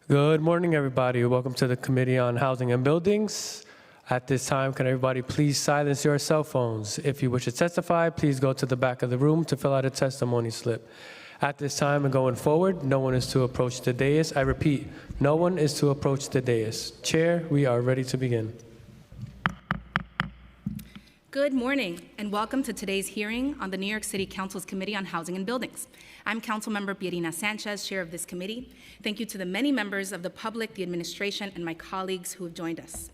Good morning, everybody. Welcome to the Committee on Housing and Buildings. At this time, can everybody please silence your cell phones? If you wish to testify, please go to the back of the room to fill out a testimony slip. At this time and going forward, no one is to approach the dais. I repeat, no one is to approach the dais. Chair, we are ready to begin. Good morning, and welcome to today's hearing on the New York City Council's Committee on Housing and Buildings. I'm Councilmember Pierina Sanchez, chair of this committee. Thank you to the many members of the public, the administration, and my colleagues who have joined us.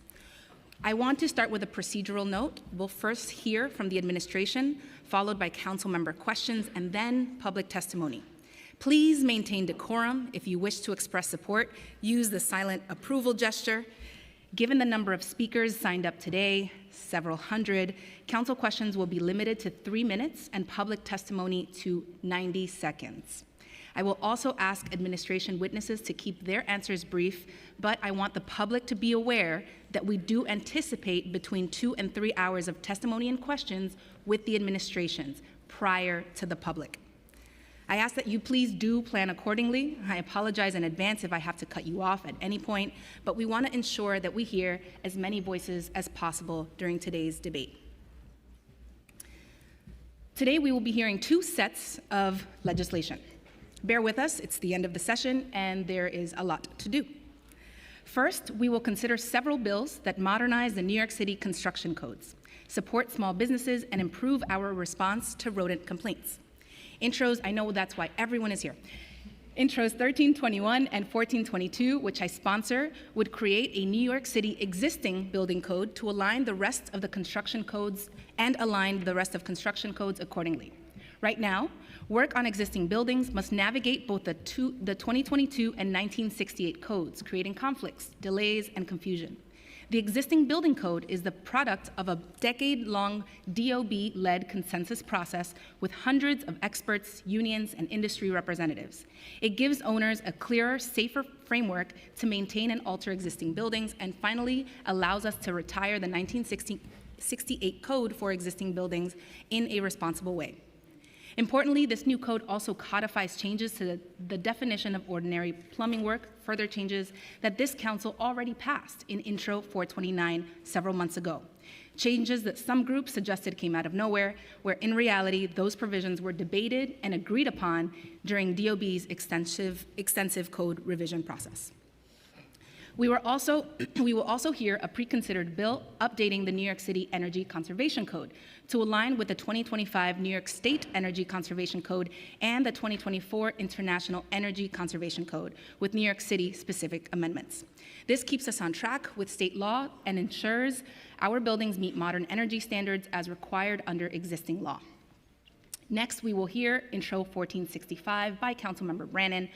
I want to start with a procedural note. We'll first hear from the administration, followed by council member questions, and then public testimony. Please maintain decorum. If you wish to express support, use the silent approval gesture. Given the number of speakers signed up today, several hundred, council questions will be limited to 3 minutes and public testimony to 90 seconds. I will also ask administration witnesses to keep their answers brief, but I want the public to be aware that we do anticipate between 2 and 3 hours of testimony and questions with the administrations prior to the public. I ask that you please do plan accordingly. I apologize in advance if I have to cut you off at any point, but we want to ensure that we hear as many voices as possible during today's debate. Today we will be hearing 2 sets of legislation. Bear with us, it's the end of the session and there is a lot to do. First, we will consider several bills that modernize the New York City construction codes, support small businesses, and improve our response to rodent complaints. Intros, I know that's why everyone is here. Intros 1321 and 1422, which I sponsor, would create a New York City existing building code to align the rest of the construction codes and align the rest of construction codes accordingly. Right now, work on existing buildings must navigate both the 2022 and 1968 codes, creating conflicts, delays, and confusion. The existing building code is the product of a decade-long DOB-led consensus process with hundreds of experts, unions, and industry representatives. It gives owners a clearer, safer framework to maintain and alter existing buildings, and finally allows us to retire the 1968 code for existing buildings in a responsible way. Importantly, this new code also codifies changes to the definition of ordinary plumbing work, further changes that this council already passed in Intro 429 several months ago. Changes that some groups suggested came out of nowhere, where in reality, those provisions were debated and agreed upon during DOB's extensive code revision process. We will also hear a pre-considered bill updating the New York City Energy Conservation Code to align with the 2025 New York State Energy Conservation Code and the 2024 International Energy Conservation Code with New York City specific amendments. This keeps us on track with state law and ensures our buildings meet modern energy standards as required under existing law. Next, we will hear Intro 1465 by Councilmember Brannan,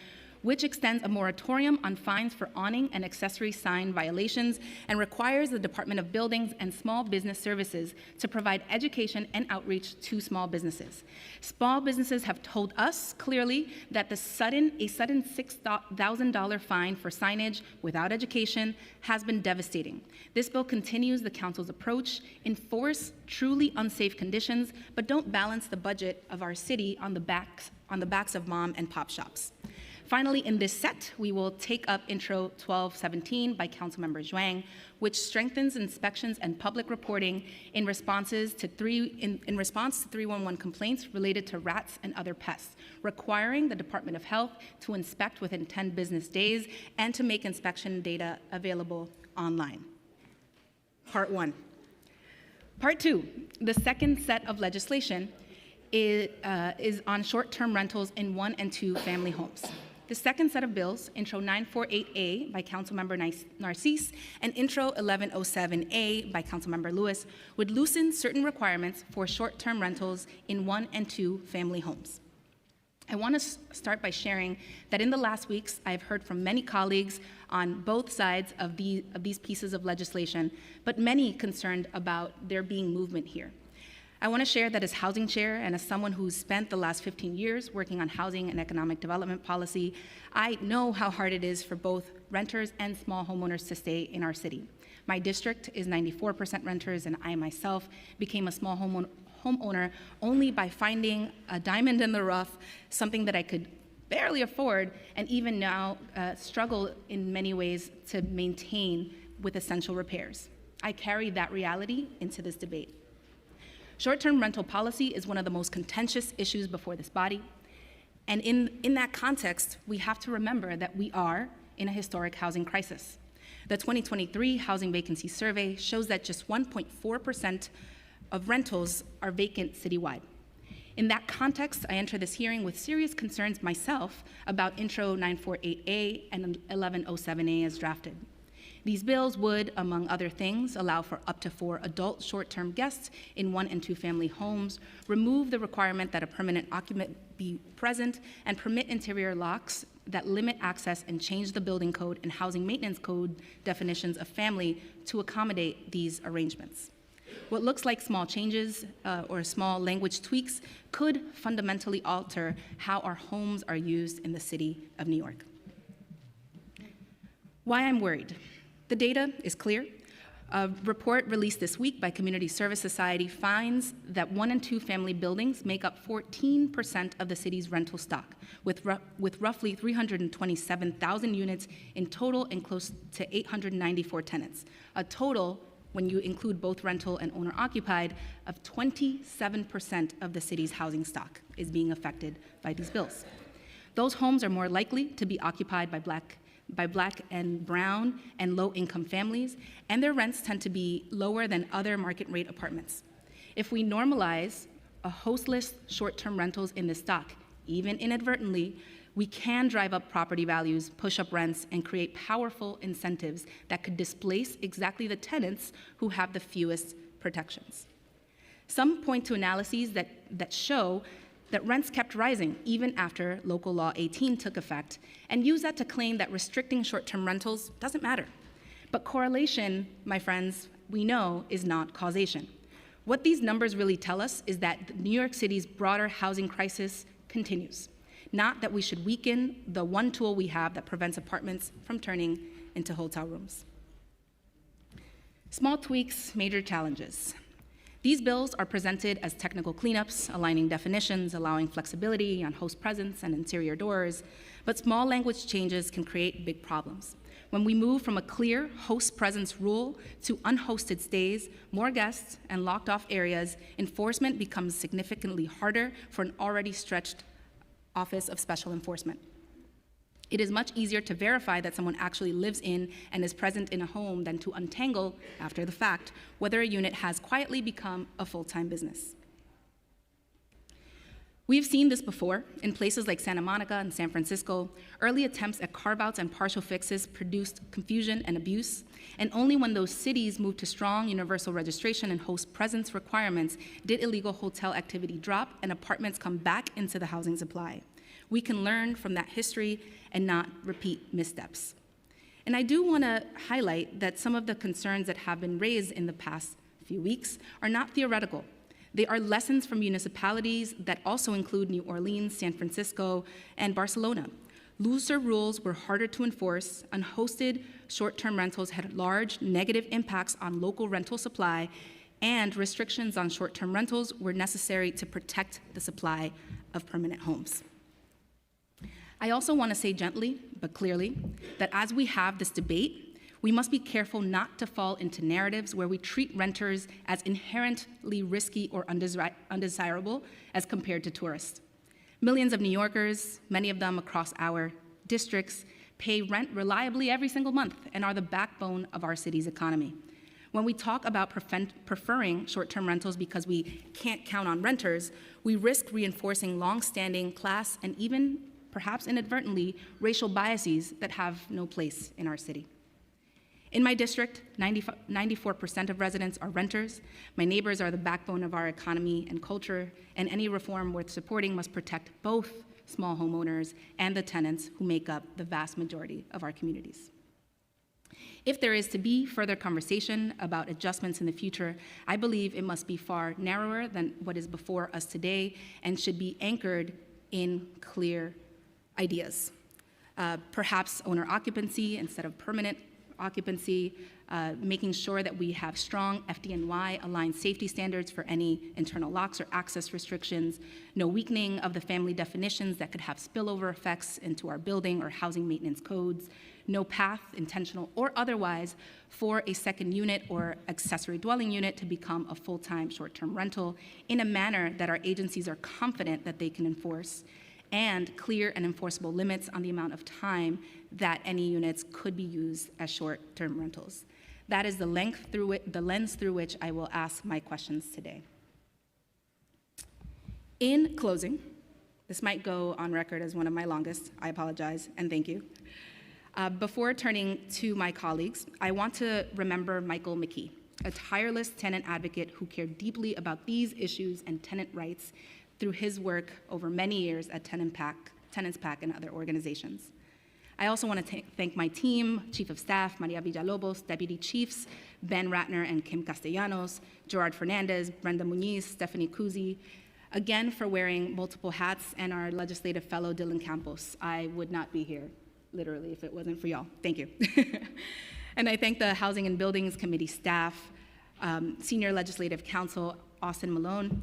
which extends a moratorium on fines for awning and accessory sign violations and requires the Department of Buildings and Small Business Services to provide education and outreach to small businesses. Small businesses have told us clearly that a sudden $6,000 fine for signage without education has been devastating. This bill continues the council's approach, enforce truly unsafe conditions, but don't balance the budget of our city on the backs of mom and pop shops. Finally, in this set, we will take up Intro 1217 by Councilmember Zhuang, which strengthens inspections and public reporting in response to 311 complaints related to rats and other pests, requiring the Department of Health to inspect within 10 business days and to make inspection data available online. Part 1. Part 2, the second set of legislation is on short-term rentals in 1 and 2 family homes. The second set of bills, Intro 948A by Councilmember Narcisse and Intro 1107A by Councilmember Lewis, would loosen certain requirements for short-term rentals in 1 and 2 family homes. I want to start by sharing that in the last weeks, I've heard from many colleagues on both sides of these pieces of legislation, but many concerned about there being movement here. I want to share that as housing chair and as someone who's spent the last 15 years working on housing and economic development policy, I know how hard it is for both renters and small homeowners to stay in our city. My district is 94% renters, and I myself became a small homeowner only by finding a diamond in the rough, something that I could barely afford, and even now struggle in many ways to maintain with essential repairs. I carry that reality into this debate. Short-term rental policy is one of the most contentious issues before this body. And in that context, we have to remember that we are in a historic housing crisis. The 2023 Housing Vacancy Survey shows that just 1.4% of rentals are vacant citywide. In that context, I enter this hearing with serious concerns myself about Intro 948A and 1107A as drafted. These bills would, among other things, allow for up to 4 adult short-term guests in 1- and 2-family homes, remove the requirement that a permanent occupant be present, and permit interior locks that limit access and change the building code and housing maintenance code definitions of family to accommodate these arrangements. What looks like small changes or small language tweaks could fundamentally alter how our homes are used in the city of New York. Why I'm worried. The data is clear. A report released this week by Community Service Society finds that 1- and 2-family buildings make up 14% of the city's rental stock, with roughly 327,000 units in total and close to 894 tenants. A total, when you include both rental and owner-occupied, of 27% of the city's housing stock is being affected by these bills. Those homes are more likely to be occupied by Black and brown and low-income families, and their rents tend to be lower than other market rate apartments. If we normalize a hostless short-term rentals in the stock, even inadvertently, we can drive up property values, push up rents, and create powerful incentives that could displace exactly the tenants who have the fewest protections. Some point to analyses that show that rents kept rising even after Local Law 18 took effect, and use that to claim that restricting short-term rentals doesn't matter. But correlation, my friends, we know is not causation. What these numbers really tell us is that New York City's broader housing crisis continues, not that we should weaken the one tool we have that prevents apartments from turning into hotel rooms. Small tweaks, major challenges. These bills are presented as technical cleanups, aligning definitions, allowing flexibility on host presence and interior doors, but small language changes can create big problems. When we move from a clear host presence rule to unhosted stays, more guests, and locked off areas, enforcement becomes significantly harder for an already stretched Office of Special Enforcement. It is much easier to verify that someone actually lives in and is present in a home than to untangle, after the fact, whether a unit has quietly become a full-time business. We've seen this before in places like Santa Monica and San Francisco. Early attempts at carve-outs and partial fixes produced confusion and abuse, and only when those cities moved to strong universal registration and host presence requirements did illegal hotel activity drop and apartments come back into the housing supply. We can learn from that history and not repeat missteps. And I do want to highlight that some of the concerns that have been raised in the past few weeks are not theoretical. They are lessons from municipalities that also include New Orleans, San Francisco, and Barcelona. Looser rules were harder to enforce, unhosted short-term rentals had large negative impacts on local rental supply, and restrictions on short-term rentals were necessary to protect the supply of permanent homes. I also want to say gently, but clearly, that as we have this debate, we must be careful not to fall into narratives where we treat renters as inherently risky or undesirable as compared to tourists. Millions of New Yorkers, many of them across our districts, pay rent reliably every single month and are the backbone of our city's economy. When we talk about preferring short-term rentals because we can't count on renters, we risk reinforcing long-standing class and even perhaps inadvertently, racial biases that have no place in our city. In my district, 94% of residents are renters. My neighbors are the backbone of our economy and culture, and any reform worth supporting must protect both small homeowners and the tenants who make up the vast majority of our communities. If there is to be further conversation about adjustments in the future, I believe it must be far narrower than what is before us today and should be anchored in clear ideas. Perhaps owner occupancy instead of permanent occupancy, making sure that we have strong FDNY aligned safety standards for any internal locks or access restrictions, no weakening of the family definitions that could have spillover effects into our building or housing maintenance codes, no path, intentional or otherwise, for a second unit or accessory dwelling unit to become a full-time short-term rental in a manner that our agencies are confident that they can enforce, and clear and enforceable limits on the amount of time that any units could be used as short-term rentals. That is the lens through which I will ask my questions today. In closing, this might go on record as one of my longest. I apologize, and thank you. Before turning to my colleagues, I want to remember Michael McKee, a tireless tenant advocate who cared deeply about these issues and tenant rights through his work over many years at Tenants PAC and other organizations. I also want to thank my team, Chief of Staff, Maria Villalobos, Deputy Chiefs, Ben Ratner and Kim Castellanos, Gerard Fernandez, Brenda Muniz, Stephanie Kuzi, again for wearing multiple hats, and our legislative fellow, Dylan Campos. I would not be here, literally, if it wasn't for y'all. Thank you. And I thank the Housing and Buildings Committee staff, Senior Legislative Counsel Austin Malone,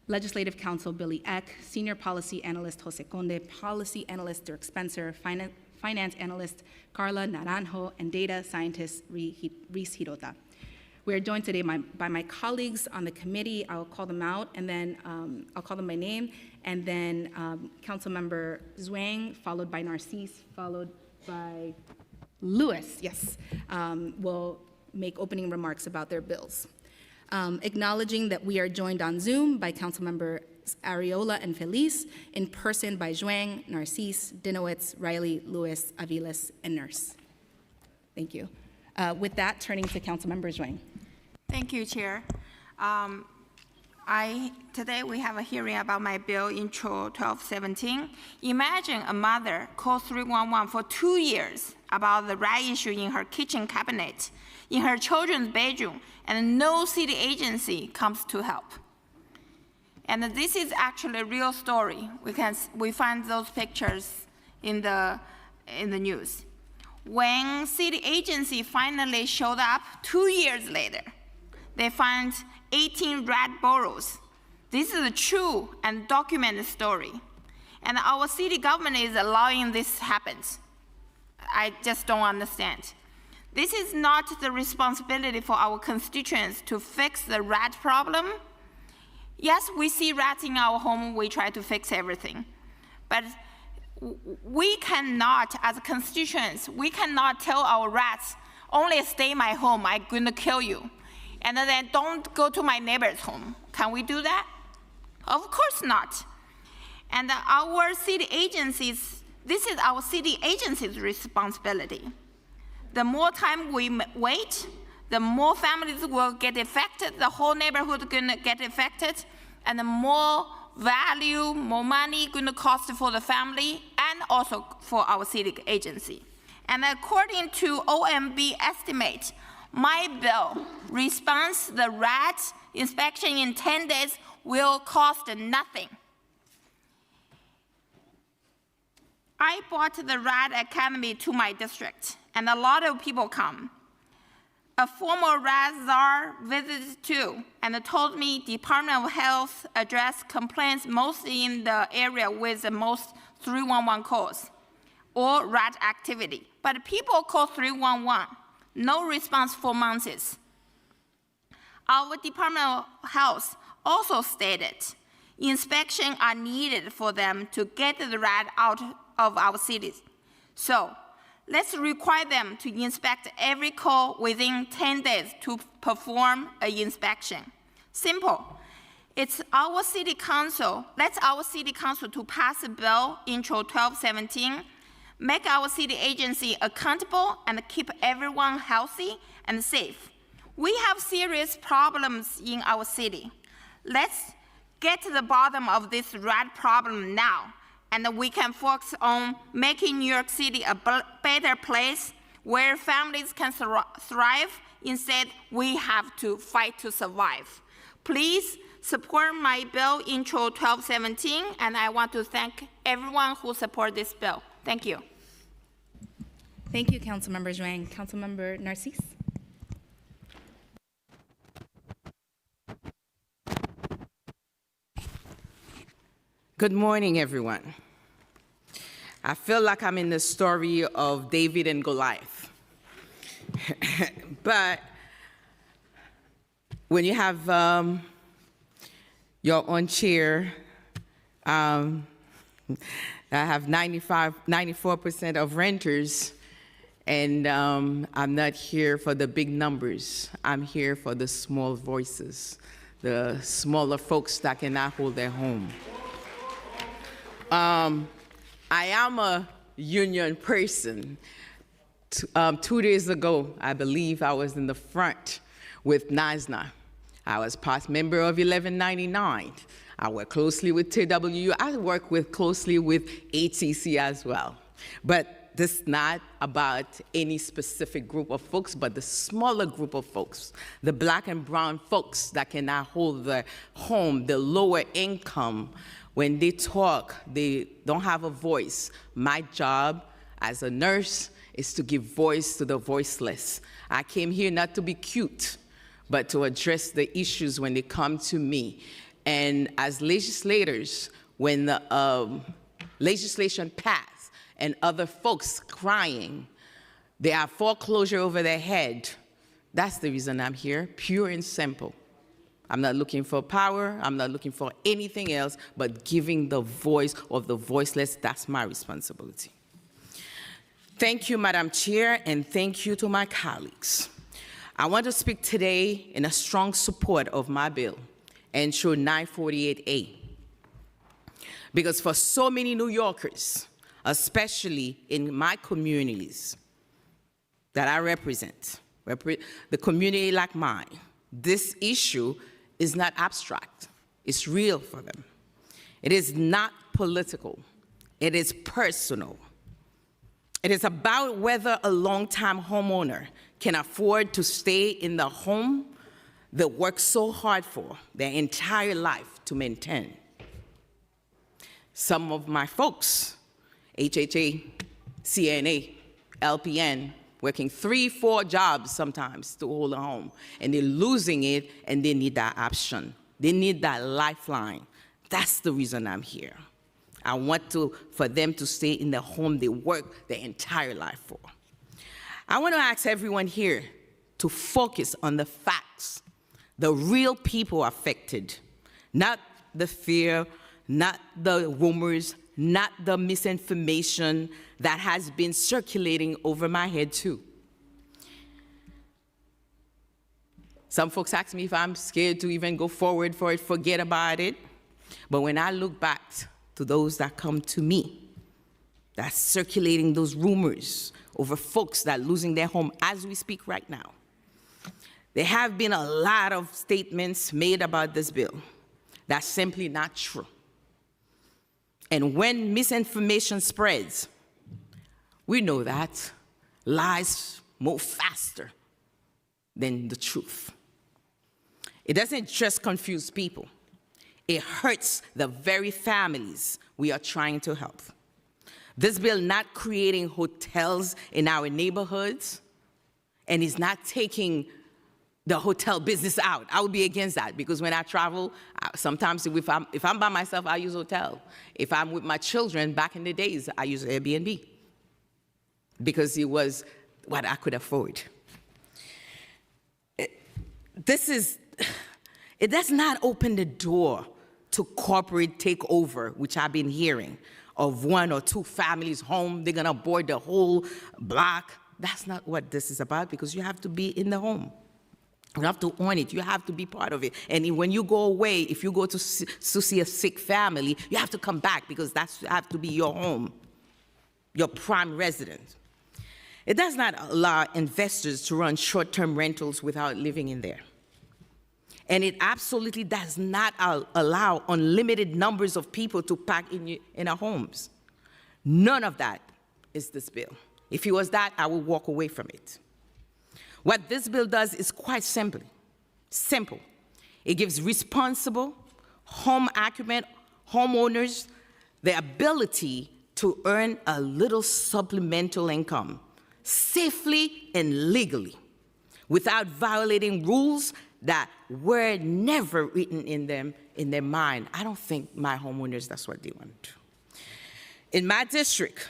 Legislative Counsel Billy Eck, Senior Policy Analyst Jose Conde, Policy Analyst Dirk Spencer, Finance Analyst Carla Naranjo, and Data Scientist Reese Hirota. We are joined today by my colleagues on the committee. I'll call them out, and then I'll call them by name, and then Councilmember Zhuang, followed by Narcisse, followed by Lewis, yes, will make opening remarks about their bills. Acknowledging that we are joined on Zoom by Councilmember Ariola and Feliz, in person by Zhuang, Narcisse, Dinowitz, Riley, Lewis, Aviles, and Nurse. Thank you. With that, turning to Councilmember Zhuang. Thank you, Chair. Today we have a hearing about my bill, Intro 1217. Imagine a mother calls 311 for 2 years about the rat issue in her kitchen cabinet, in her children's bedroom, and no city agency comes to help. And this is actually a real story. We find those pictures in the news. When city agency finally showed up 2 years later, they found 18 rat burrows. This is a true and documented story. And our city government is allowing this happen. I just don't understand. This is not the responsibility for our constituents to fix the rat problem. Yes, we see rats in our home, we try to fix everything. But we cannot, as constituents, we cannot tell our rats, only stay in my home, I'm gonna kill you. And then don't go to my neighbor's home. Can we do that? Of course not. And our city agencies, this is our city agencies' responsibility. The more time we wait, the more families will get affected, the whole neighborhood is gonna get affected, and the more value, more money gonna cost for the family and also for our city agency. And according to OMB estimate, my bill response the rat inspection in 10 days will cost nothing. I brought the Rat Academy to my district, and a lot of people come. A former rat czar visited too, and told me Department of Health addressed complaints mostly in the area with the most 311 calls or rat activity. But people call 311, no response for months. Our Department of Health also stated inspections are needed for them to get the rat out of our cities. So let's require them to inspect every call within 10 days to perform an inspection. Simple. It's our city council, let's our city council to pass a bill, Intro 1217, make our city agency accountable and keep everyone healthy and safe. We have serious problems in our city. Let's get to the bottom of this rat problem now, and we can focus on making New York City a better place where families can thrive. Instead, we have to fight to survive. Please support my bill, Intro 1217, and I want to thank everyone who supported this bill. Thank you. Thank you, Councilmember Zhuang. Councilmember Narcisse? Good morning, everyone. I feel like I'm in the story of David and Goliath. But when you have your own chair, I have 94% of renters, and I'm not here for the big numbers. I'm here for the small voices, the smaller folks that cannot hold their home. I am a union person. 2 days ago, I believe I was in the front with NASNA. I was past member of 1199. I work closely with TWU. I work closely with ATC as well. But this is not about any specific group of folks, but the smaller group of folks, the black and brown folks that cannot hold their home, the lower income. When they talk, they don't have a voice. My job as a nurse is to give voice to the voiceless. I came here not to be cute, but to address the issues when they come to me. And as legislators, when the legislation passed and other folks crying, they have foreclosure over their head, that's the reason I'm here, pure and simple. I'm not looking for power. I'm not looking for anything else, but giving the voice of the voiceless, that's my responsibility. Thank you, Madam Chair, and thank you to my colleagues. I want to speak today in a strong support of my bill, Ensure 948A. Because for so many New Yorkers, especially in my communities that I represent, the community like mine, this issue is not abstract. It's real for them. It is not political. It is personal. It is about whether a long-time homeowner can afford to stay in the home they work so hard for their entire life to maintain. Some of my folks, HHA, CNA, LPN, working 3-4 jobs sometimes to hold a home, and they're losing it, and they need that option. They need that lifeline. That's the reason I'm here. I want for them to stay in the home they work their entire life for. I want to ask everyone here to focus on the facts, the real people affected, not the fear, not the rumors, not the misinformation that has been circulating over my head too. Some folks ask me if I'm scared to even go forward for it, forget about it. But when I look back to those that come to me, that's circulating those rumors over folks that are losing their home as we speak right now, there have been a lot of statements made about this bill that's simply not true. And when misinformation spreads, we know that lies move faster than the truth. It doesn't just confuse people. It hurts the very families we are trying to help. This bill not creating hotels in our neighborhoods, and is not taking the hotel business out. I would be against that, because when I travel, sometimes if I'm by myself, I use hotel. If I'm with my children, back in the days, I use Airbnb, because it was what I could afford. It does not open the door to corporate takeover, which I've been hearing, of 1 or 2 families home, they're gonna board the whole block. That's not what this is about, because you have to be in the home. You have to own it. You have to be part of it. And when you go away, if you go to see a sick family, you have to come back, because that's have to be your home, your prime residence. It does not allow investors to run short-term rentals without living in there. And it absolutely does not allow unlimited numbers of people to pack in our homes. None of that is this bill. If it was that, I would walk away from it. What this bill does is quite simple. It gives responsible, home-occupant homeowners the ability to earn a little supplemental income safely and legally without violating rules that were never written in their mind. I don't think my homeowners, that's what they want to do. In my district,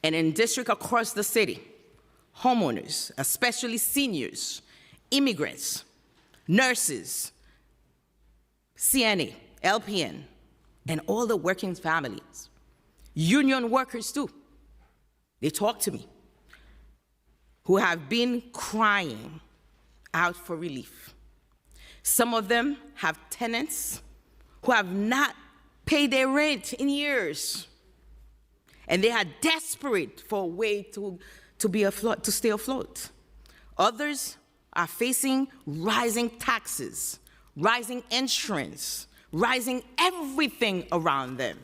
and in districts across the city, homeowners, especially seniors, immigrants, nurses, CNA, LPN, and all the working families, union workers too, they talk to me, who have been crying out for relief. Some of them have tenants who have not paid their rent in years, and they are desperate for a way to stay afloat. Others are facing rising taxes, rising insurance, rising everything around them.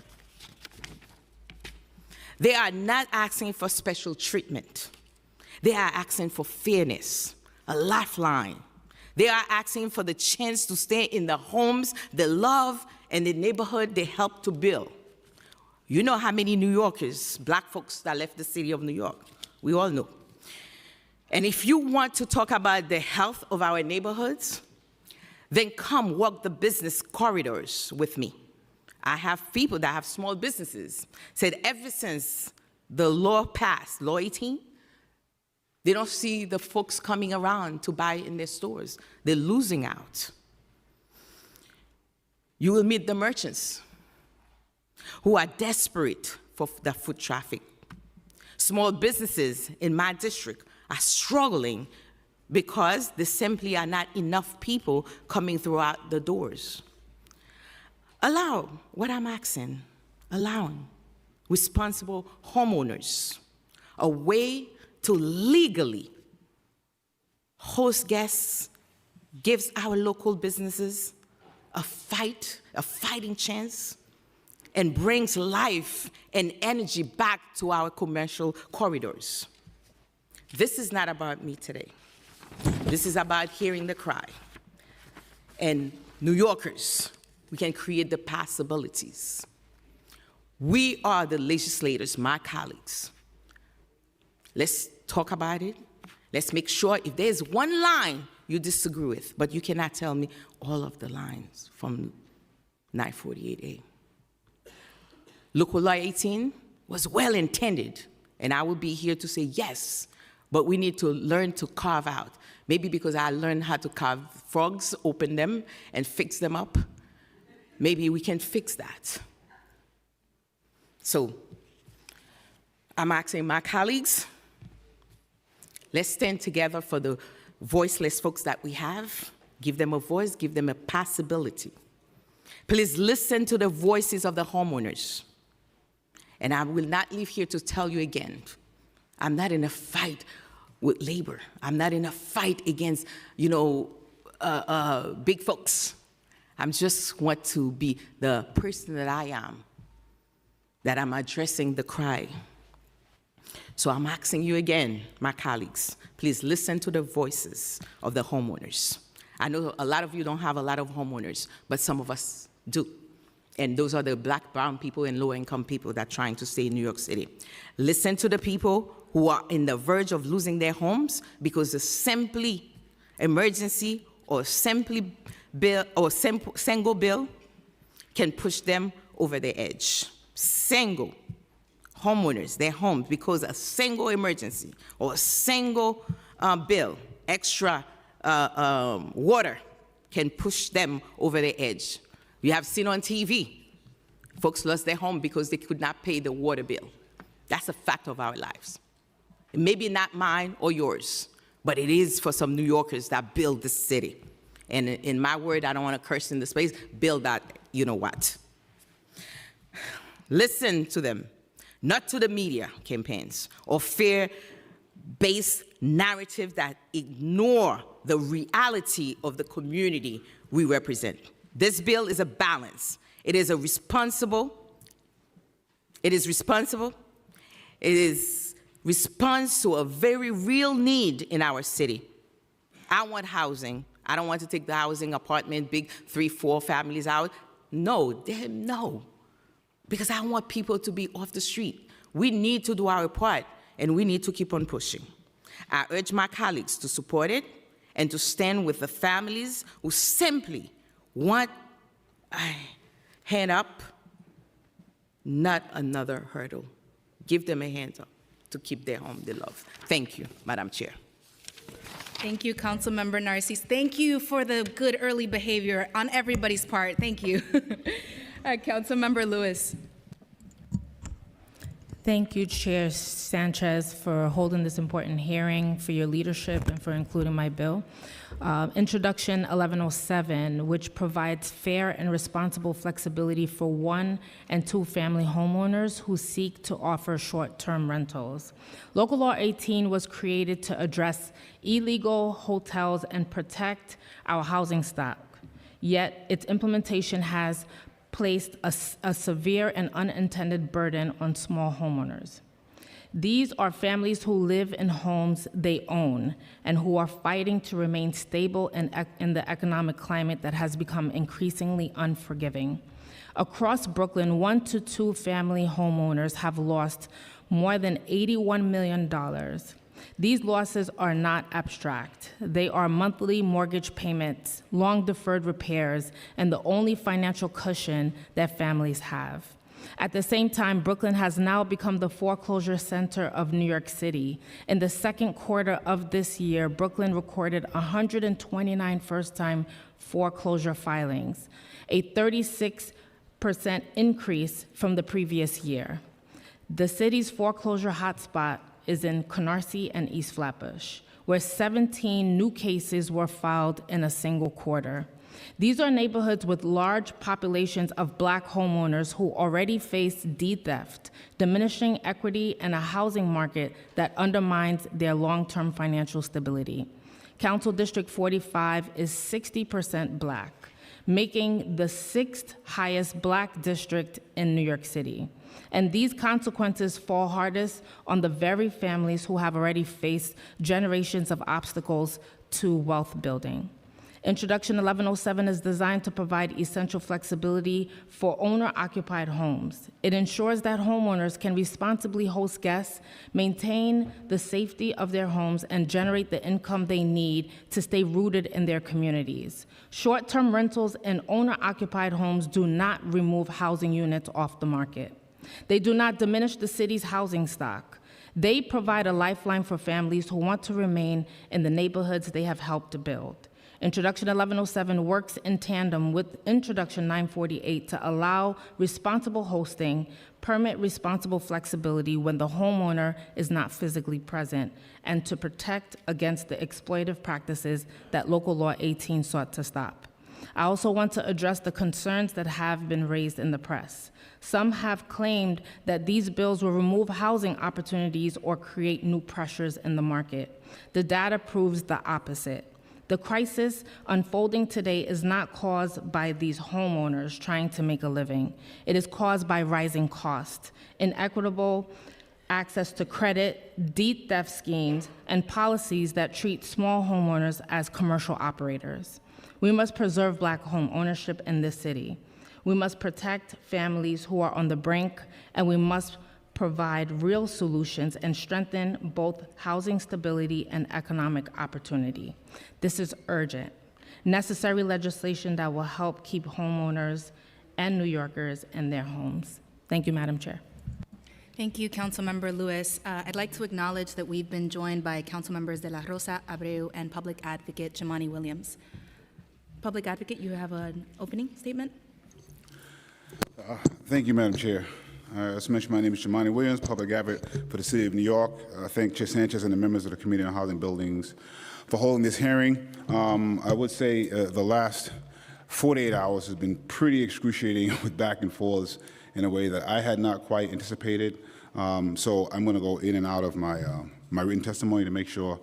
They are not asking for special treatment. They are asking for fairness, a lifeline. They are asking for the chance to stay in the homes they love and the neighborhood they help to build. You know how many New Yorkers, black folks that left the city of New York. We all know. And if you want to talk about the health of our neighborhoods, then come walk the business corridors with me. I have people that have small businesses, said ever since the law passed, Law 18, they don't see the folks coming around to buy in their stores. They're losing out. You will meet the merchants who are desperate for the foot traffic. Small businesses in my district are struggling because there simply are not enough people coming throughout the doors. Allow, what I'm asking, allowing responsible homeowners a way to legally host guests gives our local businesses a fighting chance, and brings life and energy back to our commercial corridors. This is not about me today. This is about hearing the cry. And New Yorkers, we can create the possibilities. We are the legislators, my colleagues. Let's talk about it. Let's make sure if there's one line you disagree with, but you cannot tell me all of the lines from 948A. Local Law 18 was well-intended, and I will be here to say yes, but we need to learn to carve out. Maybe because I learned how to carve frogs, open them, and fix them up. Maybe we can fix that. So I'm asking my colleagues, let's stand together for the voiceless folks that we have. Give them a voice, give them a possibility. Please listen to the voices of the homeowners. And I will not leave here to tell you again, I'm not in a fight with labor. I'm not in a fight against, big folks. I just want to be the person that I am, that I'm addressing the cry. So I'm asking you again, my colleagues, please listen to the voices of the homeowners. I know a lot of you don't have a lot of homeowners, but some of us do. And those are the black, brown people, and low-income people that are trying to stay in New York City. Listen to the people who are in the verge of losing their homes because a simply emergency or simply bill or single bill can push them over the edge. Single homeowners, their homes, because a single emergency or a single bill, extra water, can push them over the edge. You have seen on TV, folks lost their home because they could not pay the water bill. That's a fact of our lives. It may be not mine or yours, but it is for some New Yorkers that build this city. And in my word, I don't want to curse in the space, build that, you know what. Listen to them, not to the media campaigns or fear-based narratives that ignore the reality of the community we represent. This bill is a balance. It is responsible. It is response to a very real need in our city. I want housing. I don't want to take the housing apartment, big 3-4 families out. No, no. Because I want people to be off the street. We need to do our part. and we need to keep on pushing. I urge my colleagues to support it and to stand with the families who simply want a hand up, not another hurdle. Give them a hand up to keep their home they love. Thank you, Madam Chair. Thank you, Councilmember Narcisse. Thank you for the good early behavior on everybody's part. Thank you. Councilmember Lewis. Thank you, Chair Sanchez, for holding this important hearing, for your leadership, and for including my bill. Introduction 1107, which provides fair and responsible flexibility for 1- and 2-family homeowners who seek to offer short-term rentals. Local Law 18 was created to address illegal hotels and protect our housing stock. Yet its implementation has placed a severe and unintended burden on small homeowners. These are families who live in homes they own and who are fighting to remain stable in the economic climate that has become increasingly unforgiving. Across Brooklyn, 1- to 2-family homeowners have lost more than $81 million. These losses are not abstract. They are monthly mortgage payments, long deferred repairs, and the only financial cushion that families have. At the same time, Brooklyn has now become the foreclosure center of New York City. In the second quarter of this year, Brooklyn recorded 129 first-time foreclosure filings, a 36% increase from the previous year. The city's foreclosure hotspot is in Canarsie and East Flatbush, where 17 new cases were filed in a single quarter. These are neighborhoods with large populations of Black homeowners who already face deed theft, diminishing equity, and a housing market that undermines their long-term financial stability. Council District 45 is 60% Black, making the 6th highest Black district in New York City. And these consequences fall hardest on the very families who have already faced generations of obstacles to wealth building. Introduction 1107 is designed to provide essential flexibility for owner-occupied homes. It ensures that homeowners can responsibly host guests, maintain the safety of their homes, and generate the income they need to stay rooted in their communities. Short-term rentals in owner-occupied homes do not remove housing units off the market. They do not diminish the city's housing stock. They provide a lifeline for families who want to remain in the neighborhoods they have helped to build. Introduction 1107 works in tandem with Introduction 948 to allow responsible hosting, permit responsible flexibility when the homeowner is not physically present, and to protect against the exploitative practices that Local Law 18 sought to stop. I also want to address the concerns that have been raised in the press. Some have claimed that these bills will remove housing opportunities or create new pressures in the market. The data proves the opposite. The crisis unfolding today is not caused by these homeowners trying to make a living. It is caused by rising costs, inequitable access to credit, deed theft schemes, and policies that treat small homeowners as commercial operators. We must preserve Black home ownership in this city. We must protect families who are on the brink, and we must provide real solutions and strengthen both housing stability and economic opportunity. This is urgent, necessary legislation that will help keep homeowners and New Yorkers in their homes. Thank you, Madam Chair. Thank you, Councilmember Lewis. I'd like to acknowledge that we've been joined by Councilmembers De La Rosa, Abreu, and Public Advocate Jamani Williams. Public Advocate, you have an opening statement? Thank you, Madam Chair. As mentioned, my name is Jamani Williams, Public Advocate for the City of New York. I thank Chair Sanchez and the members of the Committee on Housing Buildings for holding this hearing. I would say the last 48 hours has been pretty excruciating with back and forths in a way that I had not quite anticipated. So I'm going to go in and out of my written testimony to make sure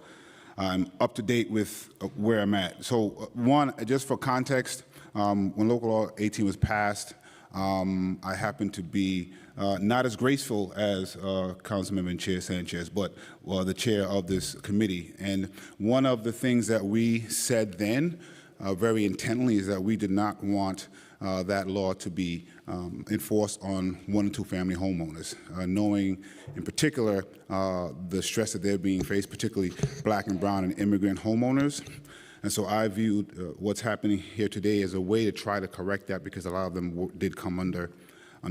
I'm up to date with where I'm at. So one, just for context, when Local Law 18 was passed, I happened to be not as graceful as Councilmember and Chair Sanchez, but the chair of this committee. And one of the things that we said then very intently is that we did not want that law to be enforced on 1 and 2 family homeowners, knowing in particular the stress that they're being faced, particularly Black and brown and immigrant homeowners. And so I viewed what's happening here today as a way to try to correct that, because a lot of them did come under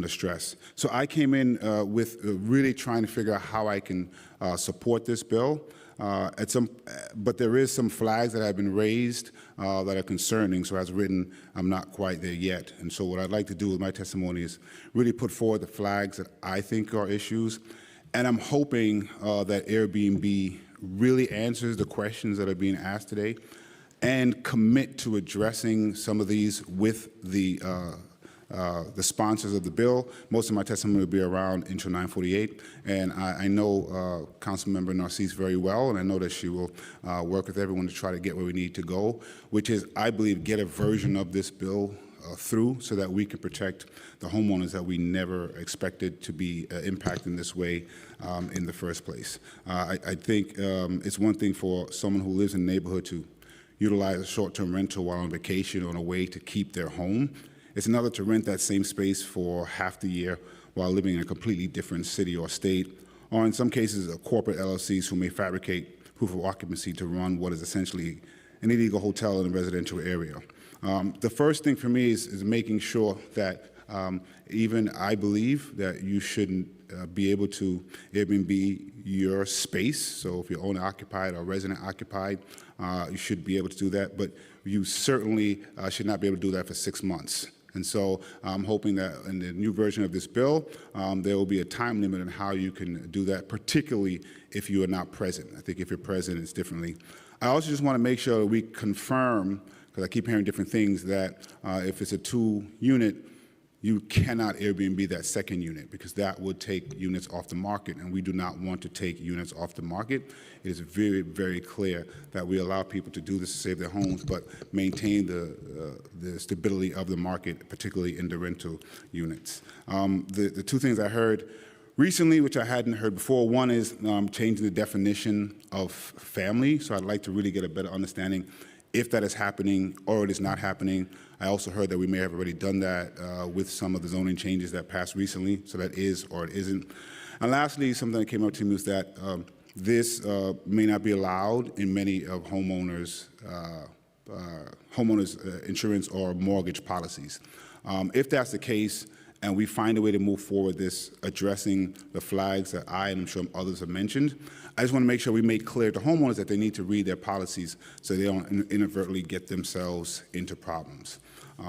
stress. So I came in with really trying to figure out how I can support this bill. But there is some flags that have been raised that are concerning. So as written, I'm not quite there yet. And so what I'd like to do with my testimony is really put forward the flags that I think are issues. And I'm hoping that Airbnb really answers the questions that are being asked today and commit to addressing some of these with the sponsors of the bill. Most of my testimony will be around Intro 948, and I know Councilmember Narcisse very well, and I know that she will work with everyone to try to get where we need to go, which is, I believe, get a version of this bill through so that we can protect the homeowners that we never expected to be impacted in this way in the first place. I think it's one thing for someone who lives in a neighborhood to utilize a short-term rental while on vacation or on a way to keep their home. It's another to rent that same space for half the year while living in a completely different city or state, or in some cases, corporate LLCs who may fabricate proof of occupancy to run what is essentially an illegal hotel in a residential area. The first thing for me is making sure that even I believe that you shouldn't be able to Airbnb your space. So if you're owner occupied or resident occupied, you should be able to do that, but you certainly should not be able to do that for 6 months. And so I'm hoping that in the new version of this bill, there will be a time limit on how you can do that, particularly if you are not present. I think if you're present, it's differently. I also just want to make sure that we confirm, because I keep hearing different things, that if it's a 2-unit, you cannot Airbnb that second unit, because that would take units off the market, and we do not want to take units off the market. It is very, very clear that we allow people to do this to save their homes, but maintain the stability of the market, particularly in the rental units. The 2 things I heard recently, which I hadn't heard before, one is changing the definition of family. So I'd like to really get a better understanding if that is happening or it is not happening. I also heard that we may have already done that with some of the zoning changes that passed recently, so that is or it isn't. And lastly, something that came up to me was that this may not be allowed in many of homeowners' insurance or mortgage policies. If that's the case, and we find a way to move forward this addressing the flags that I and I'm sure others have mentioned, I just want to make sure we make clear to homeowners that they need to read their policies so they don't inadvertently get themselves into problems.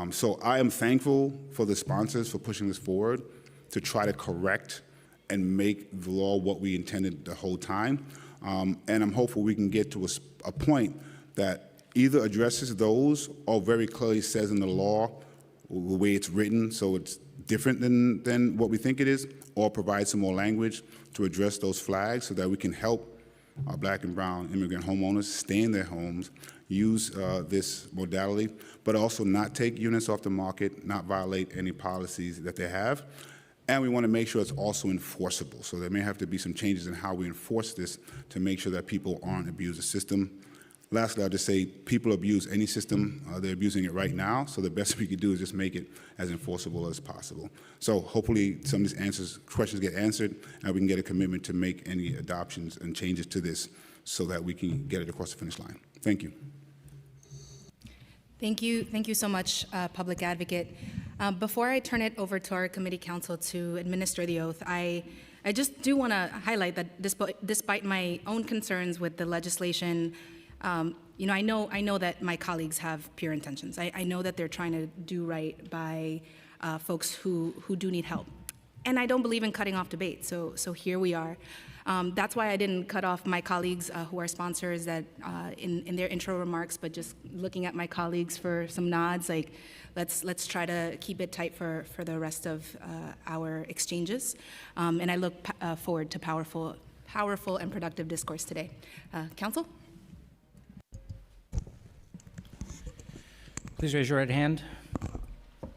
So I am thankful for the sponsors for pushing this forward to try to correct and make the law what we intended the whole time. And I'm hopeful we can get to a point that either addresses those or very clearly says in the law the way it's written so it's different than what we think it is, or provide some more language to address those flags so that we can help our Black and brown immigrant homeowners stay in their homes, use this modality, but also not take units off the market, not violate any policies that they have. And we want to make sure it's also enforceable. So there may have to be some changes in how we enforce this to make sure that people aren't abusing the system. Lastly, I'll just say people abuse any system. They're abusing it right now, so the best we can do is just make it as enforceable as possible. So hopefully some of these questions get answered, and we can get a commitment to make any adoptions and changes to this so that we can get it across the finish line. Thank you. Thank you so much, Public Advocate. Before I turn it over to our committee counsel to administer the oath, I just do want to highlight that despite my own concerns with the legislation, you know, I know that my colleagues have pure intentions. I know that they're trying to do right by folks who do need help. And I don't believe in cutting off debate, so here we are. That's why I didn't cut off my colleagues who are sponsors that in their intro remarks, but just looking at my colleagues for some nods, like let's try to keep it tight for the rest of our exchanges. And I look forward to powerful and productive discourse today. Counsel? Please raise your right hand.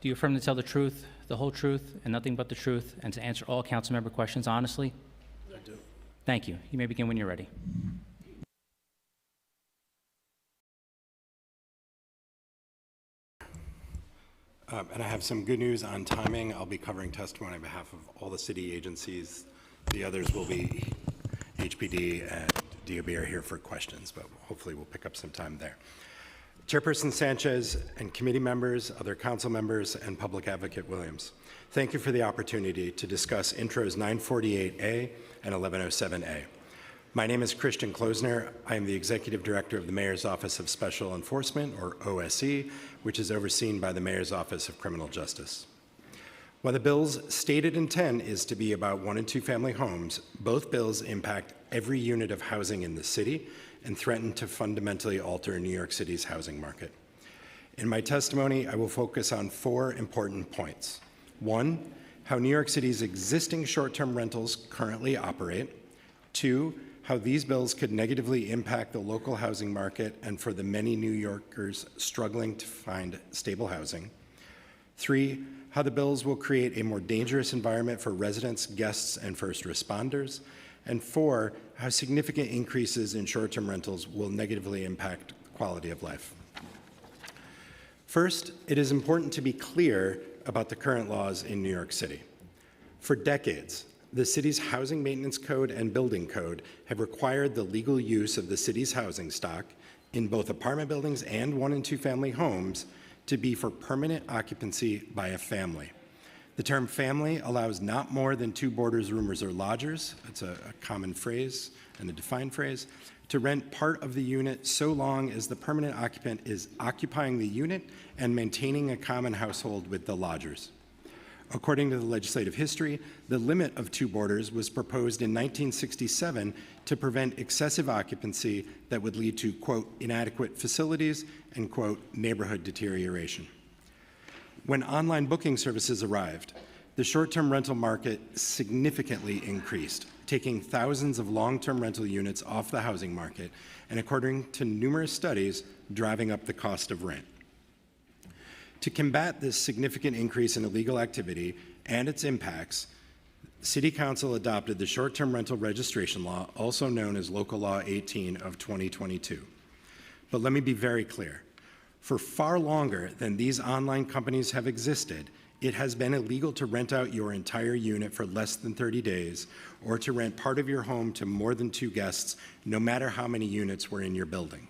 Do you affirm to tell the truth, the whole truth, and nothing but the truth, and to answer all council member questions honestly? I do. Thank you. You may begin when you're ready. And I have some good news on timing. I'll be covering testimony on behalf of all the city agencies. The others will be HPD and DOB are here for questions, but hopefully we'll pick up some time there. Chairperson Sanchez and committee members, other council members, and Public Advocate Williams, thank you for the opportunity to discuss Intros 948A and 1107A. My name is Christian Klosner. I am the Executive Director of the Mayor's Office of Special Enforcement, or OSE, which is overseen by the Mayor's Office of Criminal Justice. While the bill's stated intent is to be about 1- and 2-family homes, both bills impact every unit of housing in the city and threaten to fundamentally alter New York City's housing market. In my testimony, I will focus on 4 important points. 1, how New York City's existing short-term rentals currently operate. 2, how these bills could negatively impact the local housing market and for the many New Yorkers struggling to find stable housing. 3, how the bills will create a more dangerous environment for residents, guests, and first responders. And 4, how significant increases in short-term rentals will negatively impact quality of life. First, it is important to be clear about the current laws in New York City. For decades, the city's Housing Maintenance Code and Building Code have required the legal use of the city's housing stock in both apartment buildings and 1- and 2-family homes to be for permanent occupancy by a family. The term family allows not more than 2 boarders, roomers, or lodgers, it's a common phrase and a defined phrase, to rent part of the unit so long as the permanent occupant is occupying the unit and maintaining a common household with the lodgers. According to the legislative history, the limit of 2 boarders was proposed in 1967 to prevent excessive occupancy that would lead to, quote, inadequate facilities and, quote, neighborhood deterioration. When online booking services arrived, the short-term rental market significantly increased, taking thousands of long-term rental units off the housing market and, according to numerous studies, driving up the cost of rent. To combat this significant increase in illegal activity and its impacts, City Council adopted the Short-Term Rental Registration Law, also known as Local Law 18 of 2022. But let me be very clear. For far longer than these online companies have existed, it has been illegal to rent out your entire unit for less than 30 days or to rent part of your home to more than 2 guests, no matter how many units were in your building.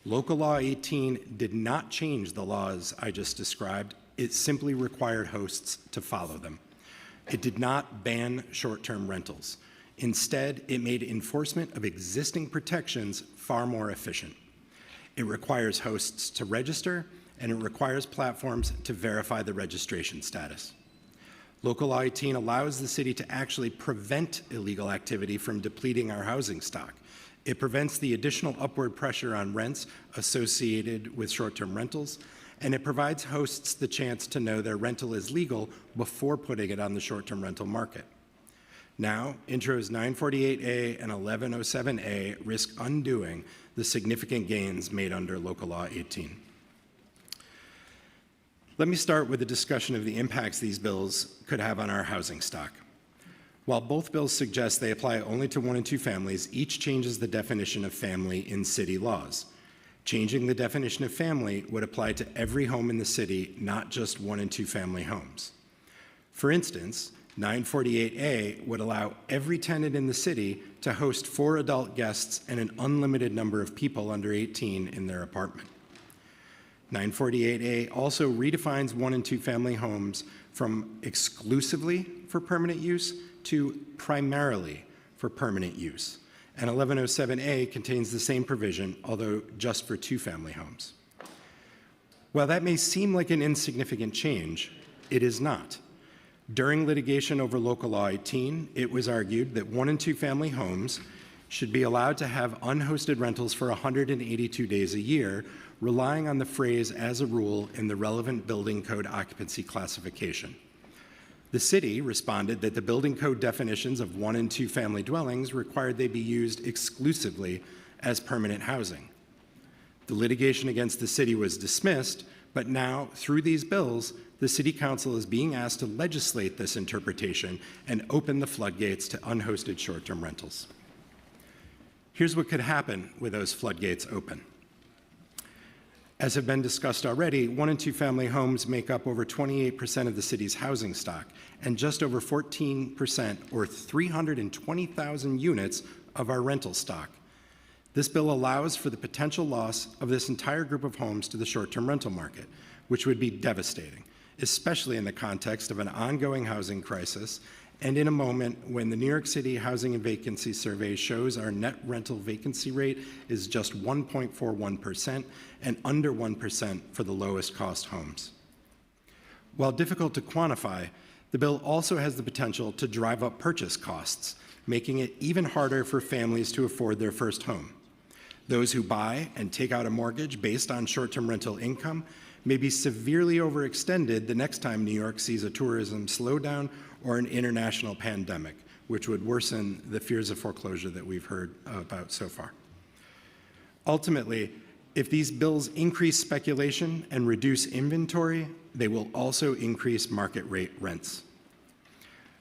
Local Law 18 did not change the laws I just described. It simply required hosts to follow them. It did not ban short-term rentals. Instead, it made enforcement of existing protections far more efficient. It requires hosts to register, and it requires platforms to verify the registration status. Local Law 18 allows the city to actually prevent illegal activity from depleting our housing stock. It prevents the additional upward pressure on rents associated with short-term rentals, and it provides hosts the chance to know their rental is legal before putting it on the short-term rental market. Now, Intros 948A and 1107A risk undoing the significant gains made under Local Law 18. Let me start with a discussion of the impacts these bills could have on our housing stock. While both bills suggest they apply only to 1- and 2 families, each changes the definition of family in city laws. Changing the definition of family would apply to every home in the city, not just 1- and 2 family homes. For instance, 948A would allow every tenant in the city to host 4 adult guests and an unlimited number of people under 18 in their apartment. 948A also redefines 1- and 2 family homes from exclusively for permanent use to primarily for permanent use. And 1107A contains the same provision, although just for 2 family homes. While that may seem like an insignificant change, it is not. During litigation over Local Law 18, it was argued that 1- and 2 family homes should be allowed to have unhosted rentals for 182 days a year, relying on the phrase "as a rule" in the relevant building code occupancy classification. The city responded that the building code definitions of 1- and 2 family dwellings required they be used exclusively as permanent housing. The litigation against the city was dismissed, but now, through these bills, the City Council is being asked to legislate this interpretation and open the floodgates to unhosted short-term rentals. Here's what could happen with those floodgates open. As have been discussed already, 1 and 2 family homes make up over 28% of the city's housing stock and just over 14%, or 320,000 units, of our rental stock. This bill allows for the potential loss of this entire group of homes to the short-term rental market, which would be devastating, especially in the context of an ongoing housing crisis and in a moment when the New York City Housing and Vacancy Survey shows our net rental vacancy rate is just 1.41% and under 1% for the lowest cost homes. While difficult to quantify, the bill also has the potential to drive up purchase costs, making it even harder for families to afford their first home. Those who buy and take out a mortgage based on short-term rental income may be severely overextended the next time New York sees a tourism slowdown or an international pandemic, which would worsen the fears of foreclosure that we've heard about so far. Ultimately, if these bills increase speculation and reduce inventory, they will also increase market rate rents.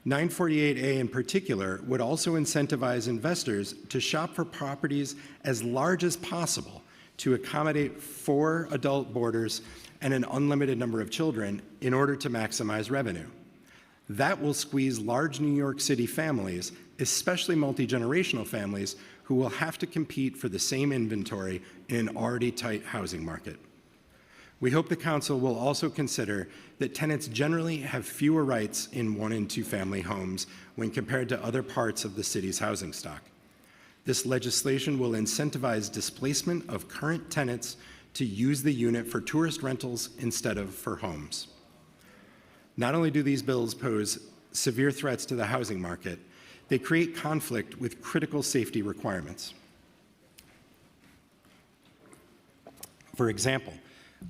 948A in particular would also incentivize investors to shop for properties as large as possible to accommodate 4 adult boarders and an unlimited number of children in order to maximize revenue. That will squeeze large New York City families, especially multi-generational families, who will have to compete for the same inventory in an already tight housing market. We hope the Council will also consider that tenants generally have fewer rights in 1 and 2 family homes when compared to other parts of the city's housing stock. This legislation will incentivize displacement of current tenants to use the unit for tourist rentals instead of for homes. Not only do these bills pose severe threats to the housing market, they create conflict with critical safety requirements. For example,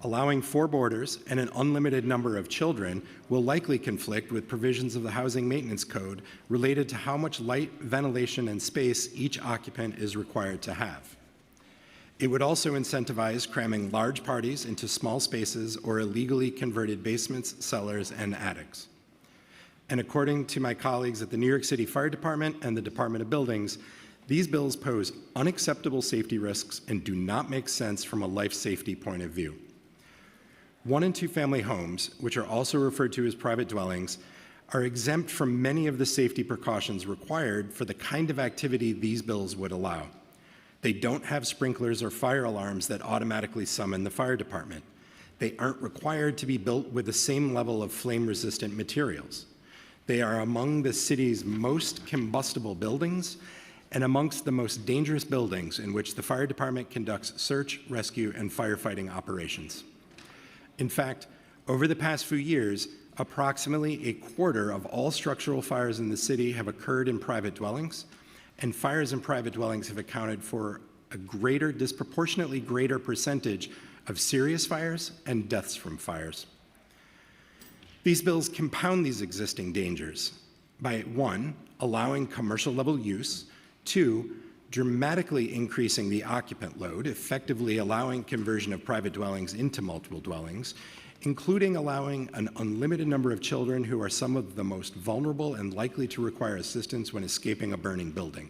allowing 4 boarders and an unlimited number of children will likely conflict with provisions of the Housing Maintenance Code related to how much light, ventilation, and space each occupant is required to have. It would also incentivize cramming large parties into small spaces or illegally converted basements, cellars, and attics. And according to my colleagues at the New York City Fire Department and the Department of Buildings, these bills pose unacceptable safety risks and do not make sense from a life safety point of view. 1 and 2 family homes, which are also referred to as private dwellings, are exempt from many of the safety precautions required for the kind of activity these bills would allow. They don't have sprinklers or fire alarms that automatically summon the fire department. They aren't required to be built with the same level of flame-resistant materials. They are among the city's most combustible buildings and amongst the most dangerous buildings in which the fire department conducts search, rescue, and firefighting operations. In fact, over the past few years, approximately a quarter of all structural fires in the city have occurred in private dwellings, and fires in private dwellings have accounted for a disproportionately greater percentage of serious fires and deaths from fires. These bills compound these existing dangers by 1, allowing commercial level use, 2, dramatically increasing the occupant load, effectively allowing conversion of private dwellings into multiple dwellings, including allowing an unlimited number of children who are some of the most vulnerable and likely to require assistance when escaping a burning building.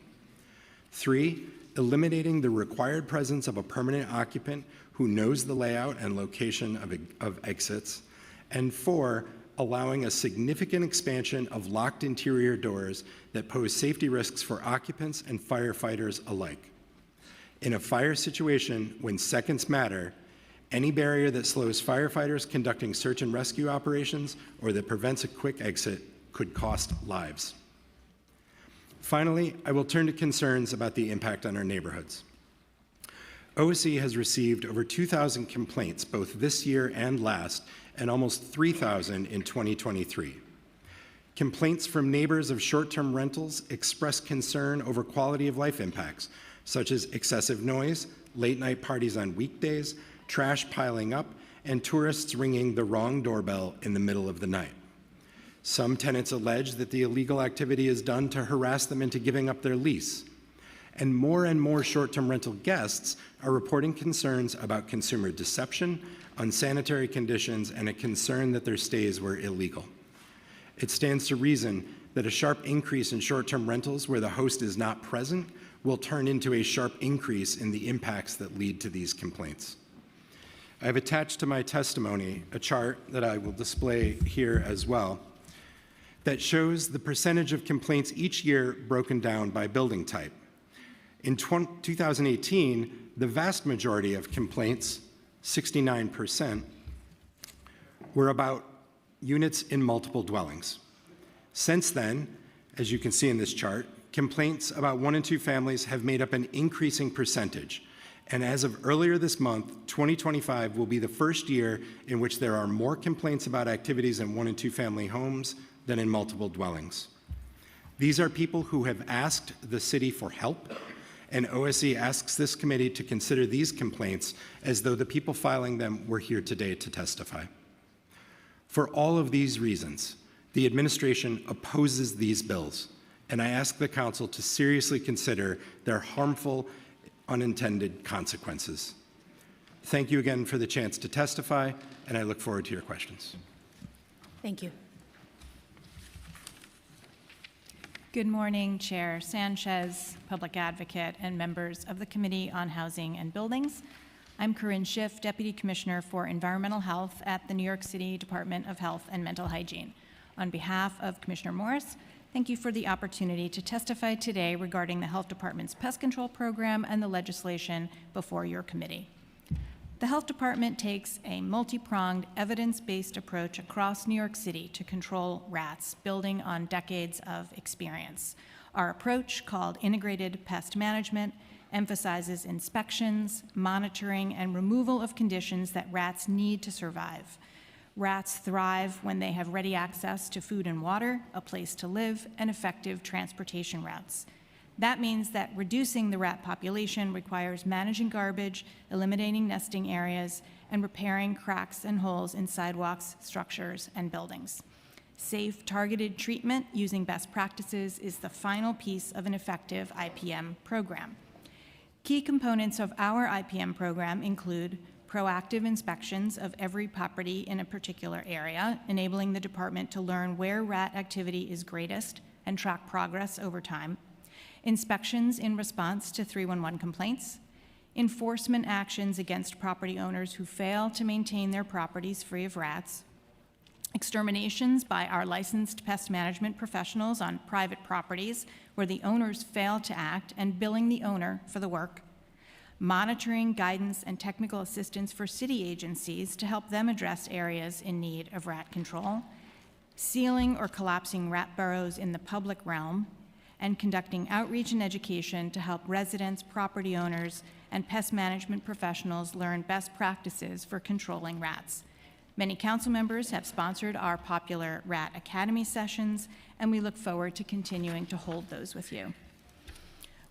3, eliminating the required presence of a permanent occupant who knows the layout and location of exits. And 4, allowing a significant expansion of locked interior doors that pose safety risks for occupants and firefighters alike. In a fire situation, when seconds matter, any barrier that slows firefighters conducting search and rescue operations or that prevents a quick exit could cost lives. Finally, I will turn to concerns about the impact on our neighborhoods. OSC has received over 2,000 complaints both this year and last, and almost 3,000 in 2023. Complaints from neighbors of short-term rentals express concern over quality of life impacts, such as excessive noise, late-night parties on weekdays, trash piling up, and tourists ringing the wrong doorbell in the middle of the night. Some tenants allege that the illegal activity is done to harass them into giving up their lease. And more short-term rental guests are reporting concerns about consumer deception, unsanitary conditions, and a concern that their stays were illegal. It stands to reason that a sharp increase in short-term rentals where the host is not present will turn into a sharp increase in the impacts that lead to these complaints. I have attached to my testimony a chart that I will display here as well that shows the percentage of complaints each year broken down by building type. In 2018, the vast majority of complaints, 69%, were about units in multiple dwellings. Since then, as you can see in this chart, complaints about 1 and 2 families have made up an increasing percentage. And as of earlier this month, 2025 will be the first year in which there are more complaints about activities in 1 and 2 family homes than in multiple dwellings. These are people who have asked the city for help, and OSC asks this committee to consider these complaints as though the people filing them were here today to testify. For all of these reasons, the administration opposes these bills, and I ask the council to seriously consider their harmful, unintended consequences. Thank you again for the chance to testify, and I look forward to your questions. Thank you. Good morning, Chair Sanchez, Public Advocate, and members of the Committee on Housing and Buildings. I'm Corinne Schiff, Deputy Commissioner for Environmental Health at the New York City Department of Health and Mental Hygiene. On behalf of Commissioner Morris, thank you for the opportunity to testify today regarding the Health Department's pest control program and the legislation before your committee. The Health Department takes a multi-pronged, evidence-based approach across New York City to control rats, building on decades of experience. Our approach, called Integrated Pest Management, emphasizes inspections, monitoring, and removal of conditions that rats need to survive. Rats thrive when they have ready access to food and water, a place to live, and effective transportation routes. That means that reducing the rat population requires managing garbage, eliminating nesting areas, and repairing cracks and holes in sidewalks, structures, and buildings. Safe, targeted treatment using best practices is the final piece of an effective IPM program. Key components of our IPM program include proactive inspections of every property in a particular area, enabling the department to learn where rat activity is greatest and track progress over time, inspections in response to 311 complaints, enforcement actions against property owners who fail to maintain their properties free of rats, exterminations by our licensed pest management professionals on private properties where the owners fail to act and billing the owner for the work, monitoring, guidance, and technical assistance for city agencies to help them address areas in need of rat control, sealing or collapsing rat burrows in the public realm, and conducting outreach and education to help residents, property owners, and pest management professionals learn best practices for controlling rats. Many council members have sponsored our popular Rat Academy sessions, and we look forward to continuing to hold those with you.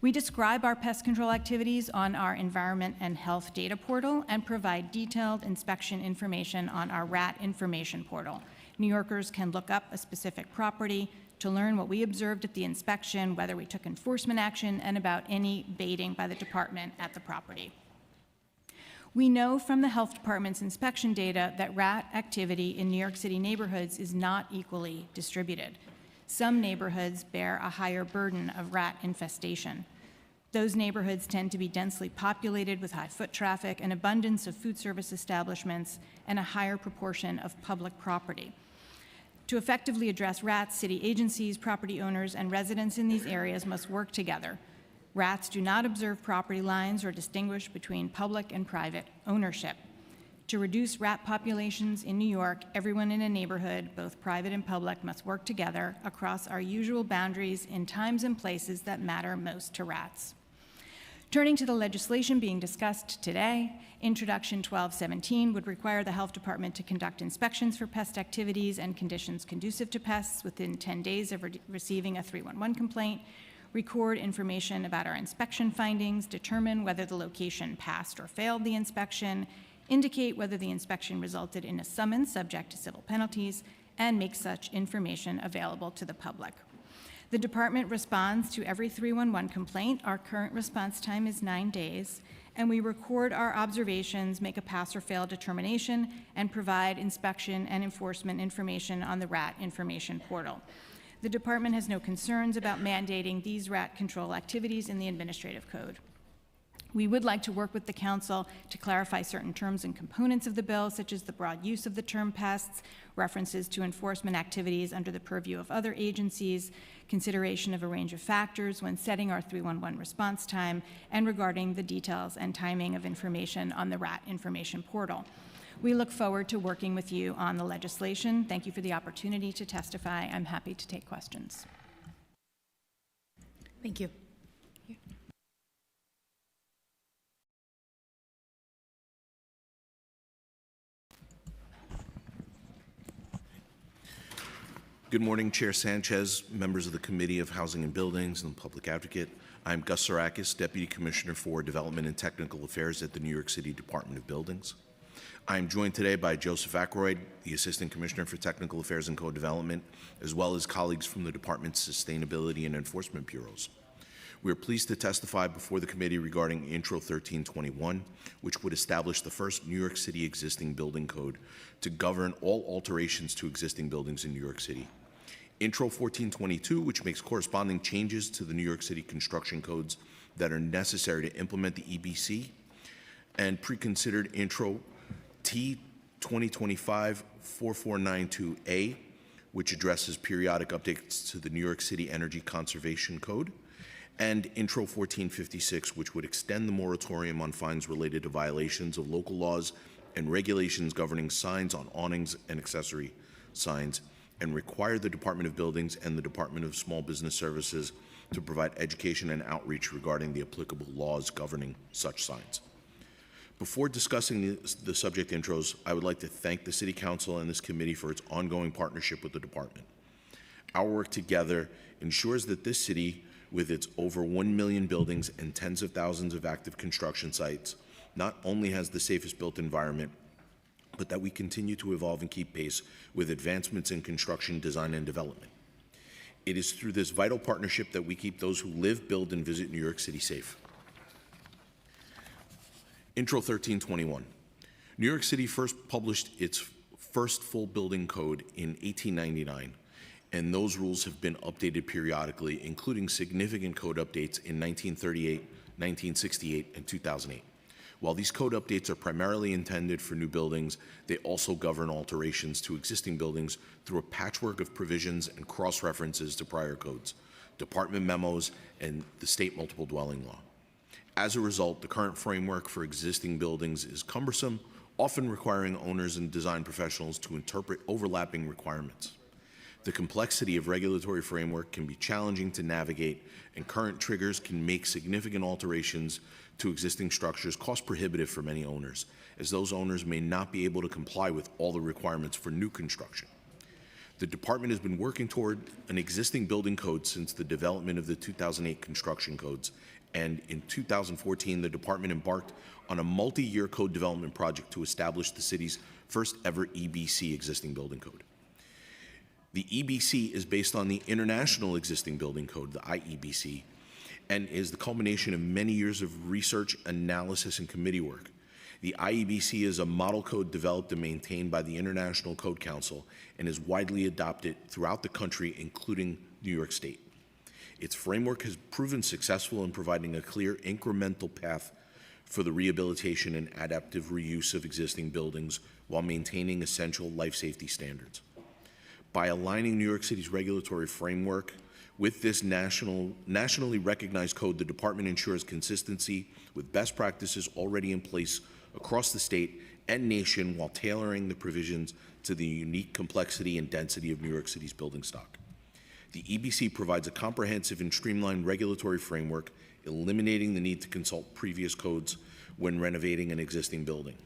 We describe our pest control activities on our Environment and Health Data Portal and provide detailed inspection information on our Rat Information Portal. New Yorkers can look up a specific property to learn what we observed at the inspection, whether we took enforcement action, and about any baiting by the department at the property. We know from the Health Department's inspection data that rat activity in New York City neighborhoods is not equally distributed. Some neighborhoods bear a higher burden of rat infestation. Those neighborhoods tend to be densely populated with high foot traffic, an abundance of food service establishments, and a higher proportion of public property. To effectively address rats, city agencies, property owners, and residents in these areas must work together. Rats do not observe property lines or distinguish between public and private ownership. To reduce rat populations in New York, everyone in a neighborhood, both private and public, must work together across our usual boundaries in times and places that matter most to rats. Turning to the legislation being discussed today, Introduction 1217 would require the Health Department to conduct inspections for pest activities and conditions conducive to pests within 10 days of receiving a 311 complaint, record information about our inspection findings, determine whether the location passed or failed the inspection, indicate whether the inspection resulted in a summons subject to civil penalties, and make such information available to the public. The department responds to every 311 complaint. Our current response time is 9 days, and we record our observations, make a pass or fail determination, and provide inspection and enforcement information on the Rat Information Portal. The department has no concerns about mandating these rat control activities in the administrative code. We would like to work with the council to clarify certain terms and components of the bill, such as the broad use of the term pests, references to enforcement activities under the purview of other agencies, consideration of a range of factors when setting our 311 response time, and regarding the details and timing of information on the RAT information portal. We look forward to working with you on the legislation. Thank you for the opportunity to testify. I'm happy to take questions. Thank you. Good morning, Chair Sanchez, members of the Committee of Housing and Buildings, and the Public Advocate. I'm Gus Sarakis, Deputy Commissioner for Development and Technical Affairs at the New York City Department of Buildings. I am joined today by Joseph Ackroyd, the Assistant Commissioner for Technical Affairs and Co-Development, as well as colleagues from the Department's Sustainability and Enforcement Bureaus. We are pleased to testify before the committee regarding Intro 1321, which would establish the first New York City existing building code to govern all alterations to existing buildings in New York City. Intro 1422, which makes corresponding changes to the New York City construction codes that are necessary to implement the EBC, and preconsidered Intro T 2025-4492A, which addresses periodic updates to the New York City Energy Conservation Code, and Intro 1456, which would extend the moratorium on fines related to violations of local laws and regulations governing signs on awnings and accessory signs, and require the Department of Buildings and the Department of Small Business Services to provide education and outreach regarding the applicable laws governing such signs. Before discussing the subject intros, I would like to thank the City Council and this committee for its ongoing partnership with the department. Our work together ensures that this city, with its over 1 million buildings and tens of thousands of active construction sites, not only has the safest built environment, but that we continue to evolve and keep pace with advancements in construction, design, and development. It is through this vital partnership that we keep those who live, build, and visit New York City safe. Intro 1321. New York City first published its first full building code in 1899, and those rules have been updated periodically, including significant code updates in 1938, 1968, and 2008. While these code updates are primarily intended for new buildings, they also govern alterations to existing buildings through a patchwork of provisions and cross-references to prior codes, department memos, and the state multiple dwelling law. As a result, the current framework for existing buildings is cumbersome, often requiring owners and design professionals to interpret overlapping requirements. The complexity of regulatory framework can be challenging to navigate, and current triggers can make significant alterations to existing structures cost prohibitive for many owners, as those owners may not be able to comply with all the requirements for new construction. The department has been working toward an existing building code since the development of the 2008 construction codes, and in 2014, the department embarked on a multi-year code development project to establish the city's first ever EBC existing building code. The EBC is based on the international existing building code, the IEBC, and is the culmination of many years of research, analysis, and committee work. The IEBC is a model code developed and maintained by the International Code Council and is widely adopted throughout the country, including New York State. Its framework has proven successful in providing a clear incremental path for the rehabilitation and adaptive reuse of existing buildings while maintaining essential life safety standards. By aligning New York City's regulatory framework with this nationally recognized code, the department ensures consistency with best practices already in place across the state and nation while tailoring the provisions to the unique complexity and density of New York City's building stock. The EBC provides a comprehensive and streamlined regulatory framework, eliminating the need to consult previous codes when renovating an existing building.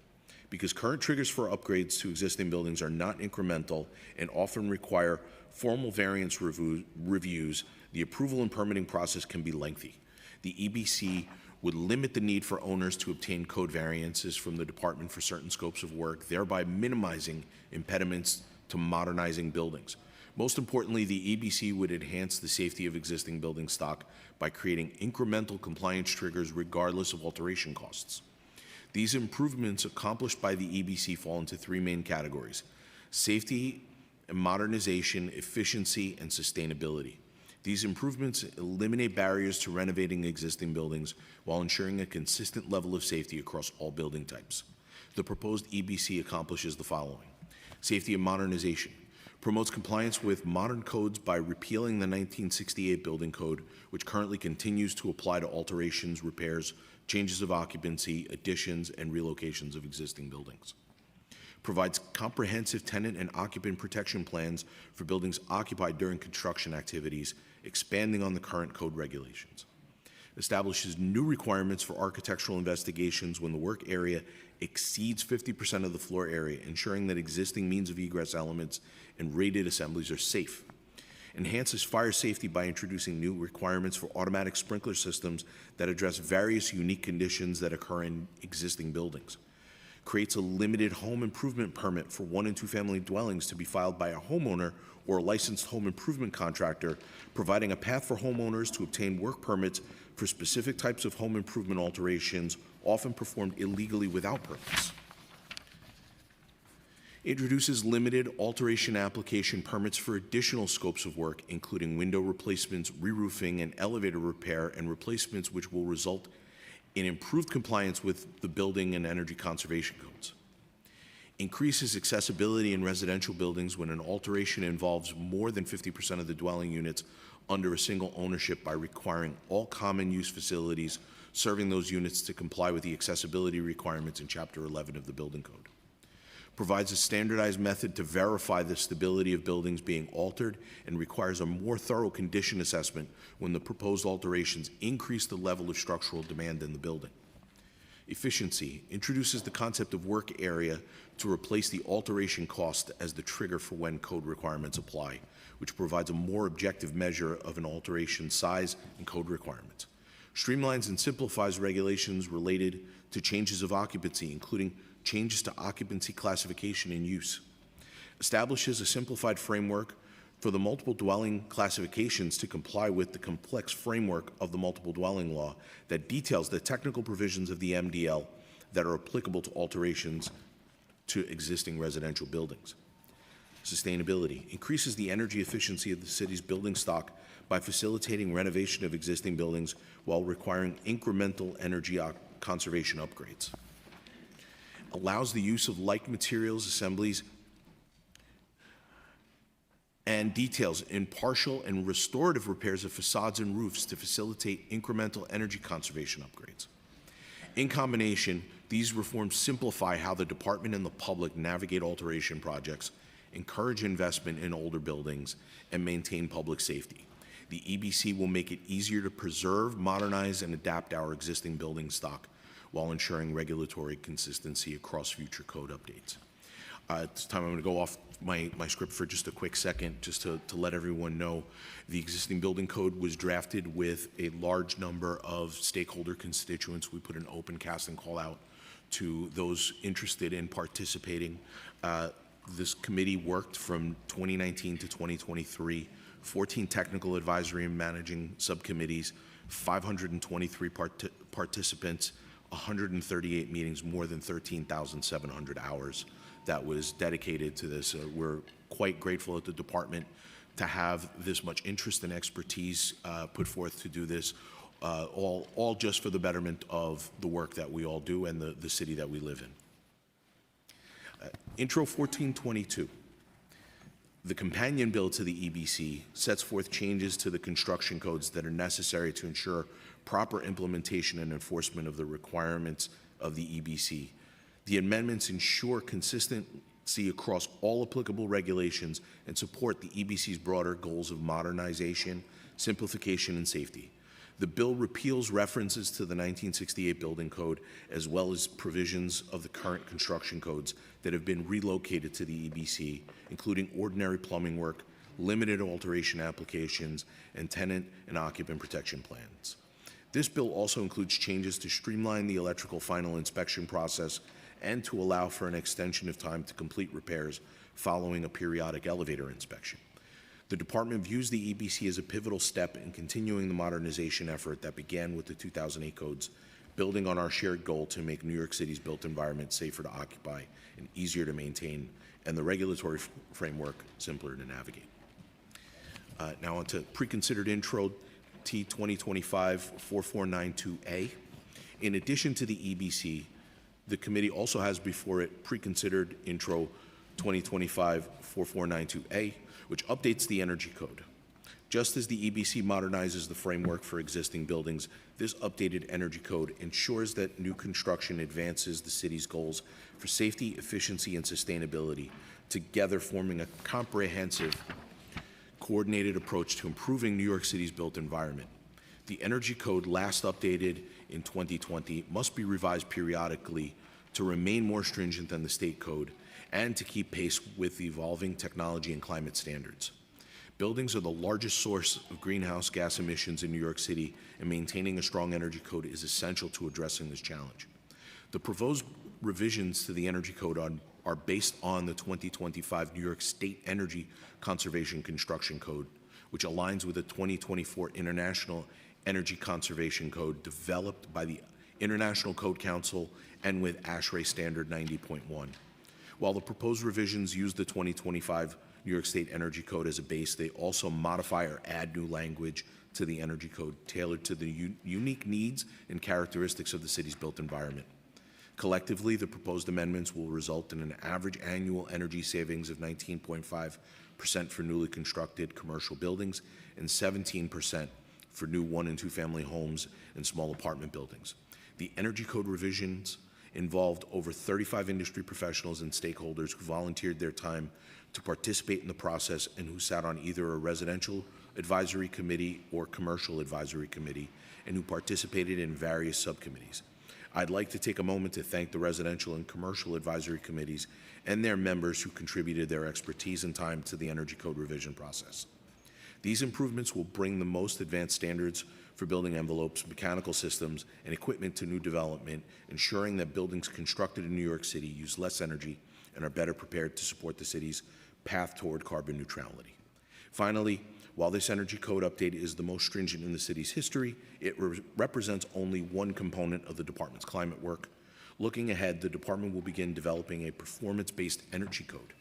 Because current triggers for upgrades to existing buildings are not incremental and often require formal variance reviews, the approval and permitting process can be lengthy. The EBC would limit the need for owners to obtain code variances from the department for certain scopes of work, thereby minimizing impediments to modernizing buildings. Most importantly, the EBC would enhance the safety of existing building stock by creating incremental compliance triggers regardless of alteration costs. These improvements accomplished by the EBC fall into three main categories: safety and modernization, efficiency, and sustainability. These improvements eliminate barriers to renovating existing buildings while ensuring a consistent level of safety across all building types. The proposed EBC accomplishes the following. Safety and modernization. Promotes compliance with modern codes by repealing the 1968 building code, which currently continues to apply to alterations, repairs, changes of occupancy, additions, and relocations of existing buildings. Provides comprehensive tenant and occupant protection plans for buildings occupied during construction activities, expanding on the current code regulations. Establishes new requirements for architectural investigations when the work area exceeds 50% of the floor area, ensuring that existing means of egress elements and rated assemblies are safe. Enhances fire safety by introducing new requirements for automatic sprinkler systems that address various unique conditions that occur in existing buildings. Creates a limited home improvement permit for 1- and 2-family dwellings to be filed by a homeowner or a licensed home improvement contractor, providing a path for homeowners to obtain work permits for specific types of home improvement alterations, often performed illegally without permits. Introduces limited alteration application permits for additional scopes of work, including window replacements, re-roofing, and elevator repair and replacements, which will result in improved compliance with the building and energy conservation codes. Increases accessibility in residential buildings when an alteration involves more than 50% of the dwelling units under a single ownership by requiring all common use facilities serving those units to comply with the accessibility requirements in Chapter 11 of the Building Code. Provides a standardized method to verify the stability of buildings being altered and requires a more thorough condition assessment when the proposed alterations increase the level of structural demand in the building. Efficiency introduces the concept of work area to replace the alteration cost as the trigger for when code requirements apply, which provides a more objective measure of an alteration size and code requirements. Streamlines and simplifies regulations related to changes of occupancy, including changes to occupancy classification and use. Establishes a simplified framework for the multiple dwelling classifications to comply with the complex framework of the multiple dwelling law that details the technical provisions of the MDL that are applicable to alterations to existing residential buildings. Sustainability increases the energy efficiency of the city's building stock by facilitating renovation of existing buildings while requiring incremental energy conservation upgrades. Allows the use of like materials, assemblies, and details in partial and restorative repairs of facades and roofs to facilitate incremental energy conservation upgrades. In combination, these reforms simplify how the department and the public navigate alteration projects, encourage investment in older buildings, and maintain public safety. The EBC will make it easier to preserve, modernize, and adapt our existing building stock while ensuring regulatory consistency across future code updates. At this time, I'm going to go off my script for just a quick second, just to let everyone know the existing building code was drafted with a large number of stakeholder constituents. We put an open casting call out to those interested in participating. This committee worked from 2019 to 2023, 14 technical advisory and managing subcommittees, 523 participants, 138 meetings, more than 13,700 hours that was dedicated to this. We're quite grateful at the department to have this much interest and expertise put forth to do this, all just for the betterment of the work that we all do and the city that we live in. Intro 1422. The companion bill to the EBC sets forth changes to the construction codes that are necessary to ensure proper implementation and enforcement of the requirements of the EBC. The amendments ensure consistency across all applicable regulations and support the EBC's broader goals of modernization, simplification, and safety. The bill repeals references to the 1968 building code, as well as provisions of the current construction codes that have been relocated to the EBC, including ordinary plumbing work, limited alteration applications, and tenant and occupant protection plans. This bill also includes changes to streamline the electrical final inspection process and to allow for an extension of time to complete repairs following a periodic elevator inspection. The department views the EBC as a pivotal step in continuing the modernization effort that began with the 2008 codes, building on our shared goal to make New York City's built environment safer to occupy and easier to maintain, and the regulatory framework simpler to navigate. Now on to pre-considered intro T 2025-4492A. In addition to the EBC, the committee also has before it pre-considered intro 2025-4492A, which updates the energy code. Just as the EBC modernizes the framework for existing buildings, this updated energy code ensures that new construction advances the city's goals for safety, efficiency, and sustainability, together forming a comprehensive, coordinated approach to improving New York City's built environment. The energy code, last updated in 2020, must be revised periodically to remain more stringent than the state code and to keep pace with evolving technology and climate standards. Buildings are the largest source of greenhouse gas emissions in New York City, and maintaining a strong energy code is essential to addressing this challenge. The proposed revisions to the energy code are based on the 2025 New York State Energy Conservation Construction Code, which aligns with the 2024 International Energy Conservation Code developed by the International Code Council and with ASHRAE Standard 90.1. While the proposed revisions use the 2025 New York State Energy Code as a base, they also modify or add new language to the Energy Code tailored to the unique needs and characteristics of the city's built environment. Collectively, the proposed amendments will result in an average annual energy savings of 19.5% for newly constructed commercial buildings and 17% for new 1- and 2-family homes and small apartment buildings. The Energy Code revisions involved over 35 industry professionals and stakeholders who volunteered their time to participate in the process and who sat on either a residential advisory committee or commercial advisory committee and who participated in various subcommittees. I'd like to take a moment to thank the residential and commercial advisory committees and their members who contributed their expertise and time to the Energy Code revision process. These improvements will bring the most advanced standards for building envelopes, mechanical systems, and equipment to new development, ensuring that buildings constructed in New York City use less energy and are better prepared to support the city's path toward carbon neutrality. Finally, while this energy code update is the most stringent in the city's history, it represents only one component of the department's climate work. Looking ahead, the department will begin developing a performance-based energy code.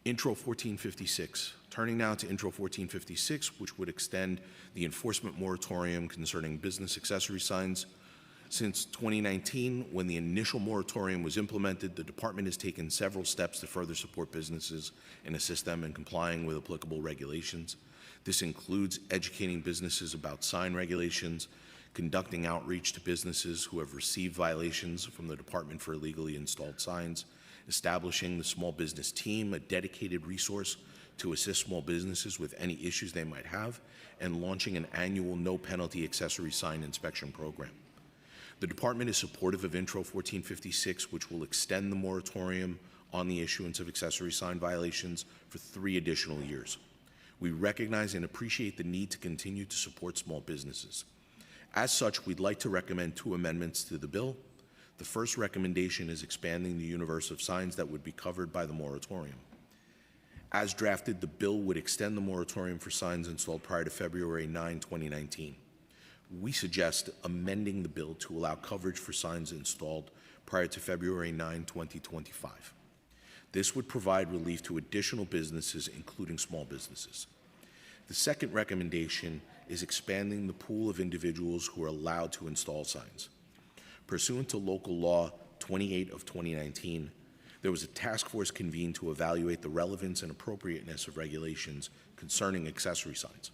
Intro 1456. Turning now to Intro 1456, which would extend the enforcement moratorium concerning business accessory signs. Since 2019, when the initial moratorium was implemented, the department has taken several steps to further support businesses and assist them in complying with applicable regulations. This includes educating businesses about sign regulations, conducting outreach to businesses who have received violations from the Department for Illegally Installed Signs, establishing the small business team, a dedicated resource to assist small businesses with any issues they might have, and launching an annual no-penalty accessory sign inspection program. The department is supportive of Intro 1456, which will extend the moratorium on the issuance of accessory sign violations for 3 additional years. We recognize and appreciate the need to continue to support small businesses. As such, we'd like to recommend 2 amendments to the bill. The first recommendation is expanding the universe of signs that would be covered by the moratorium. As drafted, the bill would extend the moratorium for signs installed prior to February 9, 2019. We suggest amending the bill to allow coverage for signs installed prior to February 9, 2025. This would provide relief to additional businesses, including small businesses. The second recommendation is expanding the pool of individuals who are allowed to install signs. Pursuant to Local Law 28 of 2019, there was a task force convened to evaluate the relevance and appropriateness of regulations concerning accessory signs.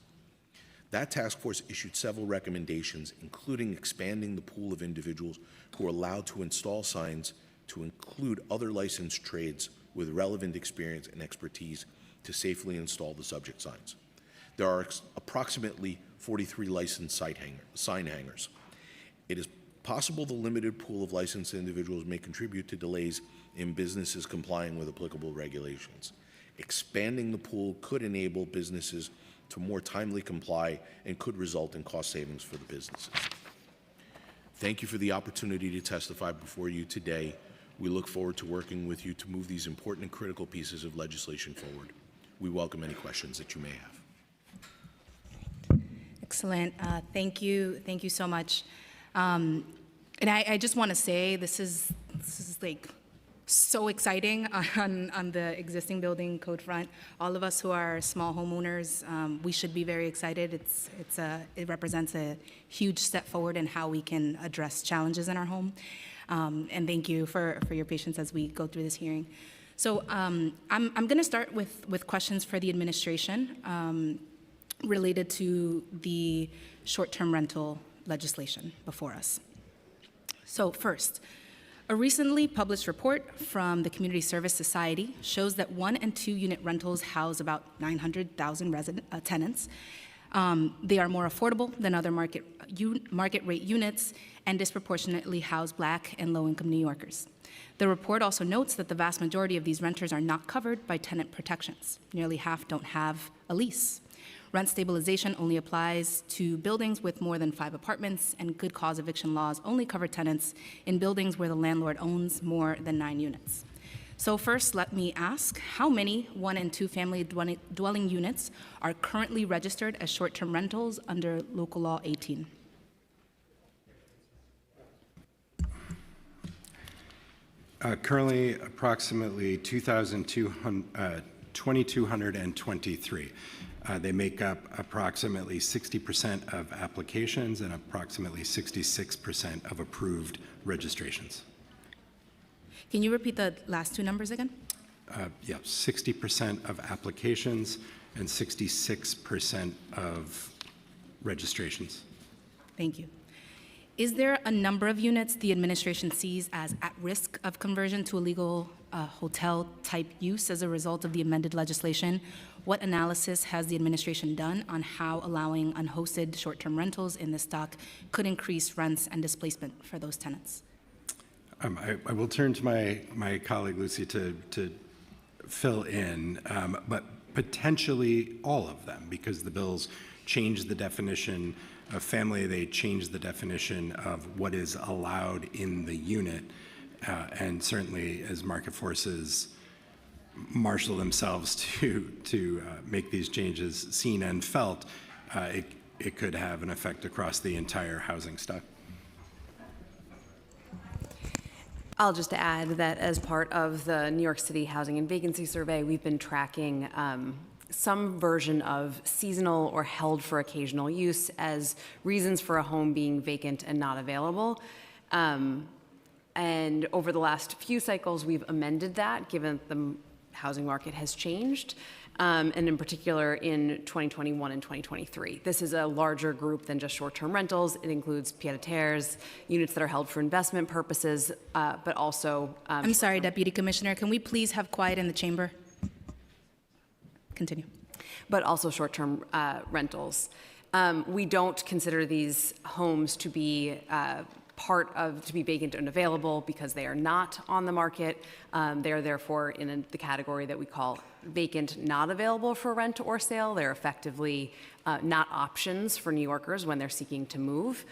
That task force issued several recommendations, including expanding the pool of individuals who are allowed to install signs to include other licensed trades with relevant experience and expertise to safely install the subject signs. There are approximately 43 licensed sign hangers. It is possible the limited pool of licensed individuals may contribute to delays in businesses complying with applicable regulations. Expanding the pool could enable businesses to more timely comply and could result in cost savings for the businesses. Thank you for the opportunity to testify before you today. We look forward to working with you to move these important and critical pieces of legislation forward. We welcome any questions that you may have. Excellent. Thank you. Thank you so much. And I just want to say this is like so exciting on the existing building code front. All of us who are small homeowners, we should be very excited. It represents a huge step forward in how we can address challenges in our home. And thank you for your patience as we go through this hearing. So I'm going to start with questions for the administration related to the short-term rental legislation before us. So first, a recently published report from the Community Service Society shows that 1 and 2 unit rentals house about 900,000 tenants. They are more affordable than other market rate units and disproportionately house Black and low-income New Yorkers. The report also notes that the vast majority of these renters are not covered by tenant protections. Nearly half don't have a lease. Rent stabilization only applies to buildings with more than 5 apartments, and good cause eviction laws only cover tenants in buildings where the landlord owns more than 9 units. So first, let me ask, how many 1 and 2 family dwelling units are currently registered as short-term rentals under Local Law 18? Currently, approximately 2,223. They make up approximately 60% of applications and approximately 66% of approved registrations. Can you repeat the last 2 numbers again? Yeah, 60% of applications and 66% of registrations. Thank you. Is there a number of units the administration sees as at risk of conversion to a legal hotel-type use as a result of the amended legislation? What analysis has the administration done on how allowing unhosted short-term rentals in the stock could increase rents and displacement for those tenants? I will turn to my colleague Lucy to fill in, but potentially all of them, because the bills change the definition of family, they change the definition of what is allowed in the unit, and certainly as market forces marshal themselves to make these changes seen and felt, it could have an effect across the entire housing stock. I'll just add that as part of the New York City Housing and Vacancy Survey, we've been tracking some version of seasonal or held for occasional use as reasons for a home being vacant and not available. And over the last few cycles, we've amended that given the housing market has changed, and in particular in 2021 and 2023. This is a larger group than just short-term rentals. It includes pied-à-terres, units that are held for investment purposes, but also... I'm sorry, Deputy Commissioner, can we please have quiet in the chamber? Continue. But also short-term rentals. We don't consider these homes to be to be vacant and available because they are not on the market. They are therefore in the category that we call vacant, not available for rent or sale. They're effectively not options for New Yorkers when they're seeking to move.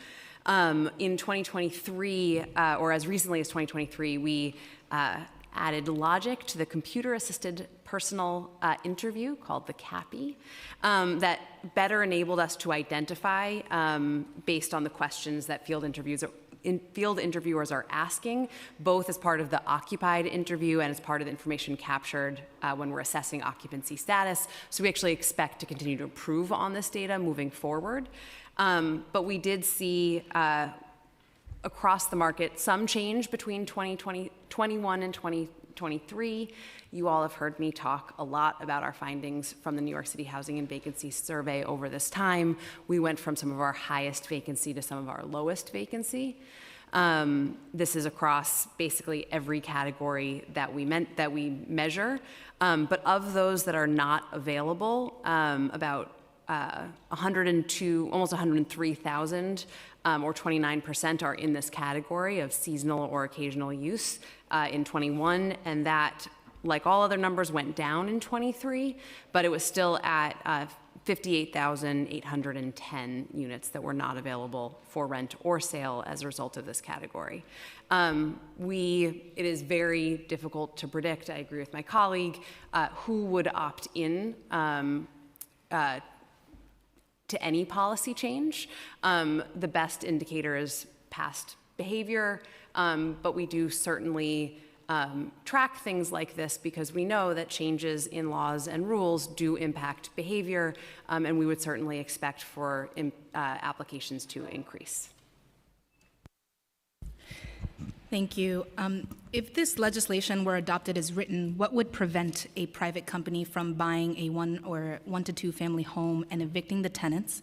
In 2023, or as recently as 2023, we added logic to the computer-assisted personal interview called the CAPI that better enabled us to identify, based on the questions that field interviewers are asking, both as part of the occupied interview and as part of the information captured when we're assessing occupancy status. So we actually expect to continue to improve on this data moving forward. But we did see across the market some change between 2021 and 2023. You all have heard me talk a lot about our findings from the New York City Housing and Vacancy Survey over this time. We went from some of our highest vacancy to some of our lowest vacancy. This is across basically every category that we measure. But of those that are not available, about 102, almost 103,000, or 29% are in this category of seasonal or occasional use in 21, and that, like all other numbers, went down in 23, but it was still at 58,810 units that were not available for rent or sale as a result of this category. It is very difficult to predict, I agree with my colleague, who would opt in to any policy change. The best indicator is past behavior, but we do certainly track things like this because we know that changes in laws and rules do impact behavior, and we would certainly expect for applications to increase. Thank you. If this legislation were adopted as written, what would prevent a private company from buying a one to two family home and evicting the tenants?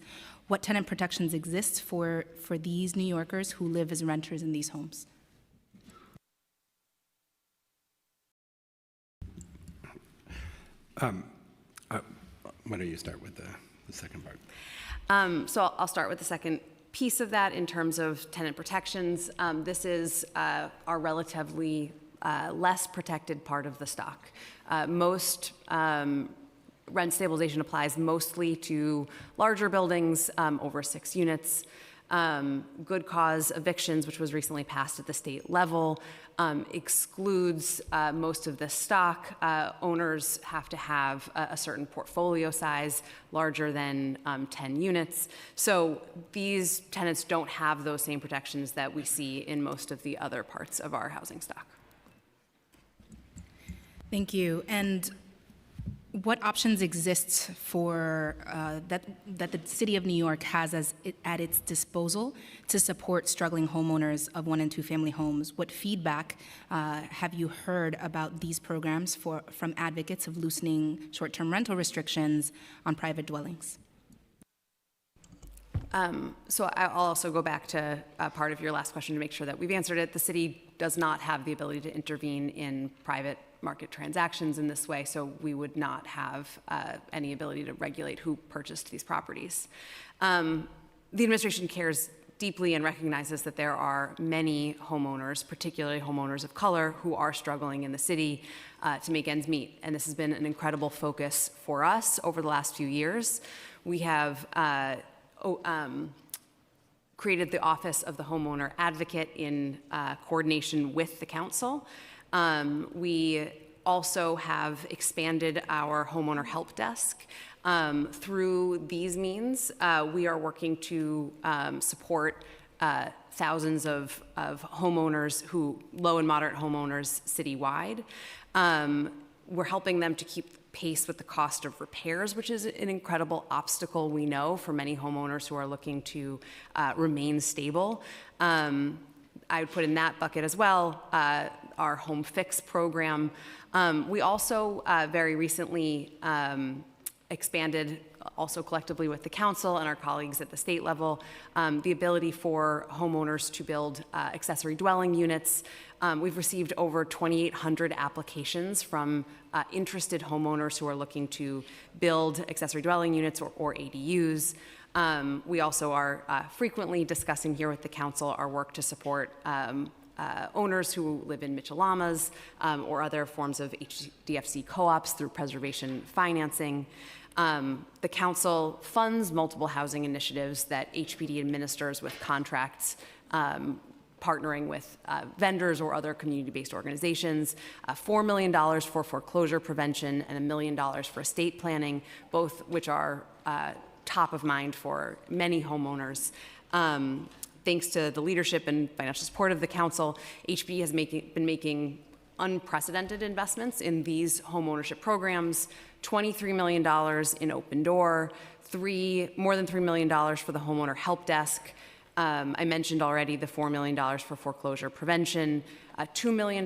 What tenant protections exist for these New Yorkers who live as renters in these homes? Why don't you start with the second part? So I'll start with the second piece of that in terms of tenant protections. This is our relatively less protected part of the stock. Most rent stabilization applies mostly to larger buildings over 6 units. Good cause evictions, which was recently passed at the state level, excludes most of the stock. Owners have to have a certain portfolio size larger than 10 units. So these tenants don't have those same protections that we see in most of the other parts of our housing stock. Thank you. And what options exist for that the City of New York has at its disposal to support struggling homeowners of 1 and 2 family homes? What feedback have you heard about these programs from advocates of loosening short-term rental restrictions on private dwellings? So I'll also go back to part of your last question to make sure that we've answered it. The city does not have the ability to intervene in private market transactions in this way, so we would not have any ability to regulate who purchased these properties. The administration cares deeply and recognizes that there are many homeowners, particularly homeowners of color, who are struggling in the city to make ends meet, and this has been an incredible focus for us over the last few years. We have created the Office of the Homeowner Advocate in coordination with the council. We also have expanded our homeowner help desk. Through these means, we are working to support thousands of homeowners low and moderate homeowners citywide. We're helping them to keep pace with the cost of repairs, which is an incredible obstacle we know for many homeowners who are looking to remain stable. I would put in that bucket as well our Home Fix program. We also very recently expanded, also collectively with the council and our colleagues at the state level, the ability for homeowners to build accessory dwelling units. We've received over 2,800 applications from interested homeowners who are looking to build accessory dwelling units or ADUs. We also are frequently discussing here with the council our work to support owners who live in Mitchell-Lamas or other forms of HDFC co-ops through preservation financing. The council funds multiple housing initiatives that HPD administers with contracts, partnering with vendors or other community-based organizations, $4 million for foreclosure prevention and $1 million for estate planning, both which are top of mind for many homeowners. Thanks to the leadership and financial support of the council, HPD has been making unprecedented investments in these homeownership programs, $23 million in Open Door, more than $3 million for the homeowner help desk. I mentioned already the $4 million for foreclosure prevention, $2 million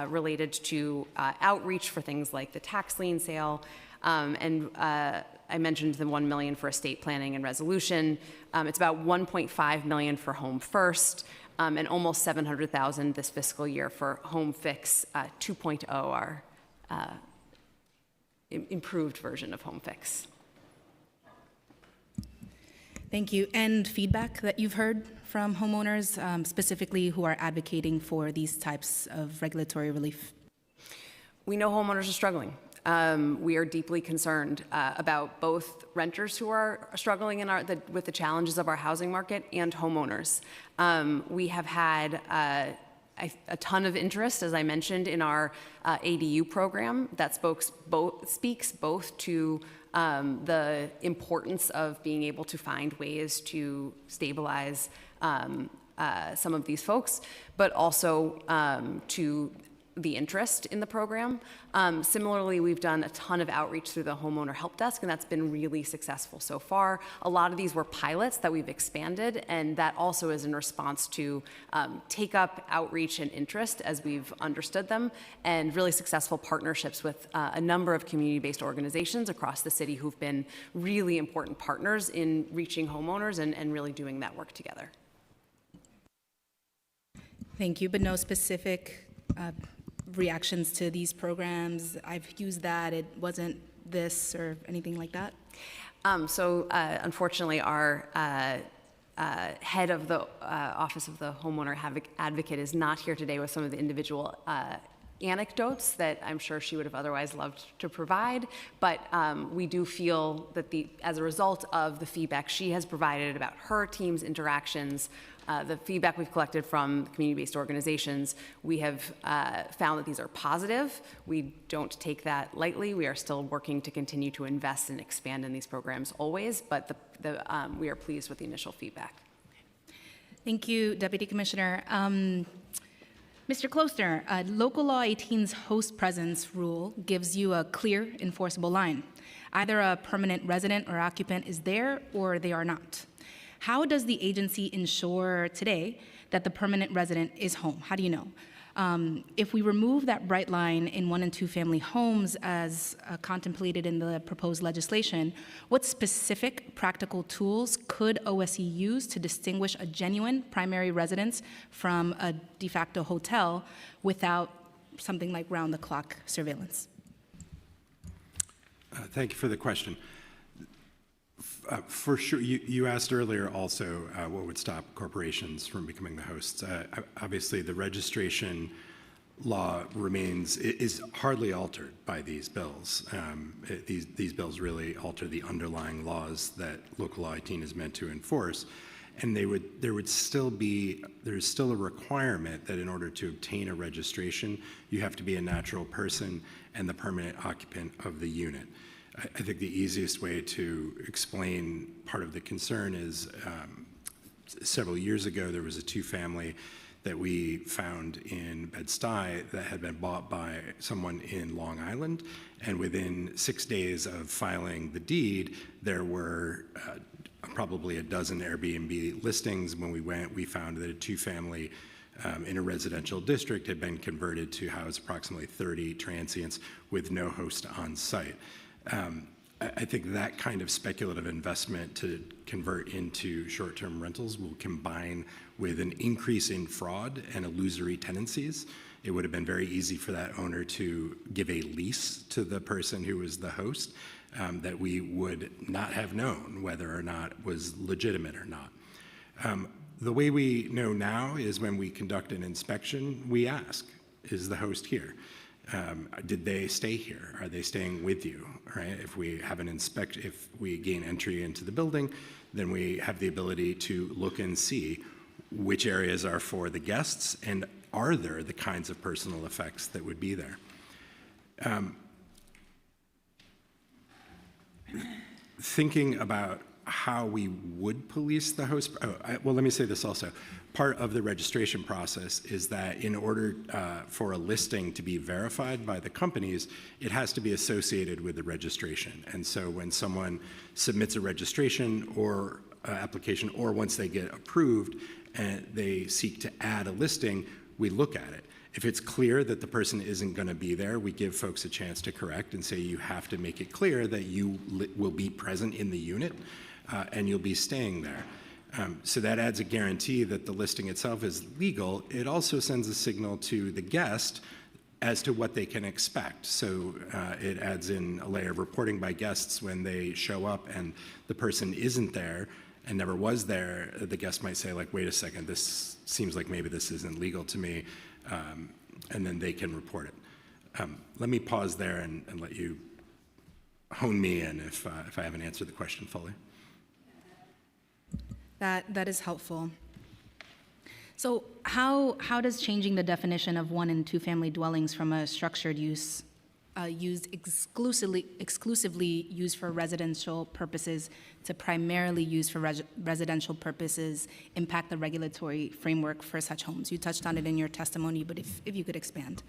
related to outreach for things like the tax lien sale, and I mentioned the $1 million for estate planning and resolution. It's about $1.5 million for Home First, and almost $700,000 this fiscal year for Home Fix 2.0, our improved version of Home Fix. Thank you. And feedback that you've heard from homeowners, specifically who are advocating for these types of regulatory relief? We know homeowners are struggling. We are deeply concerned about both renters who are struggling with the challenges of our housing market and homeowners. We have had a ton of interest, as I mentioned, in our ADU program that speaks both to the importance of being able to find ways to stabilize some of these folks, but also to the interest in the program. Similarly, we've done a ton of outreach through the homeowner help desk, and that's been really successful so far. A lot of these were pilots that we've expanded, and that also is in response to take up outreach and interest as we've understood them, and really successful partnerships with a number of community-based organizations across the city who've been really important partners in reaching homeowners and really doing that work together. Thank you, but no specific reactions to these programs. I've used that, it wasn't this or anything like that? Unfortunately, our head of the Office of the Homeowner Advocate is not here today with some of the individual anecdotes that I'm sure she would have otherwise loved to provide, but we do feel that as a result of the feedback she has provided about her team's interactions, the feedback we've collected from community-based organizations, we have found that these are positive. We don't take that lightly. We are still working to continue to invest and expand in these programs always, but we are pleased with the initial feedback. Thank you, Deputy Commissioner. Mr. Closter, Local Law 18's host presence rule gives you a clear, enforceable line. Either a permanent resident or occupant is there or they are not. How does the agency ensure today that the permanent resident is home? How do you know? If we remove that bright line in 1- and 2-family homes as contemplated in the proposed legislation, what specific practical tools could OSE use to distinguish a genuine primary residence from a de facto hotel without something like round-the-clock surveillance? Thank you for the question. For sure, you asked earlier also what would stop corporations from becoming the hosts. Obviously, the registration law is hardly altered by these bills. These bills really alter the underlying laws that Local Law 18 is meant to enforce, and there's still a requirement that in order to obtain a registration, you have to be a natural person and the permanent occupant of the unit. I think the easiest way to explain part of the concern is several years ago there was a 2-family that we found in Bed-Stuy that had been bought by someone in Long Island, and within 6 days of filing the deed, there were probably a dozen Airbnb listings. When we went, we found that a 2-family in a residential district had been converted to house approximately 30 transients with no host on site. I think that kind of speculative investment to convert into short-term rentals will combine with an increase in fraud and illusory tenancies. It would have been very easy for that owner to give a lease to the person who was the host that we would not have known whether or not was legitimate or not. The way we know now is when we conduct an inspection, we ask, is the host here? Did they stay here? Are they staying with you? Right? If we have if we gain entry into the building, then we have the ability to look and see which areas are for the guests and are there the kinds of personal effects that would be there. Thinking about how we would police the host, well, let me say this also. Part of the registration process is that in order for a listing to be verified by the companies, it has to be associated with the registration. And so when someone submits a registration or application, or once they get approved and they seek to add a listing, we look at it. If it's clear that the person isn't going to be there, we give folks a chance to correct and say you have to make it clear that you will be present in the unit and you'll be staying there. So that adds a guarantee that the listing itself is legal. It also sends a signal to the guest as to what they can expect. So it adds in a layer of reporting by guests when they show up and the person isn't there and never was there. The guest might say, like, wait a second, this seems like maybe this isn't legal to me, and then they can report it. Let me pause there and let you hone me in if I haven't answered the question fully. That is helpful. So how does changing the definition of 1- and 2-family dwellings from a structured use used exclusively used for residential purposes to primarily used for residential purposes impact the regulatory framework for such homes? You touched on it in your testimony, but if you could expand.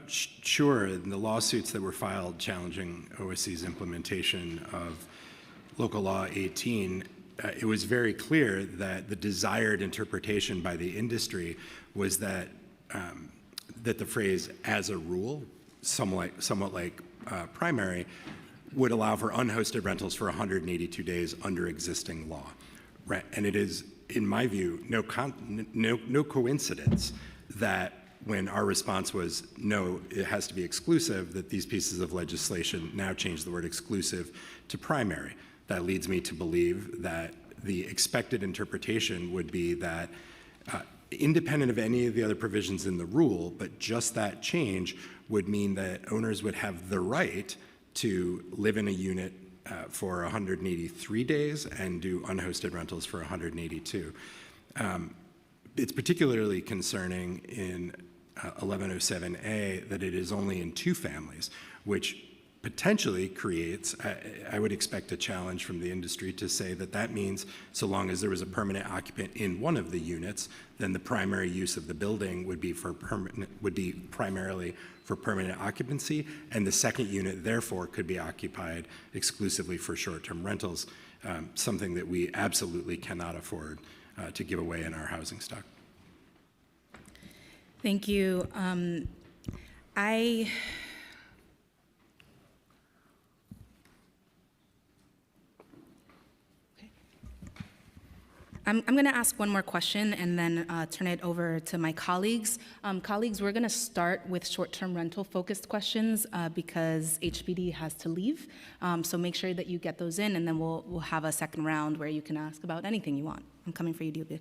Sure. In the lawsuits that were filed challenging OSC's implementation of Local Law 18, it was very clear that the desired interpretation by the industry was that that the phrase "as a rule," somewhat like primary, would allow for unhosted rentals for 182 days under existing law. Right, and it is, in my view, no coincidence that when our response was no, it has to be exclusive, that these pieces of legislation now change the word exclusive to primary. That leads me to believe that the expected interpretation would be that independent of any of the other provisions in the rule, but just that change would mean that owners would have the right to live in a unit for 183 days and do unhosted rentals for 182. It's particularly concerning in 1107A that it is only in 2 families, which potentially creates, I would expect a challenge from the industry to say that that means so long as there was a permanent occupant in one of the units, then the primary use of the building would be primarily for permanent occupancy, and the second unit therefore could be occupied exclusively for short-term rentals, something that we absolutely cannot afford to give away in our housing stock. Thank you. I'm going to ask one more question and then turn it over to my colleagues. Colleagues, we're going to start with short-term rental focused questions because HPD has to leave. So make sure that you get those in, and then we'll have a second round where you can ask about anything you want. I'm coming for you, Dubia.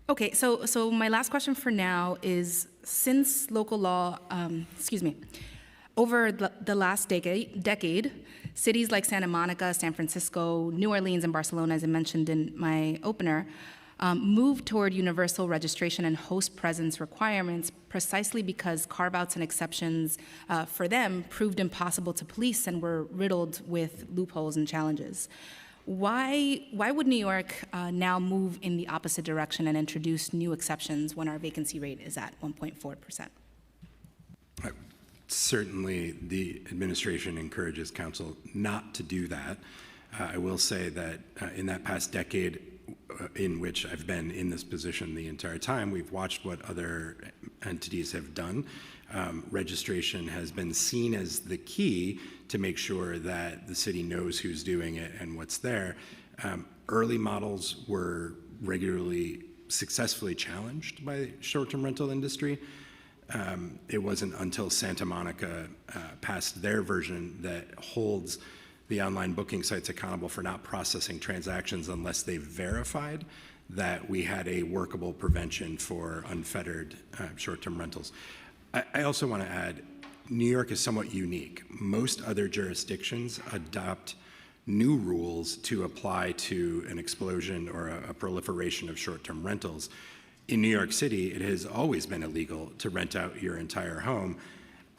Okay, so my last question for now is, since local law, over the last decade, cities like Santa Monica, San Francisco, New Orleans, and Barcelona, as I mentioned in my opener, moved toward universal registration and host presence requirements precisely because carve-outs and exceptions for them proved impossible to police and were riddled with loopholes and challenges. Why would New York now move in the opposite direction and introduce new exceptions when our vacancy rate is at 1.4%? Certainly, the administration encourages council not to do that. I will say that in that past decade, in which I've been in this position the entire time, we've watched what other entities have done. Registration has been seen as the key to make sure that the city knows who's doing it and what's there. Early models were regularly successfully challenged by the short-term rental industry. It wasn't until Santa Monica passed their version that holds the online booking sites accountable for not processing transactions unless they verified that we had a workable prevention for unfettered short-term rentals. I also want to add, New York is somewhat unique. Most other jurisdictions adopt new rules to apply to an explosion or a proliferation of short-term rentals. In New York City, it has always been illegal to rent out your entire home.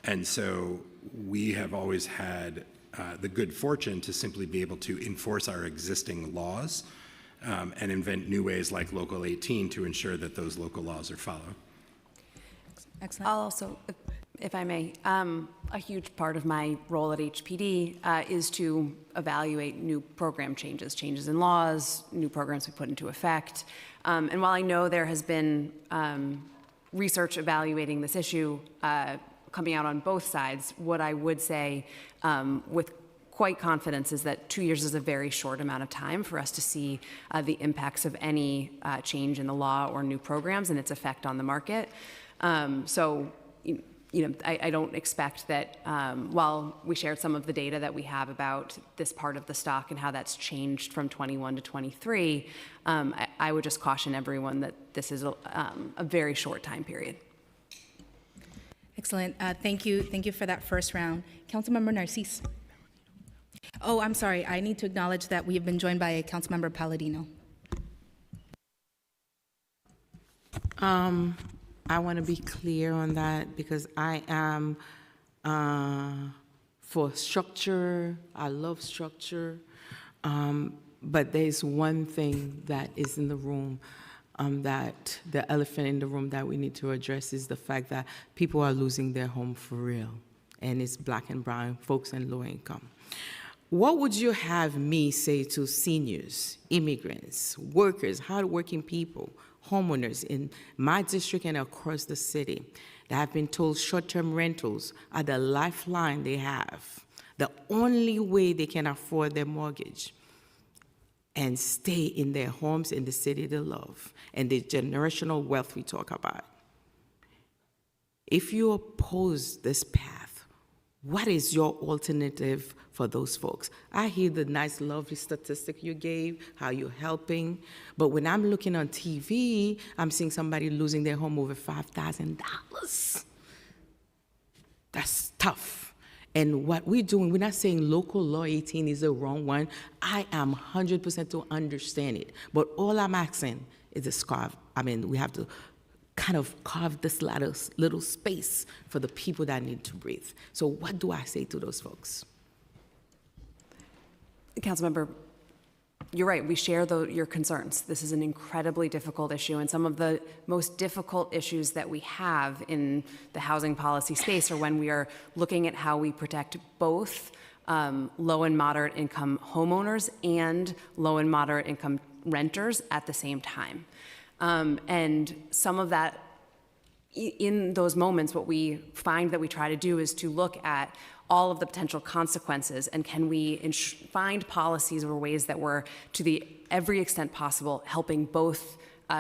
And so we have always had the good fortune to simply be able to enforce our existing laws and invent new ways like Local 18 to ensure that those local laws are followed. Excellent. I'll also, if I may, a huge part of my role at HPD is to evaluate new program changes in laws, new programs we put into effect. And while I know there has been research evaluating this issue coming out on both sides, what I would say with quite confidence is that 2 years is a very short amount of time for us to see the impacts of any change in the law or new programs and its effect on the market. So, I don't expect that while we shared some of the data that we have about this part of the stock and how that's changed from 21 to 23, I would just caution everyone that this is a very short time period. Excellent. Thank you. Thank you for that first round. Councilmember Narcisse. Oh, I'm sorry. I need to acknowledge that we have been joined by Councilmember Palladino. I want to be clear on that because I am for structure. I love structure. But there's one thing that is in the room. that the elephant in the room that we need to address is the fact that people are losing their home for real, and it's black and brown folks and low income. What would you have me say to seniors, immigrants, workers, hardworking people, homeowners in my district and across the city that have been told short-term rentals are the lifeline they have, the only way they can afford their mortgage and stay in their homes in the city they love, and the generational wealth we talk about? If you oppose this path, what is your alternative for those folks? I hear the nice, lovely statistic you gave, how you're helping, but when I'm looking on TV, I'm seeing somebody losing their home over $5,000. That's tough. And what we're doing, we're not saying local law 18 is the wrong one. I am 100% to understand it. But all I'm asking is we have to kind of carve this little space for the people that need to breathe. So what do I say to those folks? Councilmember, you're right. We share your concerns. This is an incredibly difficult issue, and some of the most difficult issues that we have in the housing policy space are when we are looking at how we protect both low and moderate income homeowners and low and moderate income renters at the same time. And some of that, in those moments, what we find that we try to do is to look at all of the potential consequences, and can we find policies or ways that we're, to every extent possible, helping both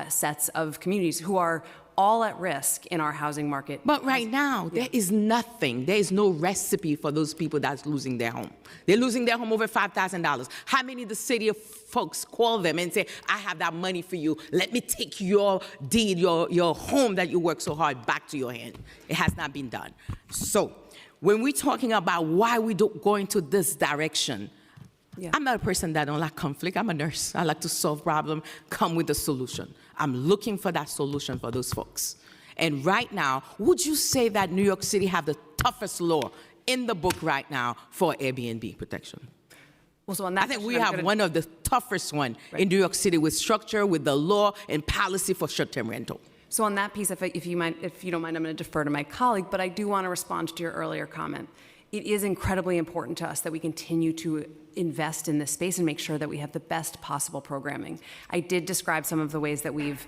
sets of communities who are all at risk in our housing market. But right now, there is nothing. There is no recipe for those people that's losing their home. They're losing their home over $5,000. How many of the city of folks call them and say, I have that money for you. Let me take your deed, your home that you work so hard back to your hand. It has not been done. So when we're talking about why we don't go into this direction, I'm not a person that don't like conflict. I'm a nurse. I like to solve problems, come with a solution. I'm looking for that solution for those folks. And right now, would you say that New York City have the toughest law in the book right now for Airbnb protection? Well, so on that, I think we have one of the toughest one in New York City with structure, with the law and policy for short-term rental. So on that piece, if you don't mind, I'm going to defer to my colleague, but I do want to respond to your earlier comment. It is incredibly important to us that we continue to invest in this space and make sure that we have the best possible programming. I did describe some of the ways that we've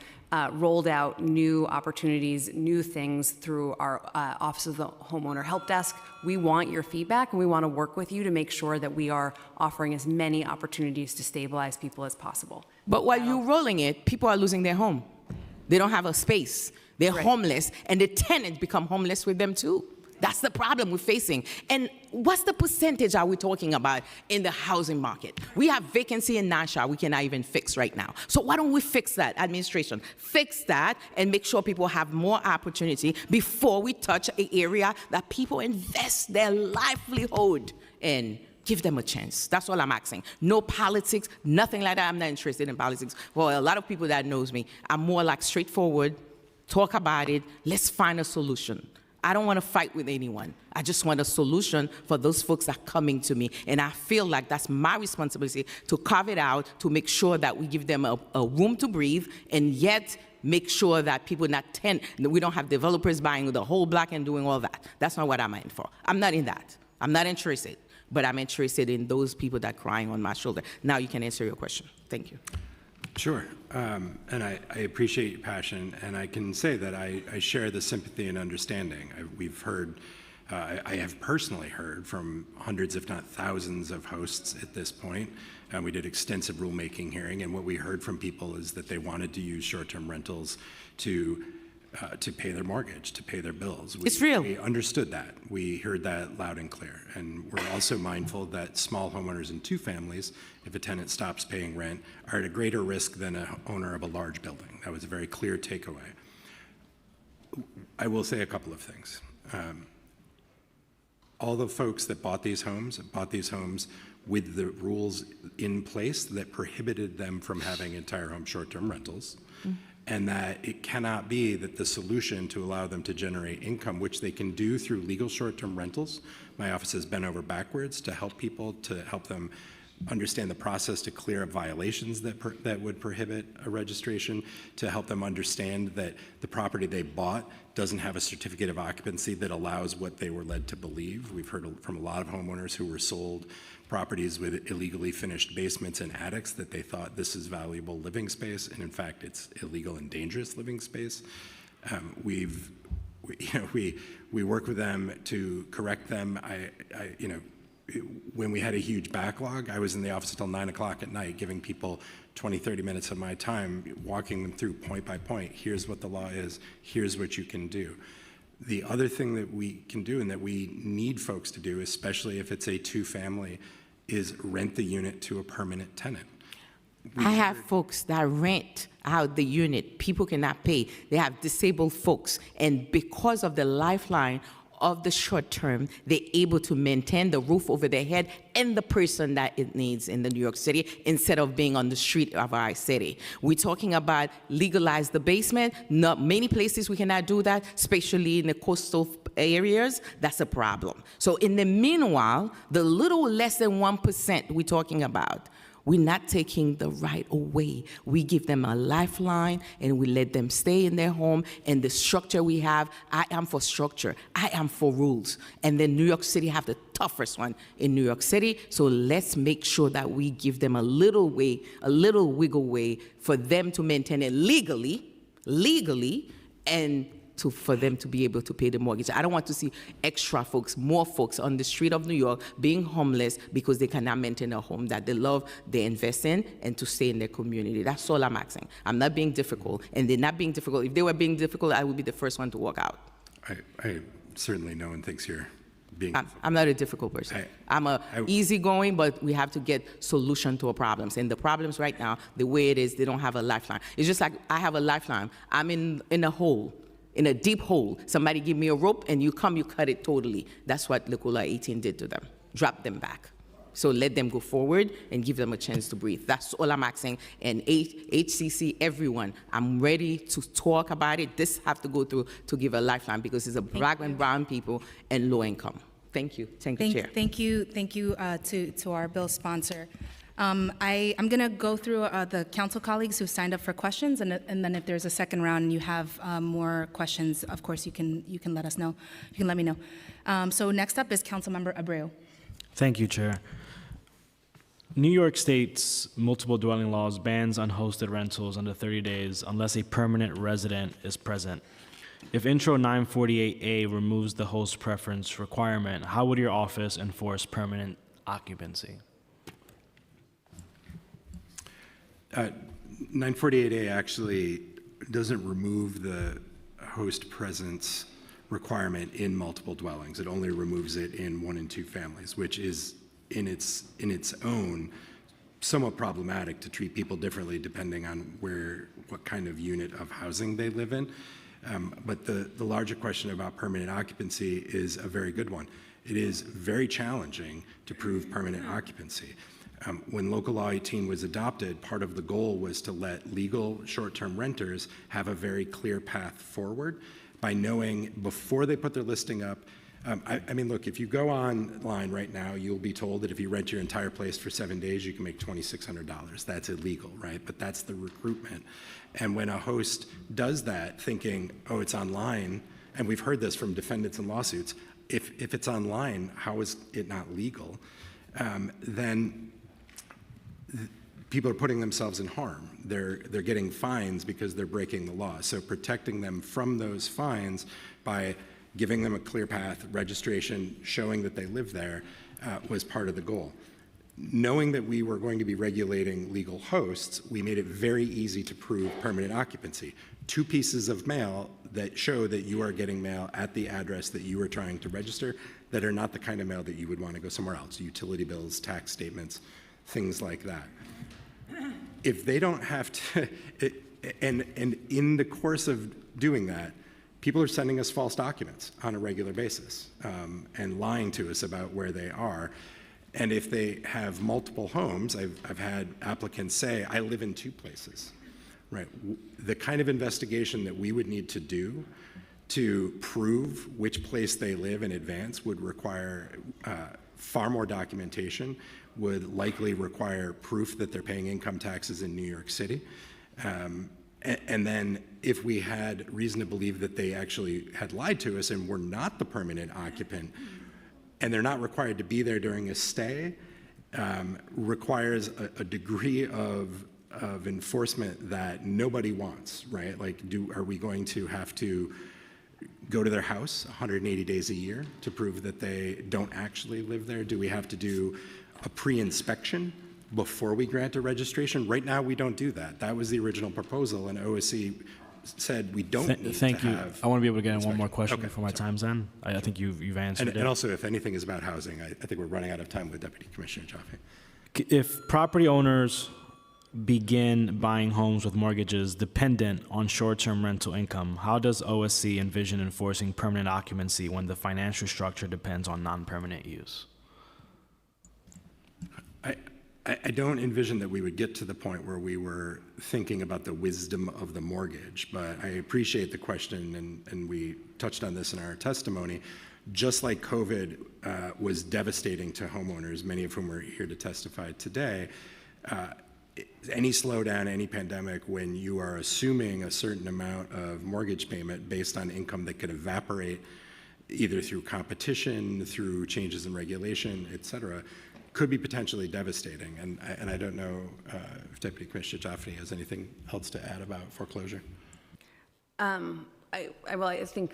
rolled out new opportunities, new things through our Office of the Homeowner Help Desk. We want your feedback, and we want to work with you to make sure that we are offering as many opportunities to stabilize people as possible. But while you're rolling it, people are losing their home. They don't have a space. They're homeless, and the tenants become homeless with them too. That's the problem we're facing. And what's the percentage are we talking about in the housing market? We have vacancy in Nassau we cannot even fix right now. So why don't we fix that, administration? Fix that and make sure people have more opportunity before we touch an area that people invest their livelihood in. Give them a chance. That's all I'm asking. No politics, nothing like that. I'm not interested in politics. Well, a lot of people that knows me, I'm more like straightforward, talk about it, let's find a solution. I don't want to fight with anyone. I just want a solution for those folks that are coming to me. And I feel like that's my responsibility to carve it out, to make sure that we give them a room to breathe, and yet make sure that people we don't have developers buying the whole block and doing all that. That's not what I'm in for. I'm not in that. I'm not interested. But I'm interested in those people that are crying on my shoulder. Now you can answer your question. Thank you. Sure. And I appreciate your passion, and I can say that I share the sympathy and understanding. We've heard, I have personally heard from hundreds, if not thousands, of hosts at this point. We did extensive rulemaking hearing, and what we heard from people is that they wanted to use short-term rentals to pay their mortgage, to pay their bills. It's real. We understood that. We heard that loud and clear. And we're also mindful that small homeowners and two families, if a tenant stops paying rent, are at a greater risk than an owner of a large building. That was a very clear takeaway. I will say a couple of things. All the folks that bought these homes with the rules in place that prohibited them from having entire home short-term rentals. And that it cannot be that the solution to allow them to generate income, which they can do through legal short-term rentals. My office has bent over backwards to help people, to help them understand the process to clear up violations that would prohibit a registration, to help them understand that the property they bought doesn't have a certificate of occupancy that allows what they were led to believe. We've heard from a lot of homeowners who were sold properties with illegally finished basements and attics that they thought this is valuable living space, and in fact it's illegal and dangerous living space. We work with them to correct them. When we had a huge backlog, I was in the office until 9 o'clock at night, giving people 20, 30 minutes of my time, walking them through point by point. Here's what the law is. Here's what you can do. The other thing that we can do and that we need folks to do, especially if it's a two-family, is rent the unit to a permanent tenant. I have folks that rent out the unit. People cannot pay. They have disabled folks. And because of the lifeline of the short term, they're able to maintain the roof over their head and the person that it needs in the New York City instead of being on the street of our city. We're talking about legalize the basement. Not many places we cannot do that, especially in the coastal areas. That's a problem. So in the meanwhile, the little less than 1% we're talking about, we're not taking the right away. We give them a lifeline and we let them stay in their home. And the structure we have, I am for structure. I am for rules. And then New York City have the toughest one in New York City. So let's make sure that we give them a little way, a little wiggle way for them to maintain it legally, and for them to be able to pay the mortgage. I don't want to see extra folks, more folks on the street of New York being homeless because they cannot maintain a home that they love, they invest in, and to stay in their community. That's all I'm asking. I'm not being difficult, and they're not being difficult. If they were being difficult, I would be the first one to walk out. I certainly, no one thinks you're being I'm not a difficult person. I'm easygoing, but we have to get solution to our problems. And the problems right now, the way it is, they don't have a lifeline. It's just like I have a lifeline. I'm in a hole. In a deep hole. Somebody give me a rope and you cut it totally. That's what Local 18 did to them. Drop them back. So let them go forward and give them a chance to breathe. That's all I'm asking. And HCC, everyone, I'm ready to talk about it. This have to go through to give a lifeline because it's a black and brown people and low income. Thank you. Thank you, Chair. Thank you to our bill sponsor. I'm going to go through the council colleagues who signed up for questions, and then if there's a second round and you have more questions, of course you can let us know. You can let me know. So next up is Councilmember Abreu. Thank you, Chair. New York State's multiple dwelling laws bans unhosted rentals under 30 days unless a permanent resident is present. If Intro 948A removes the host preference requirement, how would your office enforce permanent occupancy? 948A actually doesn't remove the host presence requirement in multiple dwellings. It only removes it in 1 and 2 families, which is in its own somewhat problematic to treat people differently depending on what kind of unit of housing they live in. But the larger question about permanent occupancy is a very good one. It is very challenging to prove permanent occupancy. When Local Law 18 was adopted, part of the goal was to let legal short-term renters have a very clear path forward by knowing before they put their listing up. I mean, look, if you go online right now, you'll be told that if you rent your entire place for 7 days, you can make $2,600. That's illegal, right? But that's the recruitment. And when a host does that thinking, oh, it's online, and we've heard this from defendants in lawsuits, if it's online, how is it not legal? Then people are putting themselves in harm. They're getting fines because they're breaking the law. So protecting them from those fines by giving them a clear path, registration, showing that they live there was part of the goal. Knowing that we were going to be regulating legal hosts, we made it very easy to prove permanent occupancy. 2 pieces of mail that show that you are getting mail at the address that you are trying to register that are not the kind of mail that you would want to go somewhere else, utility bills, tax statements, things like that. If they don't have to, and in the course of doing that, people are sending us false documents on a regular basis and lying to us about where they are. And if they have multiple homes, I've had applicants say, I live in 2 places, right? The kind of investigation that we would need to do to prove which place they live in advance would require far more documentation, would likely require proof that they're paying income taxes in New York City. And then if we had reason to believe that they actually had lied to us and were not the permanent occupant, and they're not required to be there during a stay, requires a degree of enforcement that nobody wants, right? Like, are we going to have to go to their house 180 days a year to prove that they don't actually live there? Do we have to do a pre-inspection before we grant a registration? Right now, we don't do that. That was the original proposal, and OSC said we don't need Thank to you. have. I want to be able to get in one more inspection. question Okay, before my sorry. time's end. I think you've answered it. And also, if anything is about housing, I think we're running out of time with Deputy Commissioner Jaffe. If property owners begin buying homes with mortgages dependent on short-term rental income, how does OSC envision enforcing permanent occupancy when the financial structure depends on non-permanent use? I don't envision that we would get to the point where we were thinking about the wisdom of the mortgage, but I appreciate the question, and we touched on this in our testimony. Just like COVID was devastating to homeowners, many of whom are here to testify today, any slowdown, any pandemic, when you are assuming a certain amount of mortgage payment based on income that could evaporate either through competition, through changes in regulation, et cetera, could be potentially devastating. And I don't know if Deputy Commissioner Jaffe has anything else to add about foreclosure. I think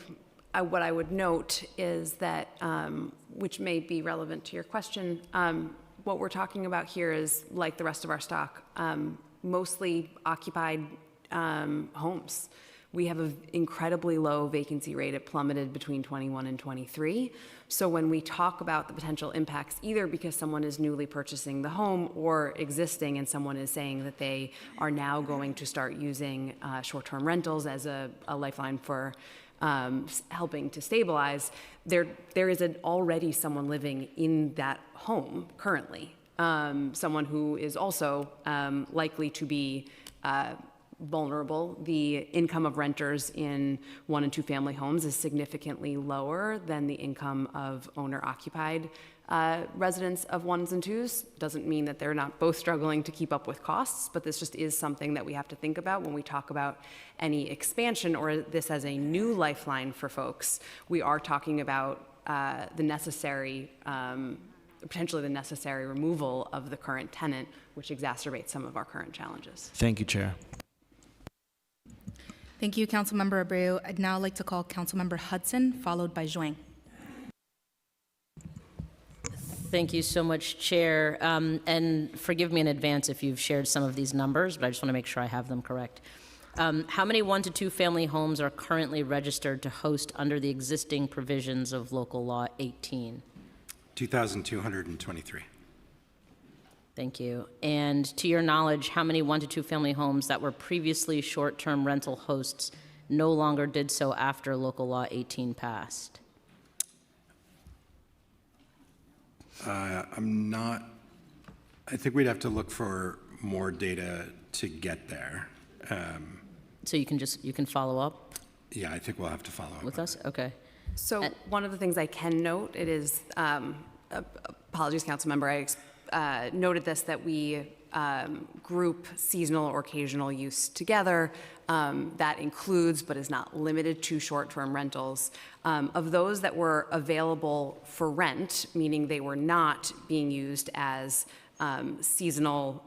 what I would note is that, which may be relevant to your question, what we're talking about here is, like the rest of our stock, mostly occupied homes. We have an incredibly low vacancy rate. It plummeted between 21 and 23. So when we talk about the potential impacts, either because someone is newly purchasing the home or existing and someone is saying that they are now going to start using short-term rentals as a lifeline for helping to stabilize, there is already someone living in that home currently, someone who is also likely to be vulnerable. The income of renters in 1- and 2-family homes is significantly lower than the income of owner-occupied residents of 1s and 2s. Doesn't mean that they're not both struggling to keep up with costs, but this just is something that we have to think about when we talk about any expansion or this as a new lifeline for folks. We are talking about the necessary, potentially the necessary removal of the current tenant, which exacerbates some of our current challenges. Thank you, Chair. Thank you, Councilmember Abreu. I'd now like to call Councilmember Hudson, followed by Zhuang. Thank you so much, Chair. And forgive me in advance if you've shared some of these numbers, but I just want to make sure I have them correct. How many 1- to 2-family homes are currently registered to host under the existing provisions of Local Law 18? 2,223. Thank you. And to your knowledge, how many 1- to 2-family homes that were previously short-term rental hosts no longer did so after Local Law 18 passed? I'm not, I think we'd have to look for more data to get there. So you can follow up Yeah, I think we'll have to follow up with us? Okay. So one of the things I can note, it is, apologies, council member, I noted this, that we group seasonal or occasional use together. That includes, but is not limited to, short-term rentals. Of those that were available for rent, meaning they were not being used as seasonal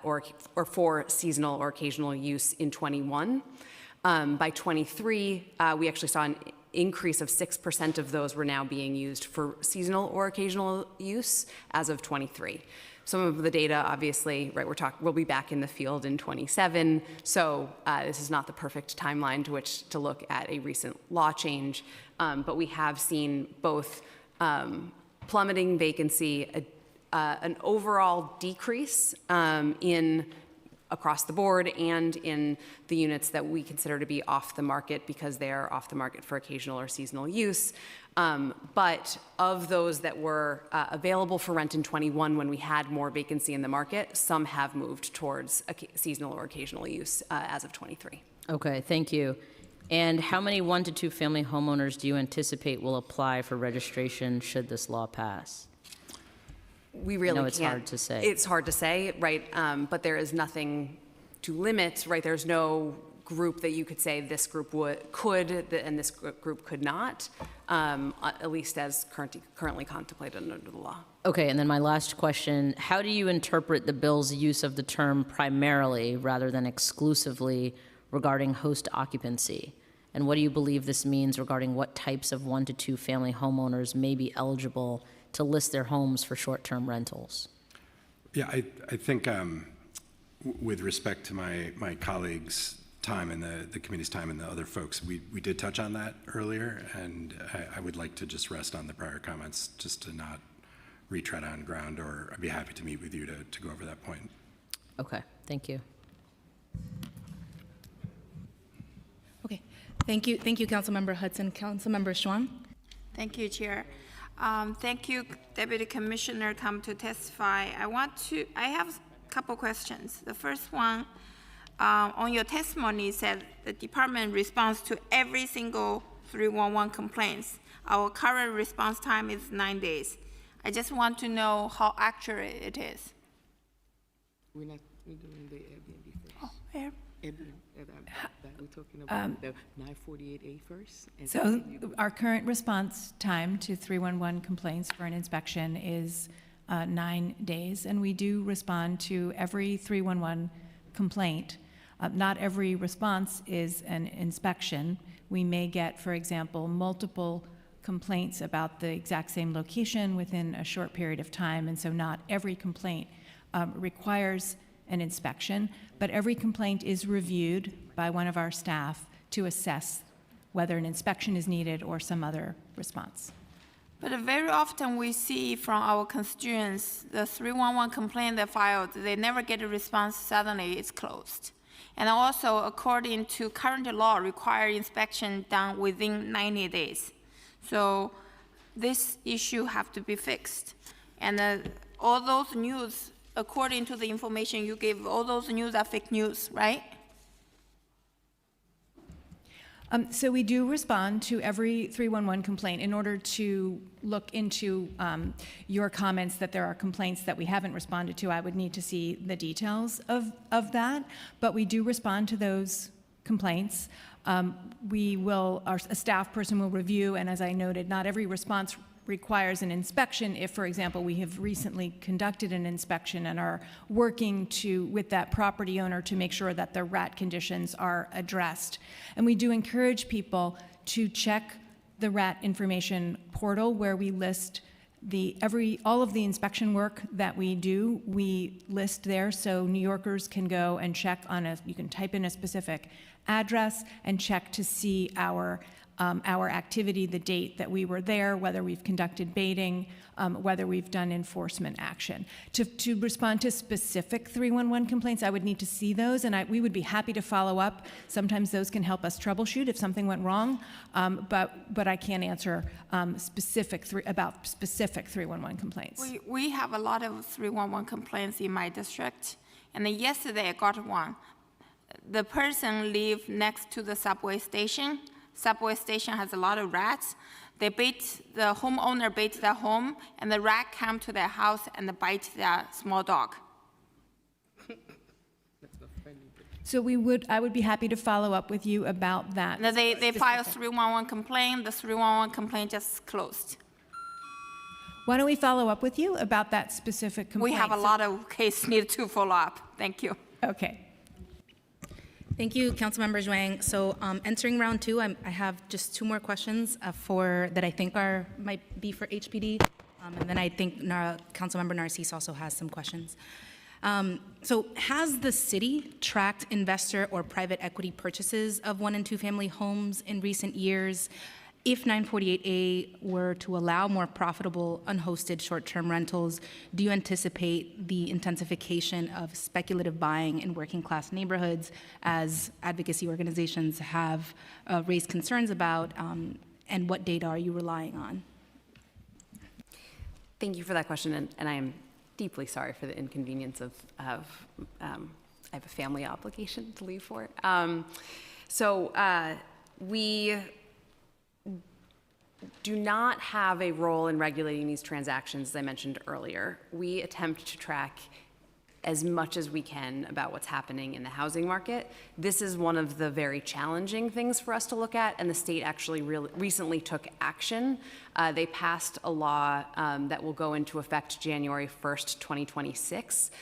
or for seasonal or occasional use in 21. By 23, we actually saw an increase of 6% of those were now being used for seasonal or occasional use as of 23. Some of the data, obviously, right, we'll be back in the field in 27, so this is not the perfect timeline to which to look at a recent law change, but we have seen both plummeting vacancy, an overall decrease in across the board and in the units that we consider to be off the market because they are off the market for occasional or seasonal use. But of those that were available for rent in 21 when we had more vacancy in the market, some have moved towards seasonal or occasional use as of 23. Okay, thank you. And how many 1- to 2-family homeowners do you anticipate will apply for registration should this law pass? We really I know can't. it's hard to say. It's hard to say, right? But there is nothing to limit, right? There's no group that you could say this group could and this group could not, at least as currently contemplated under the law. Okay, and then my last question, how do you interpret the bill's use of the term primarily rather than exclusively regarding host occupancy? And what do you believe this means regarding what types of 1 to 2 family homeowners may be eligible to list their homes for short-term rentals? Yeah, I think with respect to my colleagues' time and the committee's time and the other folks, we did touch on that earlier, and I would like to just rest on the prior comments just to not retread on ground, or I'd be happy to meet with you to go over that point. Okay, thank you. Okay, thank you, Councilmember Hudson. Councilmember Zhuang? Thank you, Chair. Thank you, Deputy Commissioner, come to testify. I have a couple questions. The first one, on your testimony, said the department responds to every single 311 complaints. Our current response time is 9 days. I just want to know how accurate it is. We're doing the Airbnb first. Oh, where? We're talking about the 948A first. So our current response time to 311 complaints for an inspection is 9 days, and we do respond to every 311 complaint. Not every response is an inspection. We may get, for example, multiple complaints about the exact same location within a short period of time, and so not every complaint requires an inspection, but every complaint is reviewed by one of our staff to assess whether an inspection is needed or some other response. But very often we see from our constituents, the 311 complaint they filed, they never get a response, suddenly it's closed. And also, according to current law, require inspection done within 90 days. So this issue have to be fixed. And all those news, according to the information you gave, all those news are fake news, right? So we do respond to every 311 complaint. In order to look into your comments that there are complaints that we haven't responded to, I would need to see the details of that. But we do respond to those complaints. A staff person will review, and as I noted, not every response requires an inspection. If, for example, we have recently conducted an inspection and are working with that property owner to make sure that the rat conditions are addressed. And we do encourage people to check the rat information portal where we list all of the inspection work that we do, we list there so New Yorkers can go and check you can type in a specific address and check to see our activity, the date that we were there, whether we've conducted baiting, whether we've done enforcement action. To respond to specific 311 complaints, I would need to see those, and we would be happy to follow up. Sometimes those can help us troubleshoot if something went wrong, but I can't answer about specific 311 complaints. We have a lot of 311 complaints in my district, and then yesterday I got one. The person lived next to the subway station. Subway station has a lot of rats. The homeowner bait their home, and the rat come to their house and bite their small dog. So I would be happy to follow up with you about that. Now they filed 311 complaint. The 311 complaint just closed. Why don't we follow up with you about that specific complaint? We have a lot of cases need to follow up. Thank you. Okay. Thank you, Councilmember Zhuang. So entering round two, I have just 2 more questions that I think might be for HPD. And then I think Councilmember Narcisse also has some questions. So has the city tracked investor or private equity purchases of 1 and 2 family homes in recent years? If 948A were to allow more profitable unhosted short-term rentals, do you anticipate the intensification of speculative buying in working-class neighborhoods, as advocacy organizations have raised concerns about, and what data are you relying on? Thank you for that question, and I am deeply sorry for the inconvenience of I have a family obligation to leave for. do not have a role in regulating these transactions, as I mentioned earlier. We attempt to track as much as we can about what's happening in the housing market. This is one of the very challenging things for us to look at, and the state actually recently took action. They passed a law that will go into effect January 1st, 2026,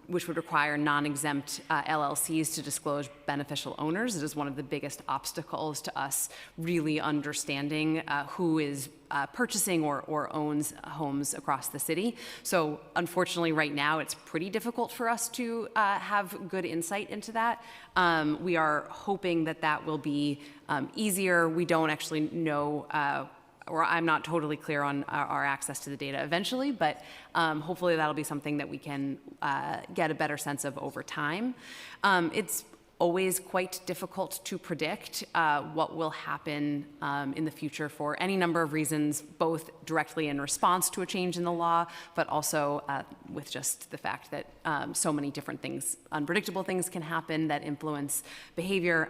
which would require non-exempt LLCs to disclose beneficial owners. It is one of the biggest obstacles to us really understanding who is purchasing or owns homes across the city. So unfortunately, right now, it's pretty difficult for us to have good insight into that. We are hoping that that will be easier. We don't actually know or I'm not totally clear on our access to the data eventually, but hopefully that'll be something that we can get a better sense of over time. It's always quite difficult to predict what will happen in the future for any number of reasons, both directly in response to a change in the law, but also with just the fact that so many different things, unpredictable things can happen that influence behavior.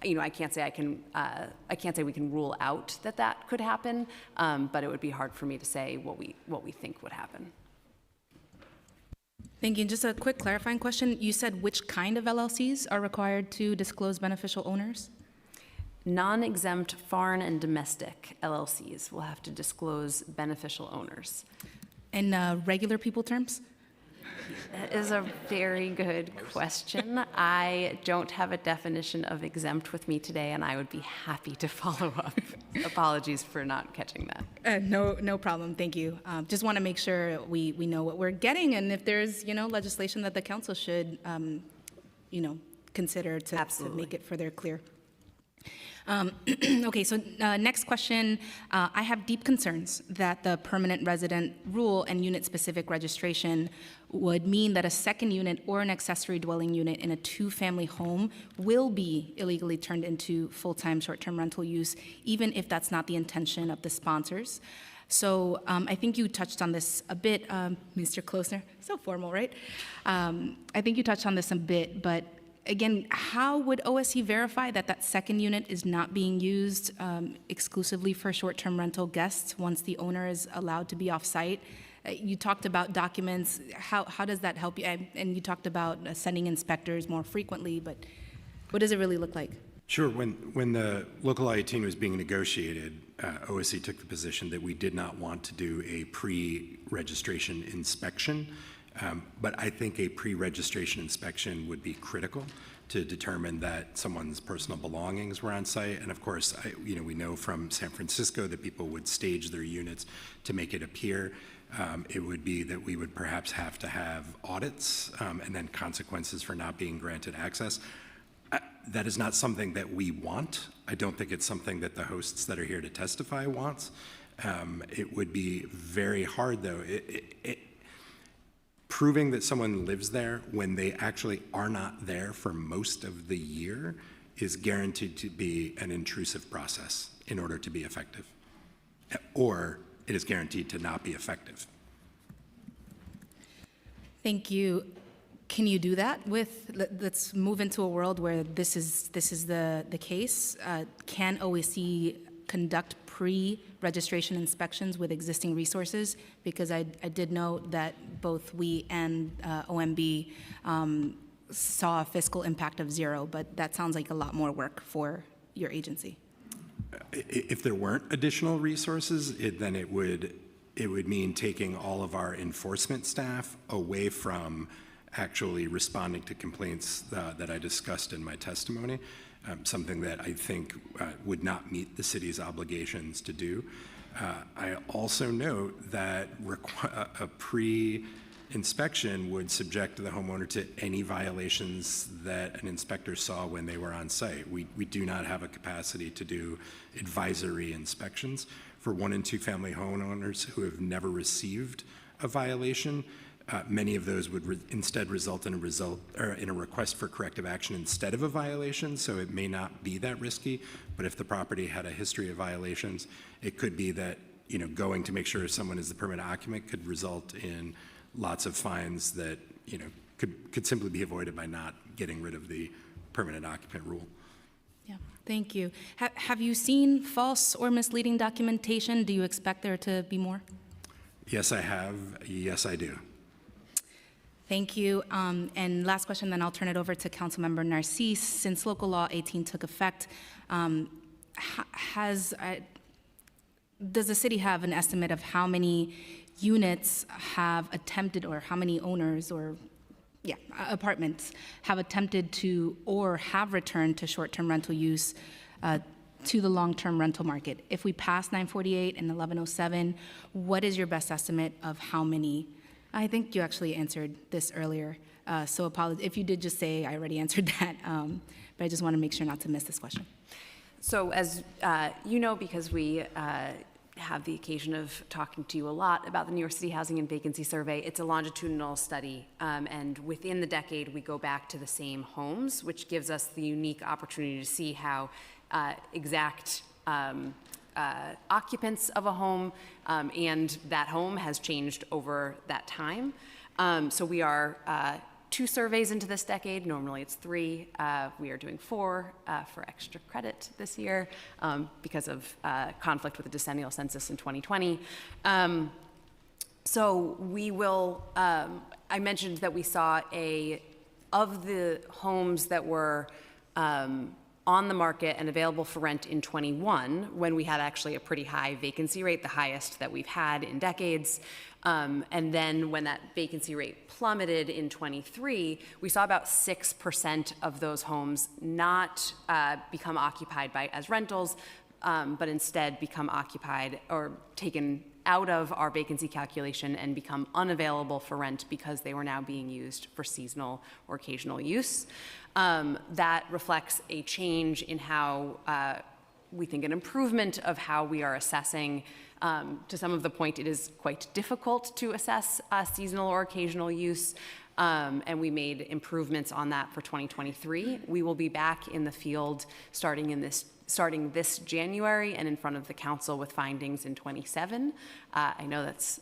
I can't say we can rule out that could happen, but it would be hard for me to say what we think would happen. Thank you. Just a quick clarifying question. You said which kind of LLCs are required to disclose beneficial owners? Non-exempt foreign and domestic LLCs will have to disclose beneficial owners. In regular people terms? That is a very good question. I don't have a definition of exempt with me today, and I would be happy to follow up. Apologies for not catching that. No problem. Thank you. Just want to make sure we know what we're getting, and if there's legislation that the council should consider to make it further clear. Okay, so next question. I have deep concerns that the permanent resident rule and unit-specific registration would mean that a second unit or an accessory dwelling unit in a two-family home will be illegally turned into full-time short-term rental use, even if that's not the intention of the sponsors. So I think you touched on this a bit, Mr. Klosner. So formal, right? I think you touched on this a bit, but again, how would OSC verify that that second unit is not being used exclusively for short-term rental guests once the owner is allowed to be off-site? You talked about documents. How does that help you? And you talked about sending inspectors more frequently, but what does it really look like? Sure. When the local I-18 was being negotiated, OSC took the position that we did not want to do a pre-registration inspection. But I think a pre-registration inspection would be critical to determine that someone's personal belongings were on site. And of course, we know from San Francisco that people would stage their units to make it appear. It would be that we would perhaps have to have audits and then consequences for not being granted access. That is not something that we want. I don't think it's something that the hosts that are here to testify wants. It would be very hard, though. Proving that someone lives there when they actually are not there for most of the year is guaranteed to be an intrusive process in order to be effective, or it is guaranteed to not be effective. Thank you. Can you do that let's move into a world where this is the case? Can OSC conduct pre-registration inspections with existing resources? Because I did note that both we and OMB saw a fiscal impact of 0, but that sounds like a lot more work for your agency. If there weren't additional resources, then it would mean taking all of our enforcement staff away from actually responding to complaints that I discussed in my testimony. Something that I think would not meet the city's obligations to do. I also note that a pre-inspection would subject the homeowner to any violations that an inspector saw when they were on site. We do not have a capacity to do advisory inspections. For 1- and 2-family homeowners who have never received a violation, many of those would instead result in a request for corrective action instead of a violation, so it may not be that risky. But if the property had a history of violations, it could be that going to make sure someone is the permanent occupant could result in lots of fines that could simply be avoided by not getting rid of the permanent occupant rule. Yeah, Thank you. Have you seen false or misleading documentation? Do you expect there to be more? Yes, I have. Yes, I do. Thank you. And last question, then I'll turn it over to Councilmember Narcisse. Since Local Law 18 took effect, does the city have an estimate of how many units have attempted, or how many owners or apartments have attempted to or have returned to short-term rental use to the long-term rental market? If we pass 948 and 1107, what is your best estimate of how many? I think you actually answered this earlier, so apologies. If you did just say, I already answered that, but I just want to make sure not to miss this question. So as you know, because we have the occasion of talking to you a lot about the New York City Housing and Vacancy Survey, it's a longitudinal study, and within the decade we go back to the same homes, which gives us the unique opportunity to see how exact occupants of a home and that home has changed over that time. So we are 2 surveys into this decade. Normally it's 3. We are doing 4 for extra credit this year because of conflict with the decennial census in 2020. So we will, I mentioned that we saw of the homes that were on the market and available for rent in 21, when we had actually a pretty high vacancy rate, the highest that we've had in decades. And then when that vacancy rate plummeted in 23, we saw about 6% of those homes not become occupied as rentals, but instead become occupied or taken out of our vacancy calculation and become unavailable for rent because they were now being used for seasonal or occasional use. That reflects a change in how we think an improvement of how we are assessing. To some of the point, it is quite difficult to assess seasonal or occasional use, and we made improvements on that for 2023. We will be back in the field starting this January and in front of the council with findings in 27. I know that's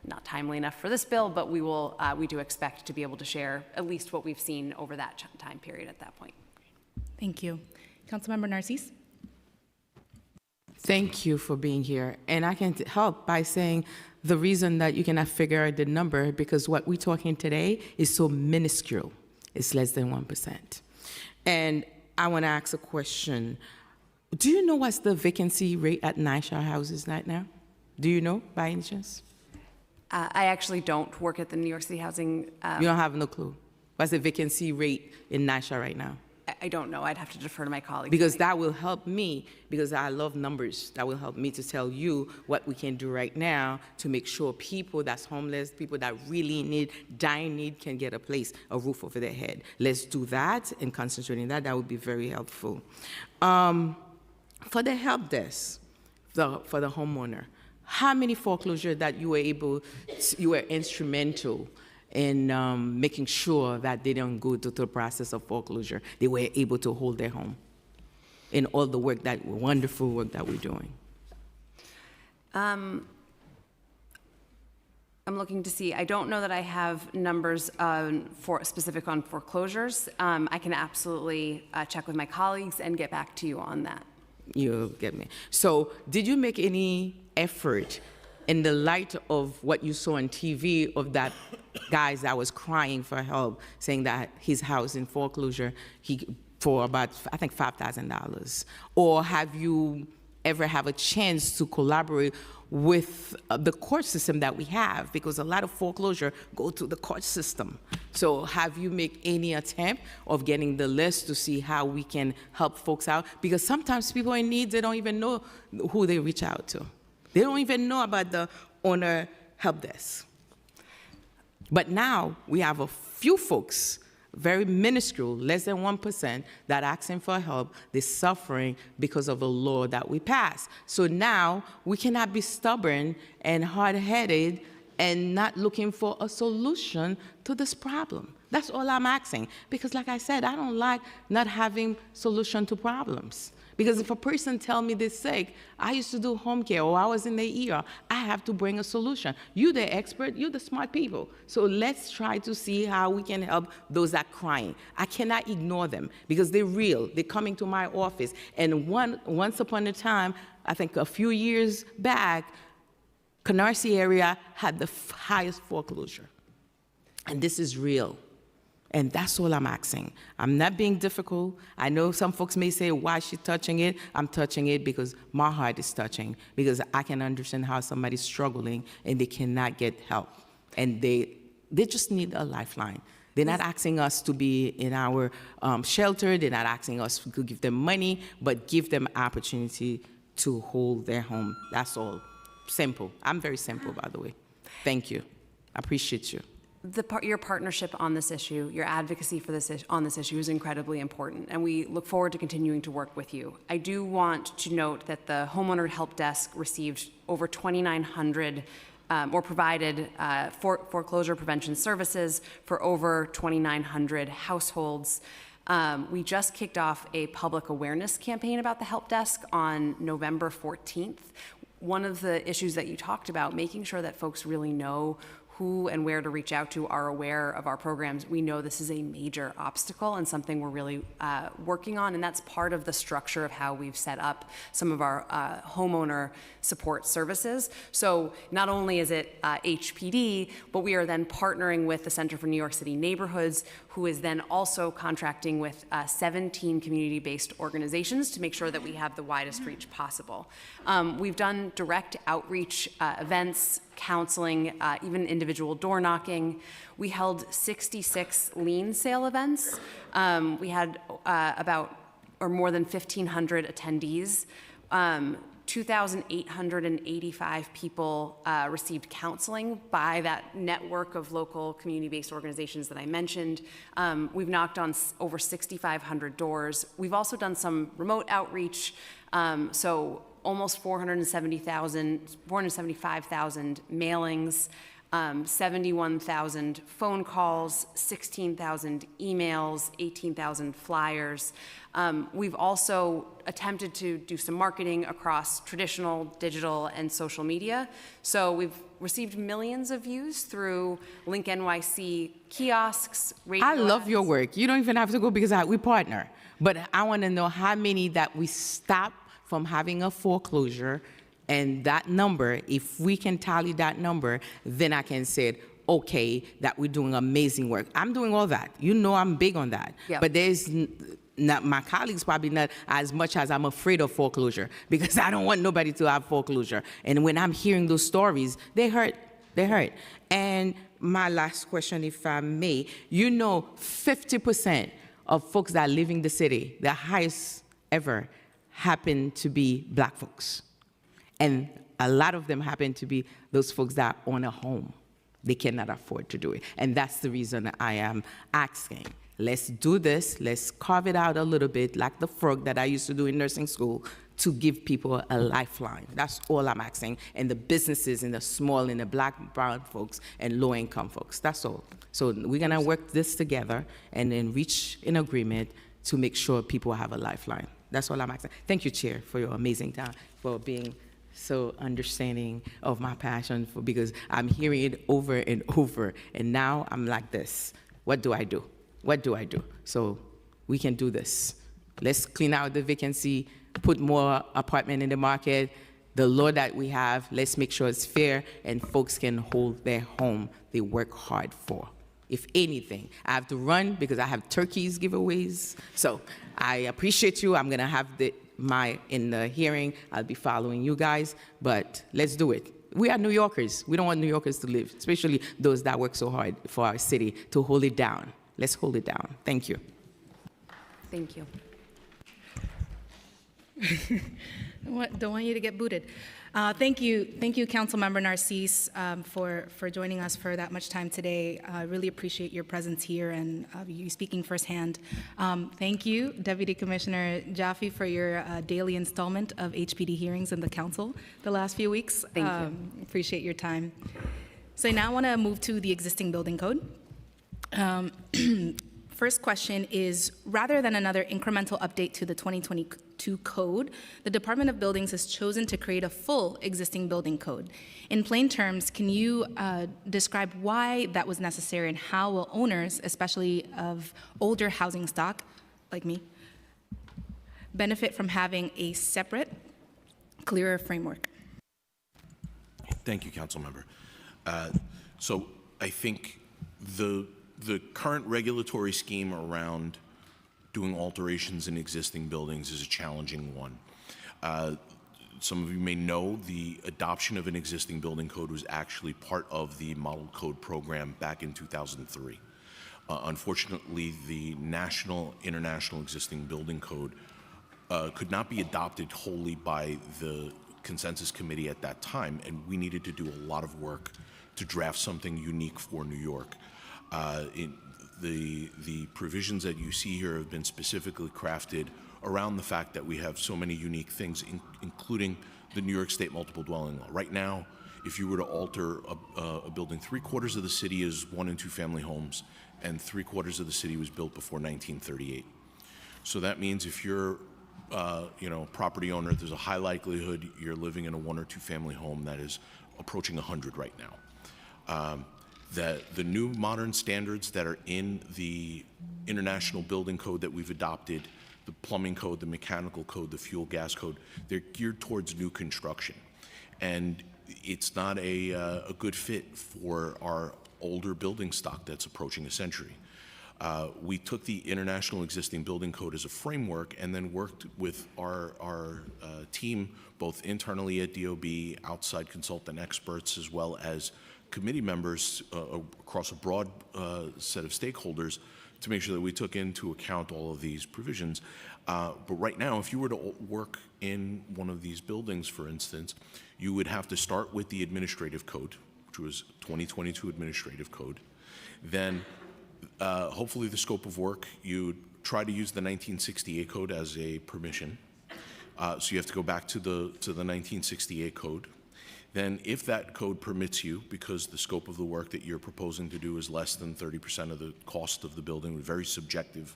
not timely enough for this bill, but we do expect to be able to share at least what we've seen over that time period at that point. Thank you. Councilmember Narcisse? Thank you for being here. And I can help by saying the reason that you cannot figure out the number, because what we're talking today is so minuscule. It's less than 1%. And I want to ask a question. Do you know what's the vacancy rate at NYCHA houses right now? Do you know by any chance? I actually don't work at the New York City Housing. You don't have no clue. What's the vacancy rate in NYCHA right now? I don't know. I'd have to defer to my colleagues. Because that will help me, because I love numbers. That will help me to tell you what we can do right now to make sure people that's homeless, people that really need, dying need, can get a place, a roof over their head. Let's do that and concentrate on that. That would be very helpful. For the help desk, for the homeowner, how many foreclosures that you were instrumental in making sure that they don't go through the process of foreclosure? They were able to hold their home in all the work, that wonderful work that we're doing. I'm looking to see. I don't know that I have numbers specific on foreclosures. I can absolutely check with my colleagues and get back to you on that. You get me. So did you make any effort in the light of what you saw on TV of that guy that was crying for help, saying that his house in foreclosure for about, I think, $5,000? Or have you ever have a chance to collaborate with the court system that we have? Because a lot of foreclosure go through the court system. So have you made any attempt of getting the list to see how we can help folks out? Because sometimes people in need, they don't even know who they reach out to. They don't even know about the owner help desk. But now we have a few folks, very minuscule, less than 1%, that asking for help. They're suffering because of a law that we passed. So now we cannot be stubborn and hard-headed and not looking for a solution to this problem. That's all I'm asking. Because like I said, I don't like not having solution to problems. Because if a person tell me they're sick, I used to do home care, or I was in the ER, I have to bring a solution. You're the expert, you're the smart people. So let's try to see how we can help those that are crying. I cannot ignore them because they're real. They're coming to my office. And once upon a time, I think a few years back, Canarsie area had the highest foreclosure. And this is real. And that's all I'm asking. I'm not being difficult. I know some folks may say, why is she touching it? I'm touching it because my heart is touching, because I can understand how somebody's struggling and they cannot get help. And they just need a lifeline. They're not asking us to be in our shelter. They're not asking us to give them money, but give them opportunity to hold their home. That's all. Simple. I'm very simple, by the way. Thank you. I appreciate you. Your partnership on this issue, your advocacy for on this issue is incredibly important, and we look forward to continuing to work with you. I do want to note that the Homeowner Help Desk received over 2,900 or provided foreclosure prevention services for over 2,900 households. We just kicked off a public awareness campaign about the help desk on November 14th. One of the issues that you talked about, making sure that folks really know who and where to reach out to, are aware of our programs. We know this is a major obstacle and something we're really working on, and that's part of the structure of how we've set up some of our homeowner support services. So not only is it HPD, but we are then partnering with the Center for New York City Neighborhoods, who is then also contracting with 17 community-based organizations to make sure that we have the widest reach possible. We've done direct outreach events, counseling, even individual door knocking. We held 66 lien sale events. We had more than 1,500 attendees. 2,885 people received counseling by that network of local community-based organizations that I mentioned. We've knocked on over 6,500 doors. We've also done some remote outreach, so almost 475,000 mailings, 71,000 phone calls, 16,000 emails, 18,000 flyers. We've also attempted to do some marketing across traditional, digital, and social media. So we've received millions of views through Link NYC kiosks, radio I love ads. your work. You don't even have to go because we partner. But I want to know how many that we stop from having a foreclosure, and that number, if we can tally that number, then I can say, okay, that we're doing amazing work. I'm doing all that. You know I'm big on that. Yep. But there's not, my colleagues probably not as much as I'm afraid of foreclosure, because I don't want nobody to have foreclosure. And when I'm hearing those stories, they hurt. They hurt. And my last question, if I may, 50% of folks that live in the city, the highest ever, happen to be Black folks. And a lot of them happen to be those folks that own a home. They cannot afford to do it. And that's the reason I am asking. Let's do this. Let's carve it out a little bit, like the frog that I used to do in nursing school, to give people a lifeline. That's all I'm asking. And the businesses and the small and the Black, brown folks and low-income folks. That's all. So we're going to work this together and then reach an agreement to make sure people have a lifeline. That's all I'm asking. Thank you, Chair, for your amazing time, for being so understanding of my passion, because I'm hearing it over and over, and now I'm like this. What do I do? What do I do? So we can do this. Let's clean out the vacancy, put more apartment in the market. The law that we have, let's make sure it's fair and folks can hold their home they work hard for. If anything, I have to run because I have turkeys giveaways. So I appreciate you. I'm gonna have in the hearing, I'll be following you guys, but let's do it. We are New Yorkers. We don't want New Yorkers to live, especially those that work so hard for our city, to hold it down. Let's hold it down. Thank you. Thank you. Don't want you to get booted. Thank you, Councilmember Narcisse, for joining us for that much time today. I really appreciate your presence here and you speaking firsthand. Thank you, Deputy Commissioner Jaffe, for your daily installment of HPD hearings in the council the last few weeks. Thank you. Appreciate your time. So I now want to move to the existing building code. First question is, rather than another incremental update to the 2020 2002 code, the Department of Buildings has chosen to create a full existing building code. In plain terms, can you describe why that was necessary and how will owners, especially of older housing stock, like me, benefit from having a separate, clearer framework? Thank you, Council Member. So I think the current regulatory scheme around doing alterations in existing buildings is a challenging one. Some of you may know the adoption of an existing building code was actually part of the model code program back in 2003. Unfortunately, the national, international existing building code could not be adopted wholly by the consensus committee at that time, and we needed to do a lot of work to draft something unique for New York. The provisions that you see here have been specifically crafted around the fact that we have so many unique things, including the New York State multiple dwelling law. Right now, if you were to alter a building, 3/4 of the city is 1- and 2-family homes, and 3/4 of the city was built before 1938. So that means if you're property owner, there's a high likelihood you're living in a 1- or 2-family home that is approaching 100 right now. The new modern standards that are in the International Building Code that we've adopted, the plumbing code, the mechanical code, the fuel gas code, they're geared towards new construction. And it's not a good fit for our older building stock that's approaching a century. We took the International Existing Building Code as a framework and then worked with our team, both internally at DOB, outside consultant experts, as well as committee members across a broad set of stakeholders to make sure that we took into account all of these provisions. But right now, if you were to work in one of these buildings, for instance, you would have to start with the administrative code, which was 2022 administrative code. Then hopefully the scope of work, you try to use the 1968 code as a permission. So you have to go back to the 1968 code. Then if that code permits you, because the scope of the work that you're proposing to do is less than 30% of the cost of the building, a very subjective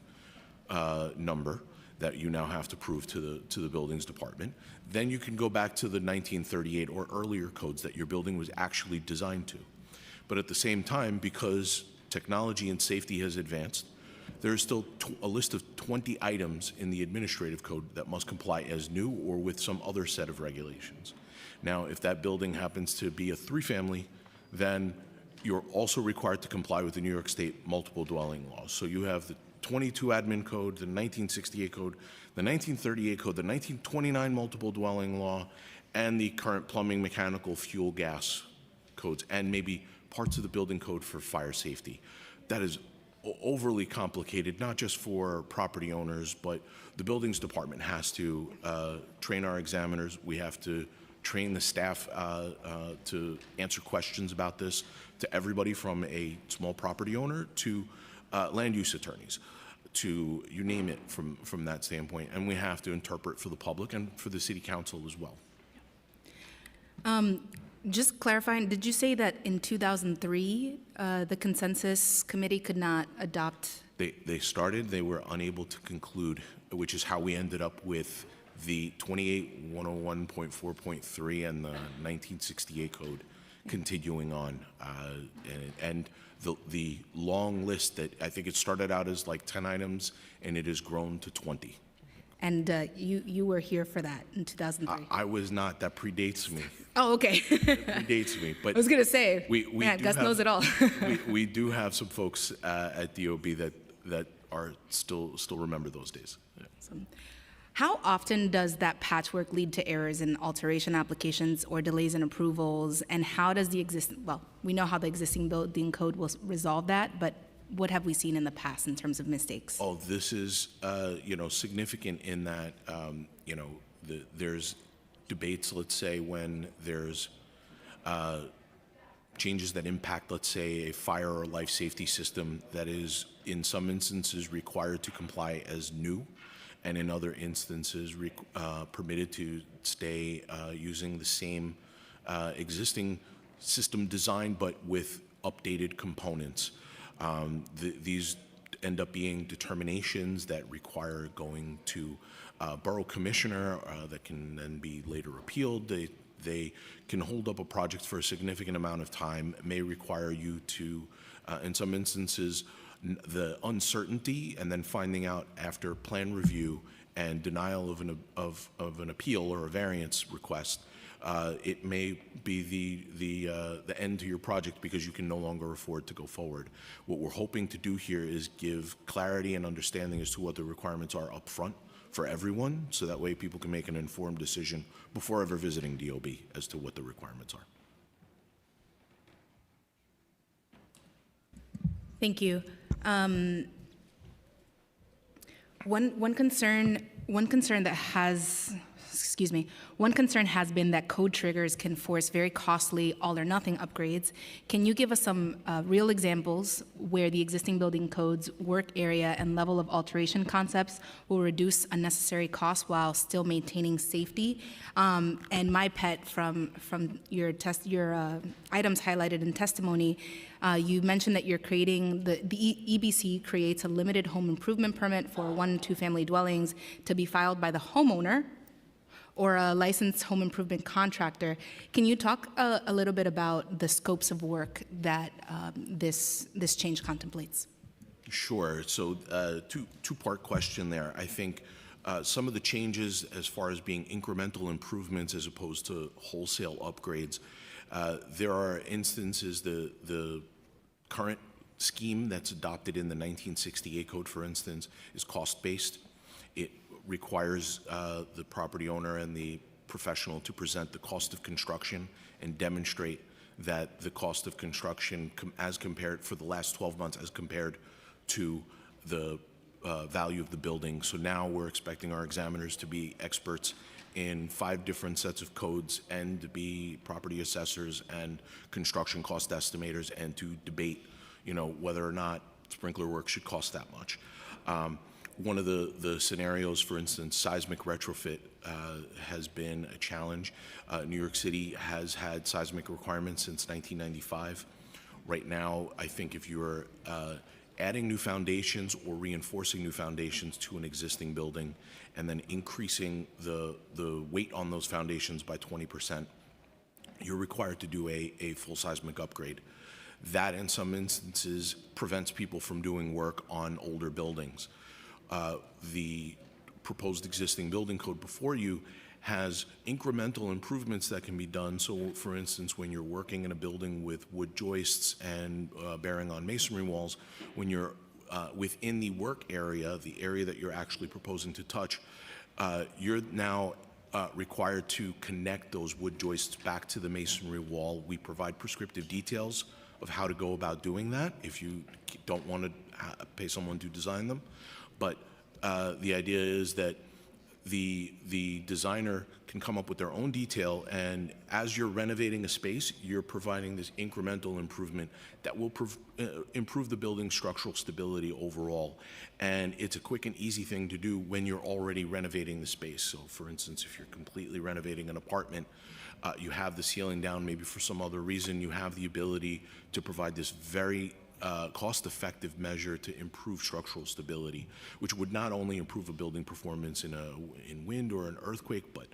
number that you now have to prove to the buildings department, then you can go back to the 1938 or earlier codes that your building was actually designed to. But at the same time, because technology and safety has advanced, there is still a list of 20 items in the administrative code that must comply as new or with some other set of regulations. Now, if that building happens to be a 3-family, then you're also required to comply with the New York State multiple dwelling laws. So you have the 22 admin code, the 1968 code, the 1938 code, the 1929 multiple dwelling law, and the current plumbing, mechanical, fuel, gas codes, and maybe parts of the building code for fire safety. That is overly complicated, not just for property owners, but the buildings department has to train our examiners. We have to train the staff to answer questions about this to everybody from a small property owner to land use attorneys, to you name it from that standpoint. And we have to interpret for the public and for the city council as well. Just clarifying, did you say that in 2003, the consensus committee could not adopt? They started, they were unable to conclude, which is how we ended up with the 28101.4.3 and the 1968 code continuing on. And the long list that I think it started out as like 10 items and it has grown to 20. And you were here for that in 2003? I was not. That predates me. Oh, okay. It predates me. But I was going to say, man, Gus knows it all. we do have some folks at DOB that are still remember those days. Yeah. Awesome. How often does that patchwork lead to errors in alteration applications or delays in approvals? And how does we know how the existing building code will resolve that, but what have we seen in the past in terms of mistakes? Oh, this is, significant in that, there's debates, let's say, when there's changes that impact, let's say, a fire or life safety system that is, in some instances, required to comply as new, and in other instances, permitted to stay using the same existing system design, but with updated components. These end up being determinations that require going to borough commissioner that can then be later appealed. They can hold up a project for a significant amount of time, may require you to, in some instances, the uncertainty and then finding out after plan review and denial of an appeal or a variance request, it may be the end to your project because you can no longer afford to go forward. What we're hoping to do here is give clarity and understanding as to what the requirements are up front for everyone, so that way people can make an informed decision before ever visiting DOB as to what the requirements are. Thank you. One concern has been that code triggers can force very costly all or nothing upgrades. Can you give us some real examples where the existing building codes, work area, and level of alteration concepts will reduce unnecessary costs while still maintaining safety? And my pet from your items highlighted in testimony, you mentioned that you're creating, the EBC creates a limited home improvement permit for 1 and 2 family dwellings to be filed by the homeowner or a licensed home improvement contractor. Can you talk a little bit about the scopes of work that this change contemplates? Sure. So two-part question there. I think some of the changes as far as being incremental improvements as opposed to wholesale upgrades, there are instances, the current scheme that's adopted in the 1968 code, for instance, is cost-based. It requires the property owner and the professional to present the cost of construction and demonstrate that the cost of construction as compared for the last 12 months as compared to the value of the building. So now we're expecting our examiners to be experts in 5 different sets of codes and to be property assessors and construction cost estimators and to debate, whether or not sprinkler work should cost that much. One of the scenarios, for instance, seismic retrofit has been a challenge. New York City has had seismic requirements since 1995. Right now, I think if you're adding new foundations or reinforcing new foundations to an existing building and then increasing the weight on those foundations by 20%, you're required to do a full seismic upgrade. That, in some instances, prevents people from doing work on older buildings. The proposed existing building code before you has incremental improvements that can be done. So, for instance, when you're working in a building with wood joists and bearing on masonry walls, when you're within the work area, the area that you're actually proposing to touch, you're now required to connect those wood joists back to the masonry wall. We provide prescriptive details of how to go about doing that if you don't want to pay someone to design them. But the idea is that the designer can come up with their own detail, and as you're renovating a space, you're providing this incremental improvement that will improve the building's structural stability overall. And it's a quick and easy thing to do when you're already renovating the space. So, for instance, if you're completely renovating an apartment, you have the ceiling down, maybe for some other reason, you have the ability to provide this very cost-effective measure to improve structural stability, which would not only improve a building performance in wind or an earthquake, but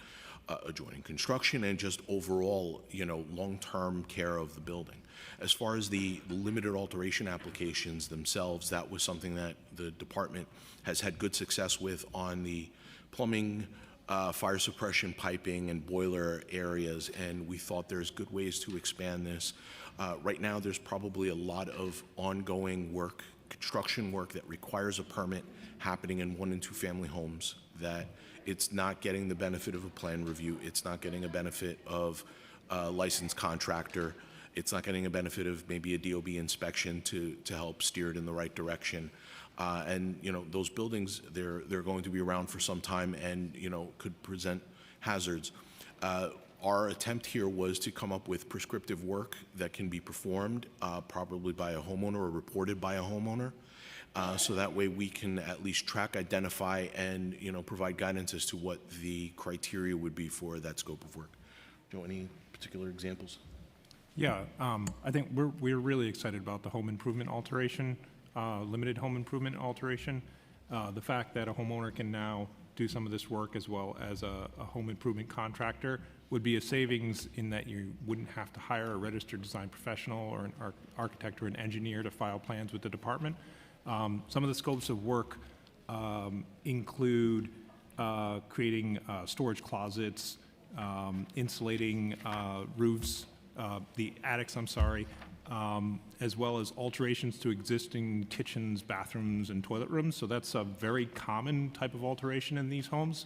adjoining construction and just overall, long-term care of the building. As far as the limited alteration applications themselves, that was something that the department has had good success with on the plumbing, fire suppression, piping, and boiler areas, and we thought there's good ways to expand this. Right now, there's probably a lot of ongoing work, construction work that requires a permit happening in 1 and 2 family homes that it's not getting the benefit of a plan review. It's not getting a benefit of a licensed contractor. It's not getting a benefit of maybe a DOB inspection to help steer it in the right direction. And those buildings, they're going to be around for some time and could present hazards. Our attempt here was to come up with prescriptive work that can be performed probably by a homeowner or reported by a homeowner. So that way we can at least track, identify, and provide guidance as to what the criteria would be for that scope of work. Do you know any particular examples? Yeah, I think we're really excited about the home improvement alteration, limited home improvement alteration. The fact that a homeowner can now do some of this work, as well as a home improvement contractor, would be a savings in that you wouldn't have to hire a registered design professional or an architect or an engineer to file plans with the department. Some of the scopes of work include creating storage closets, insulating roofs, the attics, as well as alterations to existing kitchens, bathrooms, and toilet rooms. So that's a very common type of alteration in these homes.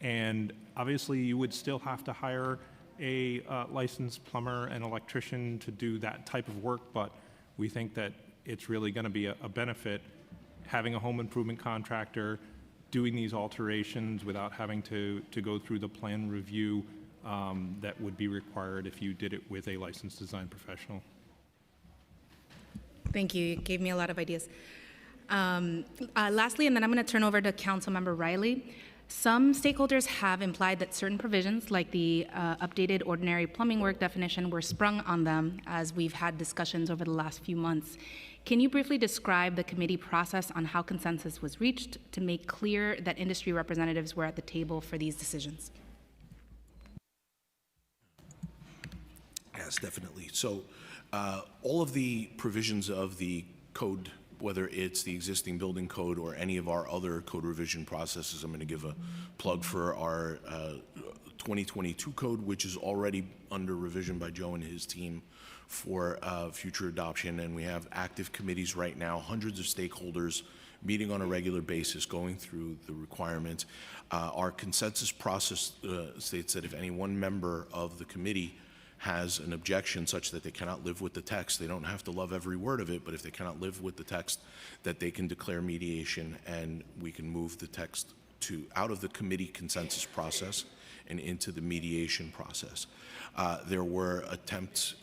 And obviously, you would still have to hire a licensed plumber and electrician to do that type of work, but we think that it's really going to be a benefit having a home improvement contractor doing these alterations without having to go through the plan review that would be required if you did it with a licensed design professional. Thank you. You gave me a lot of ideas. Lastly, and then I'm going to turn over to Councilmember Riley. Some stakeholders have implied that certain provisions, like the updated ordinary plumbing work definition, were sprung on them as we've had discussions over the last few months. Can you briefly describe the committee process on how consensus was reached to make clear that industry representatives were at the table for these decisions? Yes, definitely. So all of the provisions of the code, whether it's the existing building code or any of our other code revision processes, I'm going to give a plug for our 2022 code, which is already under revision by Joe and his team for future adoption. And we have active committees right now, hundreds of stakeholders meeting on a regular basis, going through the requirements. Our consensus process states that if any one member of the committee has an objection such that they cannot live with the text, they don't have to love every word of it, but if they cannot live with the text, that they can declare mediation, and we can move the text out of the committee consensus process and into the mediation process. There were attempts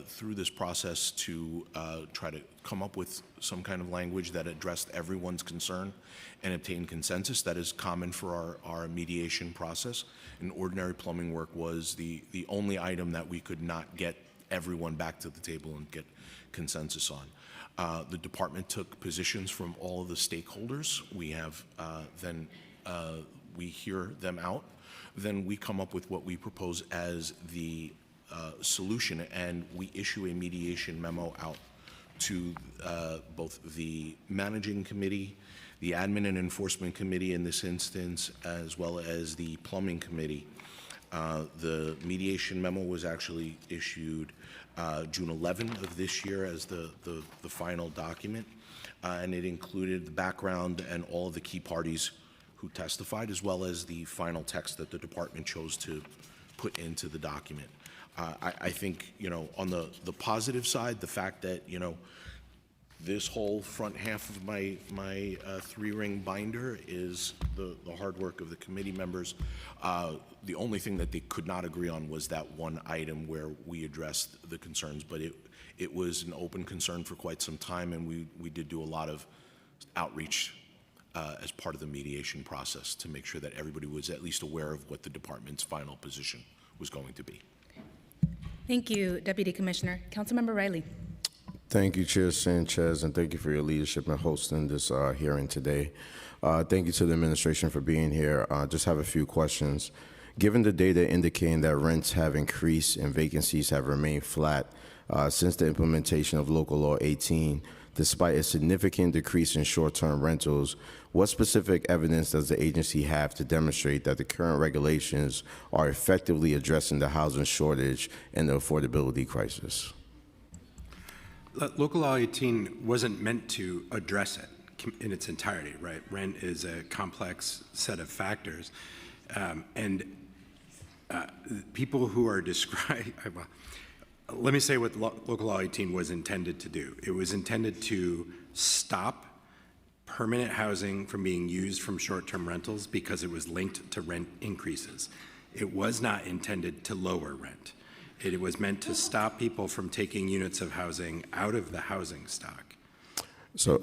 through this process to try to come up with some kind of language that addressed everyone's concern and obtain consensus. That is common for our mediation process. And ordinary plumbing work was the only item that we could not get everyone back to the table and get consensus on. The department took positions from all of the stakeholders. We have we hear them out. Then we come up with what we propose as the solution, and we issue a mediation memo out to both the managing committee, the admin and enforcement committee in this instance, as well as the plumbing committee. The mediation memo was actually issued June 11th of this year as the final document, and it included the background and all of the key parties who testified, as well as the final text that the department chose to put into the document. I think, on the positive side, the fact that, this whole front half of my three-ring binder is the hard work of the committee members. The only thing that they could not agree on was that one item where we addressed the concerns, but it was an open concern for quite some time, and we did do a lot of outreach as part of the mediation process to make sure that everybody was at least aware of what the department's final position was going to be. Thank you, Deputy Commissioner. Councilmember Riley. Thank you, Chair Sanchez, and thank you for your leadership in hosting this hearing today. Thank you to the administration for being here. Just have a few questions. Given the data indicating that rents have increased and vacancies have remained flat since the implementation of Local Law 18, despite a significant decrease in short-term rentals, what specific evidence does the agency have to demonstrate that the current regulations are effectively addressing the housing shortage and the affordability crisis? Local Law 18 wasn't meant to address it in its entirety, right? Rent is a complex set of factors, and people who are described, let me say what Local Law 18 was intended to do. It was intended to stop permanent housing from being used from short-term rentals because it was linked to rent increases. It was not intended to lower rent. It was meant to stop people from taking units of housing out of the housing stock. So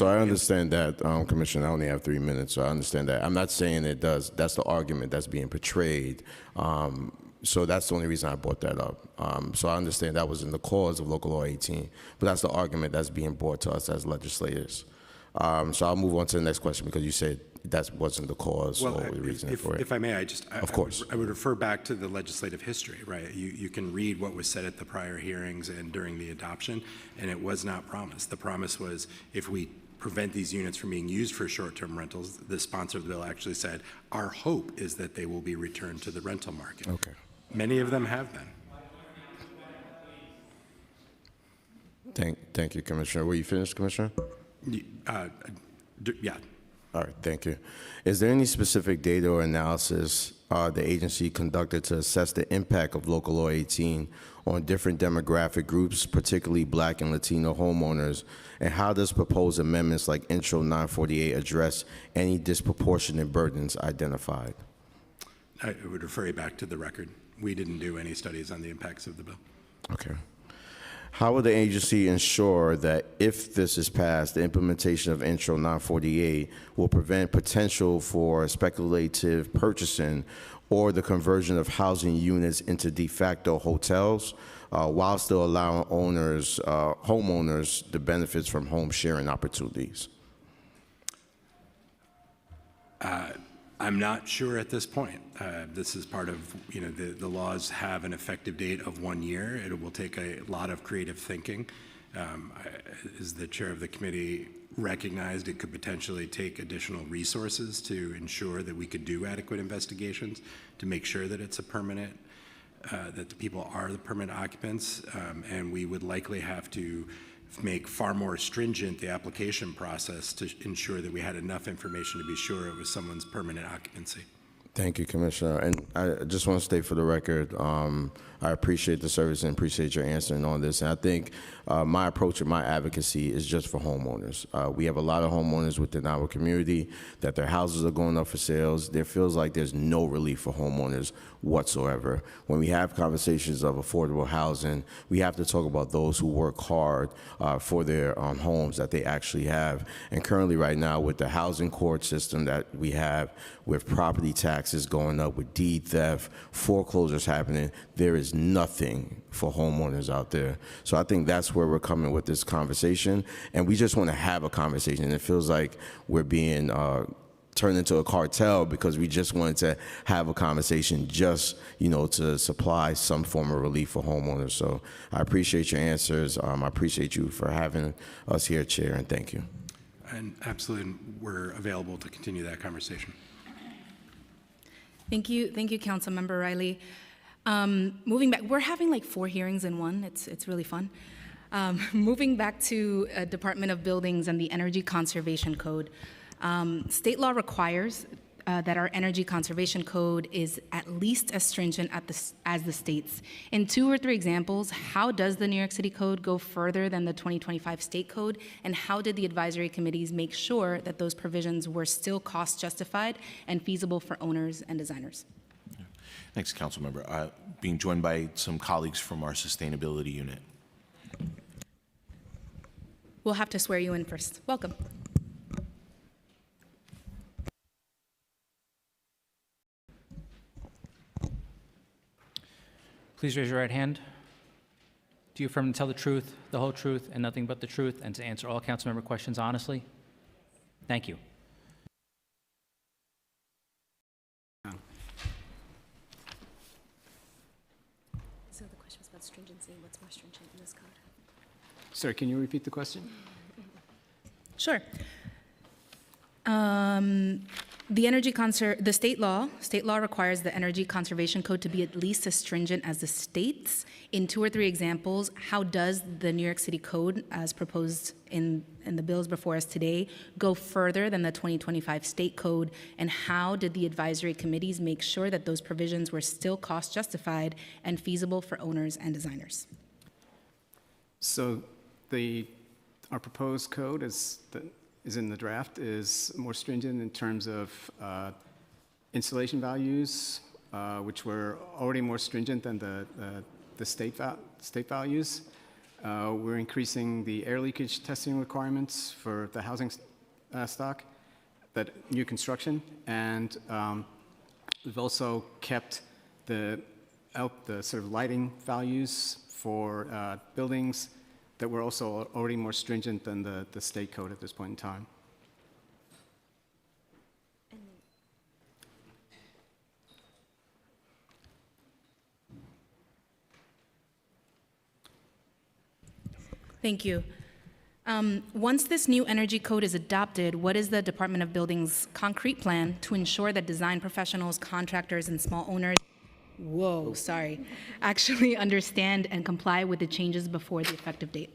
I understand that, Commissioner. I only have 3 minutes, so I understand that. I'm not saying it does. That's the argument that's being portrayed. So that's the only reason I brought that up. So I understand that was in the cause of Local Law 18, but that's the argument that's being brought to us as legislators. So I'll move on to the next question because you said that wasn't the cause or the reason for it. If I may, Of course. I would refer back to the legislative history, right? You can read what was said at the prior hearings and during the adoption, and it was not promised. The promise was if we prevent these units from being used for short-term rentals, the sponsor of the bill actually said, our hope is that they will be returned to the rental market. Okay. Many of them have been. Thank you, Commissioner. Were you finished, Commissioner? Yeah. All right, thank you. Is there any specific data or analysis the agency conducted to assess the impact of Local Law 18 on different demographic groups, particularly Black and Latino homeowners, and how does proposed amendments like Intro 948 address any disproportionate burdens identified? I would refer you back to the record. We didn't do any studies on the impacts of the bill. Okay. How will the agency ensure that if this is passed, the implementation of Intro 948 will prevent potential for speculative purchasing or the conversion of housing units into de facto hotels, while still allowing homeowners the benefits from home sharing opportunities? I'm not sure at this point. This is part of, the laws have an effective date of 1 year. It will take a lot of creative thinking. As the chair of the committee recognized, it could potentially take additional resources to ensure that we could do adequate investigations to make sure that it's a permanent, that the people are the permanent occupants, and we would likely have to make far more stringent the application process to ensure that we had enough information to be sure it was someone's permanent occupancy. Thank you, Commissioner. And I just want to state for the record, I appreciate the service and appreciate your answering on this. And I think my approach and my advocacy is just for homeowners. We have a lot of homeowners within our community that their houses are going up for sales. There feels like there's no relief for homeowners whatsoever. When we have conversations of affordable housing, we have to talk about those who work hard for their homes that they actually have. And currently right now with the housing court system that we have, with property taxes going up, with deed theft, foreclosures happening, there is nothing for homeowners out there. So I think that's where we're coming with this conversation. And we just want to have a conversation. And it feels like we're being turned into a cartel because we just wanted to have a conversation just, to supply some form of relief for homeowners. So I appreciate your answers. I appreciate you for having us here, Chair, and thank you. And absolutely, we're available to continue that conversation. Thank you, Councilmember Riley. Moving back, we're having like 4 hearings in one. It's really fun. Moving back to Department of Buildings and the Energy Conservation Code. State law requires that our Energy Conservation Code is at least as stringent as the states. In 2 or 3 examples, how does the New York City Code go further than the 2025 state code? And how did the advisory committees make sure that those provisions were still cost justified and feasible for owners and designers? Thanks, Councilmember. Being joined by some colleagues from our sustainability unit. We'll have to swear you in first. Welcome. Please raise your right hand. Do you affirm to tell the truth, the whole truth, and nothing but the truth, and to answer all council member questions honestly? Thank you. So the question was about stringency. What's more stringent in this code? Sir, can you repeat the question? Sure. The state law requires the Energy Conservation Code to be at least as stringent as the states. In 2 or 3 examples, how does the New York City Code, as proposed in the bills before us today, go further than the 2025 state code? And how did the advisory committees make sure that those provisions were still cost justified and feasible for owners and designers? So our proposed code is in the draft is more stringent in terms of installation values, which were already more stringent than the state values. We're increasing the air leakage testing requirements for the housing stock, that new construction, and we've also kept the sort of lighting values for buildings that were also already more stringent than the state code at this point in time. Thank you. Once this new energy code is adopted, what is the Department of Buildings' concrete plan to ensure that design professionals, contractors, and small owners, actually understand and comply with the changes before the effective date?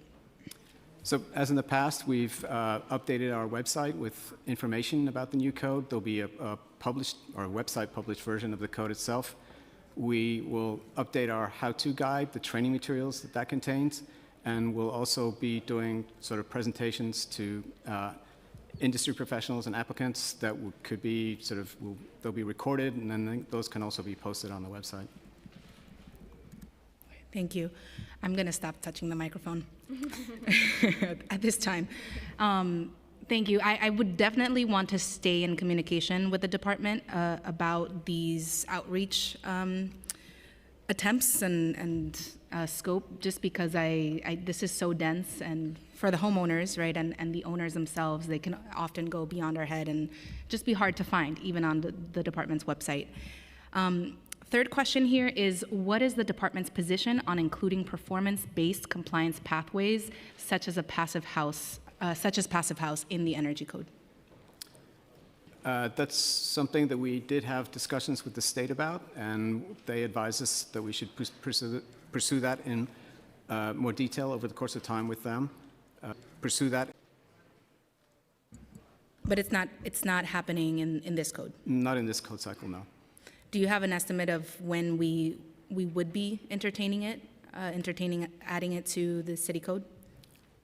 So as in the past, we've updated our website with information about the new code. There'll be a published or a website published version of the code itself. We will update our how-to guide, the training materials that contains, and we'll also be doing sort of presentations to industry professionals and applicants that could be they'll be recorded, and then those can also be posted on the website. Thank you. I'm going to stop touching the microphone at this time. Thank you. I would definitely want to stay in communication with the department about these outreach attempts and scope, just because this is so dense, and for the homeowners, right, and the owners themselves, they can often go beyond our head and just be hard to find, even on the department's website. Third question here is, what is the department's position on including performance-based compliance pathways, such as passive house, in the energy code? That's something that we did have discussions with the state about, and they advised us that we should pursue that in more detail over the course of time with them. But it's not happening in this code? Not in this code cycle, no. Do you have an estimate of when we would be entertaining adding it to the city code?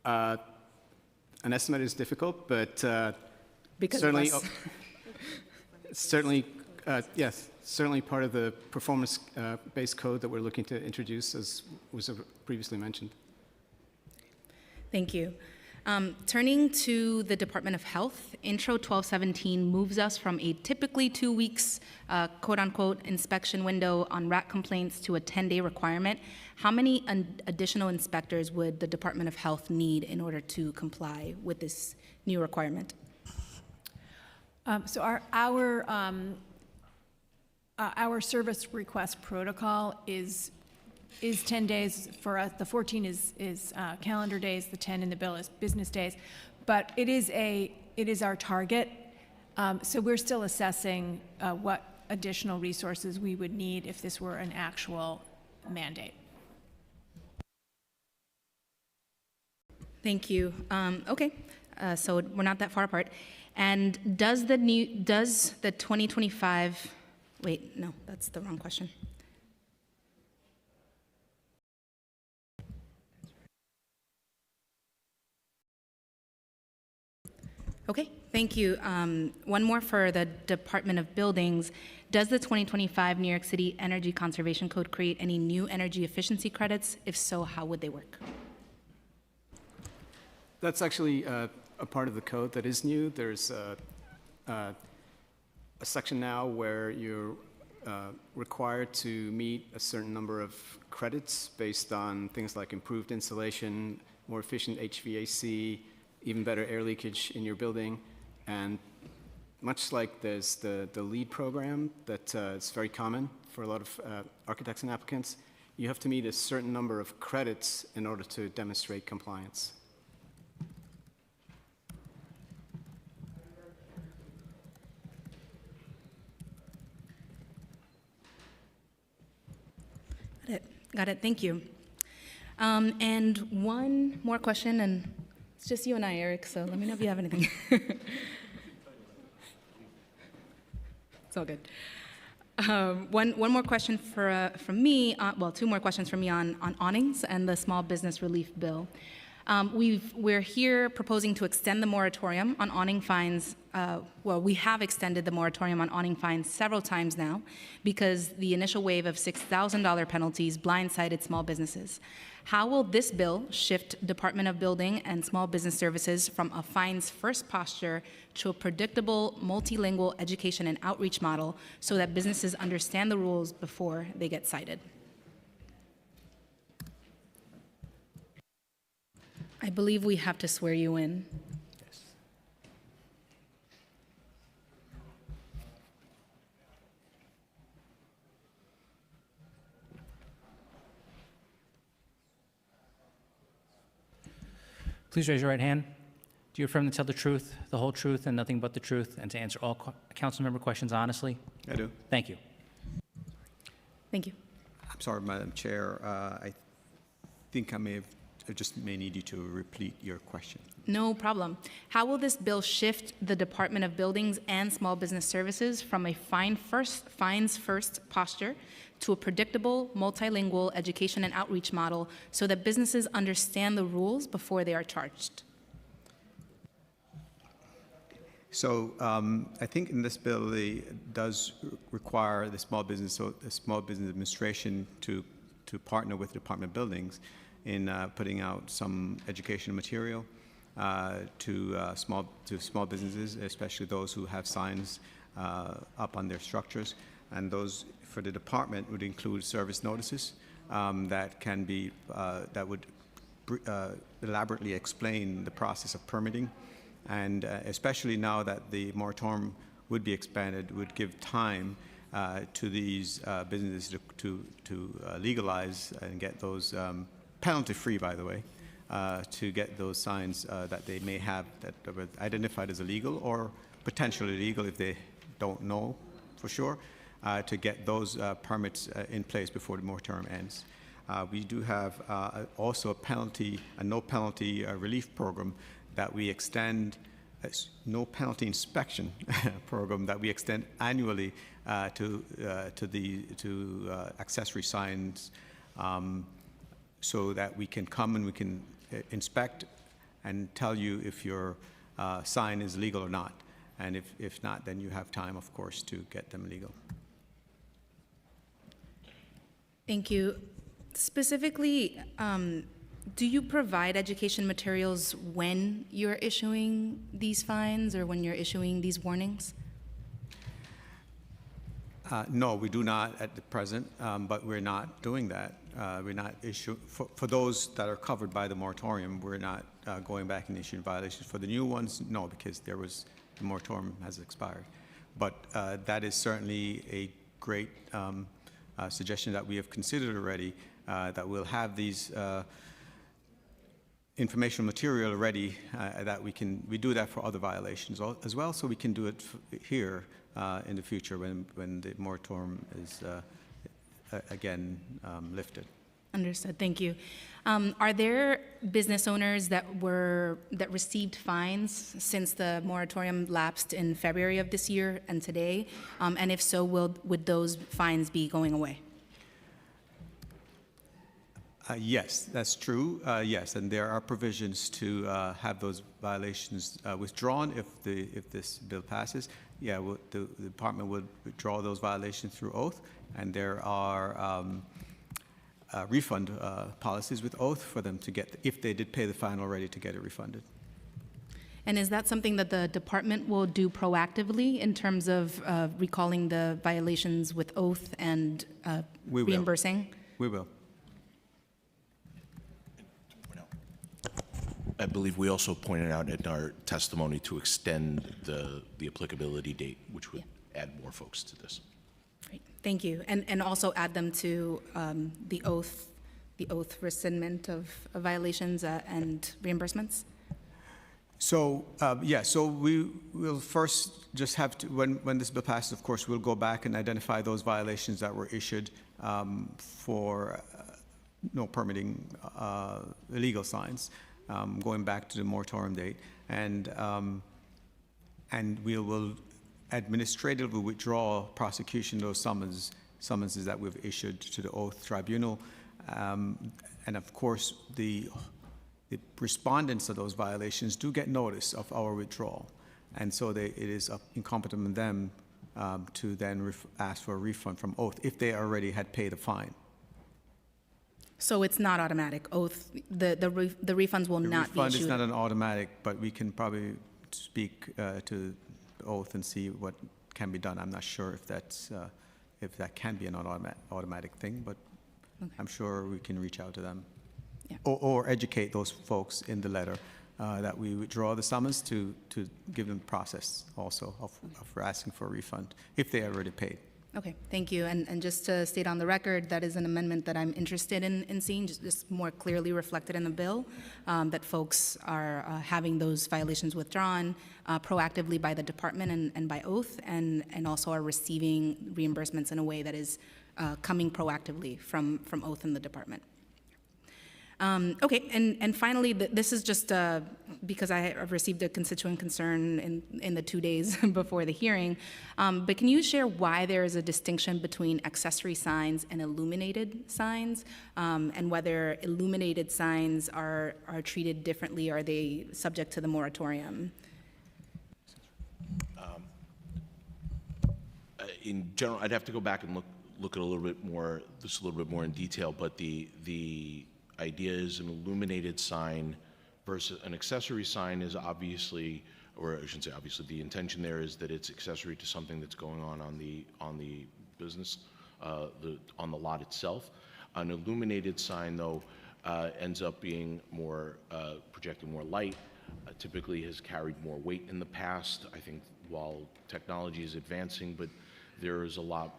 An estimate is difficult, but because yes, certainly part of the performance-based code that we're looking to introduce, as was previously mentioned. Thank you. Turning to the Department of Health, Intro 1217 moves us from a typically 2 weeks, quote-unquote, inspection window on rat complaints to a 10-day requirement. How many additional inspectors would the Department of Health need in order to comply with this new requirement? So our service request protocol is 10 days for us. The 14 is calendar days. The 10 in the bill is business days. But it is our target. So we're still assessing what additional resources we would need if this were an actual mandate. Thank you. Okay, so we're not that far apart. And does the 2025? Wait, no, that's the wrong question. Okay, thank you. One more for the Department of Buildings. Does the 2025 New York City Energy Conservation Code create any new energy efficiency credits? If so, how would they work? That's actually a part of the code that is new. There's a section now where you're required to meet a certain number of credits based on things like improved insulation, more efficient HVAC, even better air leakage in your building. And much like there's the LEED program that is very common for a lot of architects and applicants, you have to meet a certain number of credits in order to demonstrate compliance. Got it, thank you. And one more question, and it's just you and I, Eric, so let me know if you have anything. It's all good. One more question from me, well, two more questions from me on awnings and the small business relief bill. We're here proposing to extend the moratorium on awning fines. Well, we have extended the moratorium on awning fines several times now because the initial wave of $6,000 penalties blindsided small businesses. How will this bill shift Department of Building and Small Business Services from a fines-first posture to a predictable, multilingual education and outreach model so that businesses understand the rules before they get cited? I believe we have to swear you in. Yes. Please raise your right hand. Do you affirm to tell the truth, the whole truth, and nothing but the truth, and to answer all council member questions honestly? I do. Thank you. Thank you. I'm sorry, Madam Chair. I think I may need you to repeat your question. No problem. How will this bill shift the Department of Buildings and Small Business Services from a fines first posture to a predictable, multilingual education and outreach model so that businesses understand the rules before they are charged? So I think in this bill, it does require the Small Business Administration to partner with the Department of Buildings in putting out some educational material to small businesses, especially those who have signs up on their structures. And those for the department would include service notices that would elaborately explain the process of permitting. And especially now that the moratorium would be expanded, would give time to these businesses to legalize and get those penalty-free, by the way, to get those signs that they may have that were identified as illegal or potentially illegal if they don't know for sure, to get those permits in place before the moratorium ends. We do have also a no penalty relief program that we extend, no penalty inspection program that we extend annually to accessory signs, so that we can come and we can inspect and tell you if your sign is legal or not. And if not, then you have time, of course, to get them legal. Thank you. Specifically, do you provide education materials when you're issuing these fines or when you're issuing these warnings? No, we do not at the present, but we're not doing that. We're not issuing, for those that are covered by the moratorium, we're not going back and issuing violations. For the new ones, no, because the moratorium has expired. But that is certainly a great suggestion that we have considered already, that we'll have these informational material ready that we do that for other violations as well, so we can do it here in the future when the moratorium is again lifted. Understood. Thank you. Are there business owners that received fines since the moratorium lapsed in February of this year and today? And if so, would those fines be going away? Yes, that's true. Yes, and there are provisions to have those violations withdrawn if this bill passes. Yeah, the department would withdraw those violations through oath, and there are refund policies with oath for them to get, if they did pay the fine already, to get it refunded. And is that something that the department will do proactively in terms of recalling the violations with oath and reimbursing? We will. I believe we also pointed out in our testimony to extend the applicability date, which would add more folks to this. Great. Thank you. And also add them to the oath rescindment of violations and reimbursements? So, so we will first just have to, when this bill passes, of course, we'll go back and identify those violations that were issued for no permitting illegal signs. Going back to the moratorium date, and we will administratively withdraw prosecution of those summonses that we've issued to the oath tribunal, and of course the respondents of those violations do get notice of our withdrawal, and so it is incumbent on them to then ask for a refund from oath if they already had paid a fine. So it's not automatic. Oath, the refunds will not be issued. The refund is not an automatic, but we can probably speak to oath and see what can be done. I'm not sure if that can be an automatic thing, but okay. I'm sure we can reach out to them, or educate those folks in the letter that we withdraw the summons to give them process also of asking for a refund if they already paid. Okay, thank you. And just to state on the record, that is an amendment that I'm interested in seeing, just more clearly reflected in the bill, that folks are having those violations withdrawn proactively by the department and by oath, and also are receiving reimbursements in a way that is coming proactively from oath in the department. Okay, and finally, this is just because I have received a constituent concern in the 2 days before the hearing, but can you share why there is a distinction between accessory signs and illuminated signs, and whether illuminated signs are treated differently? Are they subject to the moratorium? In general, I'd have to go back and look at a little bit more in detail, but the idea is an illuminated sign versus an accessory sign is obviously, or I shouldn't say obviously, the intention there is that it's accessory to something that's going on the business, on the lot itself. An illuminated sign, though, ends up being more, projecting more light, typically has carried more weight in the past. I think while technology is advancing, but there was a lot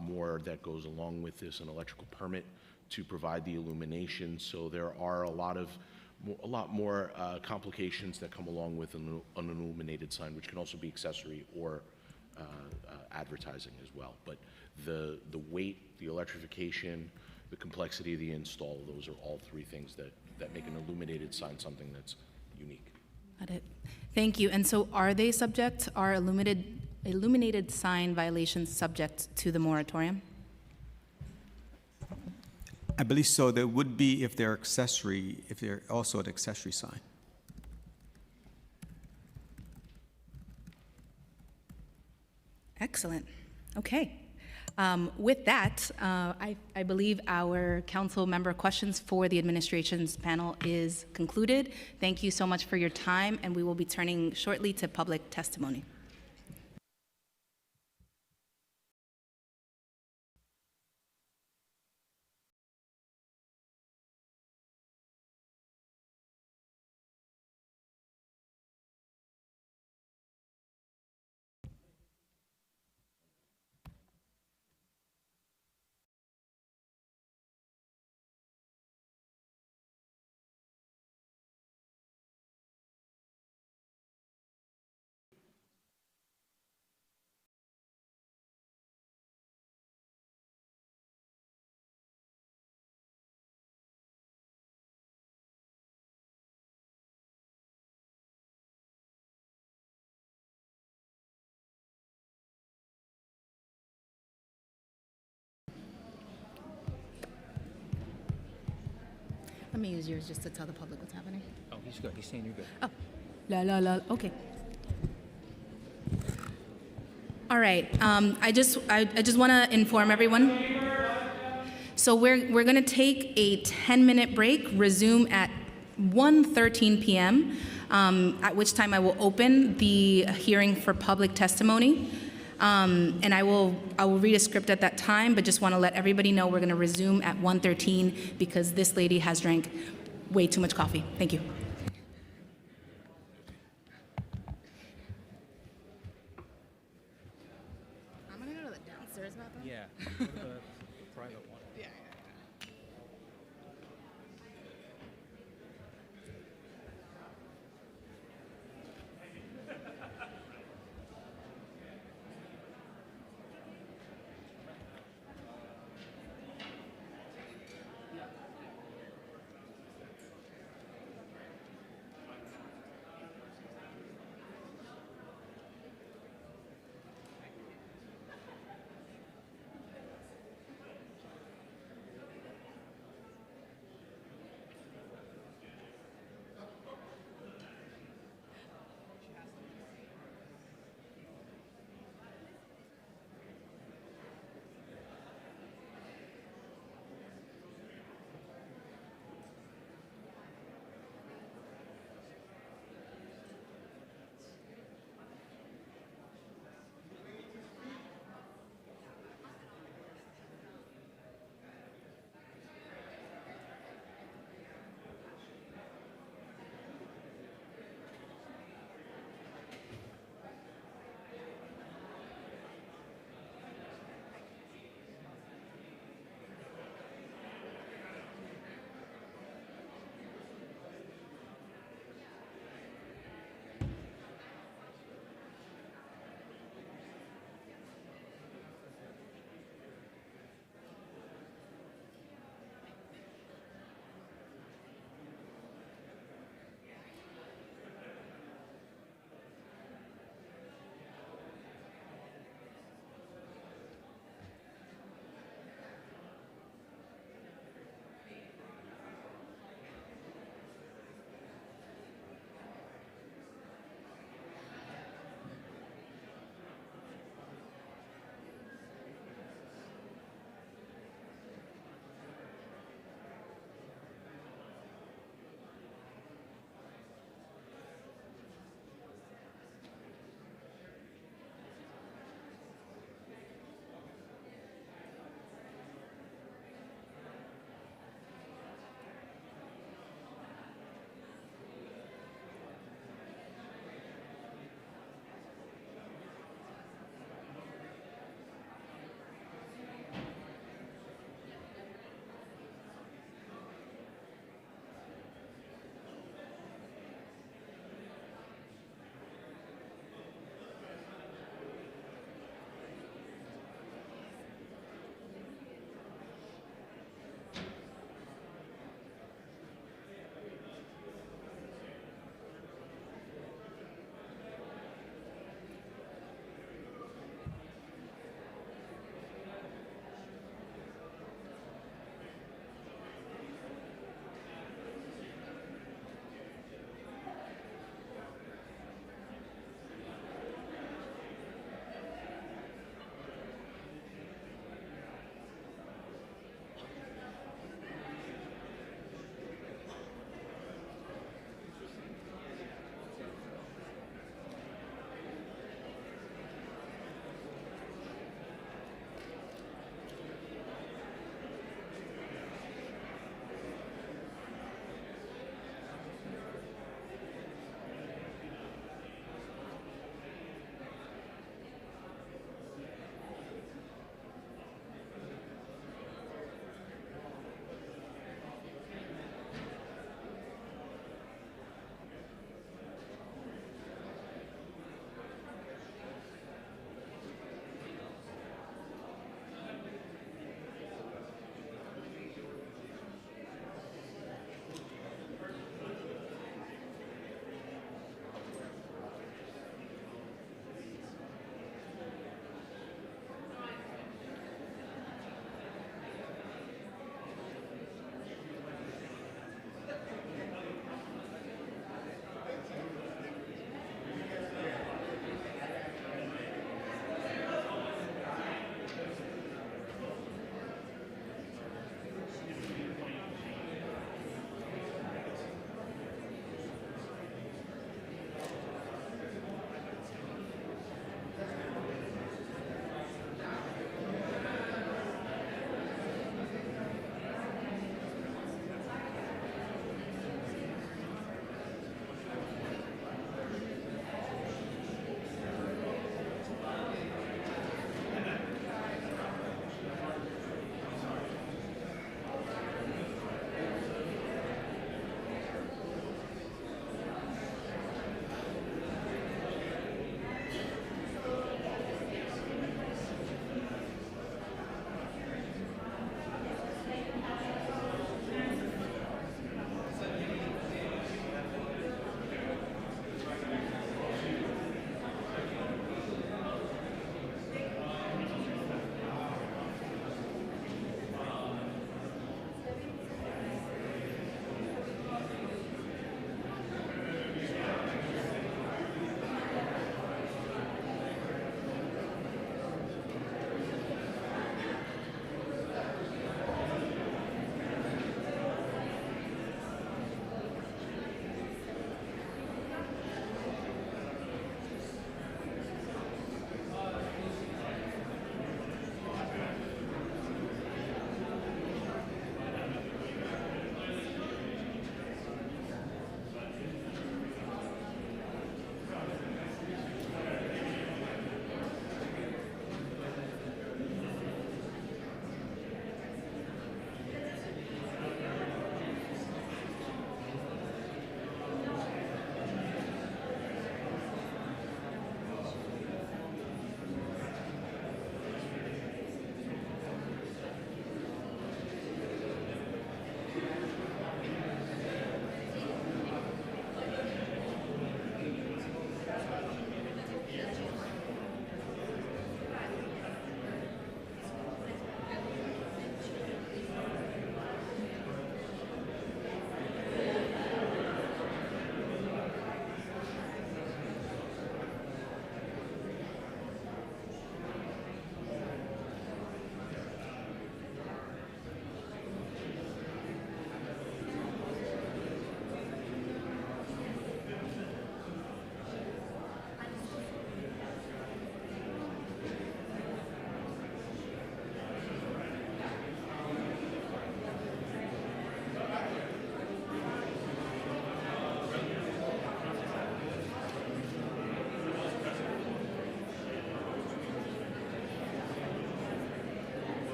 more that goes along with this, an electrical permit to provide the illumination. So there are a lot more complications that come along with an illuminated sign, which can also be accessory or advertising as well. But the weight, the electrification, the complexity of the install, those are all three things that make an illuminated sign something that's unique. Got it. Thank you. And so are illuminated sign violations subject to the moratorium? I believe so. There would be if they're also an accessory sign. Excellent. Okay. With that, I believe our council member questions for the administration's panel is concluded. Thank you so much for your time, and we will be turning shortly to public testimony. Let me use yours just to tell the public what's happening. Oh, he's good. He's saying you're good. Oh, la. Okay. All right. I just want to inform everyone. So we're going to take a 10-minute break. Resume at 1:13 p.m. At which time I will open the hearing for public testimony. And I will read a script at that time, but just want to let everybody know we're going to resume at 1:13 because this lady has drank way too much coffee. Thank you. I'm going to go to the downstairs bathroom. Yeah. Private one. Yeah.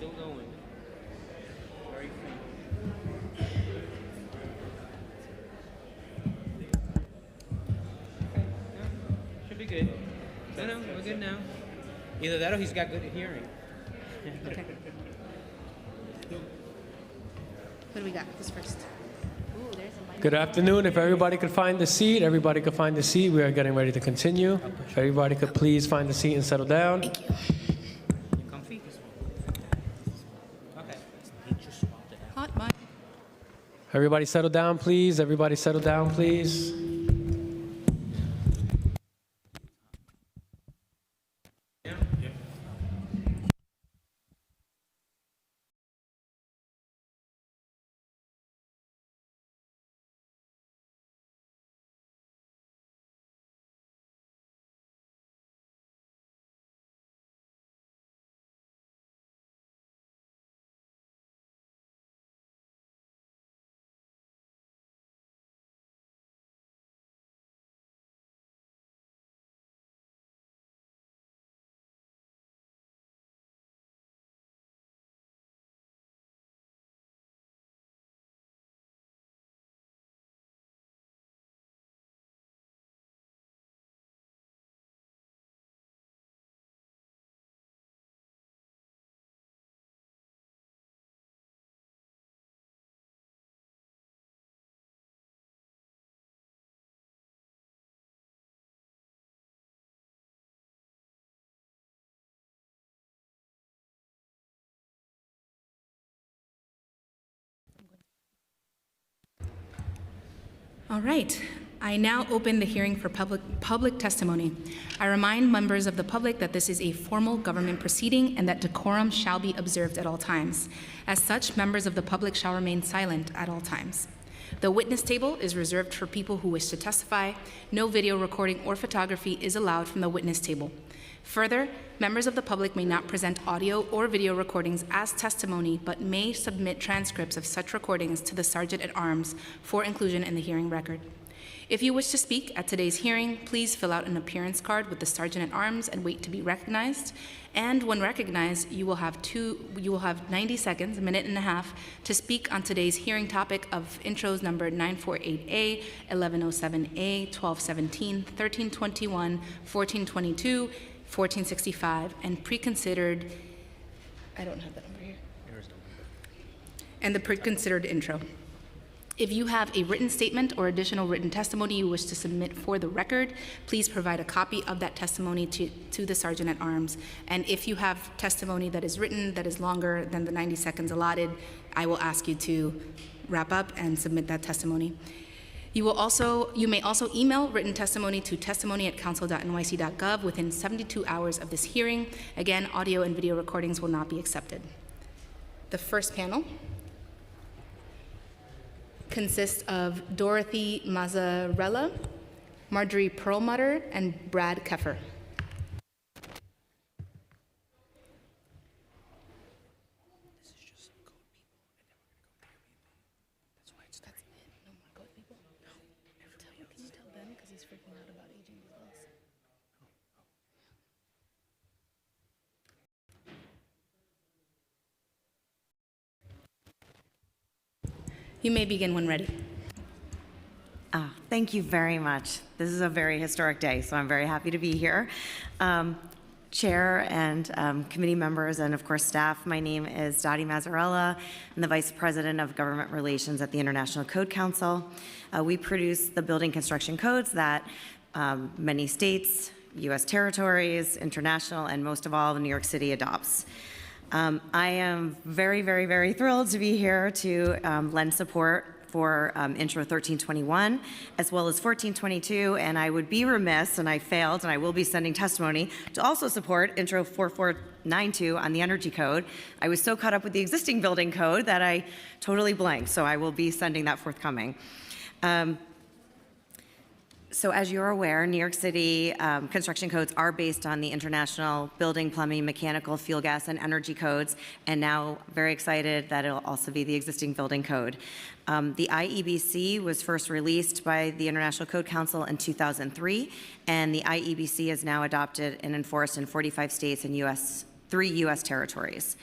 Still going. Very faint. Should be good. No, we're good now. Either that or he's got good hearing. Okay. What do we got? This first. Ooh, there's a mic. Good afternoon. If everybody could find the seat, everybody could find the seat. We are getting ready to continue. If everybody could please find the seat and settle down. You comfy? Okay. Hot mic. Everybody settle down, please. Everybody settle down, please. All right. I now open the hearing for public testimony. I remind members of the public that this is a formal government proceeding and that decorum shall be observed at all times. As such, members of the public shall remain silent at all times. The witness table is reserved for people who wish to testify. No video recording or photography is allowed from the witness table. Further, members of the public may not present audio or video recordings as testimony, but may submit transcripts of such recordings to the Sergeant-at-Arms for inclusion in the hearing record. If you wish to speak at today's hearing, please fill out an appearance card with the Sergeant-at-Arms and wait to be recognized. And when recognized, you will have 90 seconds, a minute and a half, to speak on today's hearing topic of intros number 948A, 1107A, 1217, 1321, 1422, 1465, and preconsidered, I don't have that number here, and the preconsidered intro. If you have a written statement or additional written testimony you wish to submit for the record, please provide a copy of that testimony to the Sergeant-at-Arms. And if you have testimony that is written that is longer than the 90 seconds allotted, I will ask you to wrap up and submit that testimony. You may also email written testimony to testimony@council.nyc.gov within 72 hours of this hearing. Again, audio and video recordings will not be accepted. The first panel consists of Dorothy Mazzarella, Marjorie Perlmutter, and Brad Keffer. You may begin when ready. Thank you very much. This is a very historic day, so I'm very happy to be here. Chair and committee members and of course staff, my name is Dottie Mazzarella. I'm the Vice President of Government Relations at the International Code Council. We produce the building construction codes that many states, U.S. territories, international, and most of all, New York City adopts. I am very, very, very thrilled to be here to lend support for Intro 1321, as well as 1422, and I would be remiss, and I failed, and I will be sending testimony to also support Intro 4492 on the Energy Code. I was so caught up with the existing building code that I totally blanked, so I will be sending that forthcoming. So as you're aware, New York City construction codes are based on the international building, plumbing, mechanical, fuel gas, and energy codes, and now very excited that it'll also be the existing building code. The IEBC was first released by the International Code Council in 2003, and the IEBC is now adopted and enforced in 45 states and 3 U.S. territories.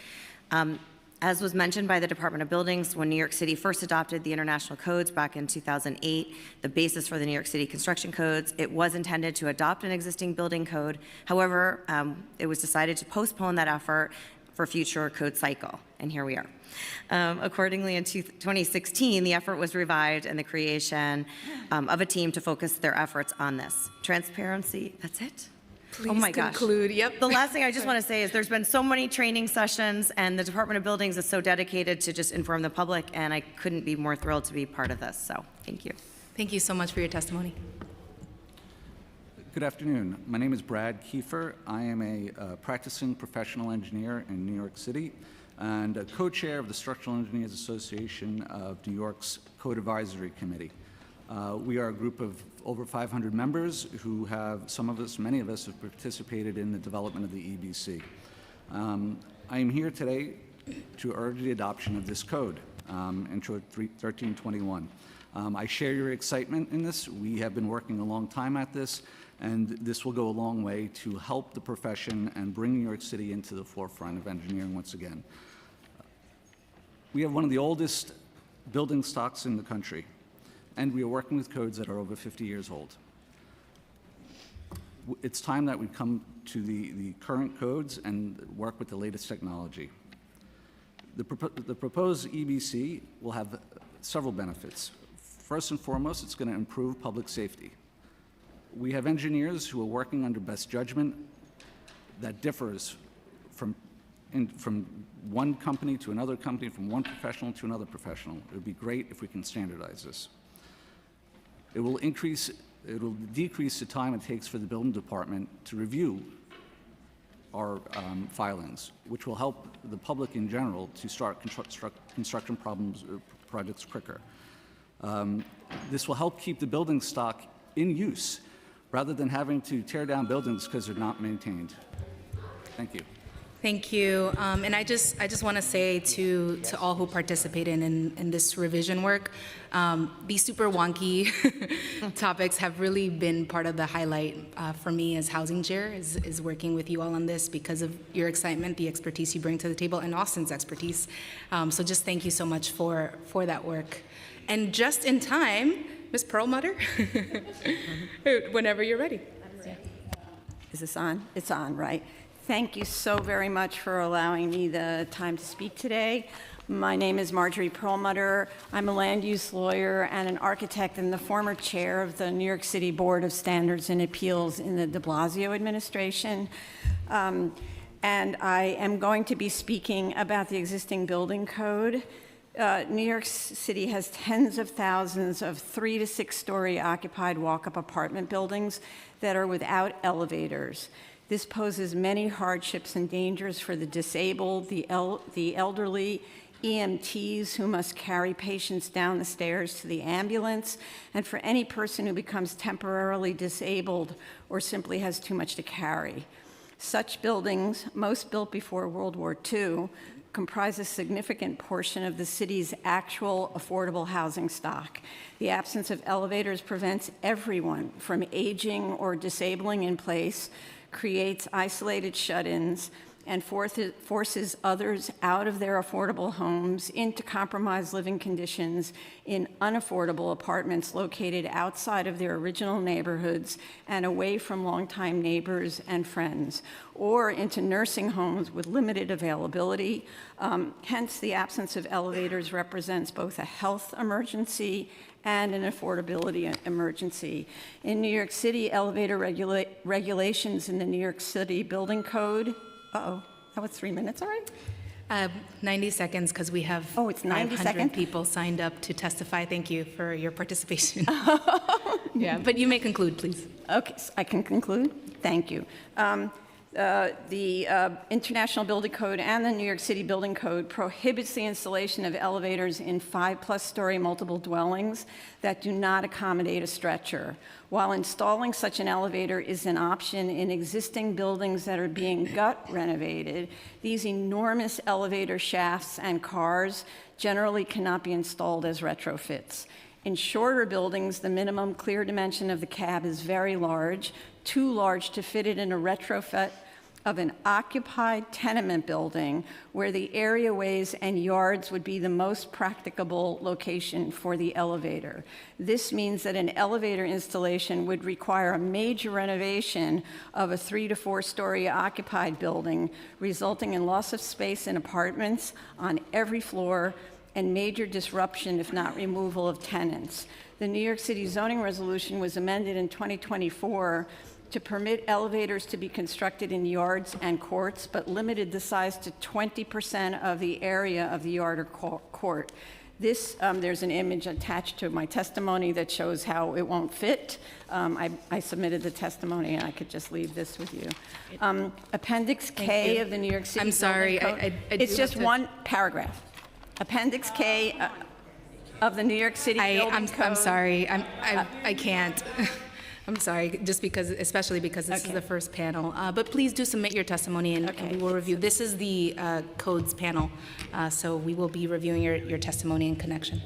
As was mentioned by the Department of Buildings, when New York City first adopted the international codes back in 2008, the basis for the New York City construction codes, it was intended to adopt an existing building code. However, it was decided to postpone that effort for future code cycle, and here we are. Accordingly, in 2016, the effort was revived and the creation of a team to focus their efforts on this. Transparency, that's it? Please oh my conclude. Gosh. Yep. The last thing I just want to say is there's been so many training sessions, and the Department of Buildings is so dedicated to just inform the public, and I couldn't be more thrilled to be part of this. So thank you. Thank you so much for your testimony. Good afternoon. My name is Brad Kiefer. I am a practicing professional engineer in New York City and a co-chair of the Structural Engineers Association of New York's Code Advisory Committee. We are a group of over 500 members who have, many of us have participated in the development of the EBC. I am here today to urge the adoption of this code, Intro 1321. I share your excitement in this. We have been working a long time at this, and this will go a long way to help the profession and bring New York City into the forefront of engineering once again. We have one of the oldest building stocks in the country, and we are working with codes that are over 50 years old. It's time that we come to the current codes and work with the latest technology. The proposed EBC will have several benefits. First and foremost, it's going to improve public safety. We have engineers who are working under best judgment that differs from one company to another company, from one professional to another professional. It would be great if we can standardize this. It will decrease the time it takes for the building department to review our filings, which will help the public in general to start construction projects quicker. This will help keep the building stock in use rather than having to tear down buildings because they're not maintained. Thank you. Thank you. And I just want to say to all who participated in this revision work, these super wonky topics have really been part of the highlight for me as housing chair, is working with you all on this because of your excitement, the expertise you bring to the table, and Austin's expertise. So just thank you so much for that work. And just in time, Ms. Perlmutter, whenever you're ready. Is this on? It's on, right? Thank you so very much for allowing me the time to speak today. My name is Marjorie Perlmutter. I'm a land use lawyer and an architect and the former chair of the New York City Board of Standards and Appeals in the de Blasio administration. And I am going to be speaking about the existing building code. New York City has tens of thousands of 3 to 6 story occupied walk-up apartment buildings that are without elevators. This poses many hardships and dangers for the disabled, the elderly, EMTs who must carry patients down the stairs to the ambulance, and for any person who becomes temporarily disabled or simply has too much to carry. Such buildings, most built before World War II, comprise a significant portion of the city's actual affordable housing stock. The absence of elevators prevents everyone from aging or disabling in place, creates isolated shut-ins, and forces others out of their affordable homes into compromised living conditions in unaffordable apartments located outside of their original neighborhoods and away from longtime neighbors and friends, or into nursing homes with limited availability. Hence, the absence of elevators represents both a health emergency and an affordability emergency. In New York City, elevator regulations in the New York City Building Code, that was 3 minutes, all right? 90 seconds, because we have it's 90 seconds? people signed up to testify. Thank you for your participation. Yeah, but you may conclude, please. Okay, so I can conclude? Thank you. The International Building Code and the New York City Building Code prohibits the installation of elevators in 5+ story multiple dwellings that do not accommodate a stretcher. While installing such an elevator is an option in existing buildings that are being gut renovated, these enormous elevator shafts and cars generally cannot be installed as retrofits. In shorter buildings, the minimum clear dimension of the cab is very large, too large to fit it in a retrofit of an occupied tenement building where the areaways and yards would be the most practicable location for the elevator. This means that an elevator installation would require a major renovation of a 3 to 4 story occupied building, resulting in loss of space in apartments on every floor and major disruption, if not removal, of tenants. The New York City zoning resolution was amended in 2024 to permit elevators to be constructed in yards and courts, but limited the size to 20% of the area of the yard or court. This, there's an image attached to my testimony that shows how it won't fit. I submitted the testimony, and I could just leave this with you. Appendix K of the New York City. I'm sorry, Building Code. I do It's just have to- one paragraph. Appendix K of the New York City Building Code. I'm sorry, I can't. I'm sorry, just because, especially because this is the first panel. But please do submit your testimony, and we will review. This is the codes panel, so we will be reviewing your testimony in connection.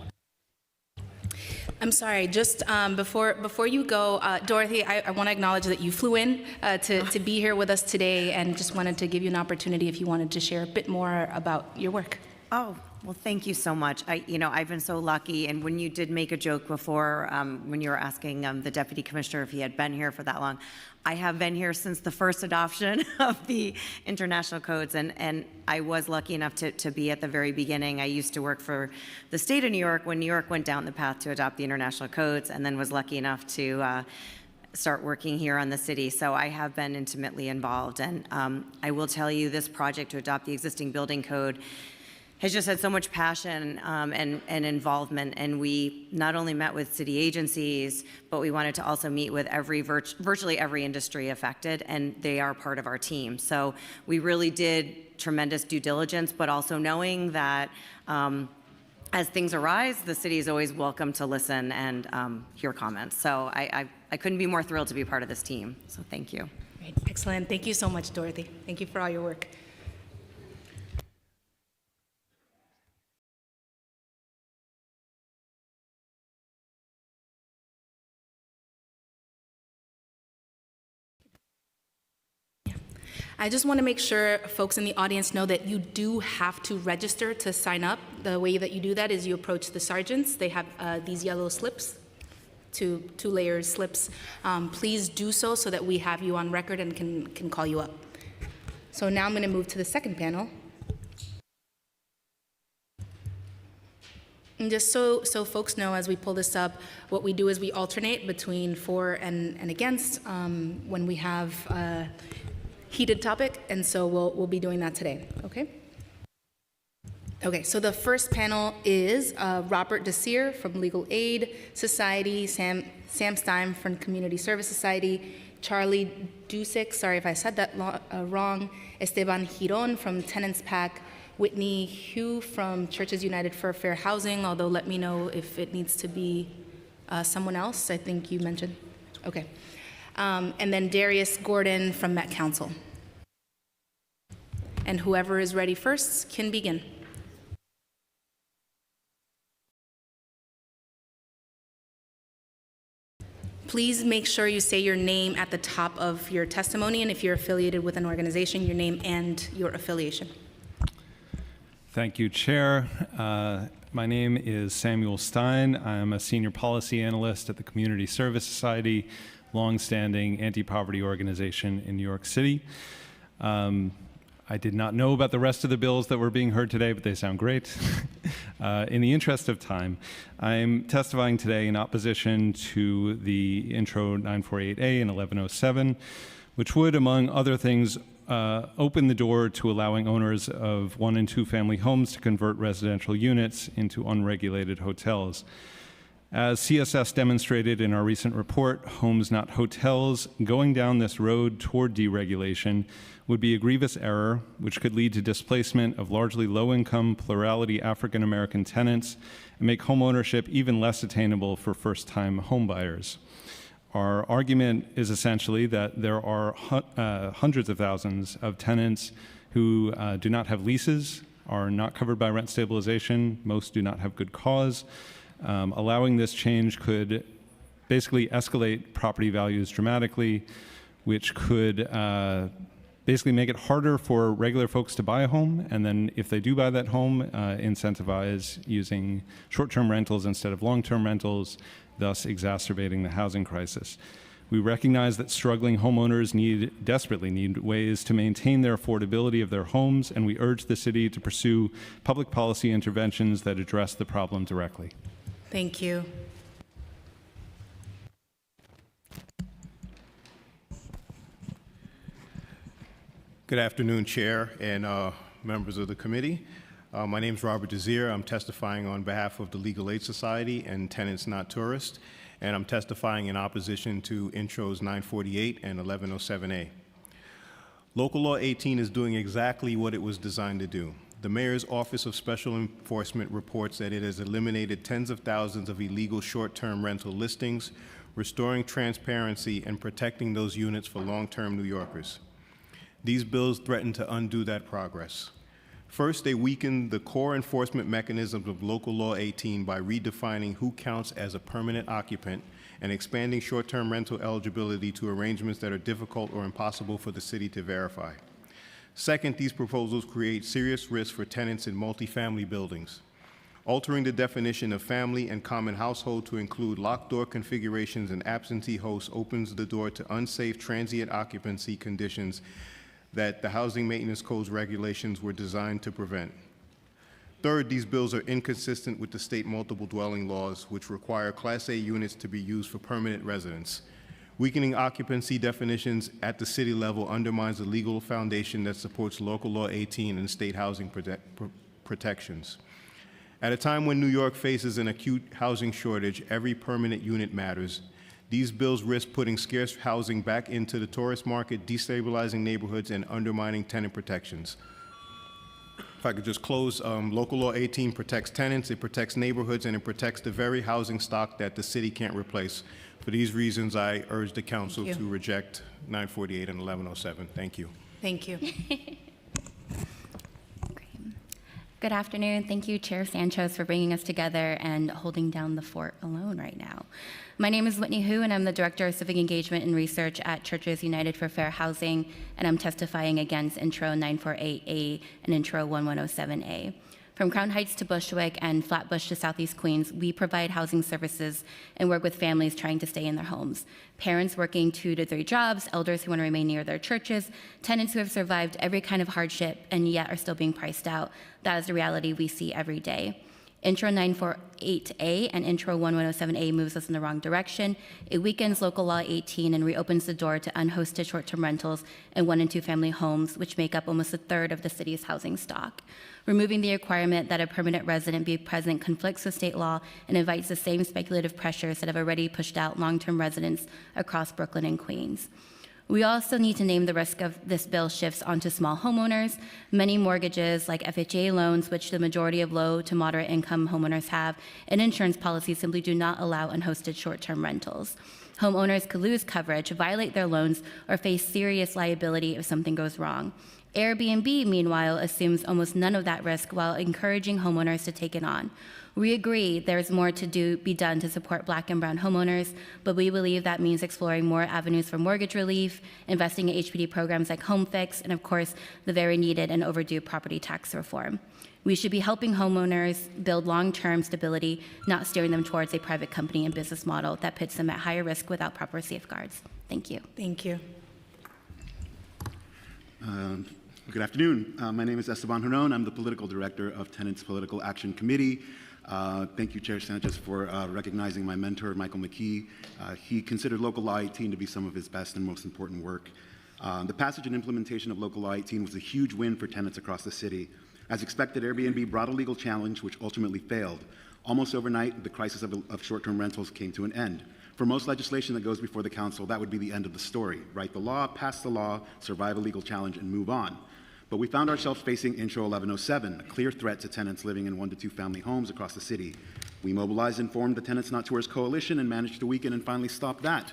I'm sorry, just before you go, Dorothy, I want to acknowledge that you flew in to be here with us today, and just wanted to give you an opportunity if you wanted to share a bit more about your work. Oh, well, thank you so much. I've been so lucky, and when you did make a joke before, when you were asking the Deputy Commissioner if he had been here for that long, I have been here since the first adoption of the international codes, and I was lucky enough to be at the very beginning. I used to work for the state of New York when New York went down the path to adopt the international codes, and then was lucky enough to start working here on the city. So I have been intimately involved, and I will tell you, this project to adopt the existing building code has just had so much passion and involvement, and we not only met with city agencies, but we wanted to also meet with virtually every industry affected, and they are part of our team. So we really did tremendous due diligence, but also knowing that as things arise, the city is always welcome to listen and hear comments. So I couldn't be more thrilled to be part of this team, so thank you. Great. Excellent. Thank you so much, Dorothy. Thank you for all your work. I just want to make sure folks in the audience know that you do have to register to sign up. The way that you do that is you approach the sergeants. They have these yellow slips, two layers slips. Please do so that we have you on record and can call you up. So now I'm going to move to the second panel. And just so folks know, as we pull this up, what we do is we alternate between for and against when we have heated topic, and so we'll be doing that today, okay? Okay, so the first panel is Robert Desir from Legal Aid Society, Sam Stein from Community Service Society, Charlie Dusick, sorry if I said that wrong, Esteban Giron from Tenants PAC, Whitney Hugh from Churches United for Fair Housing, although let me know if it needs to be someone else, I think you mentioned. Okay. And then Darius Gordon from Met Council. And whoever is ready first can begin. Please make sure you say your name at the top of your testimony, and if you're affiliated with an organization, your name and your affiliation. Thank you, Chair. My name is Samuel Stein. I'm a senior policy analyst at the Community Service Society, longstanding anti-poverty organization in New York City. I did not know about the rest of the bills that were being heard today, but they sound great. In the interest of time, I'm testifying today in opposition to the Intro 948A and 1107, which would, among other things, open the door to allowing owners of 1- and 2-family homes to convert residential units into unregulated hotels. As CSS demonstrated in our recent report, Homes Not Hotels, going down this road toward deregulation would be a grievous error, which could lead to displacement of largely low-income, plurality African-American tenants and make homeownership even less attainable for first-time homebuyers. Our argument is essentially that there are hundreds of thousands of tenants who do not have leases, are not covered by rent stabilization, most do not have good cause. Allowing this change could basically escalate property values dramatically, which could basically make it harder for regular folks to buy a home, and then if they do buy that home, incentivize using short-term rentals instead of long-term rentals, thus exacerbating the housing crisis. We recognize that struggling homeowners desperately need ways to maintain their affordability of their homes, and we urge the city to pursue public policy interventions that address the problem directly. Thank you. Good afternoon, Chair and members of the committee. My name is Robert Desir. I'm testifying on behalf of the Legal Aid Society and Tenants Not Tourists, and I'm testifying in opposition to Intros 948 and 1107A. Local Law 18 is doing exactly what it was designed to do. The Mayor's Office of Special Enforcement reports that it has eliminated tens of thousands of illegal short-term rental listings, restoring transparency and protecting those units for long-term New Yorkers. These bills threaten to undo that progress. First, they weaken the core enforcement mechanisms of Local Law 18 by redefining who counts as a permanent occupant and expanding short-term rental eligibility to arrangements that are difficult or impossible for the city to verify. Second, these proposals create serious risks for tenants in multifamily buildings. Altering the definition of family and common household to include locked door configurations and absentee hosts opens the door to unsafe transient occupancy conditions that the Housing Maintenance Code's regulations were designed to prevent. Third, these bills are inconsistent with the state multiple dwelling laws, which require Class A units to be used for permanent residence. Weakening occupancy definitions at the city level undermines the legal foundation that supports Local Law 18 and state housing protections. At a time when New York faces an acute housing shortage, every permanent unit matters. These bills risk putting scarce housing back into the tourist market, destabilizing neighborhoods, and undermining tenant protections. If I could just close, Local Law 18 protects tenants, it protects neighborhoods, and it protects the very housing stock that the city can't replace. For these reasons, I urge the council to reject 948 and 1107. Thank you. Thank you. Good afternoon. Thank you, Chair Sanchez, for bringing us together and holding down the fort alone right now. My name is Whitney Hu, and I'm the Director of Civic Engagement and Research at Churches United for Fair Housing, and I'm testifying against Intro 948A and Intro 1107A. From Crown Heights to Bushwick and Flatbush to Southeast Queens, we provide housing services and work with families trying to stay in their homes. Parents working 2 to 3 jobs, elders who want to remain near their churches, tenants who have survived every kind of hardship and yet are still being priced out. That is the reality we see every day. Intro 948A and Intro 1107A moves us in the wrong direction. It weakens Local Law 18 and reopens the door to unhosted short-term rentals and 1- and 2-family homes, which make up almost a third of the city's housing stock. Removing the requirement that a permanent resident be present conflicts with state law and invites the same speculative pressures that have already pushed out long-term residents across Brooklyn and Queens. We also need to name the risk of this bill shifts onto small homeowners. Many mortgages, like FHA loans, which the majority of low to moderate income homeowners have, and insurance policies simply do not allow unhosted short-term rentals. Homeowners could lose coverage, violate their loans, or face serious liability if something goes wrong. Airbnb, meanwhile, assumes almost none of that risk while encouraging homeowners to take it on. We agree there's more to be done to support Black and brown homeowners, but we believe that means exploring more avenues for mortgage relief, investing in HPD programs like Home Fix, and of course, the very needed and overdue property tax reform. We should be helping homeowners build long-term stability, not steering them towards a private company and business model that puts them at higher risk without proper safeguards. Thank you. Thank you. Good afternoon. My name is Esteban Huron. I'm the Political Director of Tenants Political Action Committee. Thank you, Chair Sanchez, for recognizing my mentor, Michael McKee. He considered Local Law 18 to be some of his best and most important work. The passage and implementation of Local Law 18 was a huge win for tenants across the city. As expected, Airbnb brought a legal challenge which ultimately failed. Almost overnight, the crisis of short-term rentals came to an end. For most legislation that goes before the council, that would be the end of the story. Write the law, pass the law, survive a legal challenge, and move on. But we found ourselves facing Intro 1107, a clear threat to tenants living in 1- to 2-family homes across the city. We mobilized and formed the Tenants Not Tourists Coalition and managed to weaken and finally stop that.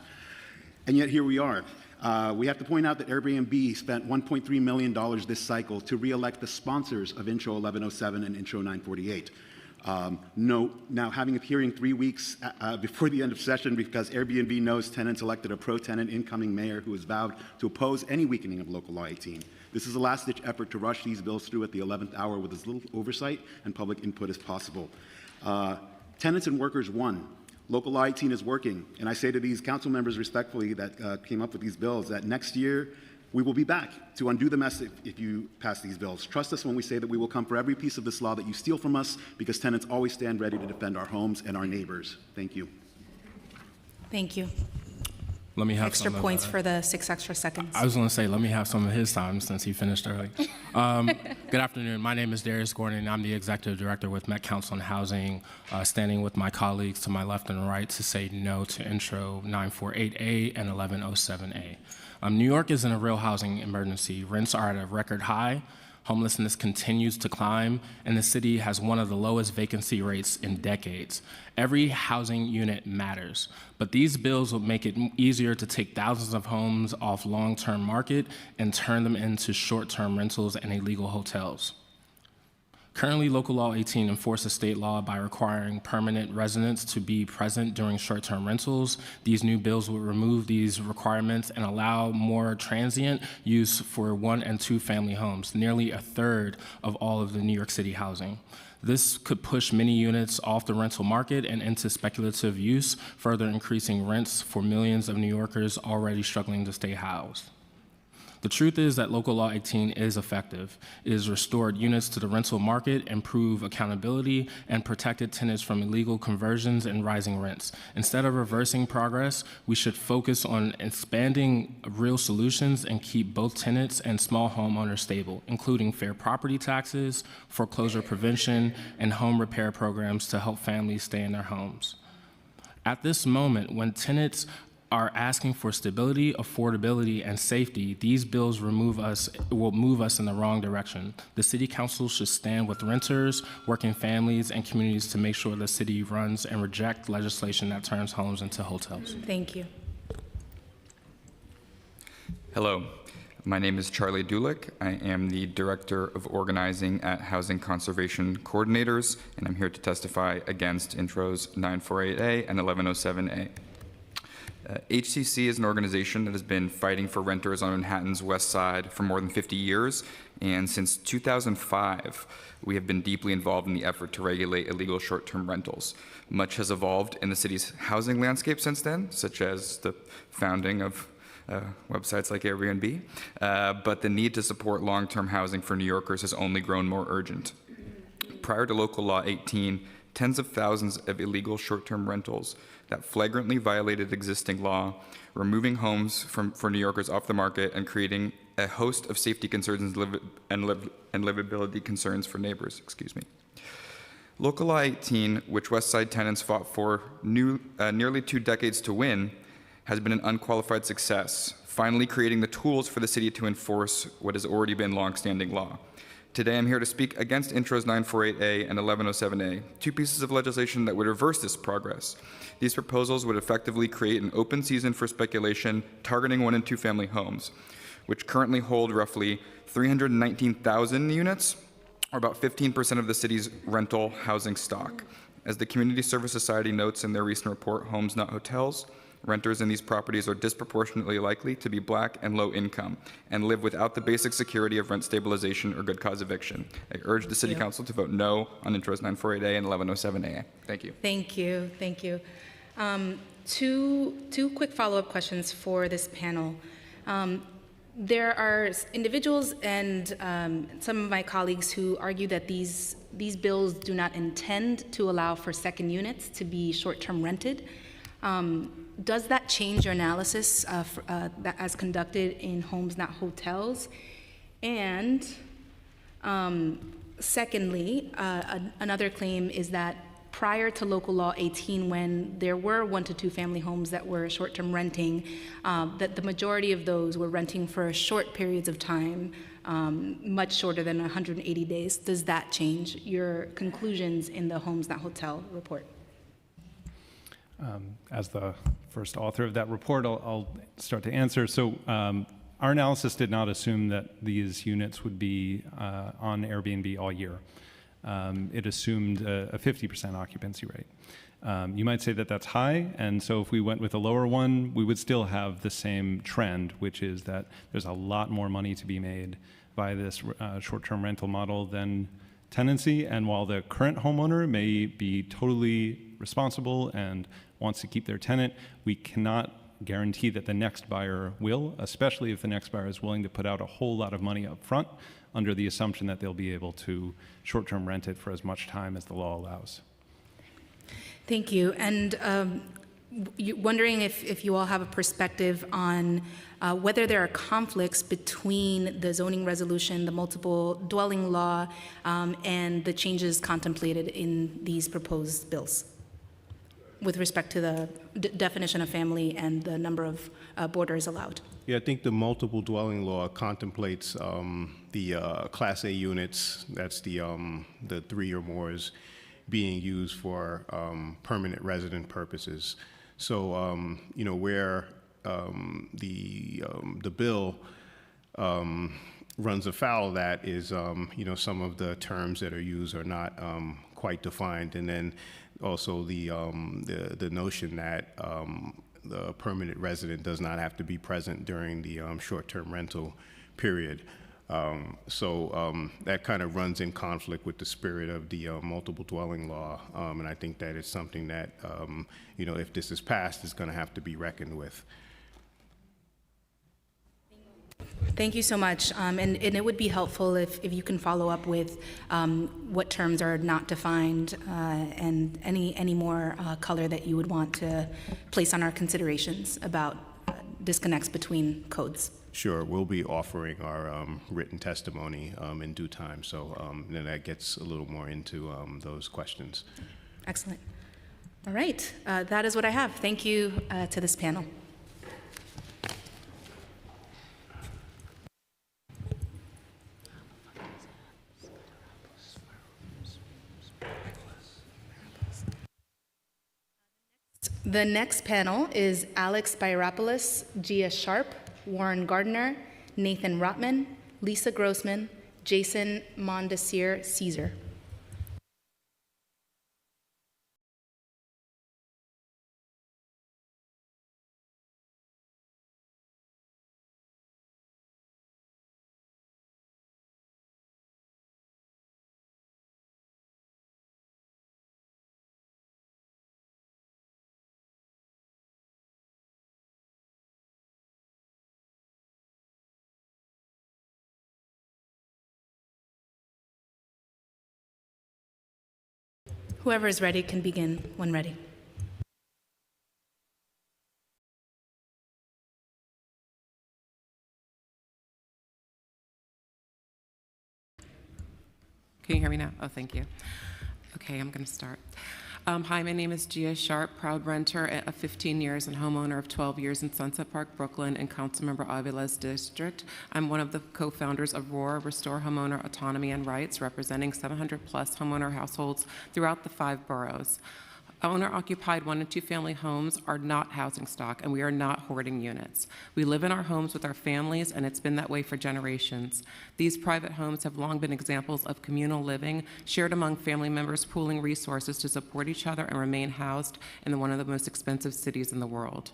And yet here we are. We have to point out that Airbnb spent $1.3 million this cycle to re-elect the sponsors of Intro 1107 and Intro 948. Note, now having a hearing 3 weeks before the end of session because Airbnb knows tenants elected a pro-tenant incoming mayor who has vowed to oppose any weakening of Local Law 18. This is a last-ditch effort to rush these bills through at the 11th hour with as little oversight and public input as possible. Tenants and workers won. Local Law 18 is working, and I say to these council members respectfully that came up with these bills that next year we will be back to undo the mess if you pass these bills. Trust us when we say that we will come for every piece of this law that you steal from us because tenants always stand ready to defend our homes and our neighbors. Thank you. Thank you. Let me have extra some points for the 6 extra seconds. I was going to say, let me have some of his time since he finished early. Good afternoon. My name is Darius Gordon. I'm the Executive Director with Met Council on Housing, standing with my colleagues to my left and right to say no to Intro 948A and 1107A. New York is in a real housing emergency. Rents are at a record high. Homelessness continues to climb, and the city has one of the lowest vacancy rates in decades. Every housing unit matters, but these bills will make it easier to take thousands of homes off long-term market and turn them into short-term rentals and illegal hotels. Currently, Local Law 18 enforces state law by requiring permanent residents to be present during short-term rentals. These new bills will remove these requirements and allow more transient use for 1- and 2-family homes, nearly a third of all of the New York City housing. This could push many units off the rental market and into speculative use, further increasing rents for millions of New Yorkers already struggling to stay housed. The truth is that Local Law 18 is effective. It has restored units to the rental market, improved accountability, and protected tenants from illegal conversions and rising rents. Instead of reversing progress, we should focus on expanding real solutions and keep both tenants and small homeowners stable, including fair property taxes, foreclosure prevention, and home repair programs to help families stay in their homes. At this moment, when tenants are asking for stability, affordability, and safety, these bills will move us in the wrong direction. The City Council should stand with renters, working families, and communities to make sure the city runs and reject legislation that turns homes into hotels. Thank you. Hello, my name is Charlie Dulick. I am the Director of Organizing at Housing Conservation Coordinators, and I'm here to testify against Intros 948A and 1107A. HCC is an organization that has been fighting for renters on Manhattan's West Side for more than 50 years, and since 2005, we have been deeply involved in the effort to regulate illegal short-term rentals. Much has evolved in the city's housing landscape since then, such as the founding of websites like Airbnb, but the need to support long-term housing for New Yorkers has only grown more urgent. Prior to Local Law 18, tens of thousands of illegal short-term rentals that flagrantly violated existing law, removing homes for New Yorkers off the market and creating a host of safety concerns and livability concerns for neighbors. Local Law 18, which West Side tenants fought for nearly 2 decades to win, has been an unqualified success, finally creating the tools for the city to enforce what has already been longstanding law. Today, I'm here to speak against Intros 948A and 1107A, 2 pieces of legislation that would reverse this progress. These proposals would effectively create an open season for speculation targeting 1- and 2-family homes, which currently hold roughly 319,000 units, or about 15% of the city's rental housing stock. As the Community Service Society notes in their recent report, Homes Not Hotels, renters in these properties are disproportionately likely to be Black and low income and live without the basic security of rent stabilization or good cause eviction. I urge the City Council to vote no on Intros 948A and 1107A. Thank you. Thank you. Thank you. Two quick follow-up questions for this panel. There are individuals and some of my colleagues who argue that these bills do not intend to allow for second units to be short-term rented. Does that change your analysis as conducted in Homes Not Hotels? And secondly, another claim is that prior to Local Law 18, when there were 1- to 2-family homes that were short-term renting, that the majority of those were renting for short periods of time, much shorter than 180 days. Does that change your conclusions in the Homes Not Hotel report? As the first author of that report, I'll start to answer. So our analysis did not assume that these units would be on Airbnb all year. it assumed a 50% occupancy rate. You might say that that's high, and so if we went with a lower one, we would still have the same trend, which is that there's a lot more money to be made by this short-term rental model than tenancy. And while the current homeowner may be totally responsible and wants to keep their tenant, we cannot guarantee that the next buyer will, especially if the next buyer is willing to put out a whole lot of money up front under the assumption that they'll be able to short-term rent it for as much time as the law allows. Thank you. And wondering if you all have a perspective on whether there are conflicts between the zoning resolution, the multiple dwelling law, and the changes contemplated in these proposed bills with respect to the definition of family and the number of boarders allowed. Yeah, I think the multiple dwelling law contemplates the Class A units, that's the 3 or mores, being used for permanent resident purposes. So, you know, where the bill runs afoul of that is, you know, some of the terms that are used are not quite defined, and then also the notion that the permanent resident does not have to be present during the short-term rental period. So that kind of runs in conflict with the spirit of the multiple dwelling law, and I think that it's something that, you know, if this is passed, is going to have to be reckoned with. Thank you so much. And it would be helpful if you can follow up with what terms are not defined and any more color that you would want to place on our considerations about disconnects between codes. Sure, we'll be offering our written testimony in due time, so then that gets a little more into those questions. Excellent. All right, that is what I have. Thank you to this panel. The next panel is Alex Byropoulos, Gia Sharp, Warren Gardner, Nathan Rotman, Lisa Grossman, Jason Mondesir Caesar. Whoever is ready can begin when ready. Can you hear me now? Oh, thank you. Okay, I'm going to start. Hi, my name is Gia Sharp, proud renter of 15 years and homeowner of 12 years in Sunset Park, Brooklyn, and Councilmember Avila's district. I'm one of the co-founders of ROAR, Restore Homeowner Autonomy and Rights, representing 700-plus homeowner households throughout the 5 boroughs. Owner-occupied 1- and 2-family homes are not housing stock, and we are not hoarding units. We live in our homes with our families, and it's been that way for generations. These private homes have long been examples of communal living, shared among family members, pooling resources to support each other and remain housed in one of the most expensive cities in the world.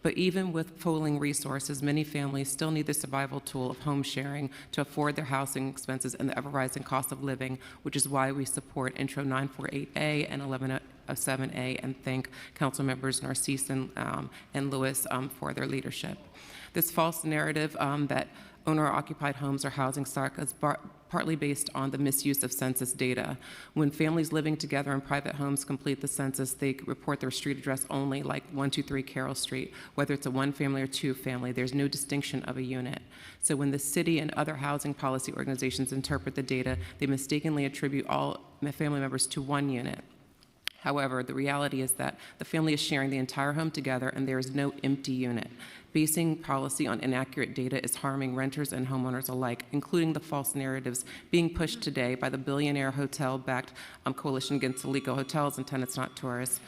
But even with pooling resources, many families still need the survival tool of home sharing to afford their housing expenses and the ever-rising cost of living, which is why we support Intro 948A and 1107A and thank Council members Narcisse and Lewis for their leadership. This false narrative that owner-occupied homes are housing stock is partly based on the misuse of census data. When families living together in private homes complete the census, they report their street address only, like 123 Carroll Street, whether it's a 1-family or 2-family. There's no distinction of a unit. So when the city and other housing policy organizations interpret the data, they mistakenly attribute all family members to 1 unit. However, the reality is that the family is sharing the entire home together and there is no empty unit. Basing policy on inaccurate data is harming renters and homeowners alike, including the false narratives being pushed today by the billionaire hotel-backed Coalition Against Illegal Hotels and Tenants Not Tourists.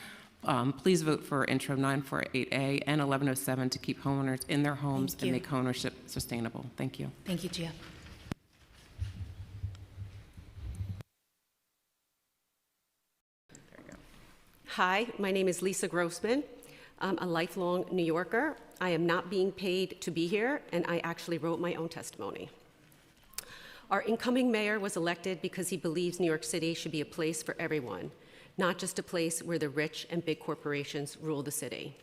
Please vote for Intro 948A and 1107 to keep homeowners in their homes and make homeownership sustainable. Thank you. Thank you, Gia. Hi, my name is Lisa Grossman. I'm a lifelong New Yorker. I am not being paid to be here, and I actually wrote my own testimony. Our incoming mayor was elected because he believes New York City should be a place for everyone, not just a place where the rich and big corporations rule the city.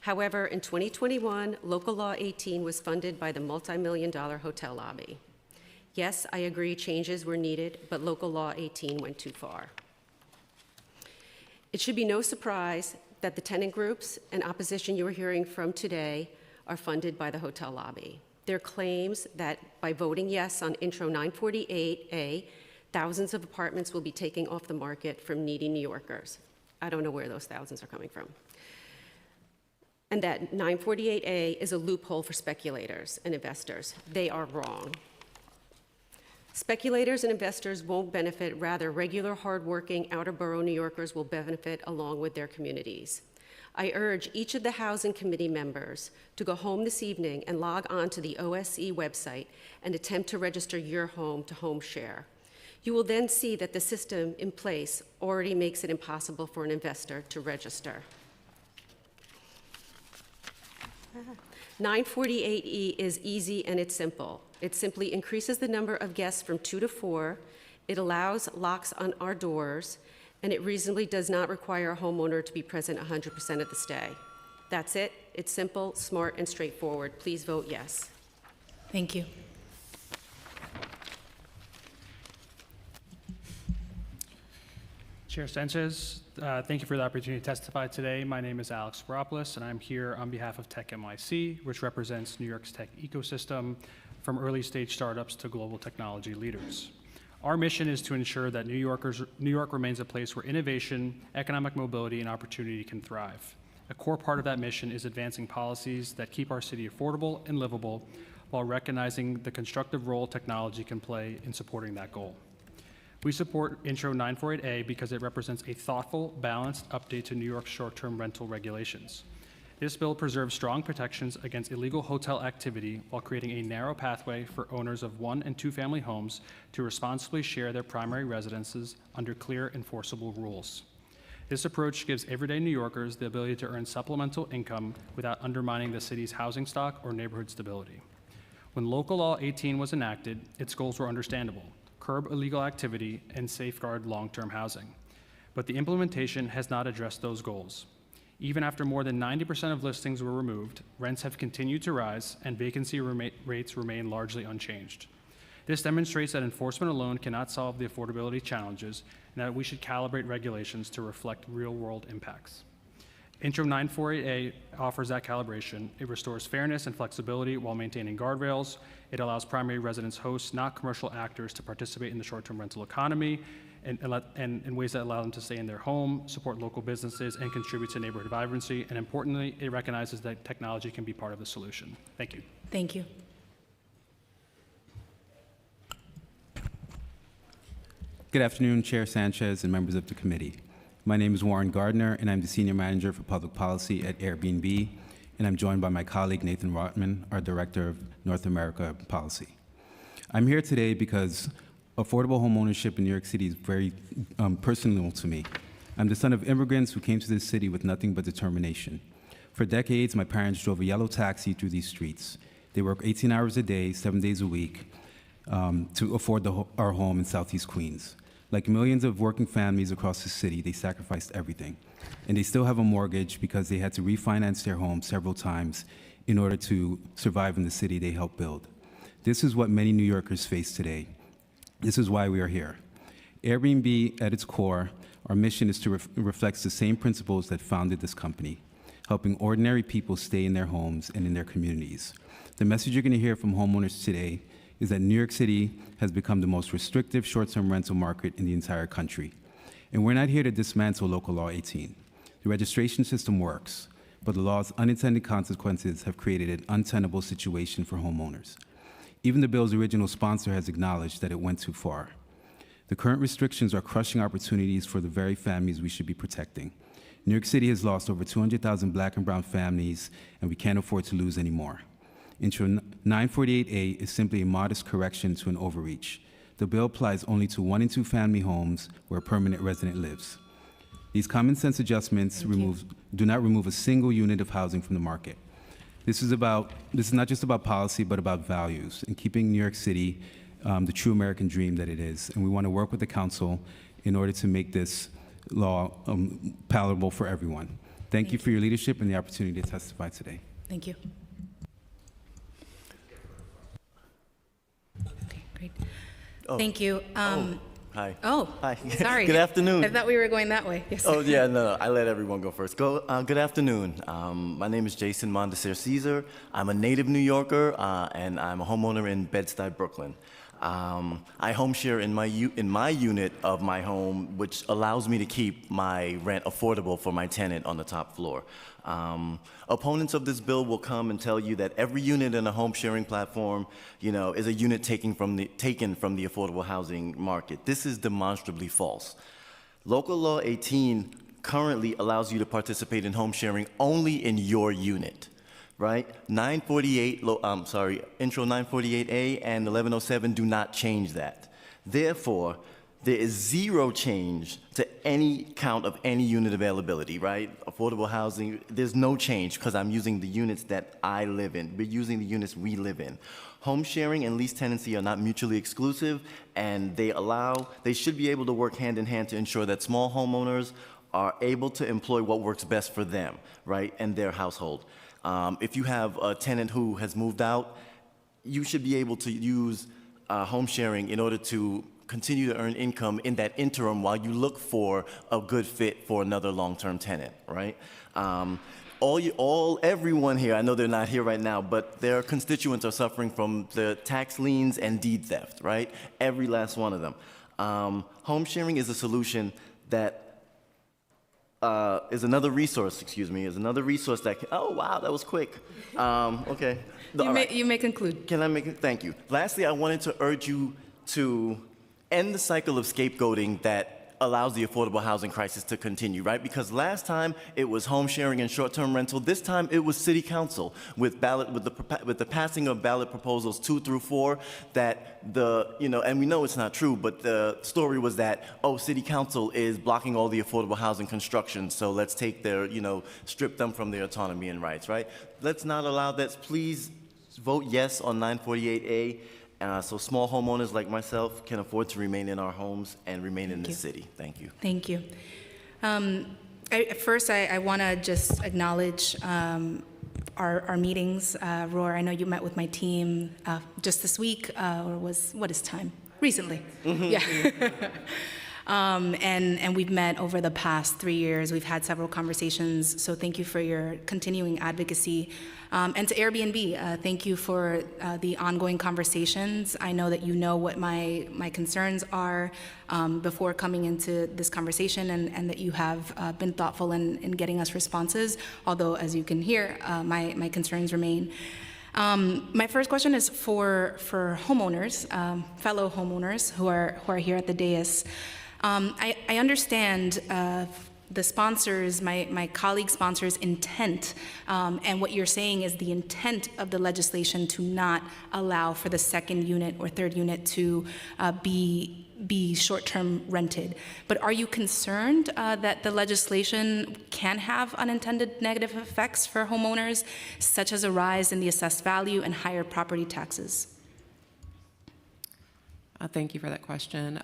However, in 2021, Local Law 18 was funded by the multi-million-dollar hotel lobby. Yes, I agree changes were needed, but Local Law 18 went too far. It should be no surprise that the tenant groups and opposition you are hearing from today are funded by the hotel lobby. Their claims that by voting yes on Intro 948A, thousands of apartments will be taken off the market from needy New Yorkers. I don't know where those thousands are coming from. And that 948A is a loophole for speculators and investors. They are wrong. Speculators and investors won't benefit, rather regular, hardworking, outer borough New Yorkers will benefit along with their communities. I urge each of the Housing Committee members to go home this evening and log on to the OSE website and attempt to register your home to home share. You will then see that the system in place already makes it impossible for an investor to register. 948E is easy and it's simple. It simply increases the number of guests from 2 to 4. It allows locks on our doors, and it reasonably does not require a homeowner to be present 100% of the stay. That's it. It's simple, smart, and straightforward. Please vote yes. Thank you. Chair Sanchez, thank you for the opportunity to testify today. My name is Alex Veropoulos, and I'm here on behalf of Tech NYC, which represents New York's tech ecosystem, from early stage startups to global technology leaders. Our mission is to ensure that New York remains a place where innovation, economic mobility, and opportunity can thrive. A core part of that mission is advancing policies that keep our city affordable and livable while recognizing the constructive role technology can play in supporting that goal. We support Intro 948A because it represents a thoughtful, balanced update to New York's short-term rental regulations. This bill preserves strong protections against illegal hotel activity while creating a narrow pathway for owners of 1- and 2-family homes to responsibly share their primary residences under clear, enforceable rules. This approach gives everyday New Yorkers the ability to earn supplemental income without undermining the city's housing stock or neighborhood stability. When Local Law 18 was enacted, its goals were understandable: curb illegal activity and safeguard long-term housing. But the implementation has not addressed those goals. Even after more than 90% of listings were removed, rents have continued to rise and vacancy rates remain largely unchanged. This demonstrates that enforcement alone cannot solve the affordability challenges and that we should calibrate regulations to reflect real-world impacts. Intro 948A offers that calibration. It restores fairness and flexibility while maintaining guardrails. It allows primary residence hosts, not commercial actors, to participate in the short-term rental economy and in ways that allow them to stay in their home, support local businesses, and contribute to neighborhood vibrancy. And importantly, it recognizes that technology can be part of the solution. Thank you. Thank you. Good afternoon, Chair Sanchez and members of the committee. My name is Warren Gardner, and I'm the Senior Manager for Public Policy at Airbnb, and I'm joined by my colleague Nathan Rotman, our Director of North America Policy. I'm here today because affordable homeownership in New York City is very personal to me. I'm the son of immigrants who came to this city with nothing but determination. For decades, my parents drove a yellow taxi through these streets. They work 18 hours a day, 7 days a week, to afford our home in Southeast Queens. Like millions of working families across the city, they sacrificed everything. And they still have a mortgage because they had to refinance their home several times in order to survive in the city they helped build. This is what many New Yorkers face today. This is why we are here. Airbnb, at its core, our mission is to reflect the same principles that founded this company, helping ordinary people stay in their homes and in their communities. The message you're going to hear from homeowners today is that New York City has become the most restrictive short-term rental market in the entire country. And we're not here to dismantle Local Law 18. The registration system works, but the law's unintended consequences have created an untenable situation for homeowners. Even the bill's original sponsor has acknowledged that it went too far. The current restrictions are crushing opportunities for the very families we should be protecting. New York City has lost over 200,000 Black and brown families, and we can't afford to lose any more. Intro 948A is simply a modest correction to an overreach. The bill applies only to 1- and 2-family homes where a permanent resident lives. These common sense adjustments do not remove a single unit of housing from the market. This is not just about policy, but about values and keeping New York City the true American dream that it is. And we want to work with the council in order to make this law palatable for everyone. Thank you for your leadership and the opportunity to testify today. Thank you. Okay, great. Oh. Thank you. Hi. Oh, hi. Sorry. Good afternoon. I thought we were going that way. Yes. Oh, yeah, no, I let everyone go first. Good afternoon. My name is Jason Mondesir Caesar. I'm a native New Yorker, and I'm a homeowner in Bed-Stuy, Brooklyn. I home share in my unit of my home, which allows me to keep my rent affordable for my tenant on the top floor. Opponents of this bill will come and tell you that every unit in a home sharing platform, is a unit taken from the affordable housing market. This is demonstrably false. Local Law 18 currently allows you to participate in home sharing only in your unit. Right? Intro 948A and 1107 do not change that. Therefore, there is zero change to any count of any unit availability, right? Affordable housing, there's no change because I'm using the units that I live in. We're using the units we live in. Home sharing and lease tenancy are not mutually exclusive, and they should be able to work hand in hand to ensure that small homeowners are able to employ what works best for them, right, and their household. If you have a tenant who has moved out, you should be able to use home sharing in order to continue to earn income in that interim while you look for a good fit for another long-term tenant, right? Everyone here, I know they're not here right now, but their constituents are suffering from the tax liens and deed theft, right? Every last one of them. Home sharing is a solution that is another resource that can, oh wow, that was quick. Okay. You may conclude. Can I make it? Thank you. Lastly, I wanted to urge you to end the cycle of scapegoating that allows the affordable housing crisis to continue, right? Because last time it was home sharing and short-term rental. This time it was city council with the passing of ballot proposals 2 through 4 that and we know it's not true, but the story was that, city council is blocking all the affordable housing construction, so let's take their, strip them from their autonomy and rights, right? Let's not allow that. Please vote yes on 948A. So small homeowners like myself can afford to remain in our homes and remain in the city. Thank you. Thank you. First, I want to just acknowledge our meetings. Roar, I know you met with my team just this week, what is time? Recently. Yeah. And we've met over the past 3 years. We've had several conversations, so thank you for your continuing advocacy. And to Airbnb, thank you for the ongoing conversations. I know that you know what my concerns are before coming into this conversation, and that you have been thoughtful in getting us responses, although, as you can hear, my concerns remain. My first question is for homeowners, fellow homeowners who are here at the dais. I understand the sponsors, my colleague sponsors' intent, and what you're saying is the intent of the legislation to not allow for the second unit or third unit to be short-term rented. But are you concerned that the legislation can have unintended negative effects for homeowners, such as a rise in the assessed value and higher property taxes? Thank you for that question.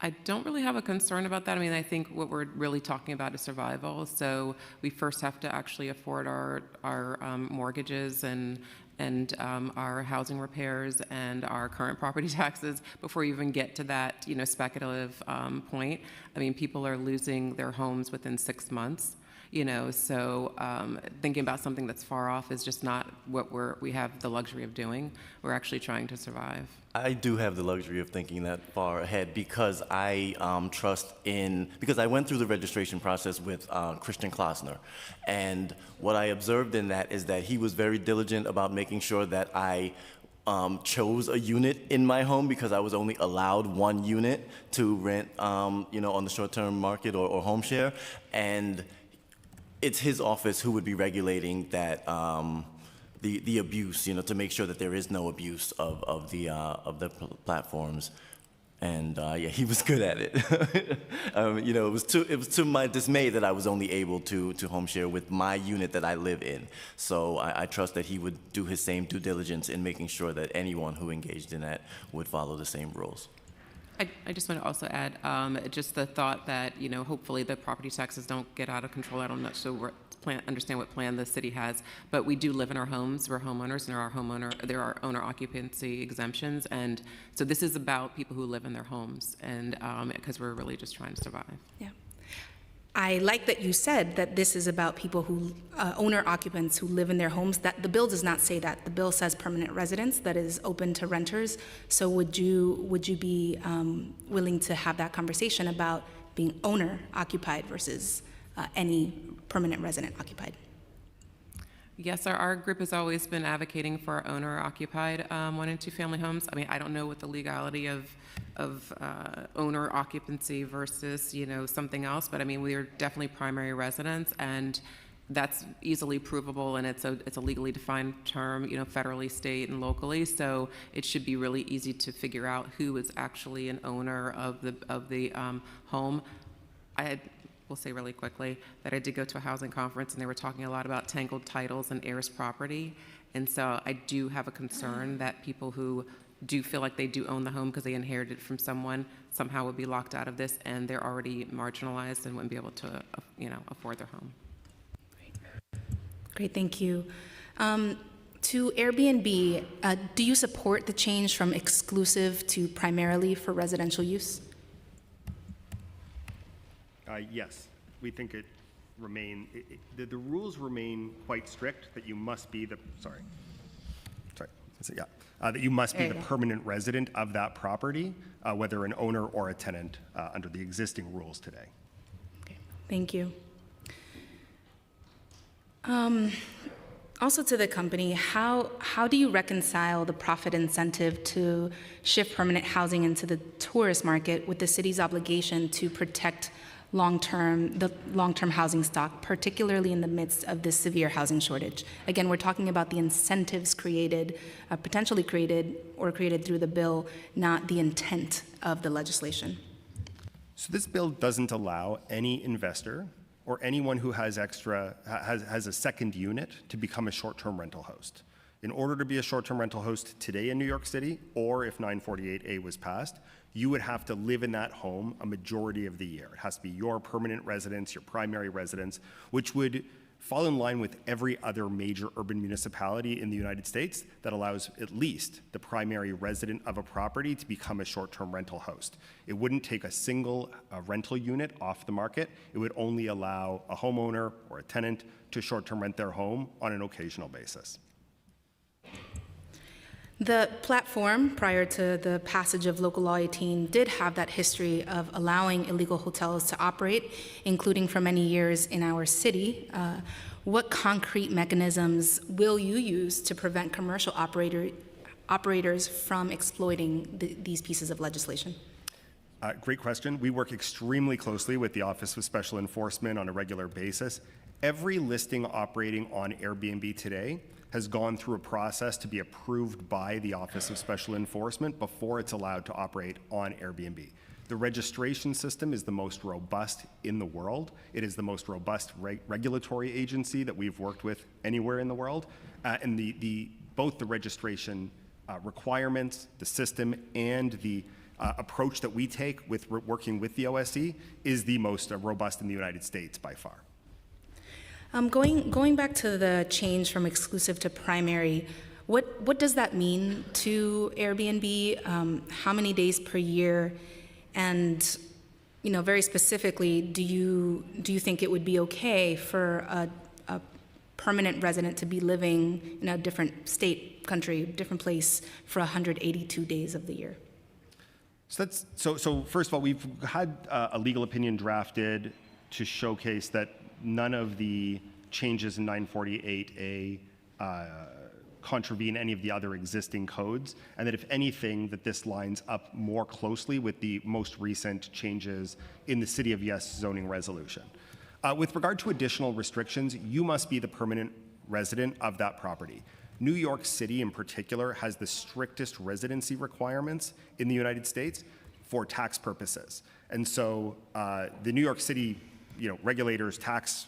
I don't really have a concern about that. I mean, I think what we're really talking about is survival. So we first have to actually afford our mortgages and our housing repairs and our current property taxes before you even get to that, speculative point. I mean, people are losing their homes within 6 months. So thinking about something that's far off is just not what we have the luxury of doing. We're actually trying to survive. I do have the luxury of thinking that far ahead because I because I went through the registration process with Christian Klosner. And what I observed in that is that he was very diligent about making sure that I chose a unit in my home because I was only allowed one unit to rent, on the short-term market or home share. And it's his office who would be regulating that the abuse, to make sure that there is no abuse of the platforms. And yeah, he was good at it. You know, it was to my dismay that I was only able to home share with my unit that I live in. So I trust that he would do his same due diligence in making sure that anyone who engaged in that would follow the same rules. I just want to also add just the thought that, you know, hopefully the property taxes don't get out of control. I don't know, so understand what plan the city has, but we do live in our homes. We're homeowners, and there are owner occupancy exemptions, and so this is about people who live in their homes, and because we're really just trying to survive. Yeah. I like that you said that this is about people who, owner occupants who live in their homes. That the bill does not say that. The bill says permanent residence that is open to renters. So would you be willing to have that conversation about being owner occupied versus any permanent resident occupied? Yes, our group has always been advocating for owner-occupied 1 and 2 family homes. I mean, I don't know what the legality of owner occupancy versus, you know, something else, but I mean, we are definitely primary residents, and that's easily provable, and it's a legally defined term, you know, federally, state, and locally. So it should be really easy to figure out who is actually an owner of the home. We'll say really quickly that I did go to a housing conference, and they were talking a lot about tangled titles and heirs property. And so I do have a concern that people who do feel like they do own the home because they inherited it from someone somehow would be locked out of this, and they're already marginalized and wouldn't be able to, you know, afford their home. Great, thank you. To Airbnb, do you support the change from exclusive to primarily for residential use? Yes, we think it remain, the rules remain quite strict that you must be the, that you must be the permanent resident of that property, whether an owner or a tenant under the existing rules today. Okay, thank you. Also to the company, how do you reconcile the profit incentive to shift permanent housing into the tourist market with the city's obligation to protect the long-term housing stock, particularly in the midst of this severe housing shortage? Again, we're talking about the incentives created, potentially created through the bill, not the intent of the legislation. So this bill doesn't allow any investor or anyone who has has a second unit to become a short-term rental host. In order to be a short-term rental host today in New York City, or if 948A was passed, you would have to live in that home a majority of the year. It has to be your permanent residence, your primary residence, which would fall in line with every other major urban municipality in the United States that allows at least the primary resident of a property to become a short-term rental host. It wouldn't take a single rental unit off the market. It would only allow a homeowner or a tenant to short-term rent their home on an occasional basis. The platform, prior to the passage of Local Law 18, did have that history of allowing illegal hotels to operate, including for many years in our city. What concrete mechanisms will you use to prevent commercial operators from exploiting these pieces of legislation? Great question. We work extremely closely with the Office of Special Enforcement on a regular basis. Every listing operating on Airbnb today has gone through a process to be approved by the Office of Special Enforcement before it's allowed to operate on Airbnb. The registration system is the most robust in the world. It is the most robust regulatory agency that we've worked with anywhere in the world. And both the registration requirements, the system, and the approach that we take with working with the OSC is the most robust in the United States by far. Going back to the change from exclusive to primary, what does that mean to Airbnb? How many days per year? And, you know, very specifically, do you think it would be okay for a permanent resident to be living in a different state, country, different place for 182 days of the year? So first of all, we've had a legal opinion drafted to showcase that none of the changes in 948A contravene any of the other existing codes, and that if anything, that this lines up more closely with the most recent changes in the City of Yes zoning resolution. With regard to additional restrictions, you must be the permanent resident of that property. New York City in particular has the strictest residency requirements in the United States. for tax purposes. And so the New York City regulators, tax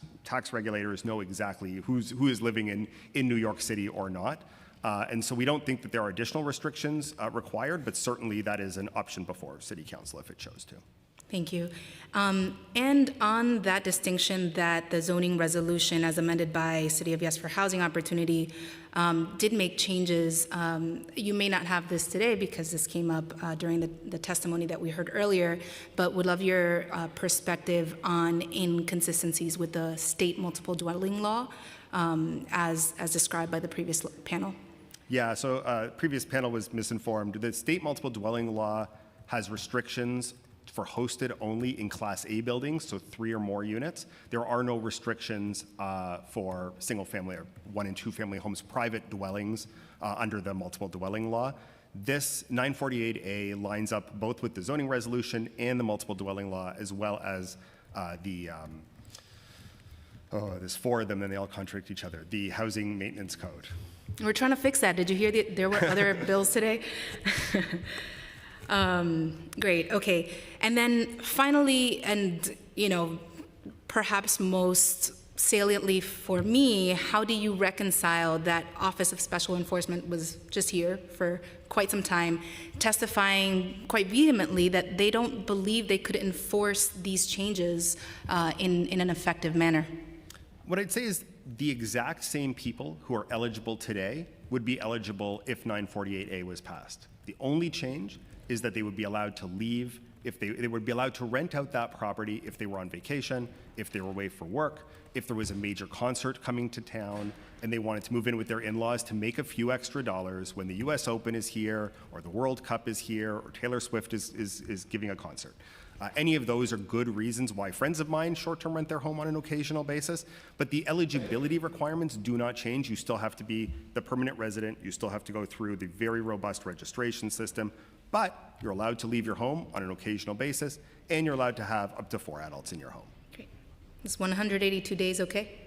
regulators know exactly who is living in New York City or not. And so we don't think that there are additional restrictions required, but certainly that is an option before City Council if it chose to. Thank you. And on that distinction that the zoning resolution as amended by City of Yes for Housing Opportunity did make changes. You may not have this today because this came up during the testimony that we heard earlier, but would love your perspective on inconsistencies with the state multiple dwelling law as described by the previous panel. Yeah, so previous panel was misinformed. The state multiple dwelling law has restrictions for hosted only in Class A buildings, so 3 or more units. There are no restrictions for single family or 1 and 2 family homes, private dwellings under the multiple dwelling law. This 948A lines up both with the zoning resolution and the multiple dwelling law, as well as there's 4 of them and they all contradict each other, the housing maintenance code. We're trying to fix that. Did you hear there were other bills today? Great, okay. And then finally, and perhaps most saliently for me, how do you reconcile that Office of Special Enforcement was just here for quite some time, testifying quite vehemently that they don't believe they could enforce these changes in an effective manner? What I'd say is the exact same people who are eligible today would be eligible if 948A was passed. The only change is that they would be allowed to leave, if they would be allowed to rent out that property if they were on vacation, if they were away for work, if there was a major concert coming to town and they wanted to move in with their in-laws to make a few extra dollars when the US Open is here, or the World Cup is here, or Taylor Swift is giving a concert. Any of those are good reasons why friends of mine short-term rent their home on an occasional basis, but the eligibility requirements do not change. You still have to be the permanent resident. You still have to go through the very robust registration system, but you're allowed to leave your home on an occasional basis, and you're allowed to have up to 4 adults in your home. Great. Is 182 days okay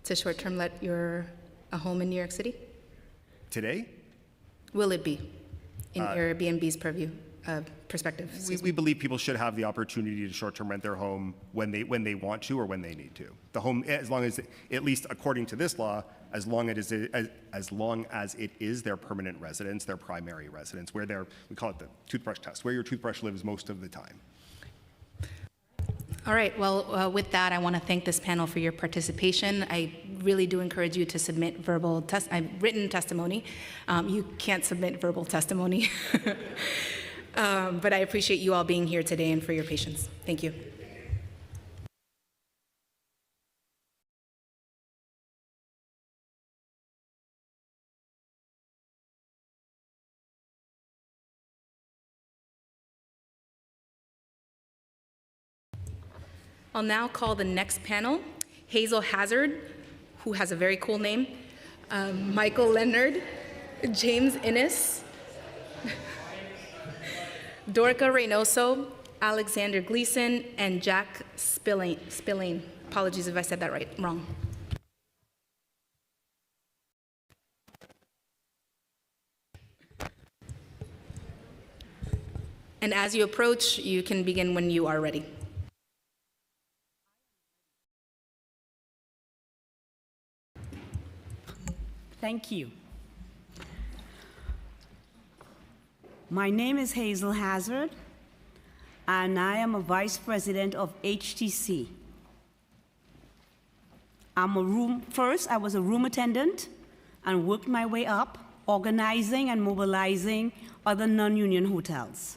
to short-term let a home in New York City? Today? Will it be in Airbnb's purview? Perspective. We believe people should have the opportunity to short-term rent their home when they want to or when they need to. The home, as long as, at least according to this law, as long as it is their permanent residence, their primary residence, where we call it the toothbrush test, where your toothbrush lives most of the time. All right, well, with that, I want to thank this panel for your participation. I really do encourage you to submit written testimony. You can't submit verbal testimony. But I appreciate you all being here today and for your patience. Thank you. I'll now call the next panel, Hazel Hazard, who has a very cool name, Michael Leonard, James Innes, Dorca Reynoso, Alexander Gleason, and Jack Spillane. Apologies if I said that wrong. And as you approach, you can begin when you are ready. Thank you. My name is Hazel Hazard, and I am a vice president of HTC. First, I was a room attendant and worked my way up, organizing and mobilizing other non-union hotels.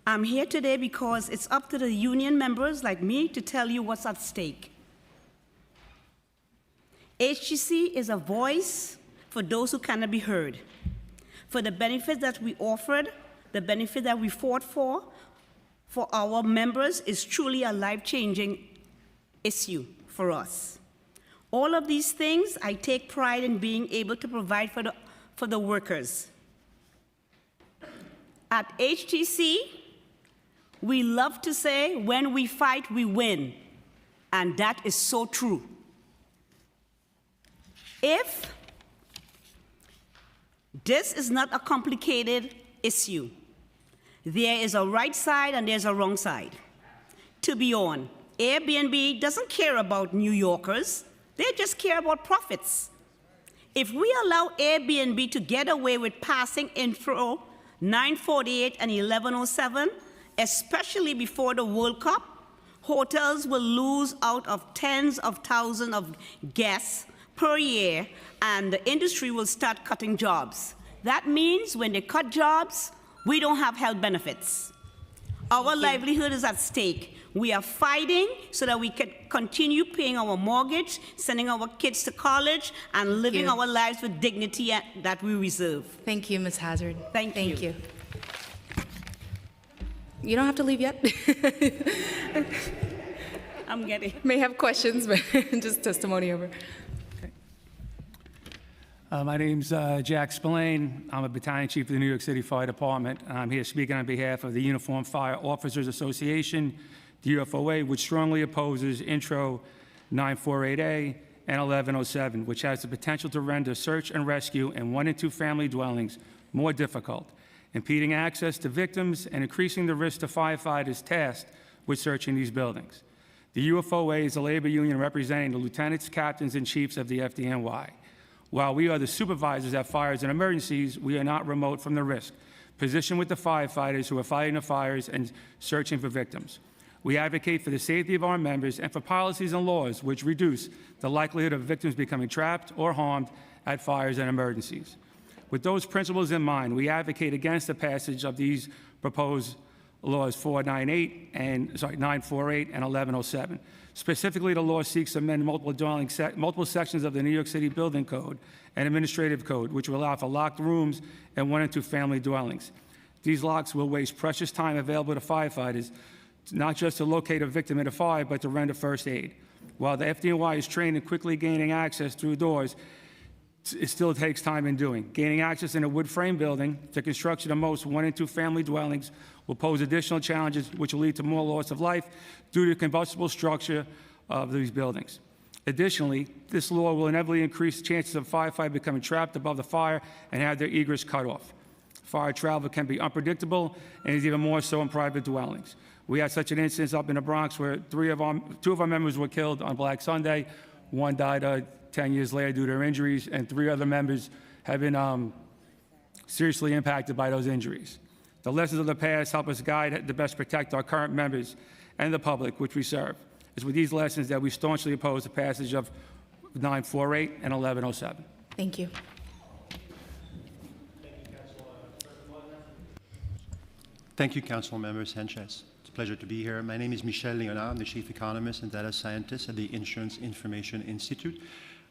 I'm here today because it's up to the union members like me to tell you what's at stake. HTC is a voice for those who cannot be heard, for the benefits that we offered, the benefit that we fought for our members is truly a life-changing issue for us. All of these things, I take pride in being able to provide for the workers. At HTC, we love to say, when we fight, we win, and that is so true. If this is not a complicated issue. There is a right side and there's a wrong side to be on. Airbnb doesn't care about New Yorkers. They just care about profits. If we allow Airbnb to get away with passing Intro 948 and 1107, especially before the World Cup, hotels will lose out of tens of thousands of guests per year, and the industry will start cutting jobs. That means when they cut jobs, we don't have health benefits. Our livelihood is at stake. We are fighting so that we can continue paying our mortgage, sending our kids to college, and living our lives with dignity that we reserve. Thank you, Ms. Hazard. Thank you. You don't have to leave yet. I'm getting. May have questions, but just testimony over. My name's Jack Spillane. I'm a battalion chief of the New York City Fire Department. I'm here speaking on behalf of the Uniformed Fire Officers Association, the UFOA, which strongly opposes Intro 948A and 1107, which has the potential to render search and rescue in 1- and 2-family dwellings more difficult, impeding access to victims and increasing the risk to firefighters tasked with searching these buildings. The UFOA is a labor union representing the lieutenants, captains, and chiefs of the FDNY. While we are the supervisors at fires and emergencies, we are not remote from the risk, positioned with the firefighters who are fighting the fires and searching for victims. We advocate for the safety of our members and for policies and laws which reduce the likelihood of victims becoming trapped or harmed at fires and emergencies. With those principles in mind, we advocate against the passage of these proposed laws 948 and 1107. Specifically, the law seeks to amend multiple sections of the New York City Building Code and Administrative Code, which will allow for locked rooms and 1- and 2-family dwellings. These locks will waste precious time available to firefighters, not just to locate a victim in a fire, but to render first aid. While the FDNY is trained in quickly gaining access through doors, it still takes time in doing. Gaining access in a wood frame building to construction of most 1- and 2-family dwellings will pose additional challenges which will lead to more loss of life due to the combustible structure of these buildings. Additionally, this law will inevitably increase the chances of firefighters becoming trapped above the fire and have their egress cut off. Fire travel can be unpredictable and is even more so in private dwellings. We had such an instance up in the Bronx where two of our members were killed on Black Sunday. One died 10 years later due to their injuries, and 3 other members have been seriously impacted by those injuries. The lessons of the past help us guide to best protect our current members and the public which we serve. It's with these lessons that we staunchly oppose the passage of 948 and 1107. Thank you. Thank you, Councilmember Sanchez. It's a pleasure to be here. My name is Michel Leonard. I'm the Chief Economist and Data Scientist at the Insurance Information Institute.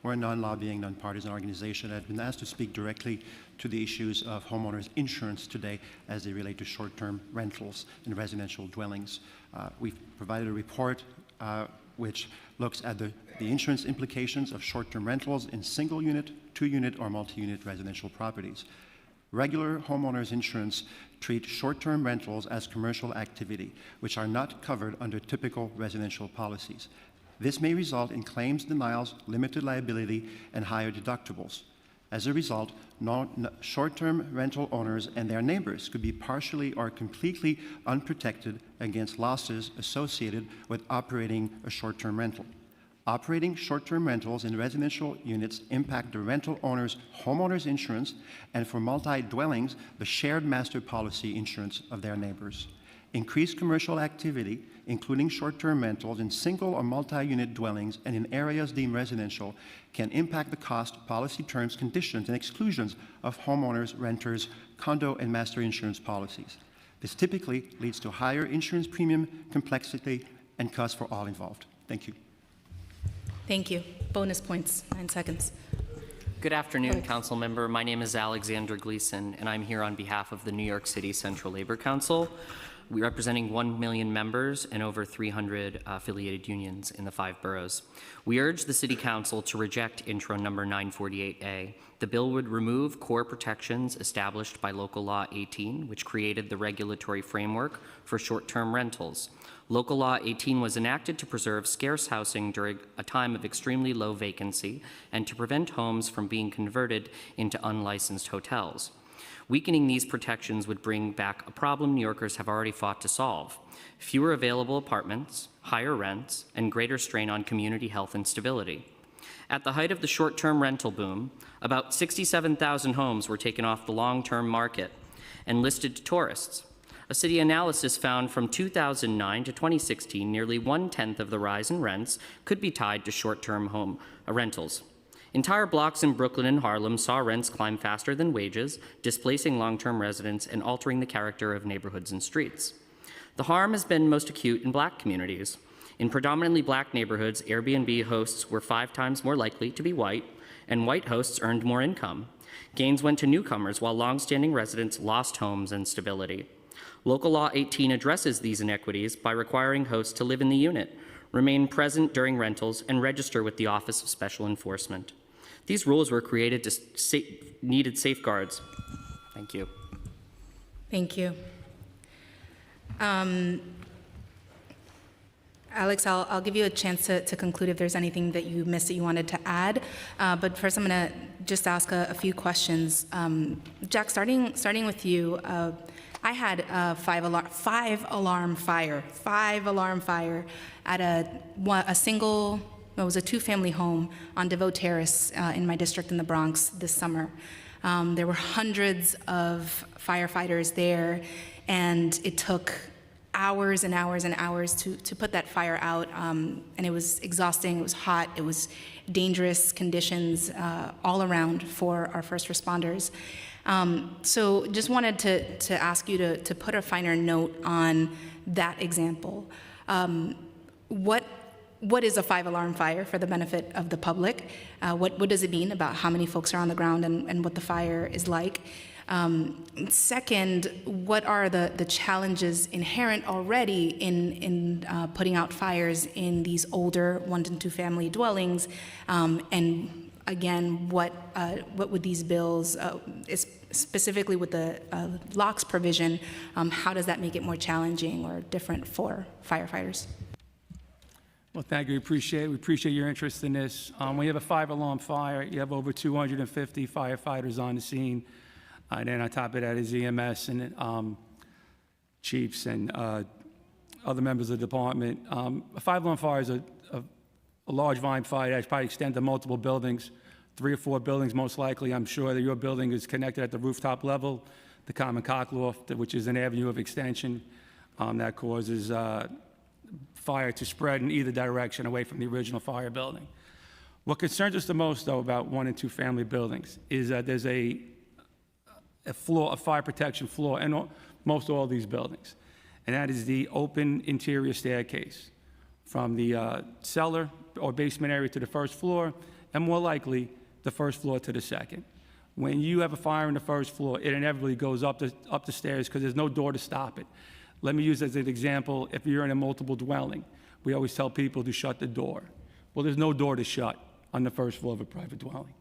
We're a non-lobbying, non-partisan organization that has been asked to speak directly to the issues of homeowners insurance today as they relate to short-term rentals in residential dwellings. We've provided a report which looks at the insurance implications of short-term rentals in single-unit, 2-unit, or multi-unit residential properties. Regular homeowners insurance treat short-term rentals as commercial activity, which are not covered under typical residential policies. This may result in claims denials, limited liability, and higher deductibles. As a result, short-term rental owners and their neighbors could be partially or completely unprotected against losses associated with operating a short-term rental. Operating short-term rentals in residential units impact the rental owner's homeowner's insurance, and for multi-dwellings, the shared master policy insurance of their neighbors. Increased commercial activity, including short-term rentals in single or multi-unit dwellings and in areas deemed residential, can impact the cost, policy terms, conditions, and exclusions of homeowners, renters, condo, and master insurance policies. This typically leads to higher insurance premium, complexity, and costs for all involved. Thank you. Thank you. Bonus points, 9 seconds. Good afternoon, Council Member. My name is Alexander Gleason, and I'm here on behalf of the New York City Central Labor Council. We're representing 1 million members and over 300 affiliated unions in the 5 boroughs. We urge the City Council to reject Intro number 948A. The bill would remove core protections established by Local Law 18, which created the regulatory framework for short-term rentals. Local Law 18 was enacted to preserve scarce housing during a time of extremely low vacancy and to prevent homes from being converted into unlicensed hotels. Weakening these protections would bring back a problem New Yorkers have already fought to solve: fewer available apartments, higher rents, and greater strain on community health and stability. At the height of the short-term rental boom, about 67,000 homes were taken off the long-term market and listed to tourists. A city analysis found from 2009 to 2016, nearly 1/10 of the rise in rents could be tied to short-term home rentals. Entire blocks in Brooklyn and Harlem saw rents climb faster than wages, displacing long-term residents and altering the character of neighborhoods and streets. The harm has been most acute in Black communities. In predominantly Black neighborhoods, Airbnb hosts were 5 times more likely to be white, and white hosts earned more income. Gains went to newcomers, while longstanding residents lost homes and stability. Local Law 18 addresses these inequities by requiring hosts to live in the unit, remain present during rentals, and register with the Office of Special Enforcement. These rules were created to needed safeguards. Thank you. Thank you. Alex, I'll give you a chance to conclude if there's anything that you missed that you wanted to add. But first, I'm going to just ask a few questions. Jack, starting with you, I had a five alarm fire at a single. It was a 2-family home on DeVoe Terrace in my district in the Bronx this summer. There were hundreds of firefighters there, and it took hours and hours and hours to put that fire out, and it was exhausting, it was hot, it was dangerous conditions all around for our first responders. So just wanted to ask you to put a finer note on that example. What is a 5-alarm fire for the benefit of the public? What does it mean about how many folks are on the ground and what the fire is like? Second, what are the challenges inherent already in putting out fires in these older 1- and 2-family dwellings? And again, what would these bills, specifically with the locks provision, how does that make it more challenging or different for firefighters? Well, thank you. We appreciate your interest in this. When you have a 5-alarm fire, you have over 250 firefighters on the scene. And then on top of that is EMS and chiefs and other members of the department. A 5-alarm fire is a large volume fire that probably extends to multiple buildings, 3 or 4 buildings most likely. I'm sure that your building is connected at the rooftop level, the common cockloft, which is an avenue of extension that causes fire to spread in either direction away from the original fire building. What concerns us the most, though, about 1- and 2-family buildings is that there's a fire protection flaw in most all these buildings, and that is the open interior staircase from the cellar or basement area to the first floor, and more likely the first floor to the second. When you have a fire on the first floor, it inevitably goes up the stairs because there's no door to stop it. Let me use as an example, if you're in a multiple dwelling, we always tell people to shut the door. Well, there's no door to shut on the first floor of a private dwelling,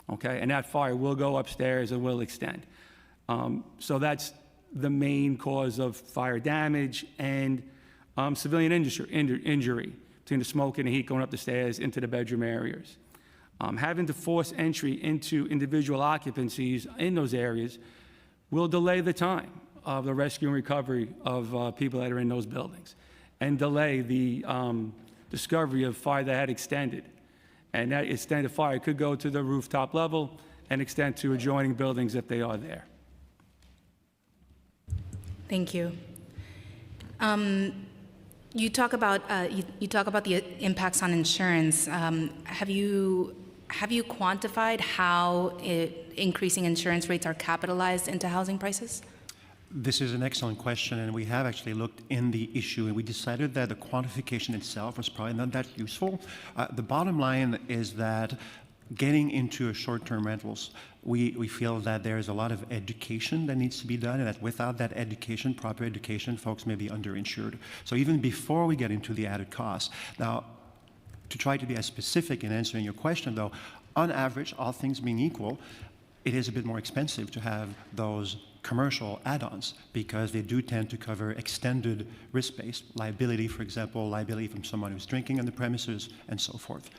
okay? And that fire will go upstairs and will extend. So that's the main cause of fire damage and civilian injury between the smoke and the heat going up the stairs into the bedroom areas. Having to force entry into individual occupancies in those areas will delay the time of the rescue and recovery of people that are in those buildings and delay the discovery of fire that had extended. And that extended fire could go to the rooftop level and extend to adjoining buildings if they are there. Thank you. You talk about the impacts on insurance. Have you quantified how increasing insurance rates are capitalized into housing prices? This is an excellent question, and we have actually looked in the issue, and we decided that the quantification itself was probably not that useful. The bottom line is that getting into short-term rentals, we feel that there is a lot of education that needs to be done, and that without that education, proper education, folks may be underinsured. So even before we get into the added costs. Now, to try to be as specific in answering your question, though, on average, all things being equal, it is a bit more expensive to have those commercial add-ons because they do tend to cover extended risk-based liability, for example, liability from someone who's drinking on the premises and so forth.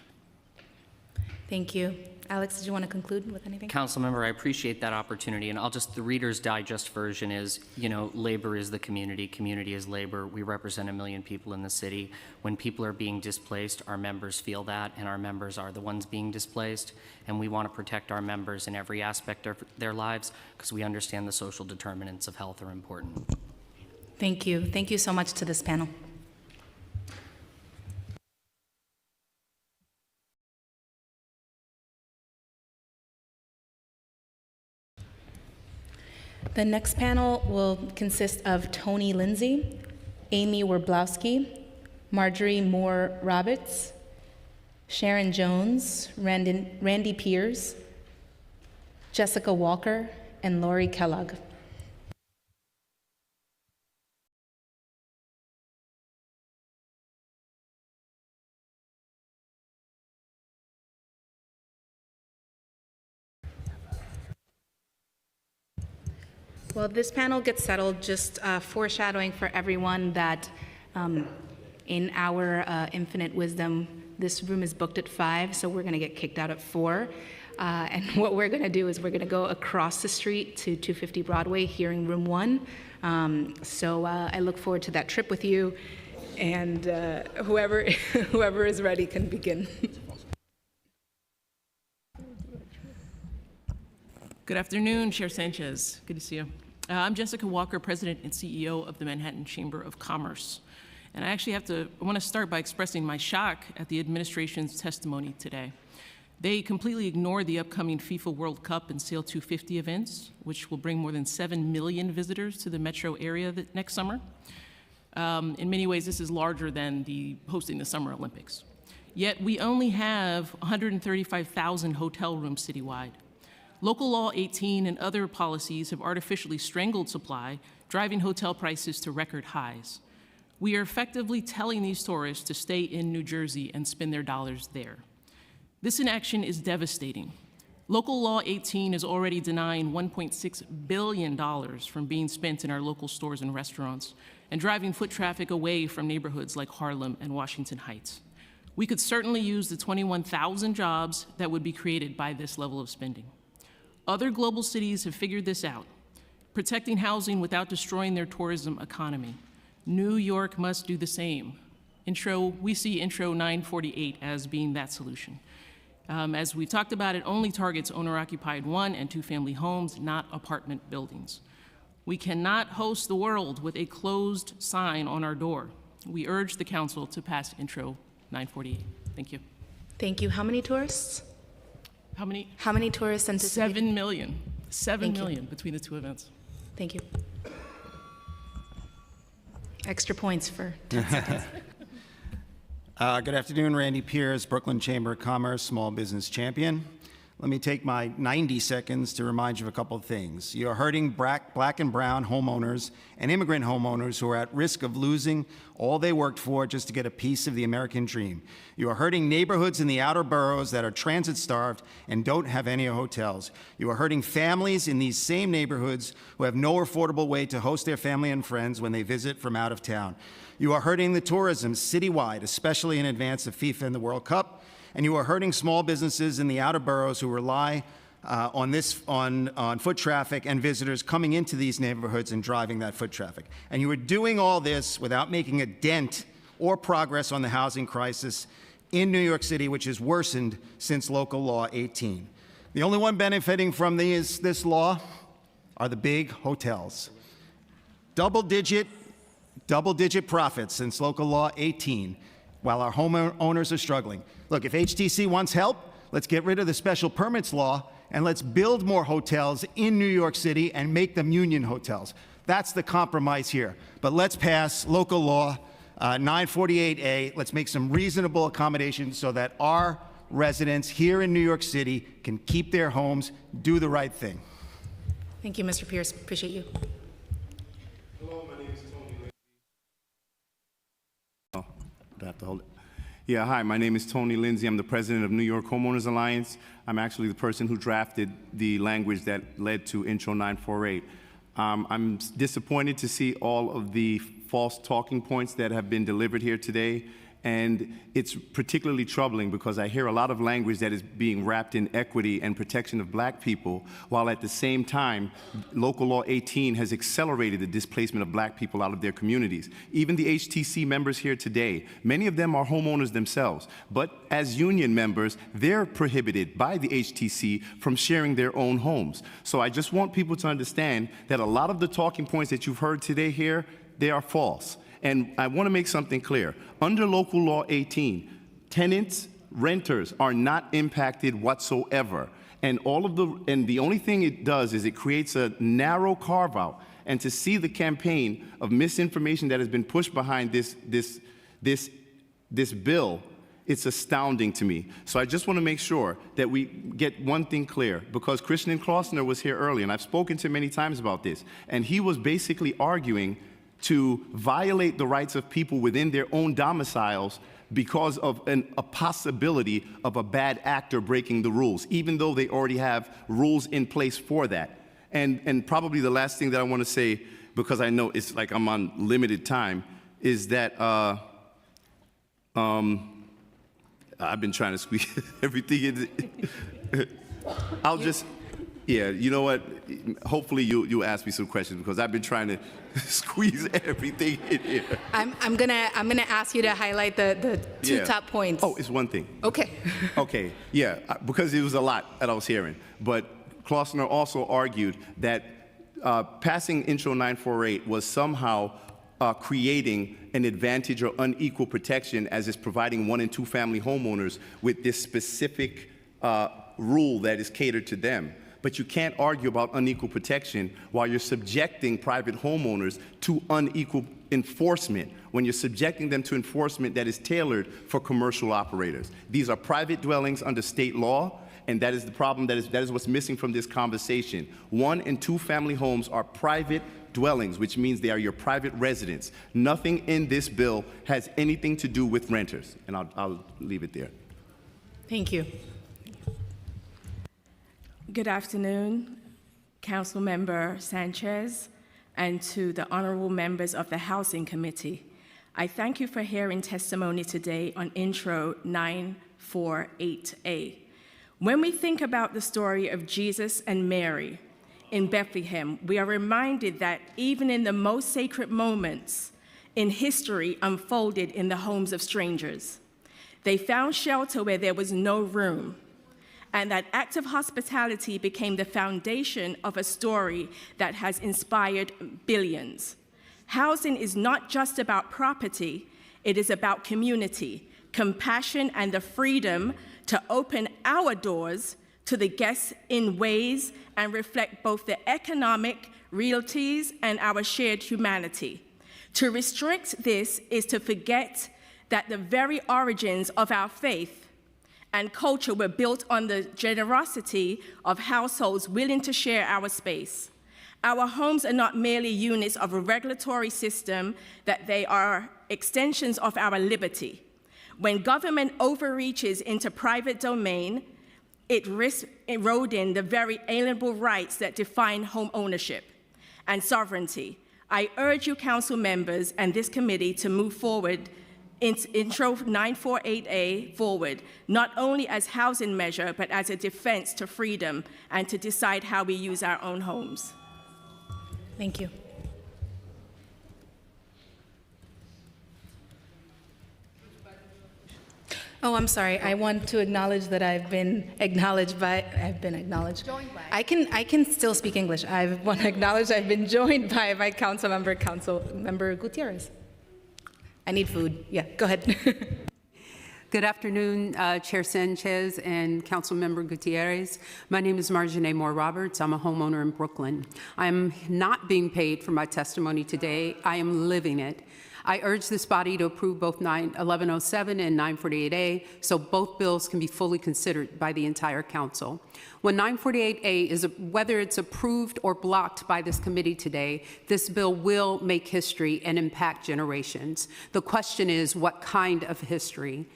Thank you. Alex, did you want to conclude with anything? Councilmember, I appreciate that opportunity, and the Reader's Digest version is, labor is the community, community is labor. We represent 1 million people in the city. When people are being displaced, our members feel that, and our members are the ones being displaced, and we want to protect our members in every aspect of their lives because we understand the social determinants of health are important. Thank you. Thank you so much to this panel. The next panel will consist of Tony Lindsay, Amy Werblowski, Marjorie Moore-Roberts, Sharon Jones, Randy Pierce, Jessica Walker, and Lori Kellogg. Well, this panel gets settled, just foreshadowing for everyone that in our infinite wisdom, this room is booked at 5, so we're going to get kicked out at 4. And what we're going to do is we're going to go across the street to 250 Broadway, hearing room 1. So I look forward to that trip with you, and whoever is ready can begin. Good afternoon, Chair Sanchez. Good to see you. I'm Jessica Walker, President and CEO of the Manhattan Chamber of Commerce. And I want to start by expressing my shock at the administration's testimony today. They completely ignored the upcoming FIFA World Cup and Sail 250 events, which will bring more than 7 million visitors to the metro area next summer. In many ways, this is larger than hosting the Summer Olympics. Yet we only have 135,000 hotel rooms citywide. Local Law 18 and other policies have artificially strangled supply, driving hotel prices to record highs. We are effectively telling these tourists to stay in New Jersey and spend their dollars there. This inaction is devastating. Local Law 18 is already denying $1.6 billion from being spent in our local stores and restaurants and driving foot traffic away from neighborhoods like Harlem and Washington Heights. We could certainly use the 21,000 jobs that would be created by this level of spending. Other global cities have figured this out, protecting housing without destroying their tourism economy. New York must do the same. We see Intro 948 as being that solution. As we talked about, it only targets owner-occupied 1- and 2-family homes, not apartment buildings. We cannot host the world with a closed sign on our door. We urge the council to pass Intro 948. Thank you. Thank you. How many tourists? How many? How many tourists anticipated? 7 million. 7 million between the two events. Thank you. Extra points for 10 seconds. Good afternoon, Randy Pierce, Brooklyn Chamber of Commerce, small business champion. Let me take my 90 seconds to remind you of a couple of things. You are hurting black and brown homeowners and immigrant homeowners who are at risk of losing all they worked for just to get a piece of the American dream. You are hurting neighborhoods in the outer boroughs that are transit-starved and don't have any hotels. You are hurting families in these same neighborhoods who have no affordable way to host their family and friends when they visit from out of town. You are hurting the tourism citywide, especially in advance of FIFA and the World Cup. And you are hurting small businesses in the outer boroughs who rely on foot traffic and visitors coming into these neighborhoods and driving that foot traffic. And you are doing all this without making a dent or progress on the housing crisis in New York City, which has worsened since Local Law 18. The only one benefiting from this law are the big hotels. Double-digit profits since Local Law 18, while our homeowners are struggling. Look, if HTC wants help, let's get rid of the special permits law and let's build more hotels in New York City and make them union hotels. That's the compromise here. But let's pass Local Law 948A. Let's make some reasonable accommodations so that our residents here in New York City can keep their homes, do the right thing. Thank you, Mr. Pierce. Appreciate you. Hello, my name is Tony Lindsay. Oh, do I have to hold it? Yeah, hi, my name is Tony Lindsay. I'm the president of New York Homeowners Alliance. I'm actually the person who drafted the language that led to Intro 948. I'm disappointed to see all of the false talking points that have been delivered here today, And it's particularly troubling because I hear a lot of language that is being wrapped in equity and protection of black people, while at the same time, Local Law 18 has accelerated the displacement of black people out of their communities. Even the HTC members here today, many of them are homeowners themselves, but as union members, they're prohibited by the HTC from sharing their own homes. So I just want people to understand that a lot of the talking points that you've heard today here, they are false. And I want to make something clear. Under Local Law 18, tenants, renters are not impacted whatsoever. And the only thing it does is it creates a narrow carve-out. And to see the campaign of misinformation that has been pushed behind this bill, it's astounding to me. So I just want to make sure that we get one thing clear, because Christian Klausner was here earlier, and I've spoken to him many times about this, and he was basically arguing to violate the rights of people within their own domiciles because of a possibility of a bad actor breaking the rules, even though they already have rules in place for that. And probably the last thing that I want to say, because I know it's like I'm on limited time, is that I've been trying to squeeze everything in. I'll just, yeah, you know what? Hopefully you'll ask me some questions, because I've been trying to squeeze everything in here. I'm gonna ask you to highlight the two top points. Oh, it's one thing. Okay. Okay, yeah, because it was a lot that I was hearing. But Klausner also argued that passing Intro 948 was somehow creating an advantage or unequal protection, as it's providing 1- and 2-family homeowners with this specific rule that is catered to them. But you can't argue about unequal protection while you're subjecting private homeowners to unequal enforcement, when you're subjecting them to enforcement that is tailored for commercial operators. These are private dwellings under state law, and that is the problem, that is what's missing from this conversation. 1- and 2-family homes are private dwellings, which means they are your private residence. Nothing in this bill has anything to do with renters, and I'll leave it there. Thank you. Good afternoon, Councilmember Sanchez, and to the honorable members of the Housing Committee. I thank you for hearing testimony today on Intro 948A. When we think about the story of Jesus and Mary in Bethlehem, we are reminded that even in the most sacred moments in history unfolded in the homes of strangers, they found shelter where there was no room. And that act of hospitality became the foundation of a story that has inspired billions. Housing is not just about property, it is about community, compassion, and the freedom to open our doors to the guests in ways and reflect both the economic realities and our shared humanity. To restrict this is to forget that the very origins of our faith and culture were built on the generosity of households willing to share our space. Our homes are not merely units of a regulatory system, that they are extensions of our liberty. When government overreaches into private domain, it risks eroding the very alienable rights that define home ownership and sovereignty. I urge you, council members, and this committee to move forward Intro 948A forward, not only as housing measure, but as a defense to freedom and to decide how we use our own homes. Thank you. Oh, I'm sorry. I want to acknowledge that I've been acknowledged. Joined by. I can still speak English. I want to acknowledge I've been joined by my Councilmember Gutierrez. I need food. Yeah, go ahead. Good afternoon, Chair Sanchez and Councilmember Gutierrez. My name is Marjane Moore Roberts. I'm a homeowner in Brooklyn. I'm not being paid for my testimony today. I am living it. I urge this body to approve both 1107 and 948A so both bills can be fully considered by the entire council. When 948A whether it's approved or blocked by this committee today, this bill will make history and impact generations. The question is, what kind of history?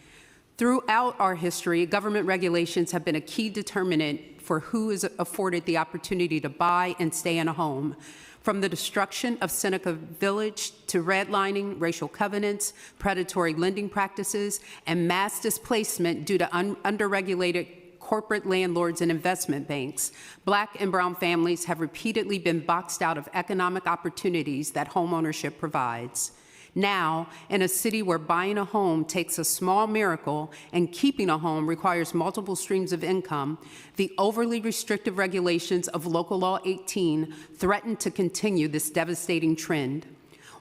Throughout our history, government regulations have been a key determinant for who is afforded the opportunity to buy and stay in a home. From the destruction of Seneca Village to redlining, racial covenants, predatory lending practices, and mass displacement due to underregulated corporate landlords and investment banks, Black and brown families have repeatedly been boxed out of economic opportunities that homeownership provides. Now, in a city where buying a home takes a small miracle and keeping a home requires multiple streams of income, the overly restrictive regulations of Local Law 18 threaten to continue this devastating trend.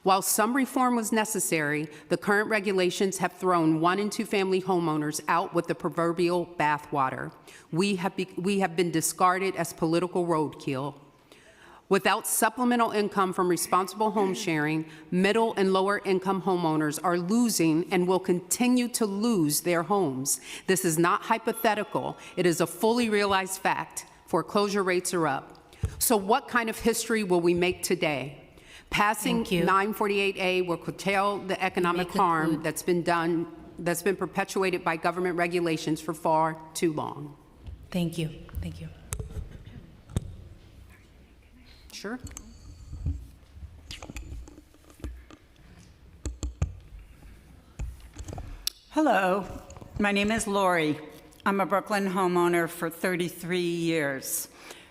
While some reform was necessary, the current regulations have thrown 1- and 2-family homeowners out with the proverbial bathwater. We have been discarded as political roadkill. Without supplemental income from responsible home sharing, middle and lower income homeowners are losing and will continue to lose their homes. This is not hypothetical. It is a fully realized fact. Foreclosure rates are up. So what kind of history will we make today? Passing 948A will curtail the economic harm that's been perpetuated by government regulations for far too long. Thank you. Thank you. Sure. Hello, my name is Lori. I'm a Brooklyn homeowner for 33 years.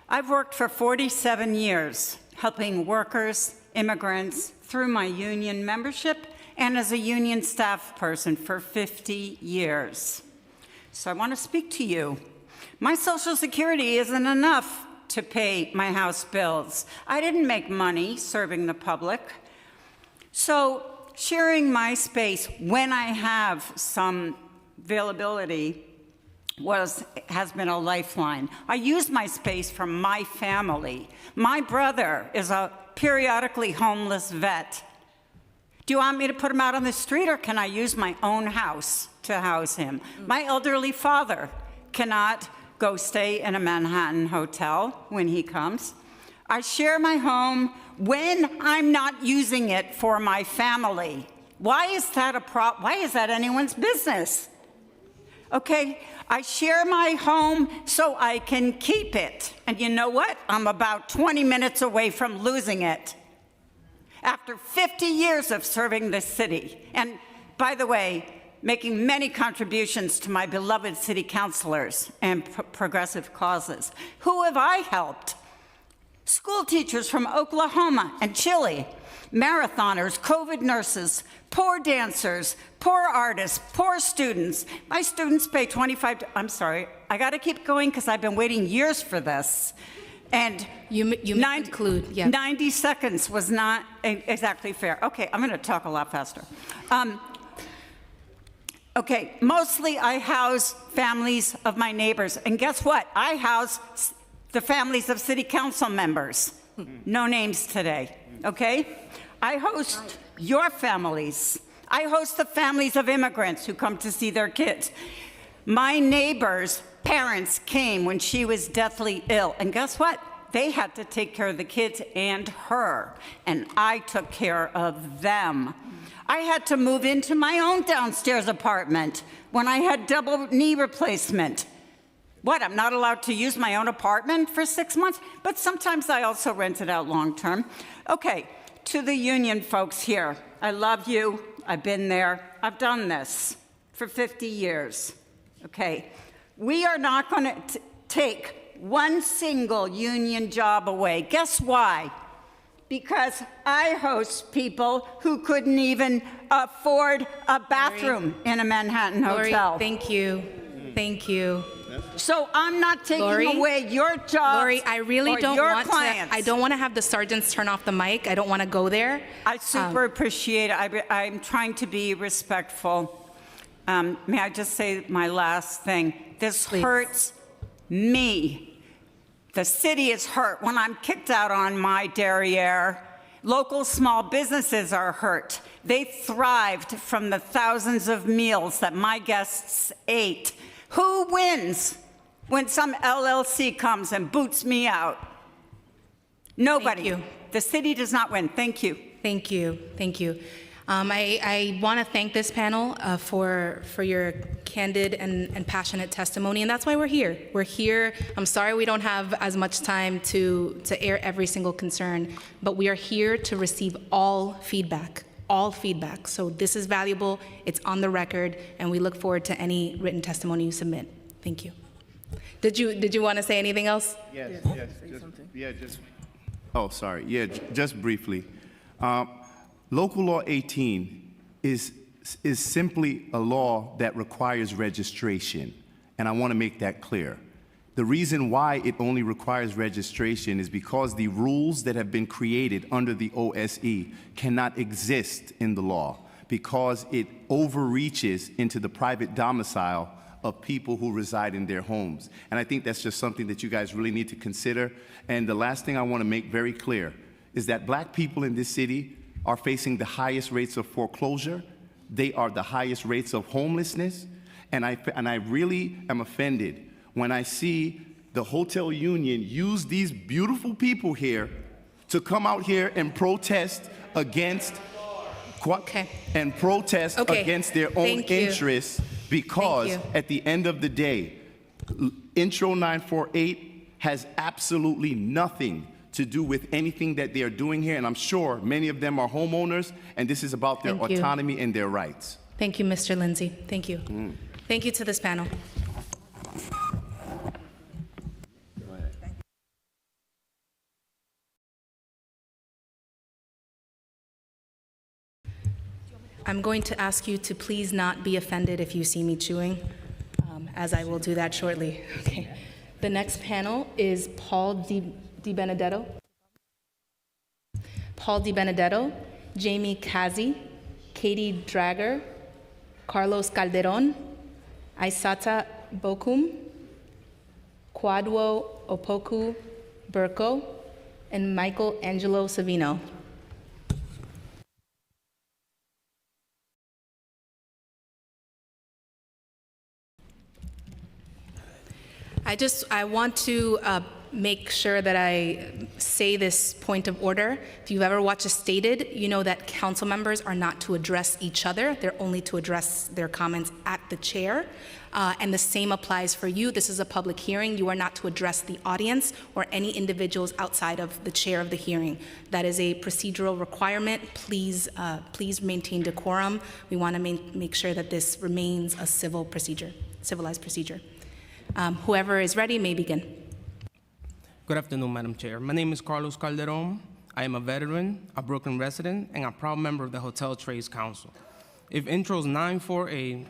I've worked for 47 years, helping workers, immigrants through my union membership and as a union staff person for 50 years. So I want to speak to you. My Social Security isn't enough to pay my house bills. I didn't make money serving the public. So sharing my space when I have some availability has been a lifeline. I use my space for my family. My brother is a periodically homeless vet. Do you want me to put him out on the street, or can I use my own house to house him? My elderly father cannot go stay in a Manhattan hotel when he comes. I share my home when I'm not using it for my family. Why is that why is that anyone's business? Okay, I share my home so I can keep it. And you know what? I'm about 20 minutes away from losing it. After 50 years of serving this city, and by the way, making many contributions to my beloved city councilors and progressive causes. Who have I helped? School teachers from Oklahoma and Chile, marathoners, COVID nurses, poor dancers, poor artists, poor students. My students pay I'm sorry, I gotta keep going because I've been waiting years for this. And you conclude, yeah. 90 seconds was not exactly fair. Okay, I'm gonna talk a lot faster. Okay, mostly I house families of my neighbors. And guess what? I house the families of city council members. No names today, okay? I host your families. I host the families of immigrants who come to see their kids. My neighbor's parents came when she was deathly ill. And guess what? They had to take care of the kids and her. And I took care of them. I had to move into my own downstairs apartment when I had double knee replacement. What, I'm not allowed to use my own apartment for 6 months? But sometimes I also rent it out long term. Okay, to the union folks here, I love you, I've been there, I've done this for 50 years, okay? We are not gonna take one single union job away. Guess why? Because I host people who couldn't even afford a bathroom in a Manhattan hotel. Lori, thank you. Thank you. So I'm not taking away your job. Lori, I really don't want clients. to. I don't want to have the sergeants turn off the mic. I don't want to go there. I super appreciate it. I'm trying to be respectful. May I just say my last thing? This hurts me. The city is hurt when I'm kicked out on my derriere. Local small businesses are hurt. They thrived from the thousands of meals that my guests ate. Who wins when some LLC comes and boots me out? Nobody. Thank you. The city does not win. Thank you. Thank you. Thank you. I want to thank this panel for your candid and passionate testimony, and that's why we're here. We're here. I'm sorry we don't have as much time to air every single concern, but we are here to receive all feedback. All feedback. So this is valuable, it's on the record, and we look forward to any written testimony you submit. Thank you. Did you want to say anything else? Yes. Oh, sorry. Yeah, just briefly. Local Law 18 is simply a law that requires registration, and I want to make that clear. The reason why it only requires registration is because the rules that have been created under the OSE cannot exist in the law because it overreaches into the private domicile of people who reside in their homes. And I think that's just something that you guys really need to consider. And the last thing I want to make very clear is that black people in this city are facing the highest rates of foreclosure. They are the highest rates of homelessness. And I really am offended when I see the hotel union use these beautiful people here to come out here and protest against against their own interests, because at the end of the day, Intro 948 has absolutely nothing to do with anything that they are doing here, and I'm sure many of them are homeowners, and this is about their autonomy and their rights. Thank you, Mr. Lindsay. Thank you. Thank you to this panel. I'm going to ask you to please not be offended if you see me chewing, as I will do that shortly. Okay. The next panel is Paul Di Benedetto. Paul Di Benedetto, Jamie Kazi, Katie Drager, Carlos Calderon, Aissata Bokum, Kwadwo Opoku Burko, and Michael Angelo Savino. I want to make sure that I say this point of order. If you've ever watched a Stated, you know that council members are not to address each other. They're only to address their comments at the chair. And the same applies for you. This is a public hearing. You are not to address the audience or any individuals outside of the chair of the hearing. That is a procedural requirement. Please maintain decorum. We want to make sure that this remains a civilized procedure. Whoever is ready may begin. Good afternoon, Madam Chair. My name is Carlos Calderon. I am a veteran, a Brooklyn resident, and a proud member of the Hotel Trades Council. If intros 948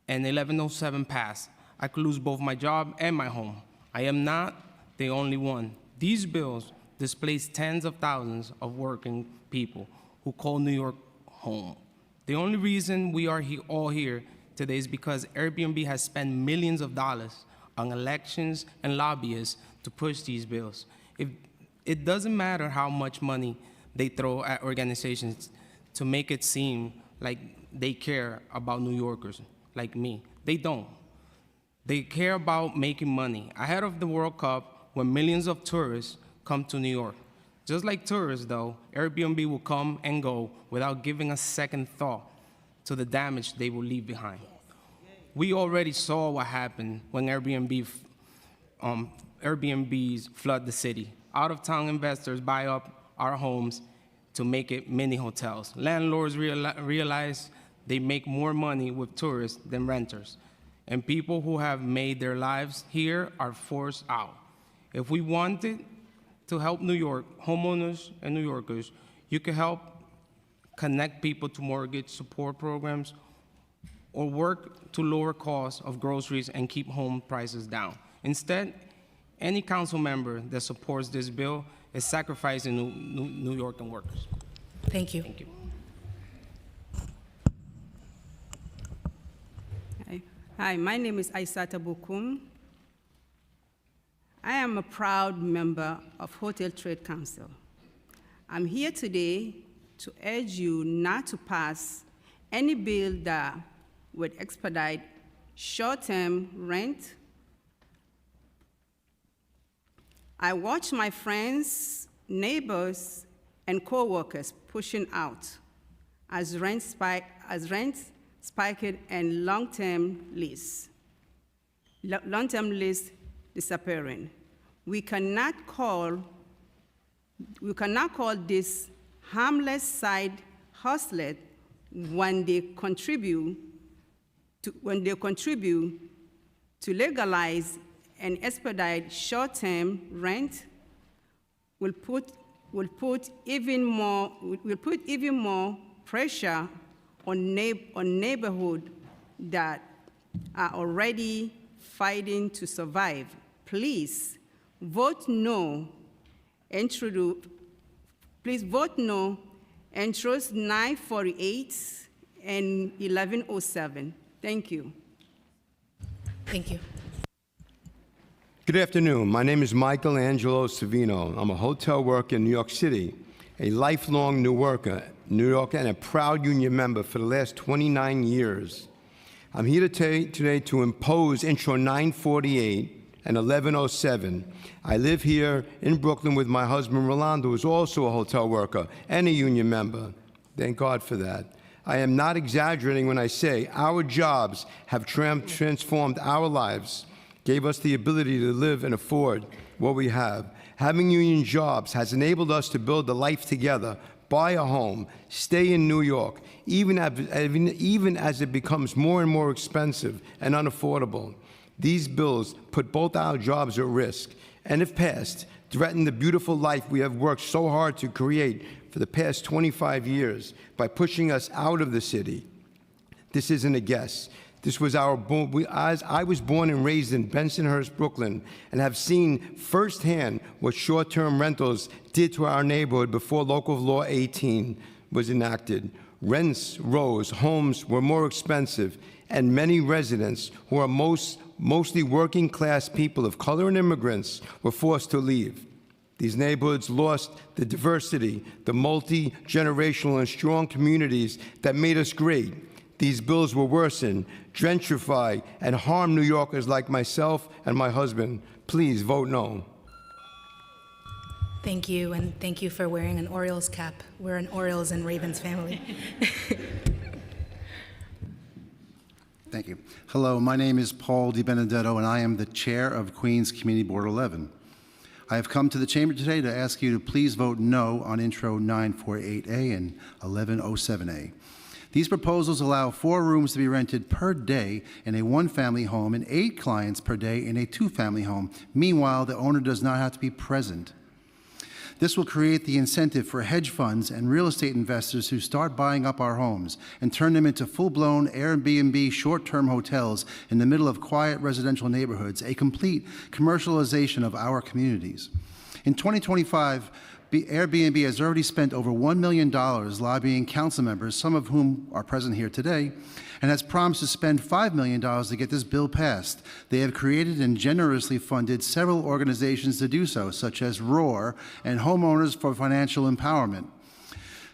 and 1107 pass, I could lose both my job and my home. I am not the only one. These bills displace tens of thousands of working people who call New York home. The only reason we are all here today is because Airbnb has spent millions of dollars on elections and lobbyists to push these bills. It doesn't matter how much money they throw at organizations to make it seem like they care about New Yorkers like me. They don't. They care about making money. Ahead of the World Cup, when millions of tourists come to New York. Just like tourists, though, Airbnb will come and go without giving a second thought to the damage they will leave behind. We already saw what happened when Airbnbs flood the city. Out-of-town investors buy up our homes to make it mini hotels. Landlords realize they make more money with tourists than renters. And people who have made their lives here are forced out. If we wanted to help New York homeowners and New Yorkers, you could help connect people to mortgage support programs or work to lower costs of groceries and keep home prices down. Instead, any council member that supports this bill is sacrificing New York and workers. Thank you. Thank you. Hi, my name is Aissata Bokum. I am a proud member of Hotel Trade Council. I'm here today to urge you not to pass any bill that would expedite short-term rent. I watch my friends, neighbors, and co-workers pushing out. as rent spiked and long-term lease disappearing. We cannot call this harmless side hustler when they contribute to legalize and expedite short-term rent will put even more pressure on neighborhoods that are already fighting to survive. Please vote no. Please vote no. Intros 948 and 1107. Thank you. Thank you. Good afternoon. My name is Michael Angelo Savino. I'm a hotel worker in New York City, a lifelong New Yorker, and a proud union member for the last 29 years. I'm here today to impose Intro 948 and 1107. I live here in Brooklyn with my husband, Rolando, who is also a hotel worker and a union member. Thank God for that. I am not exaggerating when I say our jobs have transformed our lives, gave us the ability to live and afford what we have. Having union jobs has enabled us to build a life together, buy a home, stay in New York, even as it becomes more and more expensive and unaffordable. These bills put both our jobs at risk, and if passed, threaten the beautiful life we have worked so hard to create for the past 25 years by pushing us out of the city. This isn't a guess. This was I was born and raised in Bensonhurst, Brooklyn, and have seen firsthand what short-term rentals did to our neighborhood before Local Law 18 was enacted. Rents rose, homes were more expensive, and many residents, who are mostly working-class people of color and immigrants, were forced to leave. These neighborhoods lost the diversity, the multi-generational and strong communities that made us great. These bills will worsen, gentrify, and harm New Yorkers like myself and my husband. Please vote no. Thank you, and thank you for wearing an Orioles cap. We're an Orioles and Ravens family. Thank you. Hello, my name is Paul DiBenedetto, and I am the chair of Queens Community Board 11. I have come to the chamber today to ask you to please vote no on Intro 948A and 1107A. These proposals allow 4 rooms to be rented per day in a 1-family home and 8 clients per day in a 2-family home. Meanwhile, the owner does not have to be present. This will create the incentive for hedge funds and real estate investors who start buying up our homes and turn them into full-blown Airbnb short-term hotels in the middle of quiet residential neighborhoods, a complete commercialization of our communities. In 2025, Airbnb has already spent over $1 million lobbying council members, some of whom are present here today, and has promised to spend $5 million to get this bill passed. They have created and generously funded several organizations to do so, such as ROAR and Homeowners for Financial Empowerment.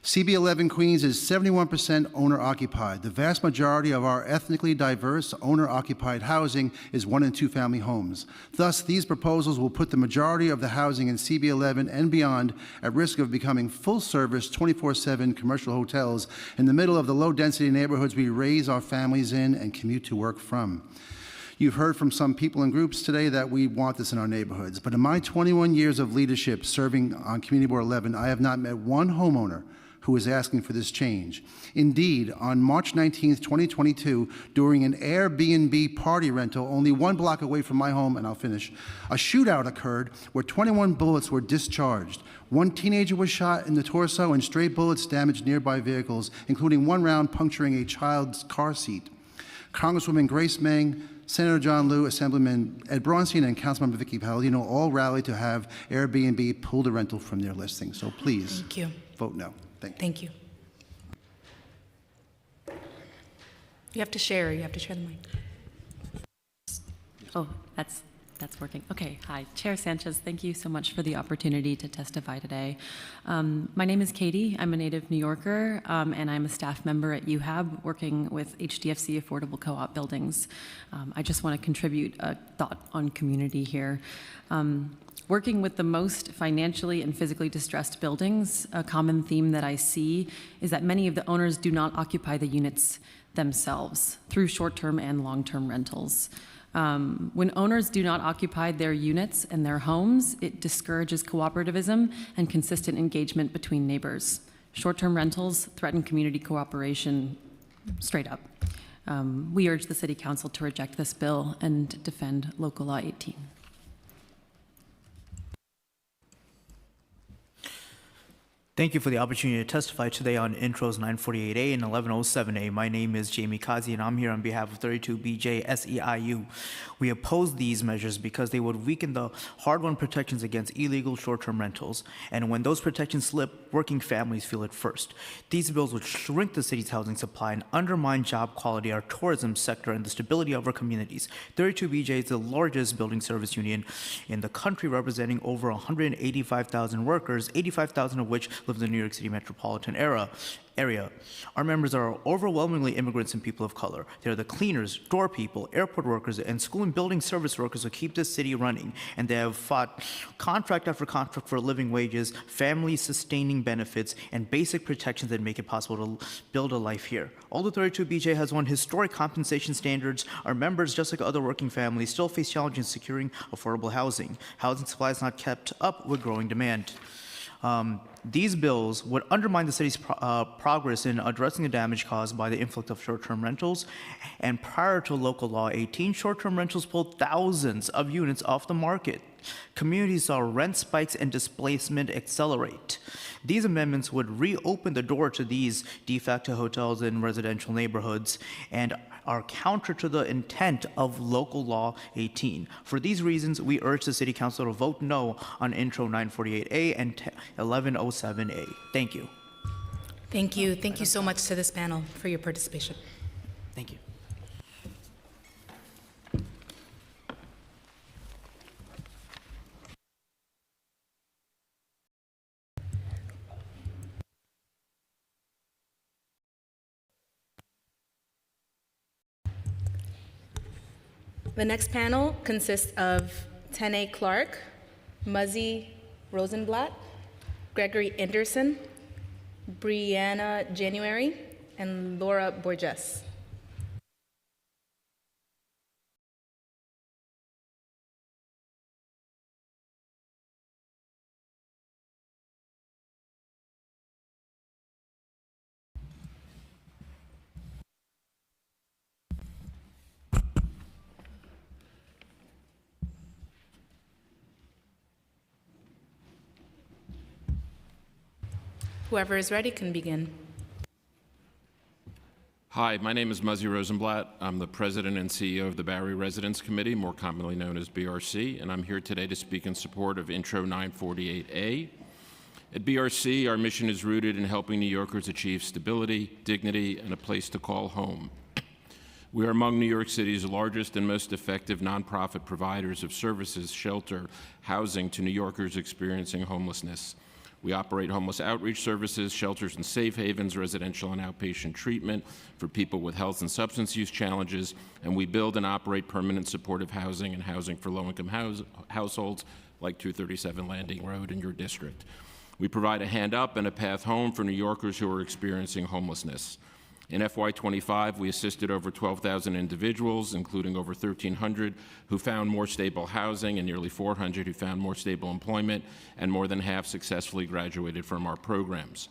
CB 11 Queens is 71% owner-occupied. The vast majority of our ethnically diverse owner-occupied housing is 1- and 2-family homes. Thus, these proposals will put the majority of the housing in CB 11 and beyond at risk of becoming full-service 24/7 commercial hotels in the middle of the low-density neighborhoods we raise our families in and commute to work from. You've heard from some people and groups today that we want this in our neighborhoods, but in my 21 years of leadership serving on Community Board 11, I have not met one homeowner who is asking for this change. Indeed, on March 19th, 2022, during an Airbnb party rental only 1 block away from my home, and I'll finish, a shootout occurred where 21 bullets were discharged. 1 teenager was shot in the torso and stray bullets damaged nearby vehicles, including 1 round puncturing a child's car seat. Congresswoman Grace Meng, Senator John Liu, Assemblyman Ed Braunstein, and Councilmember Vicky Palladino all rallied to have Airbnb pull the rental from their listing. So please, Thank you. Vote no. Thank you. You have to share the mic. Oh, that's That's working. Okay, hi. Chair Sanchez, thank you so much for the opportunity to testify today. My name is Katie. I'm a native New Yorker, and I'm a staff member at UHAB working with HDFC Affordable Co-op Buildings. I just want to contribute a thought on community here. Working with the most financially and physically distressed buildings, a common theme that I see is that many of the owners do not occupy the units themselves through short-term and long-term rentals. When owners do not occupy their units and their homes, it discourages cooperativism and consistent engagement between neighbors. Short-term rentals threaten community cooperation straight up. We urge the City Council to reject this bill and defend Local Law 18. Thank you for the opportunity to testify today on Intros 948A and 1107A. My name is Jamie Kazi, and I'm here on behalf of 32BJ SEIU. We oppose these measures because they would weaken the hard-won protections against illegal short-term rentals, and when those protections slip, working families feel it first. These bills would shrink the city's housing supply and undermine job quality, our tourism sector, and the stability of our communities. 32BJ is the largest building service union in the country, representing over 185,000 workers, 85,000 of which live in the New York City metropolitan area. Our members are overwhelmingly immigrants and people of color. They're the cleaners, door people, airport workers, and school and building service workers who keep this city running. And they have fought contract after contract for living wages, family-sustaining benefits, and basic protections that make it possible to build a life here. Although 32BJ has won historic compensation standards, our members, just like other working families, still face challenges in securing affordable housing. Housing supply is not kept up with growing demand. These bills would undermine the city's progress in addressing the damage caused by the influx of short-term rentals. And prior to Local Law 18, short-term rentals pulled thousands of units off the market. Communities saw rent spikes and displacement accelerate. These amendments would reopen the door to these de facto hotels in residential neighborhoods and are counter to the intent of Local Law 18. For these reasons, we urge the City Council to vote no on Intro 948A and 1107A. Thank you. Thank you. Thank you so much to this panel for your participation. Thank you. The next panel consists of Tene Clark, Muzzy Rosenblatt, Gregory Anderson, Brianna January, and Laura Borges. Whoever is ready can begin. Hi, my name is Muzzy Rosenblatt. I'm the president and CEO of the Barry Residence Committee, more commonly known as BRC, and I'm here today to speak in support of Intro 948A. At BRC, our mission is rooted in helping New Yorkers achieve stability, dignity, and a place to call home. We are among New York City's largest and most effective nonprofit providers of services, shelter, housing to New Yorkers experiencing homelessness. We operate homeless outreach services, shelters and safe havens, residential and outpatient treatment for people with health and substance use challenges, and we build and operate permanent supportive housing and housing for low-income households like 237 Landing Road in your district. We provide a hand up and a path home for New Yorkers who are experiencing homelessness. In FY25, we assisted over 12,000 individuals, including over 1,300 who found more stable housing and nearly 400 who found more stable employment, and more than half successfully graduated from our programs.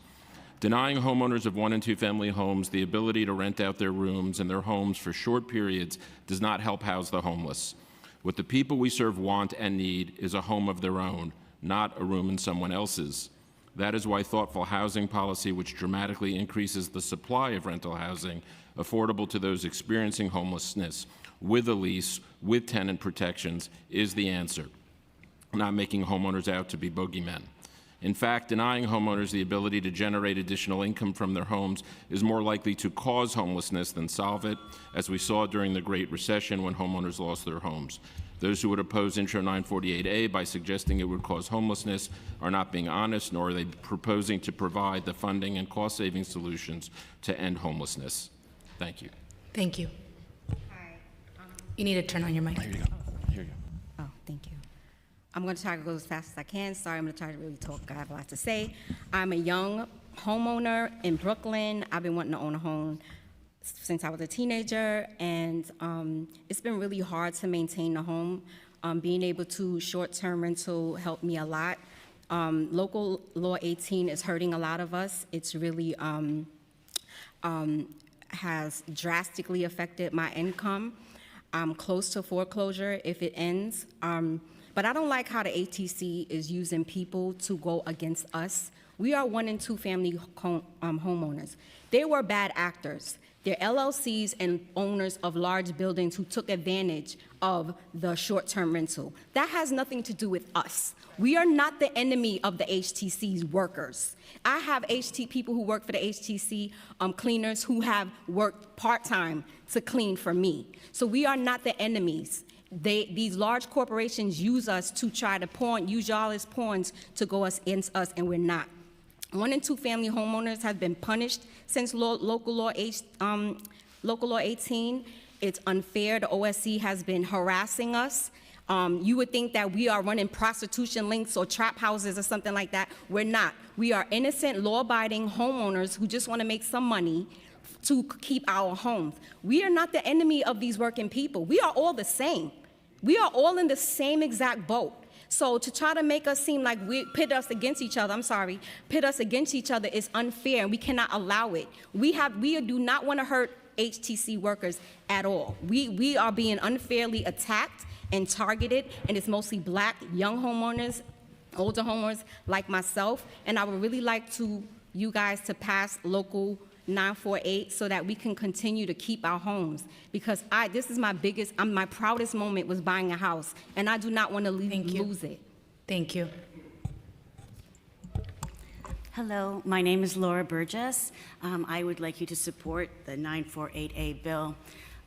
Denying homeowners of 1- and 2-family homes the ability to rent out their rooms and their homes for short periods does not help house the homeless. What the people we serve want and need is a home of their own, not a room in someone else's. That is why thoughtful housing policy, which dramatically increases the supply of rental housing affordable to those experiencing homelessness with a lease, with tenant protections, is the answer, not making homeowners out to be boogeymen. In fact, denying homeowners the ability to generate additional income from their homes is more likely to cause homelessness than solve it, as we saw during the Great Recession when homeowners lost their homes. Those who would oppose Intro 948A by suggesting it would cause homelessness are not being honest, nor are they proposing to provide the funding and cost-saving solutions to end homelessness. Thank you. Thank you. You need to turn on your mic. Here you go. Here you go. Oh, thank you. I'm going to try to go as fast as I can. Sorry, I'm going to try to really talk. I have a lot to say. I'm a young homeowner in Brooklyn. I've been wanting to own a home since I was a teenager, and it's been really hard to maintain the home. Being able to short-term rental helped me a lot. Local Law 18 is hurting a lot of us. It's really has drastically affected my income. I'm close to foreclosure if it ends. But I don't like how the ATC is using people to go against us. We are 1- and 2-family homeowners. They were bad actors. They're LLCs and owners of large buildings who took advantage of the short-term rental. That has nothing to do with us. We are not the enemy of the HTC's workers. I have people who work for the HTC, cleaners who have worked part-time to clean for me. So we are not the enemies. These large corporations use us to try to use y'all as pawns to go against us, and we're not. 1- and 2-family homeowners have been punished since local law 18. It's unfair. The OSC has been harassing us. You would think that we are running prostitution links or trap houses or something like that. We're not. We are innocent, law-abiding homeowners who just want to make some money to keep our homes. We are not the enemy of these working people. We are all the same. We are all in the same exact boat. So to try to make us seem like pit us against each other is unfair, and we cannot allow it. We do not want to hurt HTC workers at all. We are being unfairly attacked and targeted, and it's mostly Black young homeowners, older homeowners like myself, and I would really like you guys to pass local 948 so that we can continue to keep our homes, because this is my proudest moment was buying a house, and I do not want to lose it. Thank you. Hello, my name is Laura Burgess. I would like you to support the 948A bill.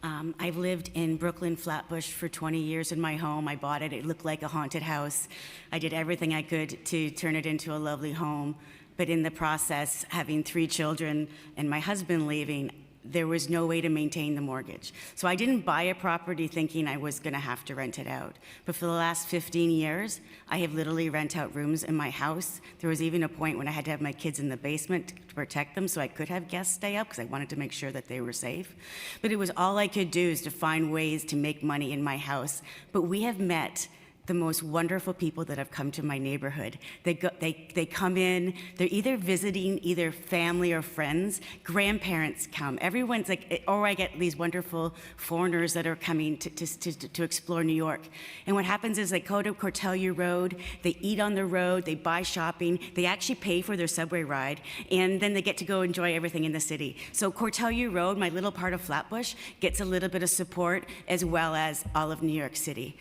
I've lived in Brooklyn, Flatbush for 20 years in my home. I bought it. It looked like a haunted house. I did everything I could to turn it into a lovely home. But in the process, having 3 children and my husband leaving, there was no way to maintain the mortgage. So I didn't buy a property thinking I was going to have to rent it out. But for the last 15 years, I have literally rent out rooms in my house. There was even a point when I had to have my kids in the basement to protect them so I could have guests stay up because I wanted to make sure that they were safe. But it was all I could do is to find ways to make money in my house. But we have met the most wonderful people that have come to my neighborhood. They come in, they're either visiting either family or friends, grandparents come, everyone's like, or I get these wonderful foreigners that are coming to explore New York. And what happens is they go to Cortelyou Road, they eat on the road, they buy shopping, they actually pay for their subway ride, and then they get to go enjoy everything in the city. So Cortelyou Road, my little part of Flatbush, gets a little bit of support as well as all of New York City.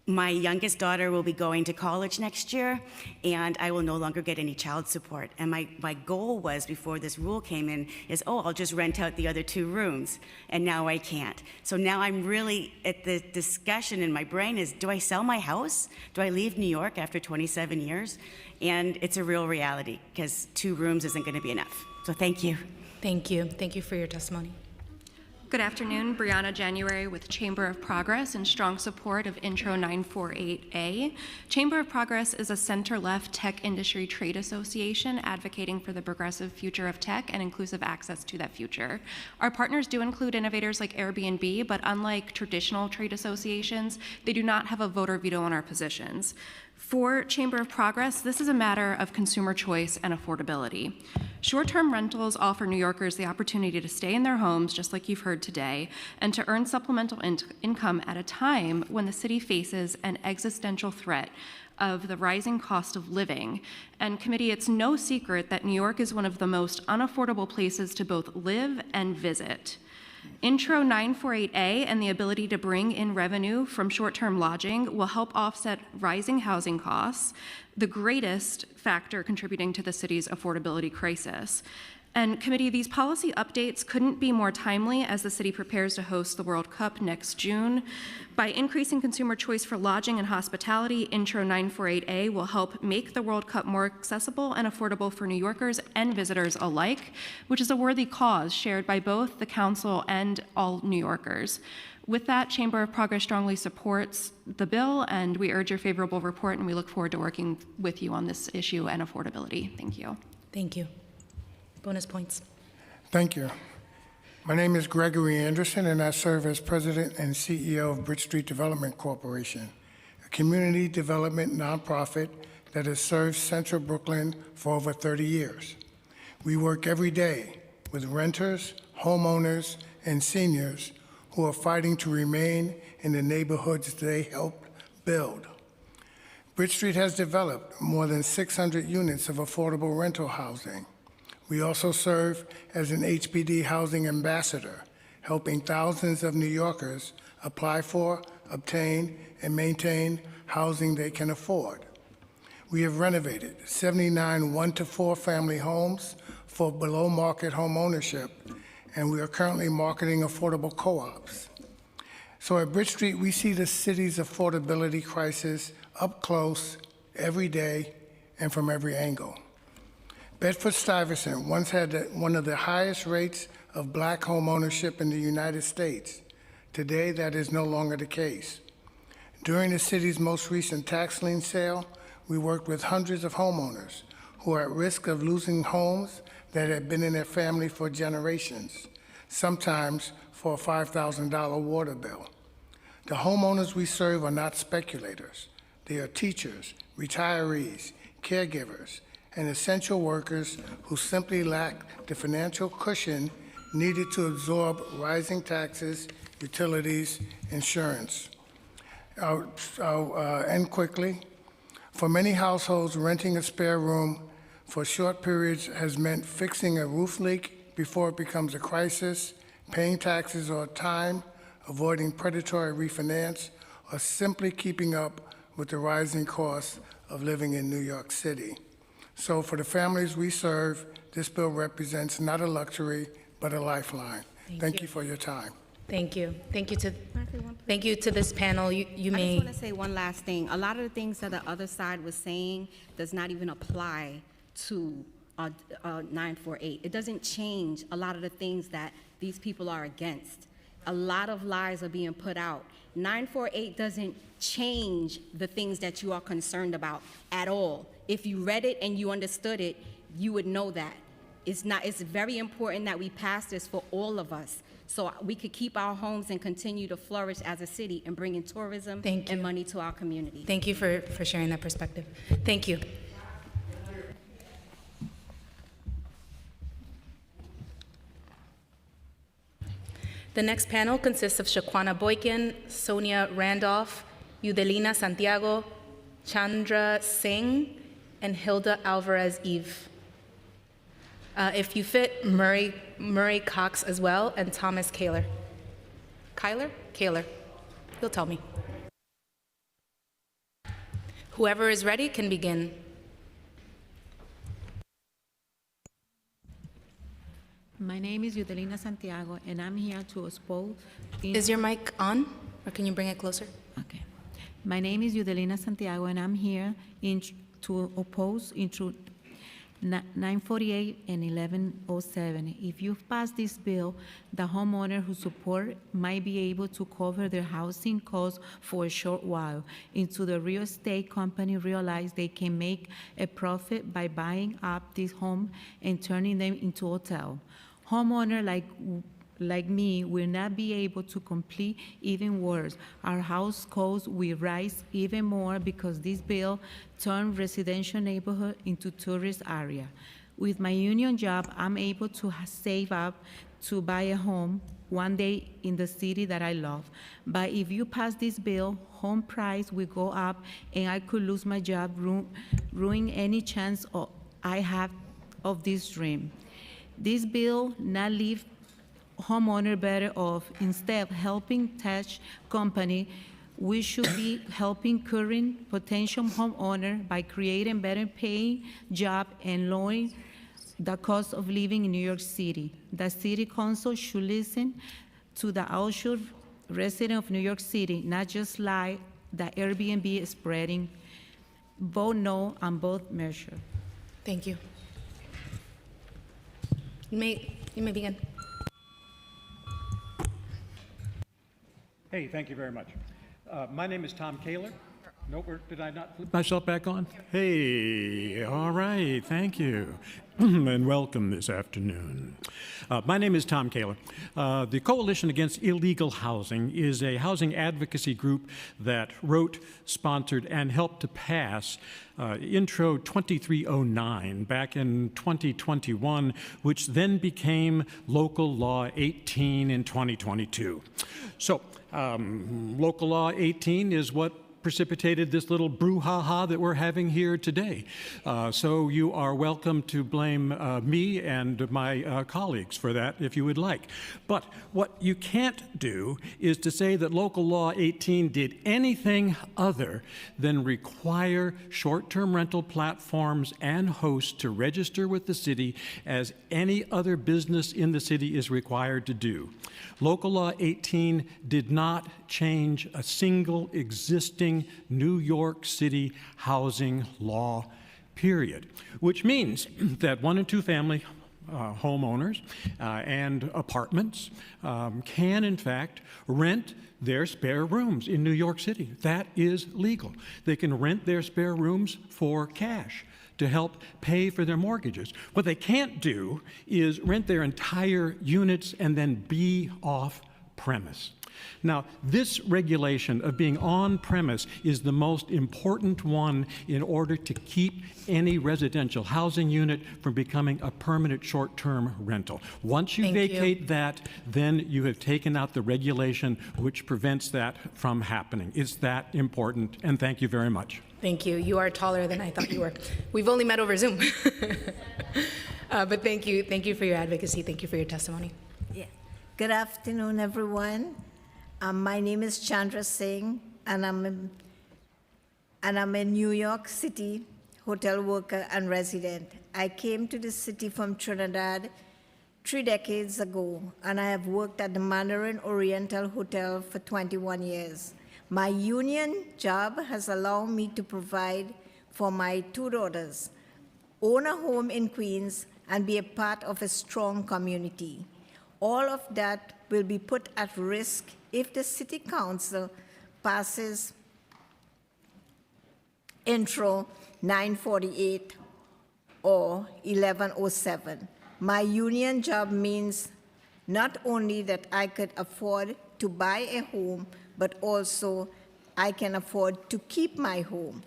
My youngest daughter will be going to college next year, and I will no longer get any child support. And my goal was, before this rule came in, is, I'll just rent out the other 2 rooms, and now I can't. So now I'm really, at the discussion in my brain is, do I sell my house? Do I leave New York after 27 years? And it's a real reality, because 2 rooms isn't going to be enough. So thank you. Thank you. Thank you for your testimony. Good afternoon, Brianna January with Chamber of Progress in strong support of Intro 948A. Chamber of Progress is a center-left tech industry trade association advocating for the progressive future of tech and inclusive access to that future. Our partners do include innovators like Airbnb, but unlike traditional trade associations, they do not have a voter veto on our positions. For Chamber of Progress, this is a matter of consumer choice and affordability. Short-term rentals offer New Yorkers the opportunity to stay in their homes, just like you've heard today, and to earn supplemental income at a time when the city faces an existential threat of the rising cost of living. And committee, it's no secret that New York is one of the most unaffordable places to both live and visit. Intro 948A and the ability to bring in revenue from short-term lodging will help offset rising housing costs, the greatest factor contributing to the city's affordability crisis. And committee, these policy updates couldn't be more timely as the city prepares to host the World Cup next June. By increasing consumer choice for lodging and hospitality, Intro 948A will help make the World Cup more accessible and affordable for New Yorkers and visitors alike, which is a worthy cause shared by both the council and all New Yorkers. With that, Chamber of Progress strongly supports the bill, and we urge your favorable report, and we look forward to working with you on this issue and affordability. Thank you. Thank you. Bonus points. Thank you. My name is Gregory Anderson, and I serve as President and CEO of Bridge Street Development Corporation, a community development nonprofit that has served Central Brooklyn for over 30 years. We work every day with renters, homeowners, and seniors who are fighting to remain in the neighborhoods they helped build. Bridge Street has developed more than 600 units of affordable rental housing. We also serve as an HPD housing ambassador, helping thousands of New Yorkers apply for, obtain, and maintain housing they can afford. We have renovated 79 one-to-four family homes for below-market home ownership, and we are currently marketing affordable co-ops. So at Bridge Street, we see the city's affordability crisis up close, every day, and from every angle. Bedford-Stuyvesant once had one of the highest rates of black home ownership in the United States. Today, that is no longer the case. During the city's most recent tax lien sale, we worked with hundreds of homeowners who are at risk of losing homes that had been in their family for generations, sometimes for a $5,000 water bill. The homeowners we serve are not speculators. They are teachers, retirees, caregivers, and essential workers who simply lack the financial cushion needed to absorb rising taxes, utilities, insurance. I'll end quickly. For many households, renting a spare room for short periods has meant fixing a roof leak before it becomes a crisis, paying taxes on time, avoiding predatory refinance, or simply keeping up with the rising costs of living in New York City. So for the families we serve, this bill represents not a luxury, but a lifeline. Thank you for your time. Thank you. Thank you to this panel. You may. I just want to say one last thing. A lot of the things that the other side was saying does not even apply to 948. It doesn't change a lot of the things that these people are against. A lot of lies are being put out. 948 doesn't change the things that you are concerned about at all. If you read it and you understood it, you would know that. It's very important that we pass this for all of us, so we could keep our homes and continue to flourish as a city and bring in tourism and money to our community. Thank you for sharing that perspective. Thank you. The next panel consists of Shaquana Boykin, Sonia Randolph, Yudelina Santiago, Chandra Singh, and Hilda Alvarez-Eve. If you fit, Murray Cox as well, and Thomas Kaler. Kaler. He'll tell me. Whoever is ready can begin. My name is Yudelina Santiago, and I'm here to oppose... Is your mic on, or can you bring it closer? Okay. My name is Yudelina Santiago, and I'm here to oppose Intro 948 and 1107. If you pass this bill, the homeowner who support might be able to cover their housing costs for a short while until the real estate company realize they can make a profit by buying up this home and turning them into a hotel. Homeowner like me will not be able to complete. Even worse, our house costs will rise even more because this bill turned residential neighborhood into tourist area. With my union job, I'm able to save up to buy a home one day in the city that I love. But if you pass this bill, home price will go up and I could lose my job, ruin any chance I have of this dream. This bill not leave homeowner better off. Instead of helping tech company, we should be helping current potential homeowner by creating better paying job and lowering the cost of living in New York City. The City Council should listen to the uninsured resident of New York City, not just like the Airbnb is spreading. Vote no on both measures. Thank you. You may begin. Hey, thank you very much. My name is Tom Kaler. No, did I not flip myself back on? Hey, all right, thank you. And welcome this afternoon. My name is Tom Kaler. The Coalition Against Illegal Housing is a housing advocacy group that wrote, sponsored, and helped to pass Intro 2309 back in 2021, which then became Local Law 18 in 2022. So, Local Law 18 is what precipitated this little brouhaha that we're having here today. So you are welcome to blame me and my colleagues for that if you would like. But what you can't do is to say that Local Law 18 did anything other than require short-term rental platforms and hosts to register with the city as any other business in the city is required to do. Local Law 18 did not change a single existing New York City housing law, period, which means that 1- and 2-family homeowners and apartments can, in fact, rent their spare rooms in New York City. That is legal. They can rent their spare rooms for cash to help pay for their mortgages. What they can't do is rent their entire units and then be off premise. Now, this regulation of being on premise is the most important one in order to keep any residential housing unit from becoming a permanent short-term rental. Once you vacate that, then you have taken out the regulation which prevents that from happening. It's that important, and thank you very much. Thank you. You are taller than I thought you were. We've only met over Zoom. But thank you. Thank you for your advocacy. Thank you for your testimony. Yeah. Good afternoon, everyone. My name is Chandra Singh, and I'm a New York City hotel worker and resident. I came to the city from Trinidad 3 decades ago, and I have worked at the Mandarin Oriental Hotel for 21 years. My union job has allowed me to provide for my 2 daughters, own a home in Queens, and be a part of a strong community. All of that will be put at risk if the City Council passes Intro 948 or 1107. My union job means not only that I could afford to buy a home, but also I can afford to keep my home.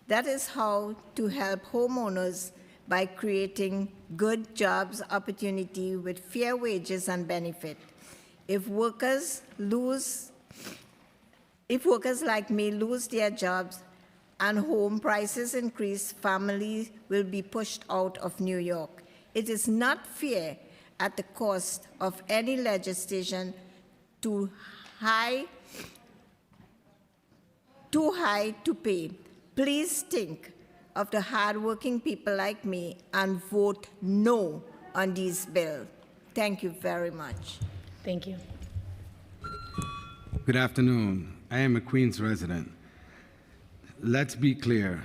That is how to help homeowners by creating good jobs opportunity with fair wages and benefit. If workers like me lose their jobs and home prices increase, families will be pushed out of New York. It is not fair at the cost of any legislation too high to pay. Please think of the hardworking people like me and vote no on this bill. Thank you very much. Thank you. Good afternoon. I am a Queens resident. Let's be clear.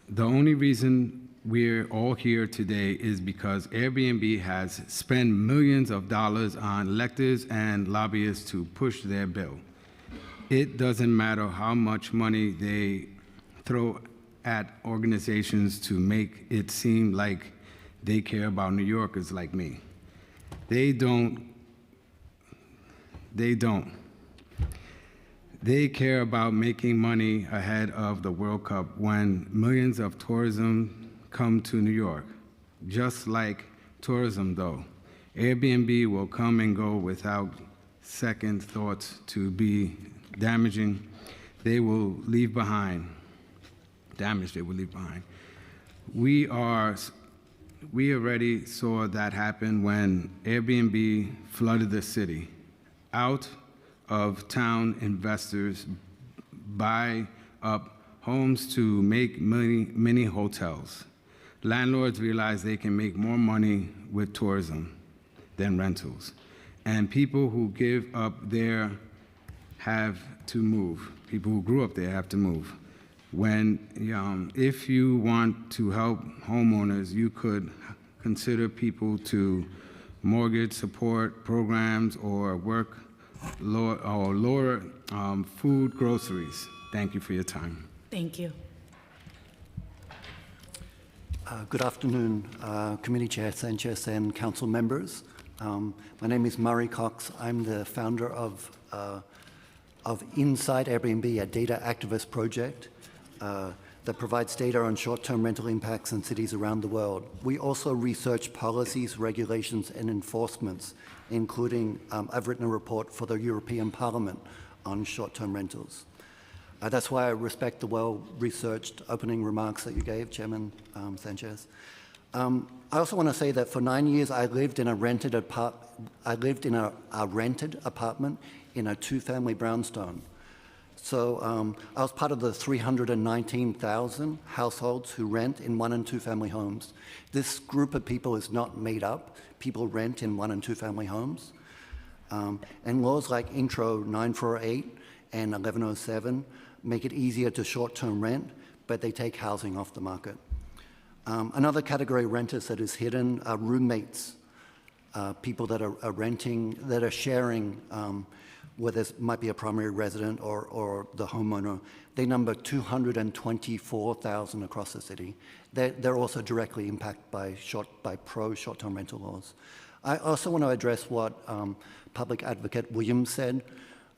The only reason we're all here today is because Airbnb has spent millions of dollars on electors and lobbyists to push their bill. It doesn't matter how much money they throw at organizations to make it seem like they care about New Yorkers like me. They don't. They care about making money ahead of the World Cup when millions of tourism come to New York. Just like tourism, though, Airbnb will come and go without second thoughts to be damaging. They will leave behind. Damage they will leave behind. We already saw that happen when Airbnb flooded the city. Out of town investors buy up homes to make mini hotels. landlords realize they can make more money with tourism than rentals. And people who give up there have to move. People who grew up there have to move. If you want to help homeowners, you could consider people to mortgage support programs or work lower food groceries. Thank you for your time. Thank you. Good afternoon, Committee Chair Sanchez and council members. My name is Murray Cox. I'm the founder of Inside Airbnb, a data activist project that provides data on short-term rental impacts in cities around the world. We also research policies, regulations, and enforcements, including I've written a report for the European Parliament on short-term rentals. That's why I respect the well-researched opening remarks that you gave, Chairman Sanchez. I also want to say that for 9 years I lived in a rented apartment in a two-family brownstone. So I was part of the 319,000 households who rent in 1- and 2-family homes. This group of people is not made up. People rent in 1- and 2-family homes. And laws like Intro 948 and 1107 make it easier to short-term rent, but they take housing off the market. Another category of renters that is hidden are roommates, people that are renting, that are sharing, where there might be a primary resident or the homeowner. They number 224,000 across the city. They're also directly impacted by short-term rental laws. I also want to address what Public Advocate Williams said.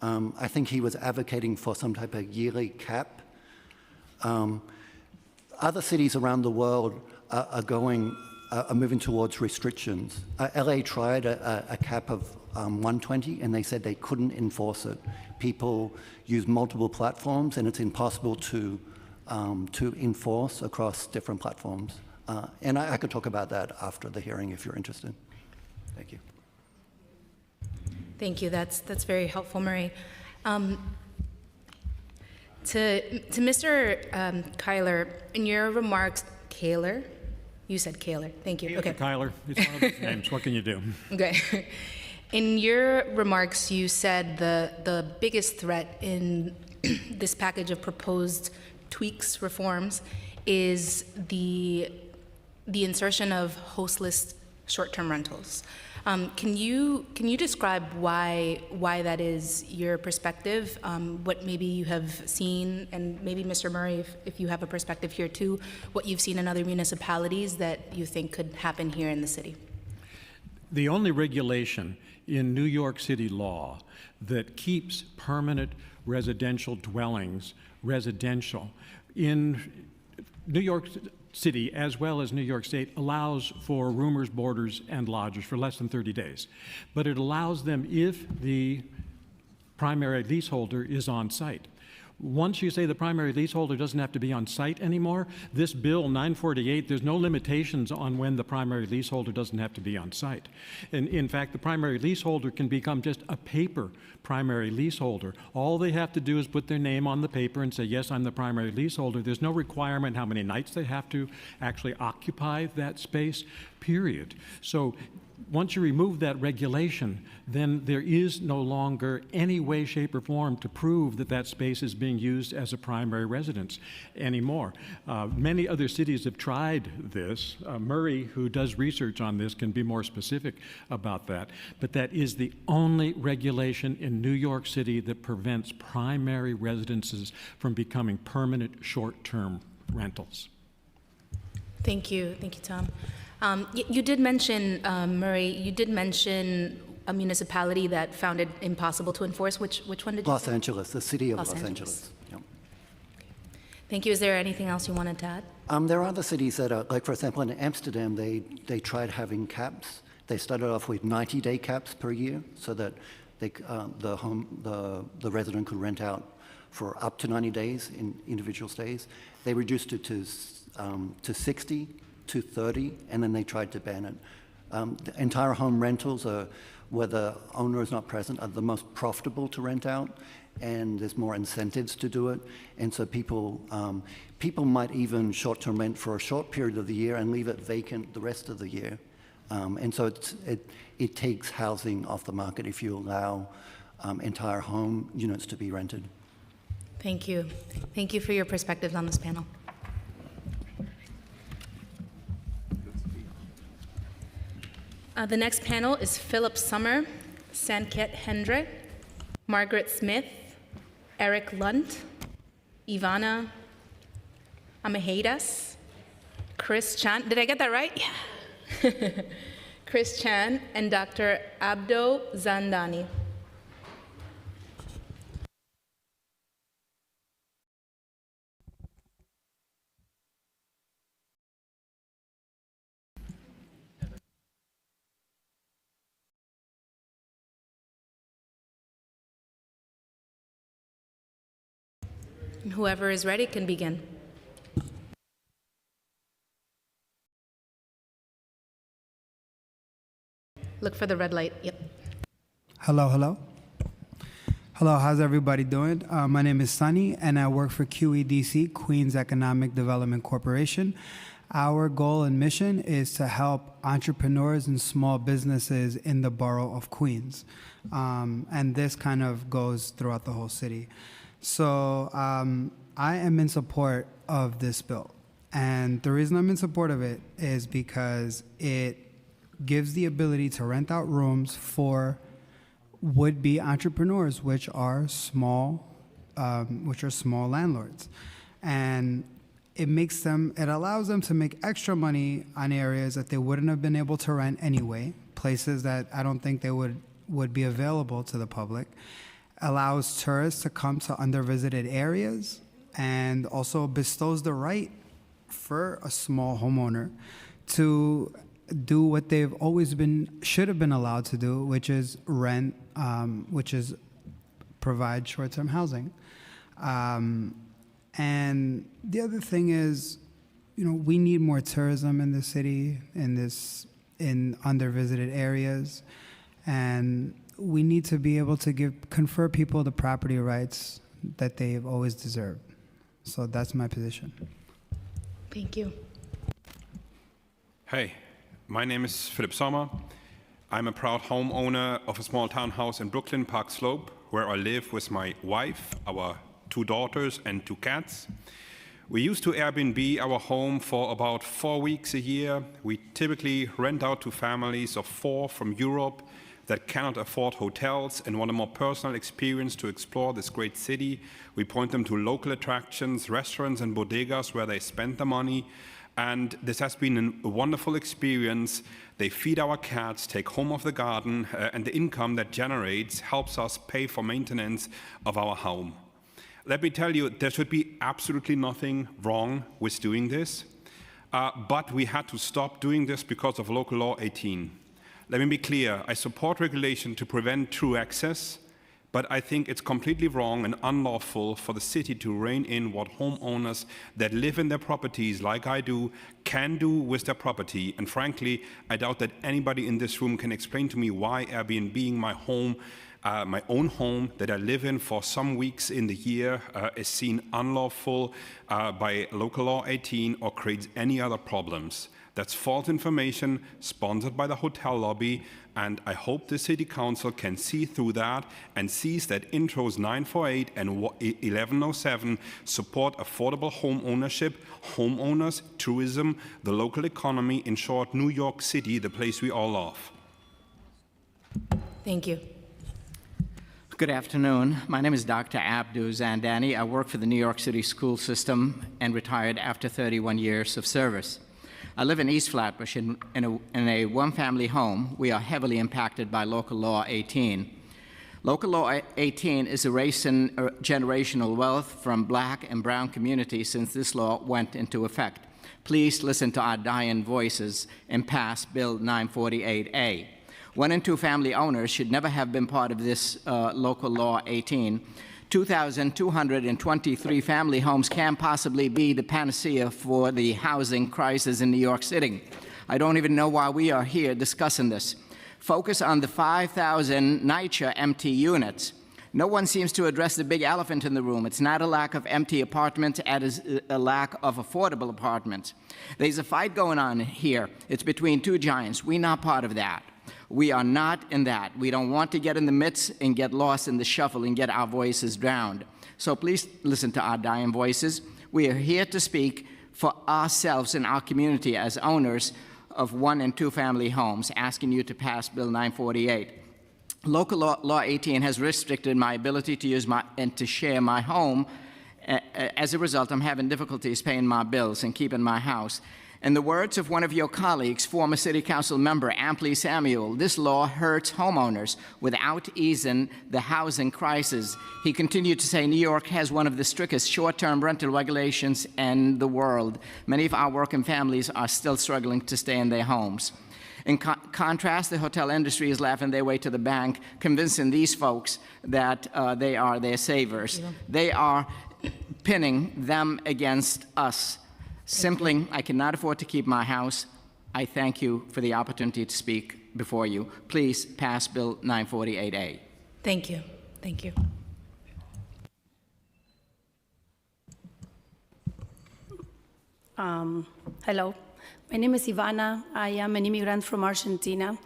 I think he was advocating for some type of yearly cap. Other cities around the world are moving towards restrictions. LA tried a cap of 120, and they said they couldn't enforce it. People use multiple platforms, and it's impossible to enforce across different platforms. And I could talk about that after the hearing if you're interested. Thank you. Thank you. That's very helpful, Murray. To Mr. Kyler, in your remarks, Kaler, you said Kaler. Thank you. Okay. Kyler, it's one of those names. What can you do? Okay. In your remarks, you said the biggest threat in this package of proposed tweaks, reforms, is the insertion of hostless short-term rentals. Can you describe why that is your perspective? What maybe you have seen, and maybe Mr. Murray, if you have a perspective here too, what you've seen in other municipalities that you think could happen here in the city? The only regulation in New York City law that keeps permanent residential dwellings residential in New York City, as well as New York State, allows for roomers, boarders, and lodgers for less than 30 days. But it allows them if the primary leaseholder is on site. Once you say the primary leaseholder doesn't have to be on site anymore, this bill 948, there's no limitations on when the primary leaseholder doesn't have to be on site. And in fact, the primary leaseholder can become just a paper primary leaseholder. All they have to do is put their name on the paper and say, yes, I'm the primary leaseholder. There's no requirement how many nights they have to actually occupy that space, period. So once you remove that regulation, then there is no longer any way, shape, or form to prove that that space is being used as a primary residence anymore. Many other cities have tried this. Murray, who does research on this, can be more specific about that. But that is the only regulation in New York City that prevents primary residences from becoming permanent short-term rentals. Thank you, Tom. You did mention, Murray, you did mention a municipality that found it impossible to enforce. Which one did you say? Los Angeles, the city of Los Angeles. Yep. Thank you. Is there anything else you wanted to add? There are other cities that are, like for example, in Amsterdam, they tried having caps. They started off with 90-day caps per year so that the resident could rent out for up to 90 days in individual stays. They reduced it to 60, to 30, and then they tried to ban it. The entire home rentals are where the owner is not present are the most profitable to rent out, and there's more incentives to do it. And so people might even short-term rent for a short period of the year and leave it vacant the rest of the year. And so it takes housing off the market if you allow entire home units to be rented. Thank you. Thank you for your perspectives on this panel. The next panel is Philip Summer, Sanket Hendrick, Margaret Smith, Eric Lunt, Ivana Amahidas, Chris Chan. Did I get that right? Yeah. Chris Chan and Dr. Abdo Zandani. Whoever is ready can begin. Look for the red light. Yep. Hello, hello. Hello, how's everybody doing? My name is Sunny, and I work for QEDC, Queens Economic Development Corporation. Our goal and mission is to help entrepreneurs and small businesses in the borough of Queens. And this kind of goes throughout the whole city. So I am in support of this bill. And the reason I'm in support of it is because it gives the ability to rent out rooms for would-be entrepreneurs, which are small landlords. And it allows them to make extra money on areas that they wouldn't have been able to rent anyway, places that I don't think they would be available to the public. Allows tourists to come to undervisited areas, and also bestows the right for a small homeowner to do what they've always should have been allowed to do, which is rent, which is provide short-term housing. And the other thing is, we need more tourism in the city, in undervisited areas, and we need to be able to confer people the property rights that they've always deserved. So that's my position. Thank you. Hey, my name is Philip Sommer. I'm a proud homeowner of a small townhouse in Brooklyn, Park Slope, where I live with my wife, our 2 daughters, and 2 cats. We used to Airbnb our home for about 4 weeks a year. We typically rent out to families of 4 from Europe that cannot afford hotels and want a more personal experience to explore this great city. We point them to local attractions, restaurants, and bodegas where they spend the money. And this has been a wonderful experience. They feed our cats, take home of the garden, and the income that generates helps us pay for maintenance of our home. Let me tell you, there should be absolutely nothing wrong with doing this, but we had to stop doing this because of Local Law 18. Let me be clear, I support regulation to prevent true access, but I think it's completely wrong and unlawful for the city to rein in what homeowners that live in their properties, like I do, can do with their property. And frankly, I doubt that anybody in this room can explain to me why Airbnb my home, my own home that I live in for some weeks in the year is seen unlawful by Local Law 18 or creates any other problems. That's false information sponsored by the hotel lobby, and I hope the City Council can see through that and sees that Intros 948 and 1107 support affordable home ownership, homeowners, tourism, the local economy, in short, New York City, the place we all love. Thank you. Good afternoon. My name is Dr. Abdu Zandani. I work for the New York City school system and retired after 31 years of service. I live in East Flatbush in a one-family home. We are heavily impacted by Local Law 18. Local Law 18 is erasing generational wealth from Black and brown communities since this law went into effect. Please listen to our dying voices and pass Bill 948A. 1 and 2 family owners should never have been part of this Local Law 18. 2,223 family homes can possibly be the panacea for the housing crisis in New York City. I don't even know why we are here discussing this. Focus on the 5,000 NYCHA empty units. No one seems to address the big elephant in the room. It's not a lack of empty apartments, it is a lack of affordable apartments. There's a fight going on here. It's between two giants. We're not part of that. We are not in that. We don't want to get in the midst and get lost in the shuffle and get our voices drowned. So please listen to our dying voices. We are here to speak for ourselves and our community as owners of 1- and 2-family homes, asking you to pass Bill 948. Local law 18 has restricted my ability to use and to share my home. As a result, I'm having difficulties paying my bills and keeping my house. In the words of one of your colleagues, former City Council member Ampley Samuel, this law hurts homeowners without easing the housing crisis. He continued to say New York has one of the strictest short-term rental regulations in the world. Many of our working families are still struggling to stay in their homes. In contrast, the hotel industry is laughing their way to the bank, convincing these folks that they are their savers. Yeah. They are pinning them against us. Simply, I cannot afford to keep my house. I thank you for the opportunity to speak before you. Please pass Bill 948A. Thank you. Thank you. Hello. My name is Ivana. I am an immigrant from Argentina.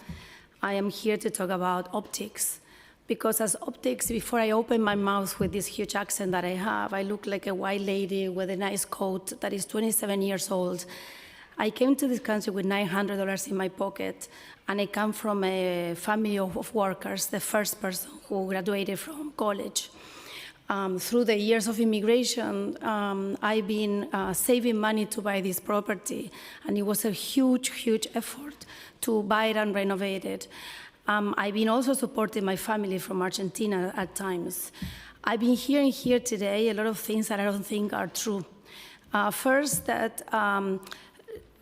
I am here to talk about optics. Because as optics, before I open my mouth with this huge accent that I have, I look like a white lady with a nice coat that is 27 years old. I came to this country with $900 in my pocket, and I come from a family of workers, the first person who graduated from college. Through the years of immigration, I've been saving money to buy this property, and it was a huge, huge effort to buy it and renovate it. I've been also supporting my family from Argentina at times. I've been hearing here today a lot of things that I don't think are true. First, that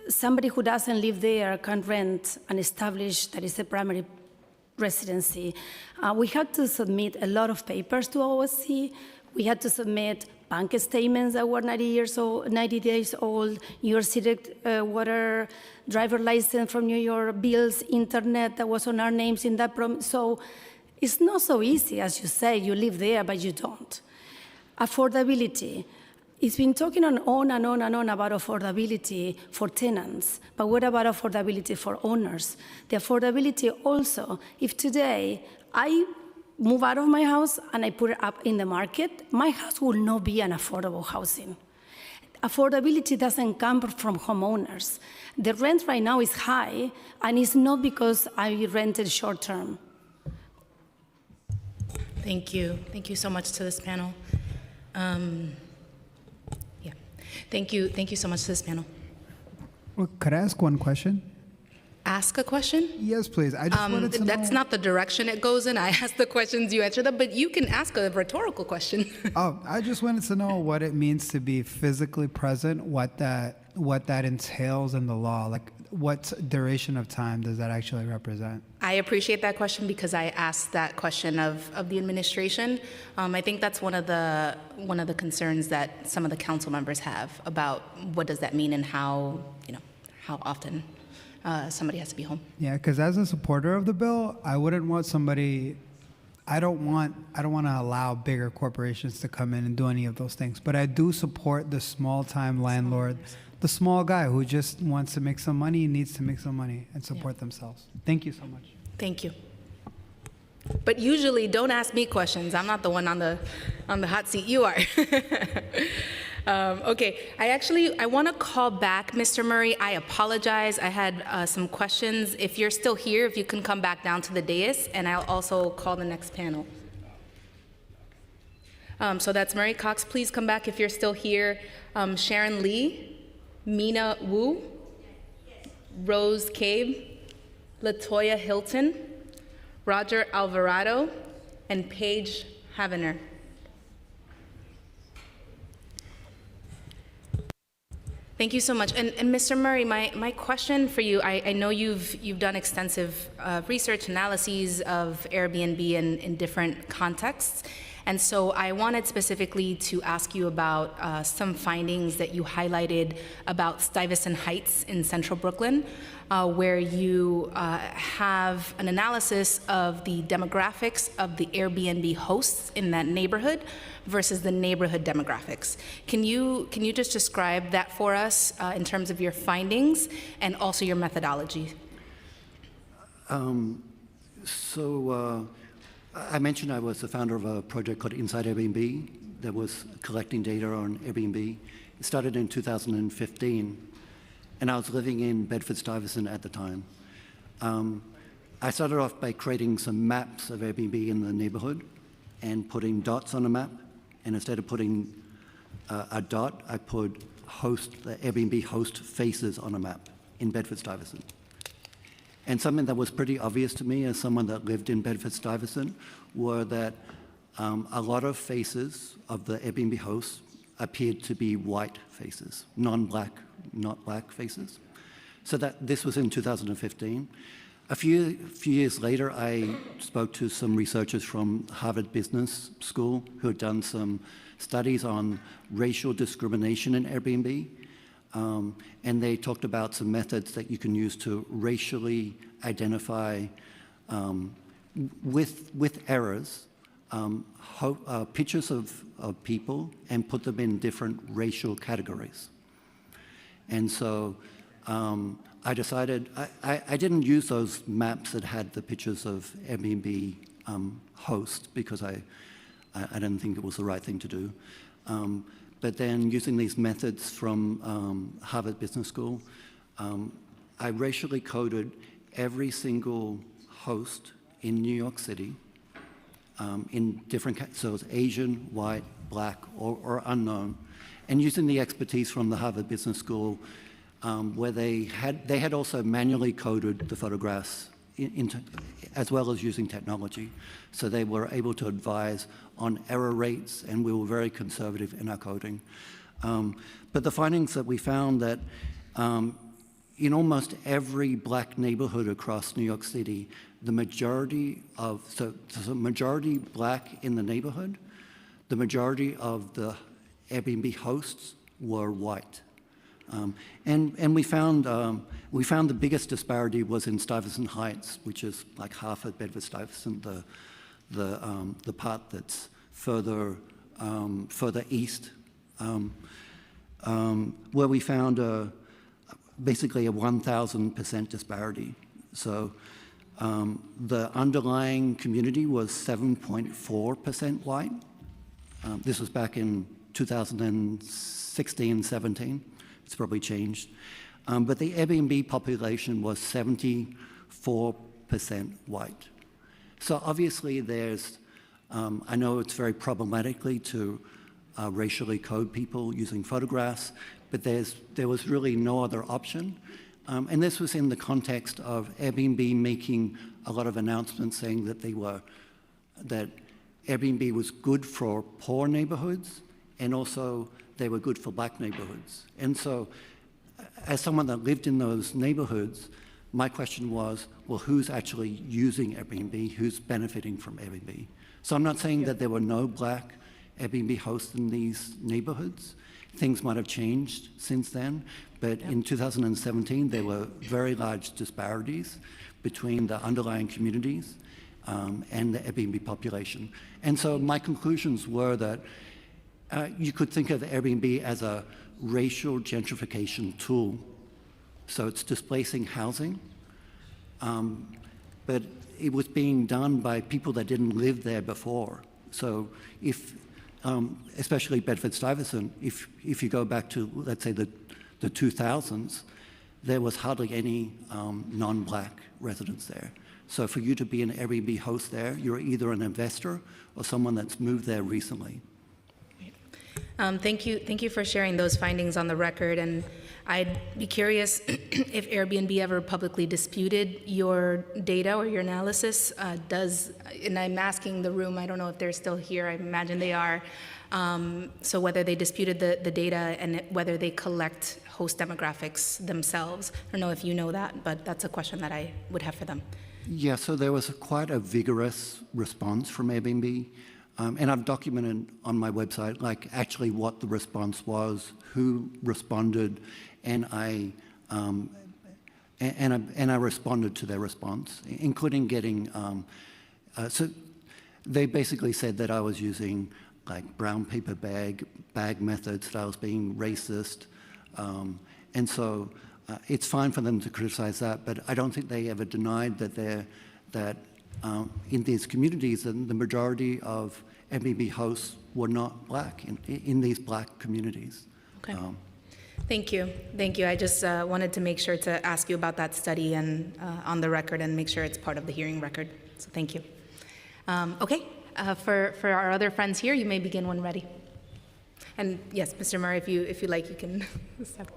somebody who doesn't live there can rent and establish that it's a primary residency. We had to submit a lot of papers to OSC. We had to submit bank statements that were 90 days old, New York City water, driver license from New York, bills, internet that was on our names in that so it's not so easy, as you say, you live there, but you don't. Affordability. It's been talking on and on and on about affordability for tenants, but what about affordability for owners? The affordability also, if today I move out of my house and I put it up in the market, my house will not be an affordable housing. Affordability doesn't come from homeowners. The rent right now is high, and it's not because I rented short term. Thank you. Thank you so much to this panel. Thank you so much to this panel. Well, could I ask one question? Ask a question? Yes, please. I just wanted to know. That's not the direction it goes in. I ask the questions, you answer them, but you can ask a rhetorical question. Oh, I just wanted to know what it means to be physically present, what that entails in the law. Like, what duration of time does that actually represent? I appreciate that question because I asked that question of the administration. I think that's one of the concerns that some of the council members have about what does that mean and how often somebody has to be home. Yeah, because as a supporter of the bill, I wouldn't want somebody. I don't want to allow bigger corporations to come in and do any of those things. But I do support the small-time landlord, the small guy who just wants to make some money, needs to make some money and support themselves. Thank you so much. Thank you. But usually, don't ask me questions. I'm not the one on the hot seat. You are. Okay, I want to call back Mr. Murray. I apologize. I had some questions. If you're still here, if you can come back down to the dais, and I'll also call the next panel. So that's Murray Cox. Please come back if you're still here. Sharon Lee, Mina Wu, Rose Cabe, Latoya Hilton, Roger Alvarado, and Paige Havener. Thank you so much. And Mr. Murray, my question for you, I know you've done extensive research analyses of Airbnb in different contexts, And so I wanted specifically to ask you about some findings that you highlighted about Stuyvesant Heights in central Brooklyn, where you have an analysis of the demographics of the Airbnb hosts in that neighborhood versus the neighborhood demographics. Can you just describe that for us in terms of your findings and also your methodology? I mentioned I was the founder of a project called Inside Airbnb that was collecting data on Airbnb. It started in 2015, and I was living in Bedford-Stuyvesant at the time. I started off by creating some maps of Airbnb in the neighborhood and putting dots on a map. And instead of putting a dot, I put the Airbnb host faces on a map in Bedford-Stuyvesant. And something that was pretty obvious to me as someone that lived in Bedford-Stuyvesant were that a lot of faces of the Airbnb hosts appeared to be white faces, non-black, not black faces. So this was in 2015. A few years later, I spoke to some researchers from Harvard Business School who had done some studies on racial discrimination in Airbnb. And they talked about some methods that you can use to racially identify, with errors, pictures of people and put them in different racial categories. And so I decided, I didn't use those maps that had the pictures of Airbnb hosts because I didn't think it was the right thing to do. But then using these methods from Harvard Business School, I racially coded every single host in New York City in different, so it's Asian, white, black, or unknown. And using the expertise from the Harvard Business School, where they had also manually coded the photographs as well as using technology. So they were able to advise on error rates, and we were very conservative in our coding. But the findings that we found that in almost every black neighborhood across New York City, the majority black in the neighborhood, the majority of the Airbnb hosts were white. And we found the biggest disparity was in Stuyvesant Heights, which is like half of Bedford-Stuyvesant, the part that's further east, where we found basically a 1,000% disparity. So the underlying community was 7.4% white. This was back in 2016-17. It's probably changed. But the Airbnb population was 74% white. So obviously there's, I know it's very problematically to racially code people using photographs, but there was really no other option. And this was in the context of Airbnb making a lot of announcements saying that that Airbnb was good for poor neighborhoods, and also they were good for black neighborhoods. And so as someone that lived in those neighborhoods, my question was, well, who's actually using Airbnb? Who's benefiting from Airbnb? So I'm not saying that there were no black Airbnb hosts in these neighborhoods. Things might have changed since then, but in 2017, there were very large disparities between the underlying communities and the Airbnb population. And so my conclusions were that you could think of Airbnb as a racial gentrification tool. So it's displacing housing, but it was being done by people that didn't live there before. So if, especially Bedford-Stuyvesant, if you go back to, let's say, the 2000s, there was hardly any non-black residents there. So for you to be an Airbnb host there, you're either an investor or someone that's moved there recently. Thank you for sharing those findings on the record, and I'd be curious if Airbnb ever publicly disputed your data or your analysis. And I'm asking the room, I don't know if they're still here, I imagine they are, so whether they disputed the data and whether they collect host demographics themselves. I don't know if you know that, but that's a question that I would have for them. Yeah, so there was quite a vigorous response from Airbnb. And I've documented on my website, like, actually what the response was, who responded, and I responded to their response, including getting, so they basically said that I was using like brown paper bag methods, that I was being racist. And so it's fine for them to criticize that, but I don't think they ever denied that in these communities, the majority of Airbnb hosts were not black in these black communities. Okay. Thank you. Thank you. I just wanted to make sure to ask you about that study and on the record and make sure it's part of the hearing record. So thank you. Okay. For our other friends here, you may begin when ready. And yes, Mr. Murray, if you like, you can step.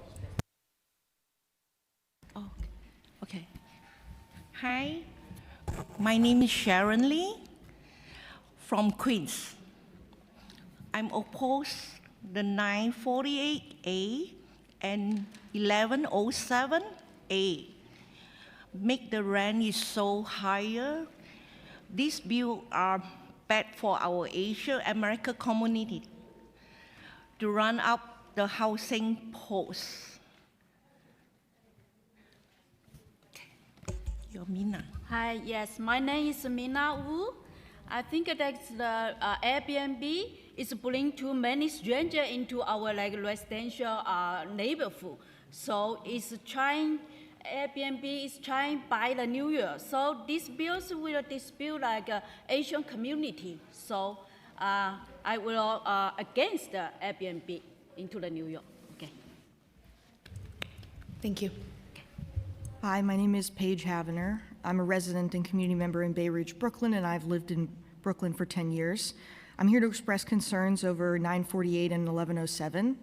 Oh, okay. Hi, my name is Sharon Lee from Queens. I'm opposed the 948A and 1107A. Make the rent is so higher. These bills are bad for our Asian American community to run up the housing post. You're Mina. Hi, yes, my name is Mina Wu. I think that the Airbnb is bringing too many strangers into our residential neighborhood. So Airbnb is trying to buy the New York. So these bills will dispute Asian community. So I will against the Airbnb into the New York. Okay. Thank you. Hi, my name is Paige Havener. I'm a resident and community member in Bay Ridge, Brooklyn, and I've lived in Brooklyn for 10 years. I'm here to express concerns over 948 and 1107.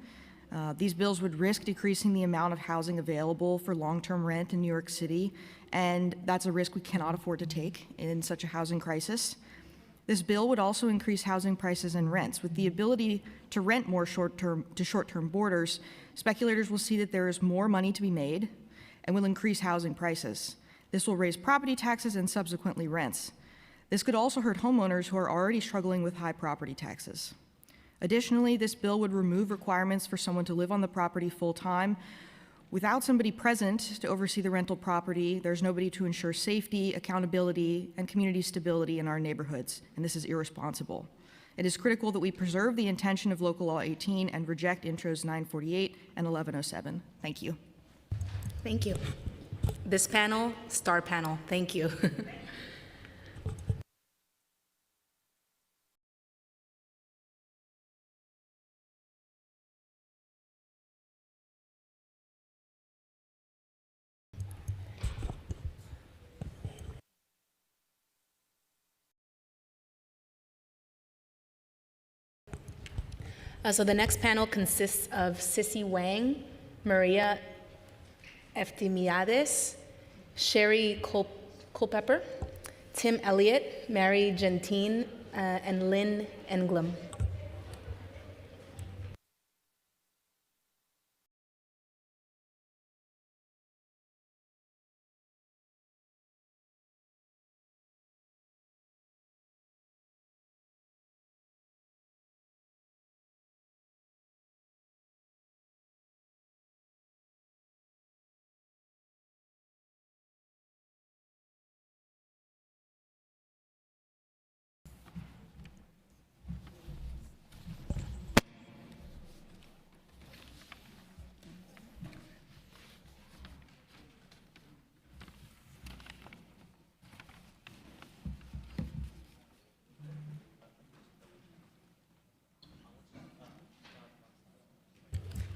These bills would risk decreasing the amount of housing available for long-term rent in New York City, and that's a risk we cannot afford to take in such a housing crisis. This bill would also increase housing prices and rents. With the ability to rent more short-term boarders, speculators will see that there is more money to be made and will increase housing prices. This will raise property taxes and subsequently rents. This could also hurt homeowners who are already struggling with high property taxes. Additionally, this bill would remove requirements for someone to live on the property full-time. Without somebody present to oversee the rental property, there's nobody to ensure safety, accountability, and community stability in our neighborhoods, and this is irresponsible. It is critical that we preserve the intention of Local Law 18 and reject intros 948 and 1107. Thank you. Thank you. This panel, star panel. Thank you. So the next panel consists of Sissy Wang, Maria Eftimiades, Sherry Culpepper, Tim Elliott, Mary Gentine, and Lynn Englum.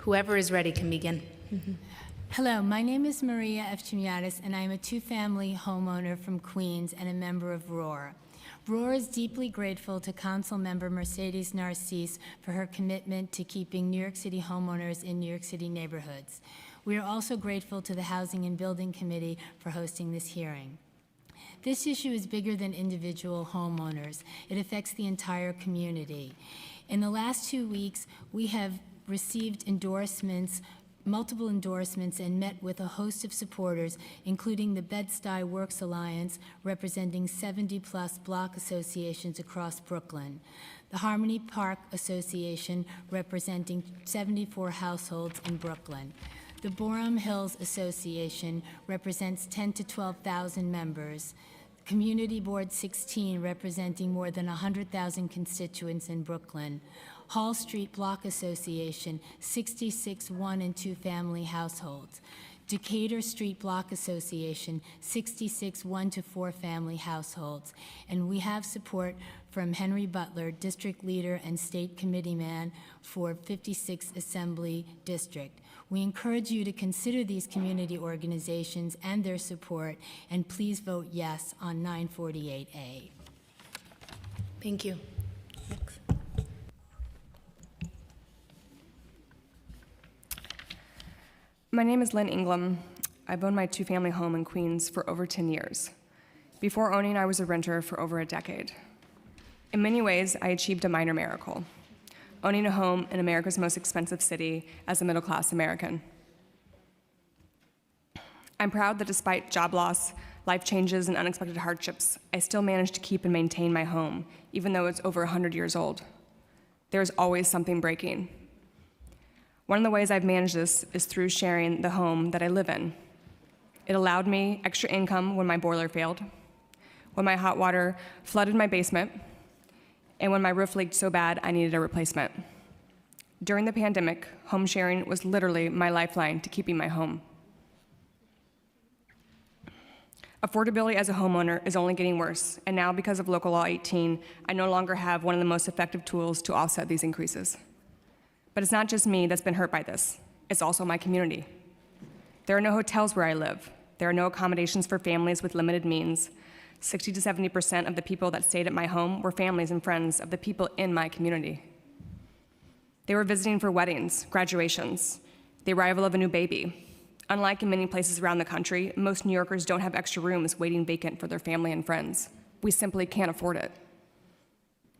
Whoever is ready can begin. Hello, my name is Maria Eftimiades, and I am a two-family homeowner from Queens and a member of ROAR. ROAR is deeply grateful to Council Member Mercedes Narcisse for her commitment to keeping New York City homeowners in New York City neighborhoods. We are also grateful to the Housing and Building Committee for hosting this hearing. This issue is bigger than individual homeowners. It affects the entire community. In the last 2 weeks, we have received endorsements multiple endorsements and met with a host of supporters, including the Bed-Stuy Works Alliance, representing 70-plus block associations across Brooklyn, the Harmony Park Association, representing 74 households in Brooklyn, the Borum Hills Association represents 10 to 12,000 members, Community Board 16, representing more than 100,000 constituents in Brooklyn, Hall Street Block Association, 66 one- and two-family households, Decatur Street Block Association, 66 one- to four-family households, and we have support from Henry Butler, District Leader and State Committeeman for 56th Assembly District. We encourage you to consider these community organizations and their support, and please vote yes on 948A. Thank you. Next. My name is Lynn Ingram. I've owned my two-family home in Queens for over 10 years. Before owning, I was a renter for over a decade. In many ways, I achieved a minor miracle, owning a home in America's most expensive city as a middle-class American. I'm proud that despite job loss, life changes, and unexpected hardships, I still managed to keep and maintain my home, even though it's over 100 years old. There's always something breaking. One of the ways I've managed this is through sharing the home that I live in. It allowed me extra income when my boiler failed, when my hot water flooded my basement, and when my roof leaked so bad I needed a replacement. During the pandemic, home sharing was literally my lifeline to keeping my home. Affordability as a homeowner is only getting worse, and now because of Local Law 18, I no longer have one of the most effective tools to offset these increases. But it's not just me that's been hurt by this, it's also my community. There are no hotels where I live. There are no accommodations for families with limited means. 60 to 70% of the people that stayed at my home were families and friends of the people in my community. They were visiting for weddings, graduations, the arrival of a new baby. Unlike in many places around the country, most New Yorkers don't have extra rooms waiting vacant for their family and friends. We simply can't afford it.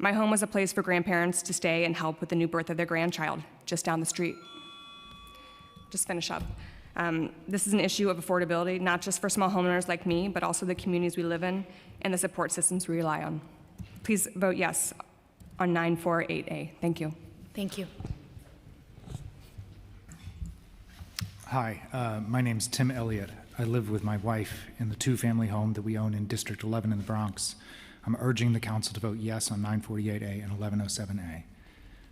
My home was a place for grandparents to stay and help with the new birth of their grandchild, just down the street. Just finish up. This is an issue of affordability, not just for small homeowners like me, but also the communities we live in and the support systems we rely on. Please vote yes on 948A. Thank you. Thank you. Hi, my name's Tim Elliott. I live with my wife in the two-family home that we own in District 11 in the Bronx. I'm urging the council to vote yes on 948A and 1107A.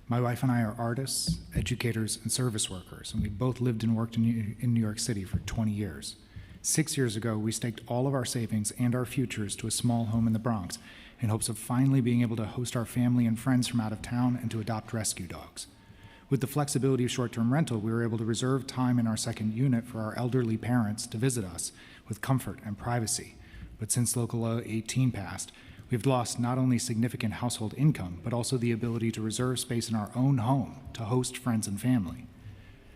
My wife and I are artists, educators, and service workers, and we both lived and worked in New York City for 20 years. 6 years ago, we staked all of our savings and our futures to a small home in the Bronx in hopes of finally being able to host our family and friends from out of town and to adopt rescue dogs. With the flexibility of short-term rental, we were able to reserve time in our second unit for our elderly parents to visit us with comfort and privacy. But since Local Law 18 passed, we've lost not only significant household income, but also the ability to reserve space in our own home to host friends and family.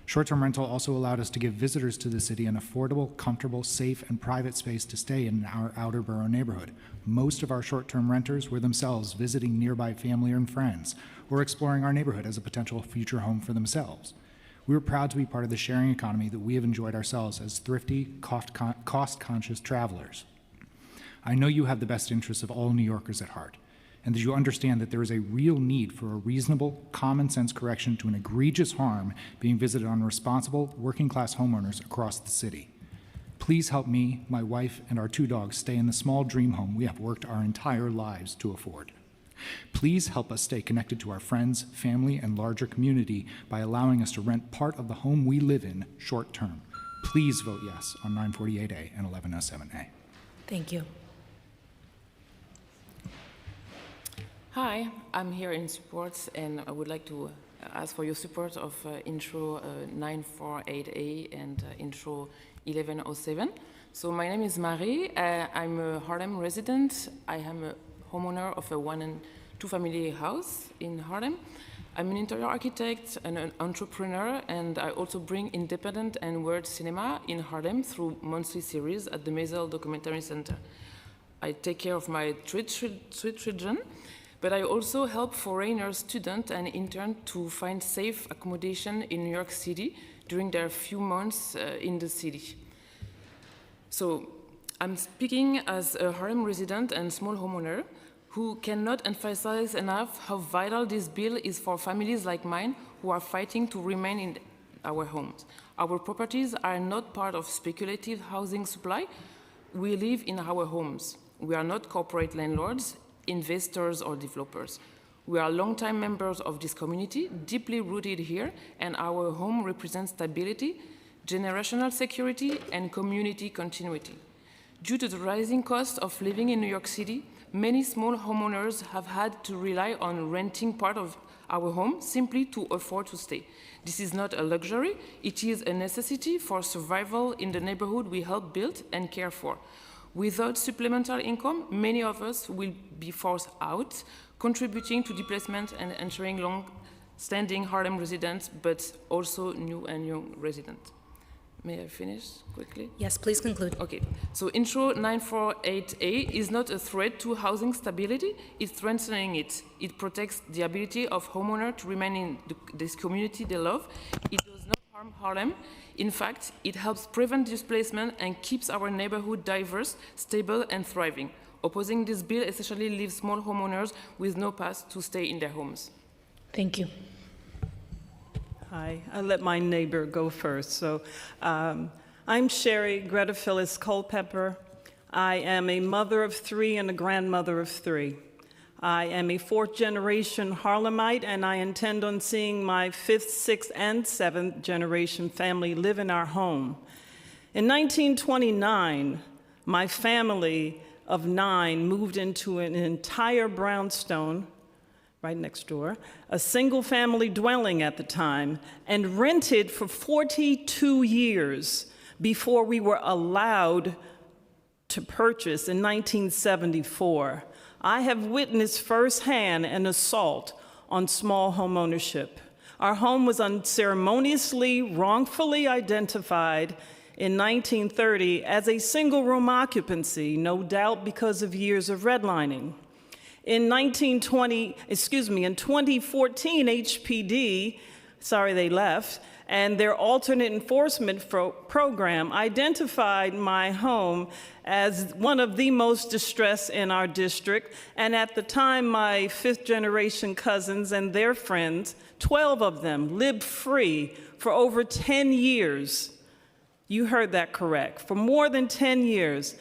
Short-term rental also allowed us to give visitors to the city an affordable, comfortable, safe, and private space to stay in our outer borough neighborhood. Most of our short-term renters were themselves visiting nearby family and friends, or exploring our neighborhood as a potential future home for themselves. We were proud to be part of the sharing economy that we have enjoyed ourselves as thrifty, cost-conscious travelers. I know you have the best interests of all New Yorkers at heart, and that you understand that there is a real need for a reasonable, common-sense correction to an egregious harm being visited on responsible, working-class homeowners across the city. Please help me, my wife, and our 2 dogs stay in the small dream home we have worked our entire lives to afford. Please help us stay connected to our friends, family, and larger community by allowing us to rent part of the home we live in short-term. Please vote yes on 948A and 1107A. Thank you. Hi, I'm here in support, and I would like to ask for your support of Intro 948A and Intro 1107. So my name is Marie. I'm a Harlem resident. I am a homeowner of a 1- and 2-family house in Harlem. I'm an interior architect and an entrepreneur, and I also bring independent and world cinema in Harlem through monthly series at the Maisel Documentary Center. I take care of my 3 children. But I also help foreigners, students, and interns to find safe accommodation in New York City during their few months in the city. So I'm speaking as a Harlem resident and small homeowner who cannot emphasize enough how vital this bill is for families like mine who are fighting to remain in our homes. Our properties are not part of speculative housing supply. We live in our homes. We are not corporate landlords, investors, or developers. We are longtime members of this community, deeply rooted here, and our home represents stability, generational security, and community continuity. Due to the rising cost of living in New York City, many small homeowners have had to rely on renting part of our home simply to afford to stay. This is not a luxury, it is a necessity for survival in the neighborhood we help build and care for. Without supplemental income, many of us will be forced out, contributing to displacement and ensuring long-standing Harlem residents, but also new and young residents. May I finish quickly? Yes, please conclude. Okay, so Intro 948A is not a threat to housing stability, it's strengthening it. It protects the ability of homeowners to remain in this community they love. It does not harm Harlem. In fact, it helps prevent displacement and keeps our neighborhood diverse, stable, and thriving. Opposing this bill essentially leaves small homeowners with no path to stay in their homes. Thank you. Hi, I let my neighbor go first. So I'm Sherry Greta Phyllis Culpepper. I am a mother of 3 and a grandmother of 3. I am a 4th generation Harlemite, and I intend on seeing my 5th, 6th, and 7th generation family live in our home. In 1929, my family of 9 moved into an entire brownstone, right next door, a single family dwelling at the time, and rented for 42 years before we were allowed to purchase in 1974. I have witnessed firsthand an assault on small home ownership. Our home was unceremoniously, wrongfully identified in 1930 as a single-room occupancy, no doubt because of years of redlining. In 2014, HPD, sorry they left, and their alternate enforcement program identified my home as one of the most distressed in our district. And at the time, my 5th generation cousins and their friends, 12 of them, lived free for over 10 years. You heard that correct, for more than 10 years.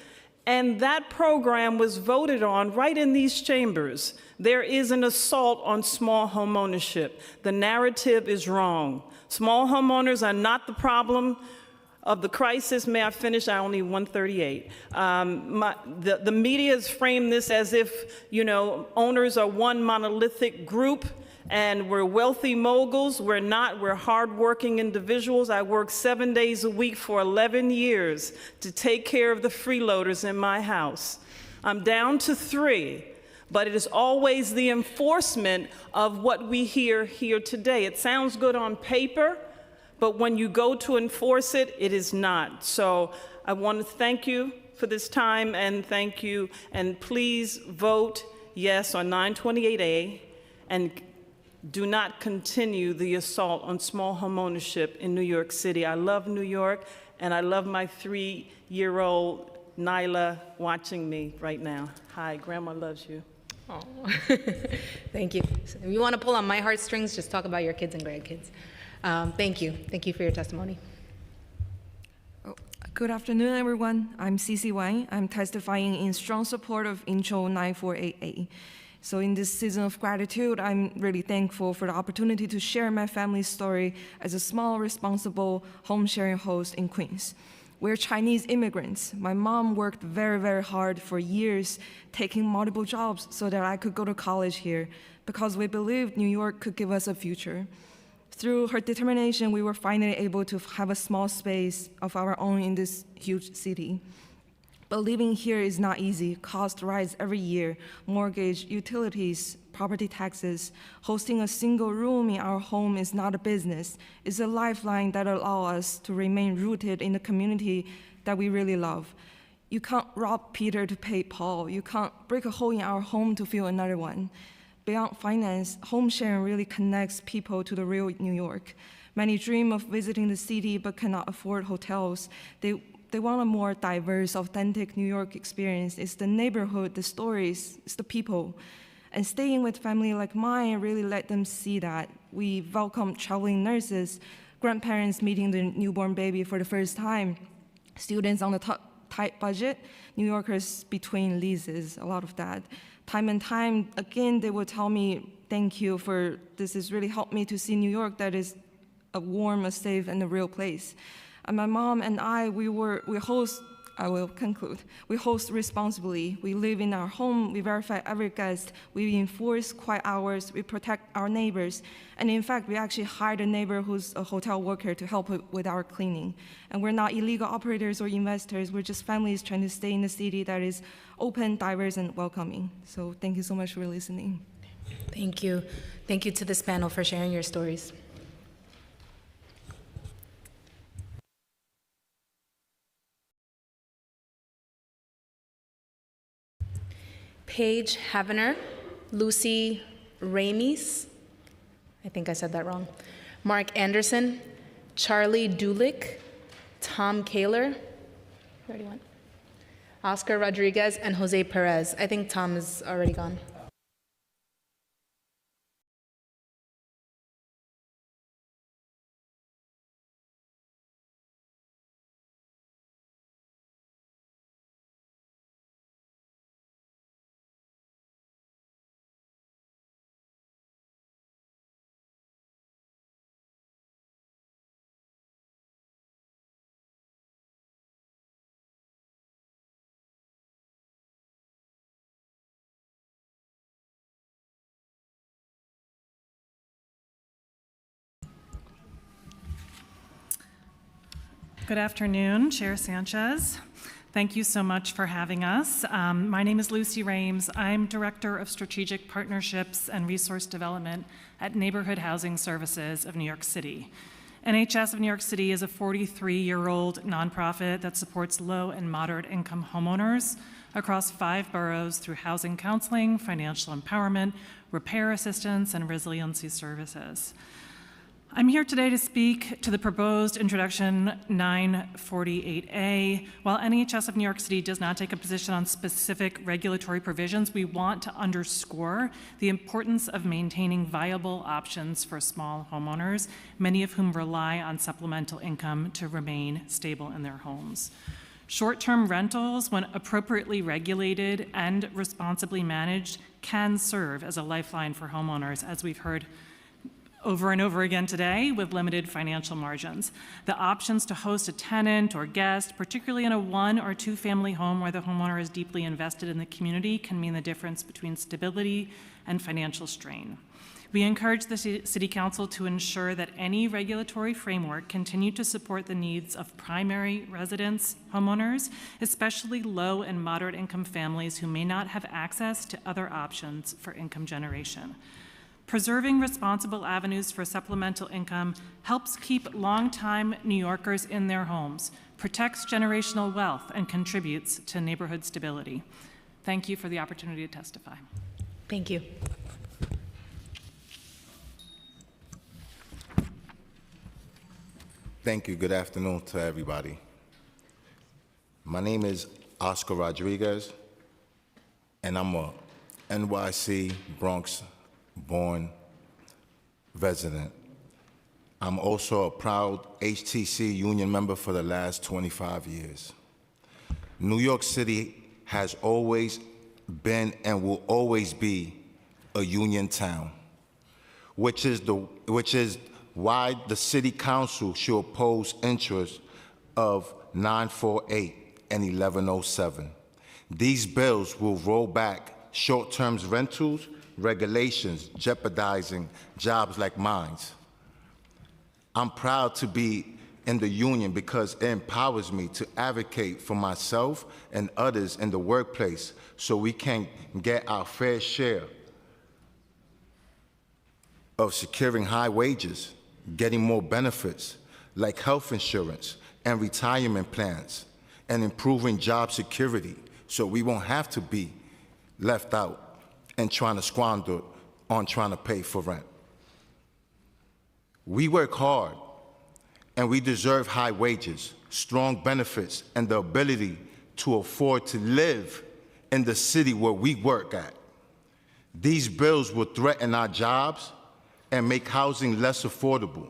And that program was voted on right in these chambers. There is an assault on small home ownership. The narrative is wrong. Small homeowners are not the problem of the crisis. May I finish? I only 138. The media has framed this as if, owners are one monolithic group and we're wealthy moguls. We're not. We're hardworking individuals. I worked 7 days a week for 11 years to take care of the freeloaders in my house. I'm down to 3, but it is always the enforcement of what we hear here today. It sounds good on paper, but when you go to enforce it, it is not. So I want to thank you for this time, and thank you, and please vote yes on 928A, and do not continue the assault on small home ownership in New York City. I love New York, and I love my 3-year-old Nyla watching me right now. Hi, Grandma loves you. Oh, thank you. So if you want to pull on my heartstrings, just talk about your kids and grandkids. Thank you. Thank you for your testimony. Good afternoon, everyone. I'm Cici Wang. I'm testifying in strong support of Intro 948A. So in this season of gratitude, I'm really thankful for the opportunity to share my family's story as a small, responsible home-sharing host in Queens. We're Chinese immigrants. My mom worked very, very hard for years, taking multiple jobs so that I could go to college here, because we believed New York could give us a future. Through her determination, we were finally able to have a small space of our own in this huge city. But living here is not easy. Costs rise every year. Mortgage, utilities, property taxes. Hosting a single room in our home is not a business. It's a lifeline that allows us to remain rooted in the community that we really love. You can't rob Peter to pay Paul. You can't break a hole in our home to fill another one. beyond finance, home sharing really connects people to the real New York. Many dream of visiting the city but cannot afford hotels. They want a more diverse, authentic New York experience. It's the neighborhood, the stories, it's the people. And staying with family like mine really let them see that. We welcome traveling nurses, grandparents meeting the newborn baby for the first time, students on the tight budget, New Yorkers between leases, a lot of that. Time and time again, they would tell me, thank you for this has really helped me to see New York that is a warm, a safe, and a real place. And my mom and I, we host, I will conclude. We host responsibly. We live in our home. We verify every guest. We enforce quiet hours. We protect our neighbors. And in fact, we actually hired a neighbor who's a hotel worker to help with our cleaning. And we're not illegal operators or investors. We're just families trying to stay in a city that is open, diverse, and welcoming. So thank you so much for listening. Thank you. Thank you to this panel for sharing your stories. Paige Havener, Lucy Ramis, I think I said that wrong, Mark Anderson, Charlie Dulick, Tom Kaler, Oscar Rodriguez, and Jose Perez. I think Tom is already gone. Good afternoon, Chair Sanchez. Thank you so much for having us. My name is Lucy Rames. I'm Director of Strategic Partnerships and Resource Development at Neighborhood Housing Services of New York City. NHS of New York City is a 43-year-old nonprofit that supports low and moderate income homeowners across 5 boroughs through housing counseling, financial empowerment, repair assistance, and resiliency services. I'm here today to speak to the proposed introduction 948A. While NHS of New York City does not take a position on specific regulatory provisions, we want to underscore the importance of maintaining viable options for small homeowners, many of whom rely on supplemental income to remain stable in their homes. Short-term rentals, when appropriately regulated and responsibly managed, can serve as a lifeline for homeowners, as we've heard over and over again today, with limited financial margins. The options to host a tenant or guest, particularly in a 1 or 2 family home where the homeowner is deeply invested in the community, can mean the difference between stability and financial strain. We encourage the City Council to ensure that any regulatory framework continue to support the needs of primary residence homeowners, especially low and moderate income families who may not have access to other options for income generation. Preserving responsible avenues for supplemental income helps keep longtime New Yorkers in their homes, protects generational wealth, and contributes to neighborhood stability. Thank you for the opportunity to testify. Thank you. Thank you. Good afternoon to everybody. My name is Oscar Rodriguez, and I'm a NYC Bronx born resident. I'm also a proud HTC union member for the last 25 years. New York City has always been and will always be a union town, which is why the City Council should oppose interests of 948 and 1107. These bills will roll back short-term rentals regulations jeopardizing jobs like mine. I'm proud to be in the union because it empowers me to advocate for myself and others in the workplace so we can get our fair share of securing high wages, getting more benefits like health insurance and retirement plans, and improving job security so we won't have to be left out and trying to squander on trying to pay for rent. We work hard, and we deserve high wages, strong benefits, and the ability to afford to live in the city where we work at. These bills will threaten our jobs and make housing less affordable.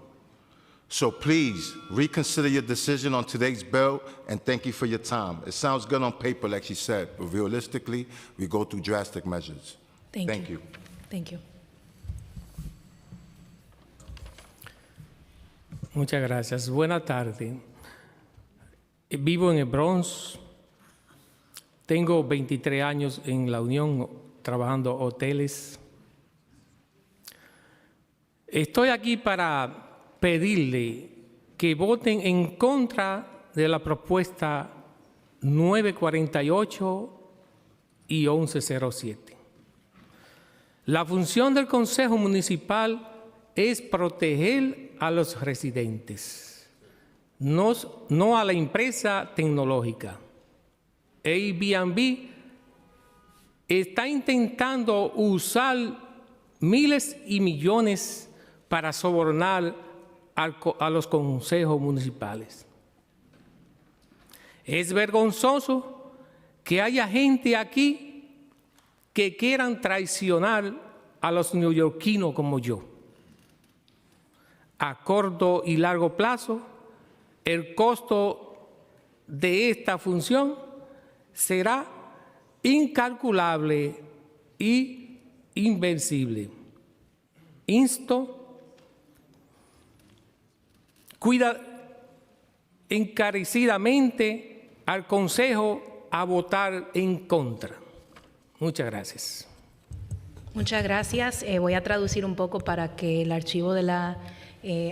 So please reconsider your decision on today's bill, and thank you for your time. It sounds good on paper, like she said, but realistically, we go through drastic measures. Thank you. Thank you. Muchas gracias. Buenas tardes. Vivo en el Bronx. Tengo 23 años en la Unión trabajando hoteles. Estoy aquí para pedirle que voten en contra de la propuesta 948 y 1107. La función del Consejo Municipal es proteger a los residentes, no a la empresa tecnológica. Airbnb está intentando usar miles y millones para sobornar a los consejos municipales. Es vergonzoso que haya gente aquí que quieran traicionar a los neoyorquinos como yo. A corto y largo plazo, el costo de esta función será incalculable y invencible. Insto encarecidamente al Consejo a votar en contra. Muchas gracias. Muchas gracias. Voy a traducir un poco para que el archivo de la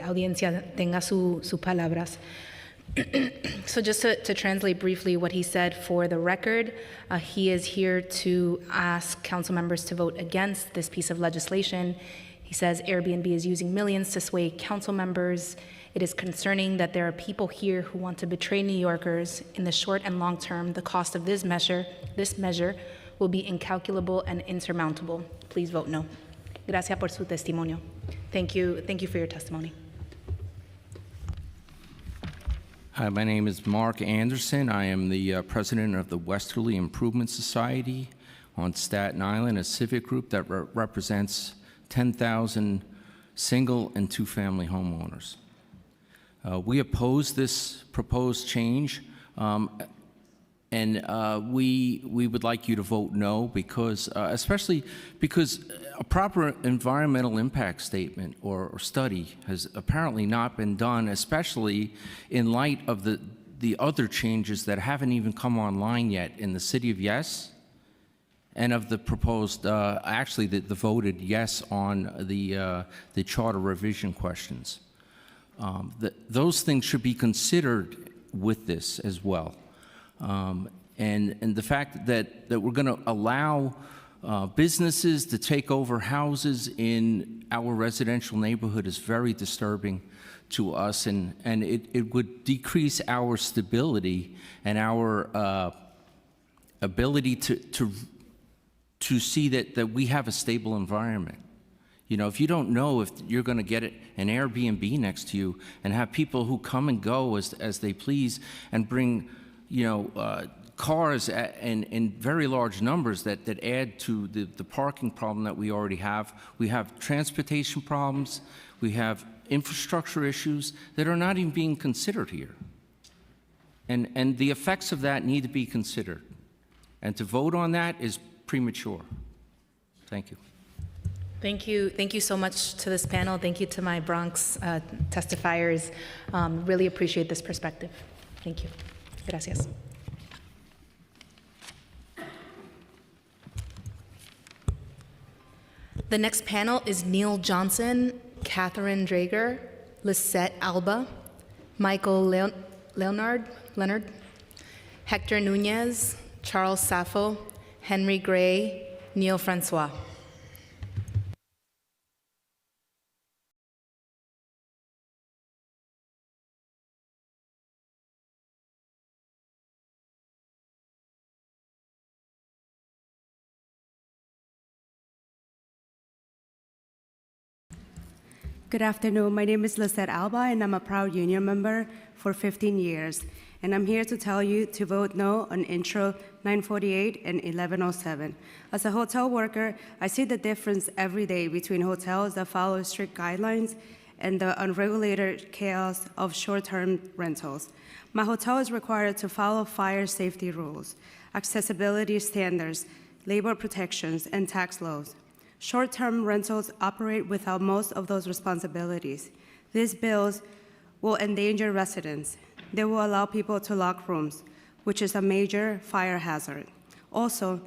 audiencia tenga sus palabras. So just to translate briefly what he said for the record, he is here to ask council members to vote against this piece of legislation. He says Airbnb is using millions to sway council members. It is concerning that there are people here who want to betray New Yorkers. In the short and long term, the cost of this measure will be incalculable and insurmountable. Please vote no. Gracias por su testimonio. Thank you for your testimony. Hi, my name is Mark Anderson. I am the president of the Westerly Improvement Society on Staten Island, a civic group that represents 10,000 single and two-family homeowners. We oppose this proposed change, and we would like you to vote no, because especially because a proper environmental impact statement or study has apparently not been done, especially in light of the other changes that haven't even come online yet in the city of Yes, and of the proposed, actually the voted yes on the charter revision questions. Those things should be considered with this as well. And the fact that we're going to allow businesses to take over houses in our residential neighborhood is very disturbing to us, and it would decrease our stability and our ability to see that we have a stable environment. You know, if you don't know if you're going to get an Airbnb next to you and have people who come and go as they please and bring, you know, cars in very large numbers that add to the parking problem that we already have. We have transportation problems. We have infrastructure issues that are not even being considered here. And the effects of that need to be considered. And to vote on that is premature. Thank you. Thank you so much to this panel. Thank you to my Bronx testifiers. Really appreciate this perspective. Thank you. Gracias. The next panel is Neil Johnson, Catherine Drager, Lisette Alba, Michael Leonard, Hector Nunez, Charles Saffo, Henry Gray, Neil Francois. Good afternoon. My name is Lisette Alba, and I'm a proud union member for 15 years. And I'm here to tell you to vote no on Intro 948 and 1107. As a hotel worker, I see the difference every day between hotels that follow strict guidelines and the unregulated chaos of short-term rentals. My hotel is required to follow fire safety rules, accessibility standards, labor protections, and tax laws. Short-term rentals operate without most of those responsibilities. These bills will endanger residents. They will allow people to lock rooms, which is a major fire hazard. Also,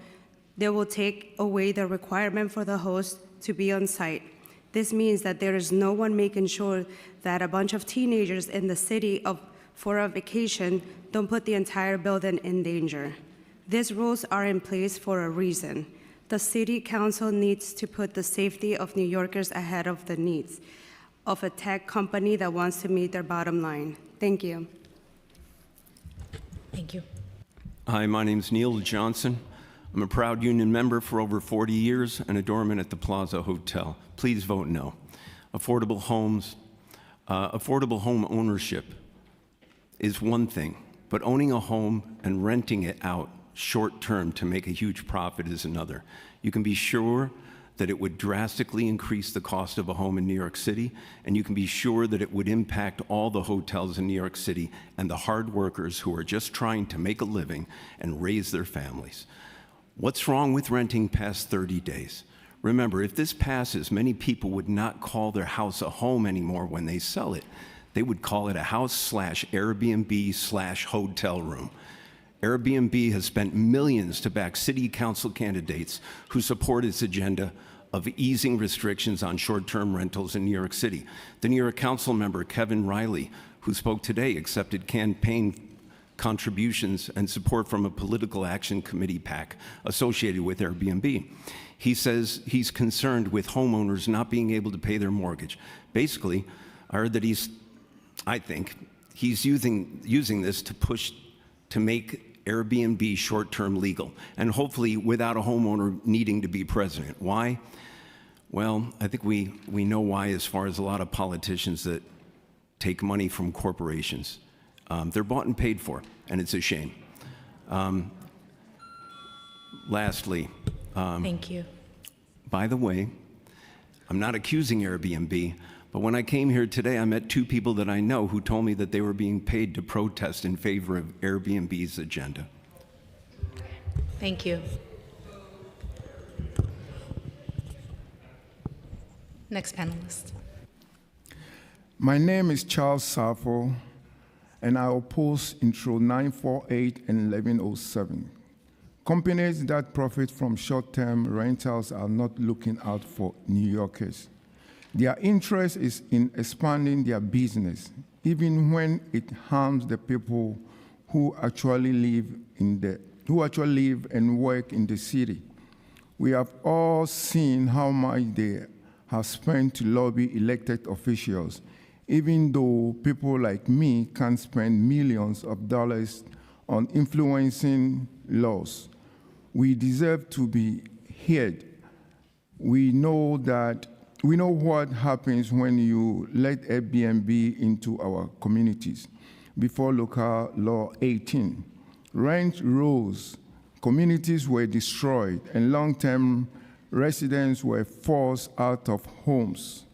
they will take away the requirement for the host to be on site. This means that there is no one making sure that a bunch of teenagers in the city for a vacation don't put the entire building in danger. These rules are in place for a reason. The City Council needs to put the safety of New Yorkers ahead of the needs of a tech company that wants to meet their bottom line. Thank you. Thank you. Hi, my name's Neil Johnson. I'm a proud union member for over 40 years and a doorman at the Plaza Hotel. Please vote no. Affordable home ownership is one thing, but owning a home and renting it out short term to make a huge profit is another. You can be sure that it would drastically increase the cost of a home in New York City, and you can be sure that it would impact all the hotels in New York City and the hard workers who are just trying to make a living and raise their families. What's wrong with renting past 30 days? Remember, if this passes, many people would not call their house a home anymore when they sell it. They would call it a house/Airbnb/hotel room. Airbnb has spent millions to back city council candidates who support its agenda of easing restrictions on short-term rentals in New York City. The New York Council member, Kevin Riley, who spoke today, accepted campaign contributions and support from a political action committee PAC associated with Airbnb. He says he's concerned with homeowners not being able to pay their mortgage. Basically, I heard that I think he's using this to make Airbnb short-term legal, and hopefully without a homeowner needing to be president. Why? Well, I think we know why, as far as a lot of politicians that take money from corporations. They're bought and paid for, and it's a shame. Lastly, thank you. By the way, I'm not accusing Airbnb, but when I came here today, I met two people that I know who told me that they were being paid to protest in favor of Airbnb's agenda. Thank you. Next panelist. My name is Charles Safo, and I oppose Intro 948 and 1107. Companies that profit from short-term rentals are not looking out for New Yorkers. Their interest is in expanding their business, even when it harms the people who actually live and work in the city. We have all seen how much they have spent to lobby elected officials, even though people like me can spend millions of dollars on influencing laws. We deserve to be heard. We know what happens when you let Airbnb into our communities. Before Local Law 18, rent rose, communities were destroyed, and long-term residents were forced out of homes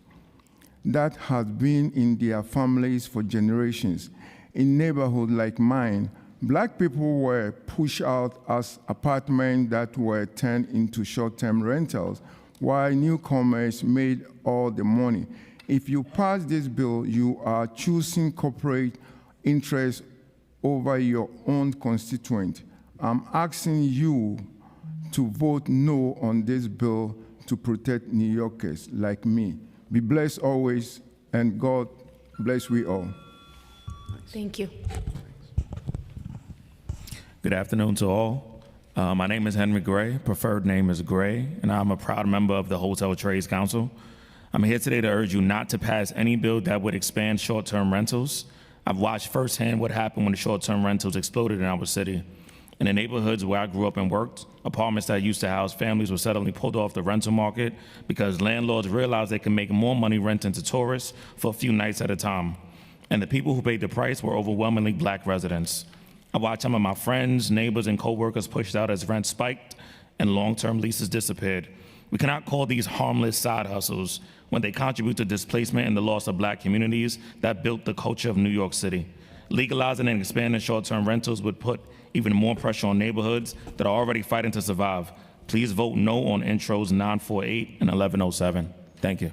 that had been in their families for generations. In neighborhoods like mine, Black people were pushed out as apartments that were turned into short-term rentals, while newcomers made all the money. If you pass this bill, you are choosing corporate interests over your own constituent. I'm asking you to vote no on this bill to protect New Yorkers like me. Be blessed always, and God bless we all. Thank you. Good afternoon to all. My name is Henry Gray, preferred name is Gray, and I'm a proud member of the Hotel Trades Council. I'm here today to urge you not to pass any bill that would expand short-term rentals. I've watched firsthand what happened when the short-term rentals exploded in our city. In the neighborhoods where I grew up and worked, apartments that used to house families were suddenly pulled off the rental market because landlords realized they could make more money renting to tourists for a few nights at a time. And the people who paid the price were overwhelmingly Black residents. I watched some of my friends, neighbors, and coworkers pushed out as rent spiked and long-term leases disappeared. We cannot call these harmless side hustles when they contribute to displacement and the loss of Black communities that built the culture of New York City. Legalizing and expanding short-term rentals would put even more pressure on neighborhoods that are already fighting to survive. Please vote no on intros 948 and 1107. Thank you.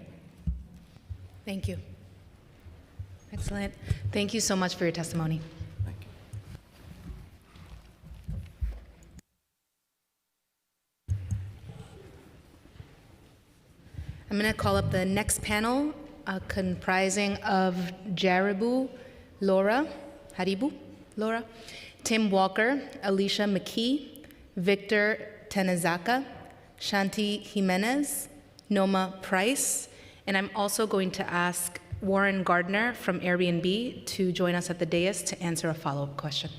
Thank you. Excellent. Thank you so much for your testimony. I'm going to call up the next panel, comprising of Haribu Laura, Tim Walker, Alicia McKee, Victor Tenezaka, Shanti Jimenez, Noma Price, and I'm also going to ask Warren Gardner from Airbnb to join us at the dais to answer a follow-up question.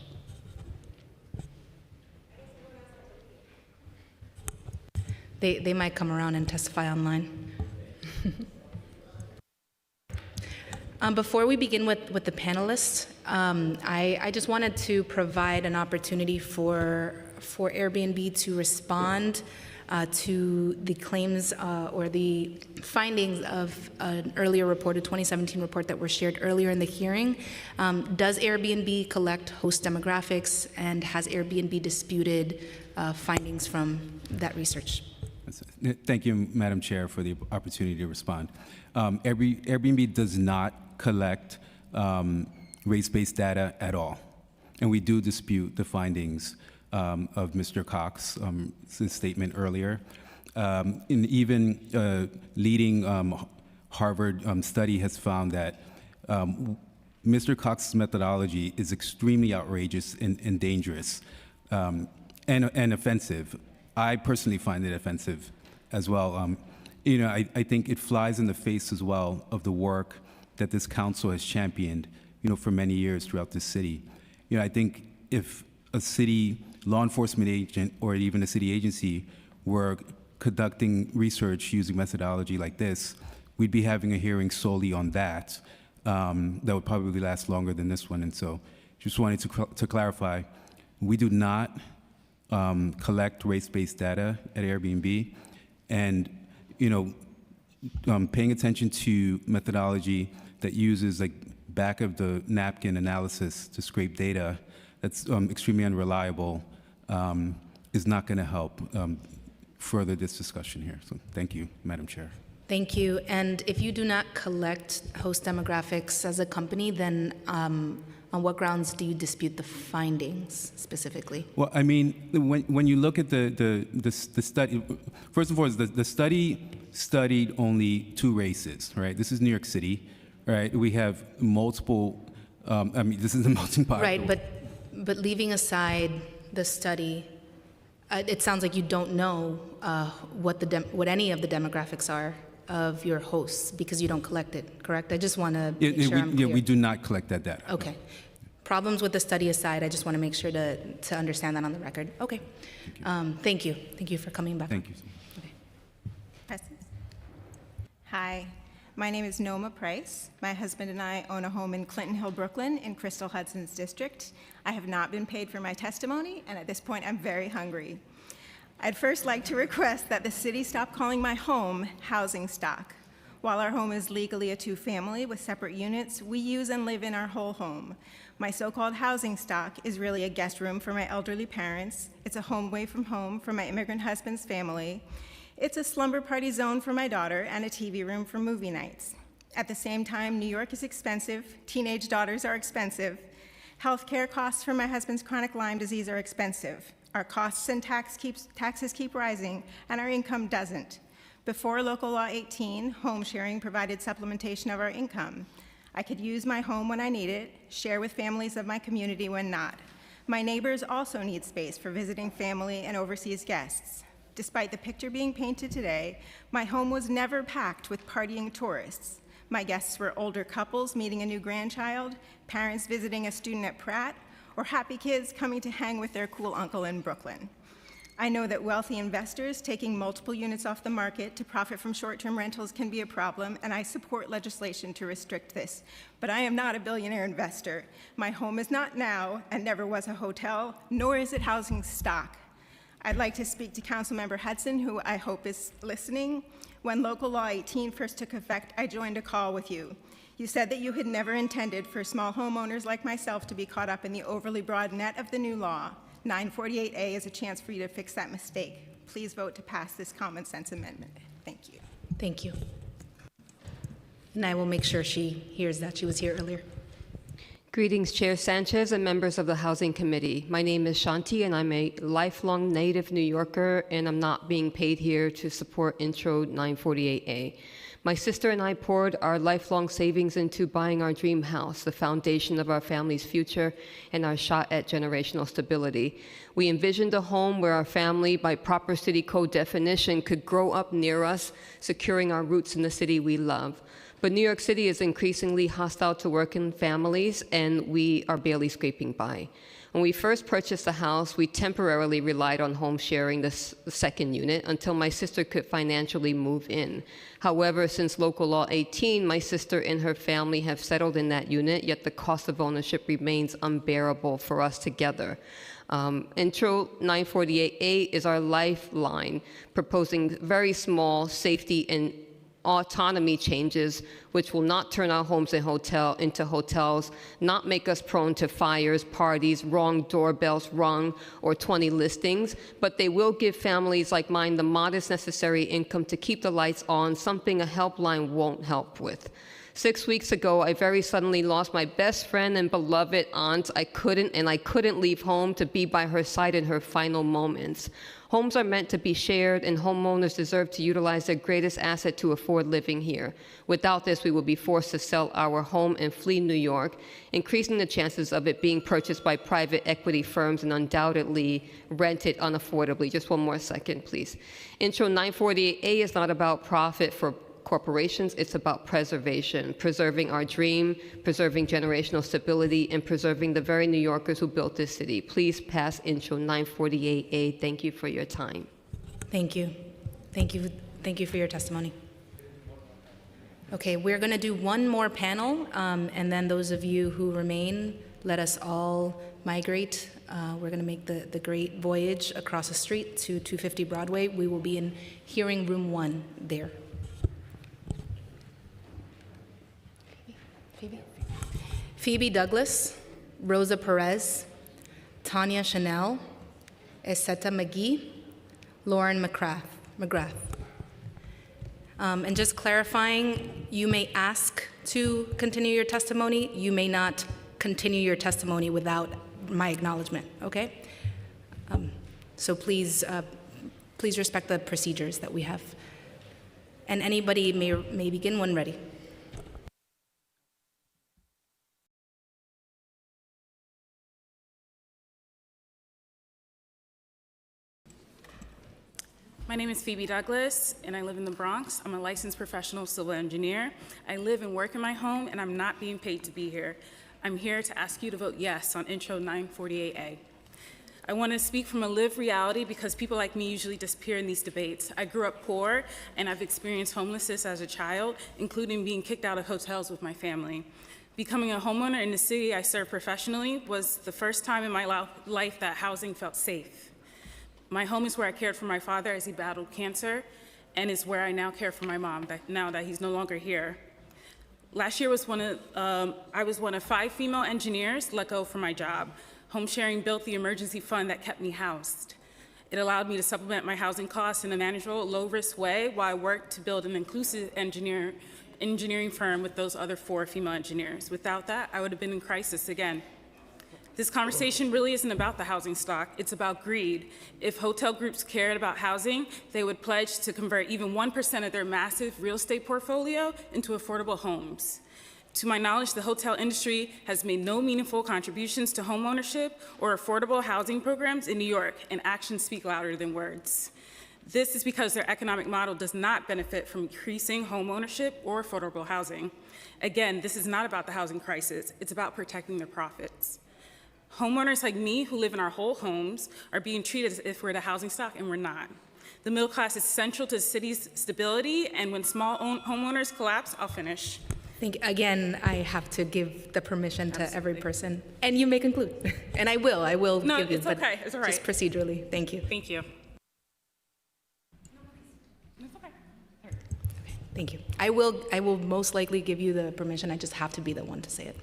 They might come around and testify online. Before we begin with the panelists, I just wanted to provide an opportunity for Airbnb to respond to the claims or the findings of an earlier report, a 2017 report that were shared earlier in the hearing. Does Airbnb collect host demographics, and has Airbnb disputed findings from that research? Thank you, Madam Chair, for the opportunity to respond. Airbnb does not collect race-based data at all, and we do dispute the findings of Mr. Cox's statement earlier. And even leading Harvard study has found that Mr. Cox's methodology is extremely outrageous and dangerous and offensive. I personally find it offensive as well. I think it flies in the face as well of the work that this council has championed, for many years throughout the city. I think if a city law enforcement agent or even a city agency were conducting research using methodology like this, we'd be having a hearing solely on that. That would probably last longer than this one. And so just wanted to clarify, we do not collect race-based data at Airbnb, and paying attention to methodology that uses like back of the napkin analysis to scrape data that's extremely unreliable is not going to help further this discussion here. So thank you, Madam Chair. Thank you. And if you do not collect host demographics as a company, then on what grounds do you dispute the findings specifically? Well, I mean, when you look at the study, first and foremost, the study studied only two races, right? This is New York City, right? We have multiple, this is a melting pot. Right, but leaving aside the study, it sounds like you don't know what any of the demographics are of your hosts because you don't collect it, correct? I just want to make sure I'm clear. Yeah, we do not collect that data. Okay. Problems with the study aside, I just want to make sure to understand that on the record. Okay. Thank you. Thank you for coming back. Thank you. Okay. Hi, my name is Noma Price. My husband and I own a home in Clinton Hill, Brooklyn, in Crystal Hudson's district. I have not been paid for my testimony, and at this point, I'm very hungry. I'd first like to request that the city stop calling my home housing stock. While our home is legally a two-family with separate units, we use and live in our whole home. My so-called housing stock is really a guest room for my elderly parents. It's a home away from home for my immigrant husband's family. It's a slumber party zone for my daughter and a TV room for movie nights. At the same time, New York is expensive, teenage daughters are expensive, healthcare costs for my husband's chronic Lyme disease are expensive. Our costs and taxes keep rising, and our income doesn't. Before Local Law 18, home sharing provided supplementation of our income. I could use my home when I need it, share with families of my community when not. My neighbors also need space for visiting family and overseas guests. Despite the picture being painted today, my home was never packed with partying tourists. My guests were older couples meeting a new grandchild, parents visiting a student at Pratt, or happy kids coming to hang with their cool uncle in Brooklyn. I know that wealthy investors taking multiple units off the market to profit from short-term rentals can be a problem, and I support legislation to restrict this. But I am not a billionaire investor. My home is not now and never was a hotel, nor is it housing stock. I'd like to speak to Councilmember Hudson, who I hope is listening. When Local Law 18 first took effect, I joined a call with you. You said that you had never intended for small homeowners like myself to be caught up in the overly broad net of the new law. 948A is a chance for you to fix that mistake. Please vote to pass this common sense amendment. Thank you. Thank you. And I will make sure she hears that. She was here earlier. Greetings, Chair Sanchez and members of the Housing Committee. My name is Shanti, and I'm a lifelong native New Yorker, and I'm not being paid here to support Intro 948A. My sister and I poured our lifelong savings into buying our dream house, the foundation of our family's future and our shot at generational stability. We envisioned a home where our family, by proper city code definition, could grow up near us, securing our roots in the city we love. But New York City is increasingly hostile to working families, and we are barely scraping by. When we first purchased the house, we temporarily relied on home sharing, the second unit, until my sister could financially move in. However, since Local Law 18, my sister and her family have settled in that unit, yet the cost of ownership remains unbearable for us together. Intro 948A is our lifeline, proposing very small safety and autonomy changes, which will not turn our homes into hotels, not make us prone to fires, parties, wrong doorbells rung, or 20 listings, but they will give families like mine the modest necessary income to keep the lights on, something a helpline won't help with. 6 weeks ago, I very suddenly lost my best friend and beloved aunt. I couldn't leave home to be by her side in her final moments. Homes are meant to be shared, and homeowners deserve to utilize their greatest asset to afford living here. Without this, we will be forced to sell our home and flee New York, increasing the chances of it being purchased by private equity firms and undoubtedly rented unaffordably. Just one more second, please. Intro 948A is not about profit for corporations, it's about preservation, preserving our dream, preserving generational stability, and preserving the very New Yorkers who built this city. Please pass Intro 948A. Thank you for your time. Thank you. Thank you. Thank you for your testimony. Okay, we're going to do one more panel, and then those of you who remain, let us all migrate. We're going to make the great voyage across the street to 250 Broadway. We will be in hearing room 1 there. Phoebe Douglas, Rosa Perez, Tanya Chanel, Eseta McGee, Lauren McGrath. And just clarifying, you may ask to continue your testimony. You may not continue your testimony without my acknowledgement, okay? So please respect the procedures that we have. And anybody may begin when ready. My name is Phoebe Douglas, and I live in the Bronx. I'm a licensed professional civil engineer. I live and work in my home, and I'm not being paid to be here. I'm here to ask you to vote yes on Intro 948A. I want to speak from a lived reality because people like me usually disappear in these debates. I grew up poor, and I've experienced homelessness as a child, including being kicked out of hotels with my family. Becoming a homeowner in the city I serve professionally was the first time in my life that housing felt safe. My home is where I cared for my father as he battled cancer, and is where I now care for my mom, now that he's no longer here. Last year I was one of 5 female engineers let go from my job. Home sharing built the emergency fund that kept me housed. It allowed me to supplement my housing costs in a manageable, low-risk way while I worked to build an inclusive engineering firm with those other 4 female engineers. Without that, I would have been in crisis again. This conversation really isn't about the housing stock, it's about greed. If hotel groups cared about housing, they would pledge to convert even 1% of their massive real estate portfolio into affordable homes. To my knowledge, the hotel industry has made no meaningful contributions to homeownership or affordable housing programs in New York, and actions speak louder than words. This is because their economic model does not benefit from increasing homeownership or affordable housing. Again, this is not about the housing crisis, it's about protecting their profits. Homeowners like me who live in our whole homes are being treated as if we're the housing stock, and we're not. The middle class is central to the city's stability, and when small homeowners collapse, I'll finish. Again, I have to give the permission to every person, and you may conclude. And I will No, give you, it's but okay, it's all right. just procedurally. Thank you. Thank you. Thank you. I will most likely give you the permission. I just have to be the one to say it.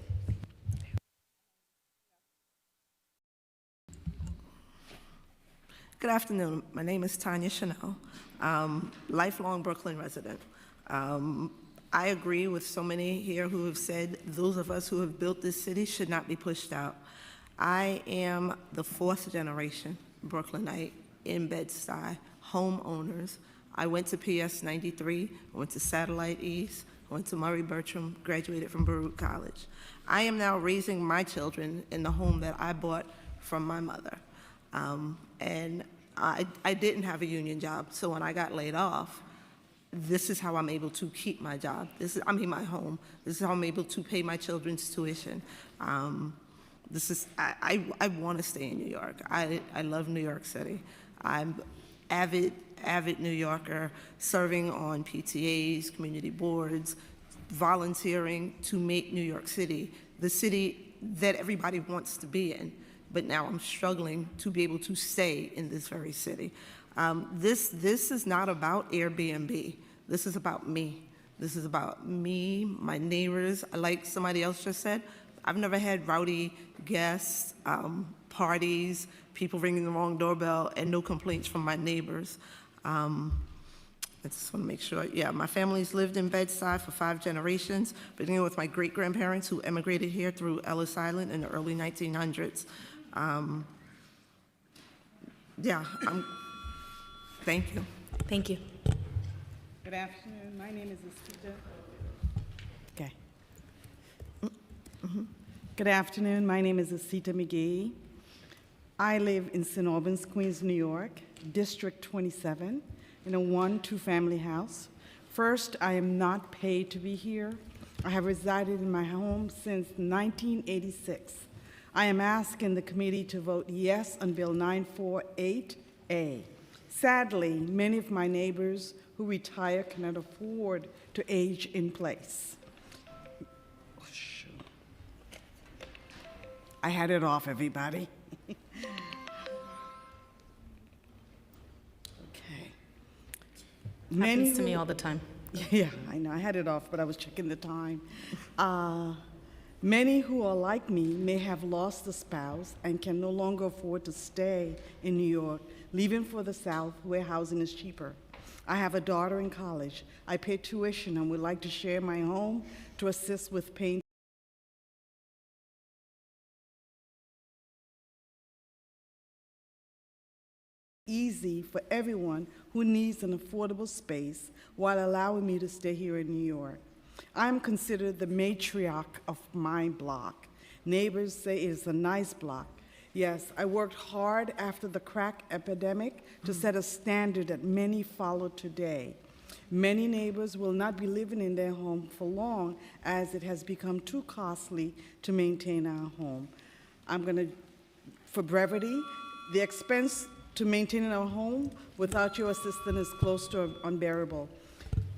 Good afternoon. My name is Tanya Chanel, lifelong Brooklyn resident. I agree with so many here who have said those of us who have built this city should not be pushed out. I am the 4th generation Brooklynite in Bed-Stuy, homeowners. I went to PS 93, I went to Satellite East, I went to Murray Bertram, graduated from Baruch College. I am now raising my children in the home that I bought from my mother. And I didn't have a union job, so when I got laid off, this is how I'm able to keep my job. My home. This is how I'm able to pay my children's tuition. I want to stay in New York. I love New York City. I'm avid New Yorker, serving on PTAs, community boards, volunteering to make New York City the city that everybody wants to be in. But now I'm struggling to be able to stay in this very city. This is not about Airbnb. This is about me. This is about me, my neighbors. Like somebody else just said, I've never had rowdy guests, parties, people ringing the wrong doorbell, and no complaints from my neighbors. I just want to make sure, my family's lived in Bed-Stuy for 5 generations, beginning with my great-grandparents who emigrated here through Ellis Island in the early 1900s. Thank you. Thank you. Good afternoon. My name is Estita. Okay. Good afternoon. My name is Estita McGee. I live in St. Albans, Queens, New York, District 27, in a 1-2-family house. First, I am not paid to be here. I have resided in my home since 1986. I am asking the committee to vote yes on Bill 948A. Sadly, many of my neighbors who retire cannot afford to age in place. Oh, shoot. I had it off, everybody. Happens to me all the time. Yeah, I know. I had it off, but I was checking the time. Many who are like me may have lost a spouse and can no longer afford to stay in New York, leaving for the South where housing is cheaper. I have a daughter in college. I pay tuition and would like to share my home to assist with paying. Easy for everyone who needs an affordable space while allowing me to stay here in New York. I'm considered the matriarch of my block. Neighbors say it's a nice block. Yes, I worked hard after the crack epidemic to set a standard that many follow today. Many neighbors will not be living in their home for long as it has become too costly to maintain our home. For brevity, the expense to maintaining our home without your assistance is close to unbearable.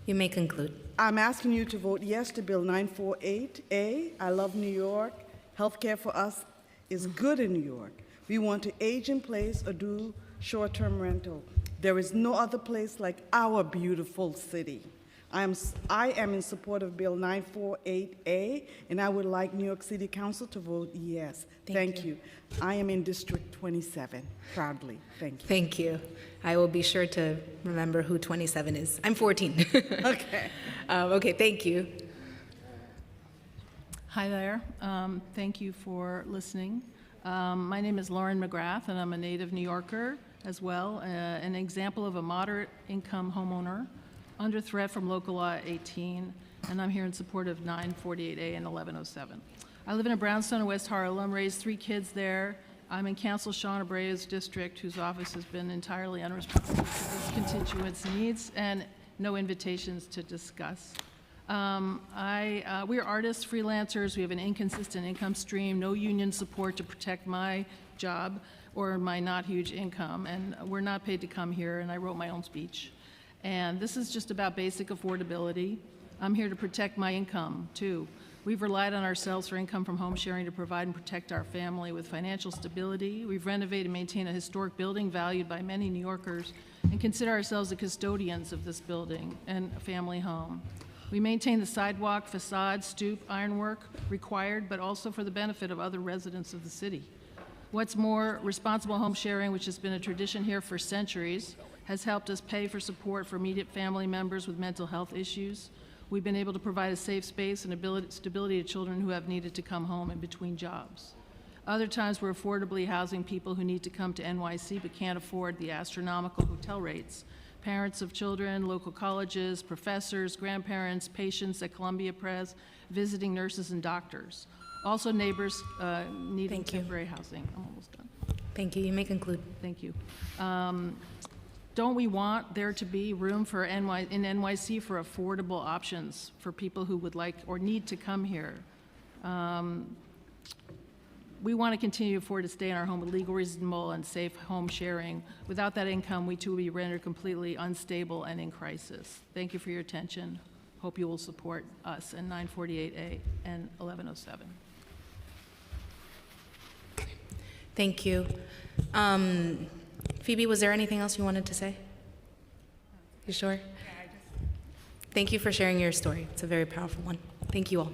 You may conclude. I'm asking you to vote yes to Bill 948A. I love New York. Healthcare for us is good in New York. We want to age in place or do short-term rental. There is no other place like our beautiful city. I am in support of Bill 948A, and I would like New York City Council to vote yes. Thank you. I am in District 27, proudly. Thank you. Thank you. I will be sure to remember who 27 is. I'm 14. Okay. Okay, thank you. Hi there. Thank you for listening. My name is Lauren McGrath, and I'm a native New Yorker as well, an example of a moderate income homeowner under threat from Local Law 18, and I'm here in support of 948A and 1107. I live in a brownstone in West Harlem, raised 3 kids there. I'm in Council Sean Abreu's district, whose office has been entirely unresponsive to this constituents' needs and no invitations to discuss. We are artists, freelancers. We have an inconsistent income stream, no union support to protect my job or my not huge income, and we're not paid to come here, and I wrote my own speech. And this is just about basic affordability. I'm here to protect my income, too. We've relied on ourselves for income from home sharing to provide and protect our family with financial stability. We've renovated and maintained a historic building valued by many New Yorkers and consider ourselves the custodians of this building and a family home. We maintain the sidewalk, facade, stoop, ironwork required, but also for the benefit of other residents of the city. What's more, responsible home sharing, which has been a tradition here for centuries, has helped us pay for support for immediate family members with mental health issues. We've been able to provide a safe space and stability to children who have needed to come home in between jobs. Other times, we're affordably housing people who need to come to NYC but can't afford the astronomical hotel rates. Parents of children, local colleges, professors, grandparents, patients at Columbia Pres, visiting nurses and doctors. Also neighbors needing temporary housing. I'm almost done. Thank you. You may conclude. Thank you. Don't we want there to be room for in NYC for affordable options for people who would like or need to come here? We want to continue to afford to stay in our home with legal, reasonable, and safe home sharing. Without that income, we too will be rendered completely unstable and in crisis. Thank you for your attention. Hope you will support us in 948A and 1107. Thank you. Phoebe, was there anything else you wanted to say? You sure? Thank you for sharing your story. It's a very powerful one. Thank you all.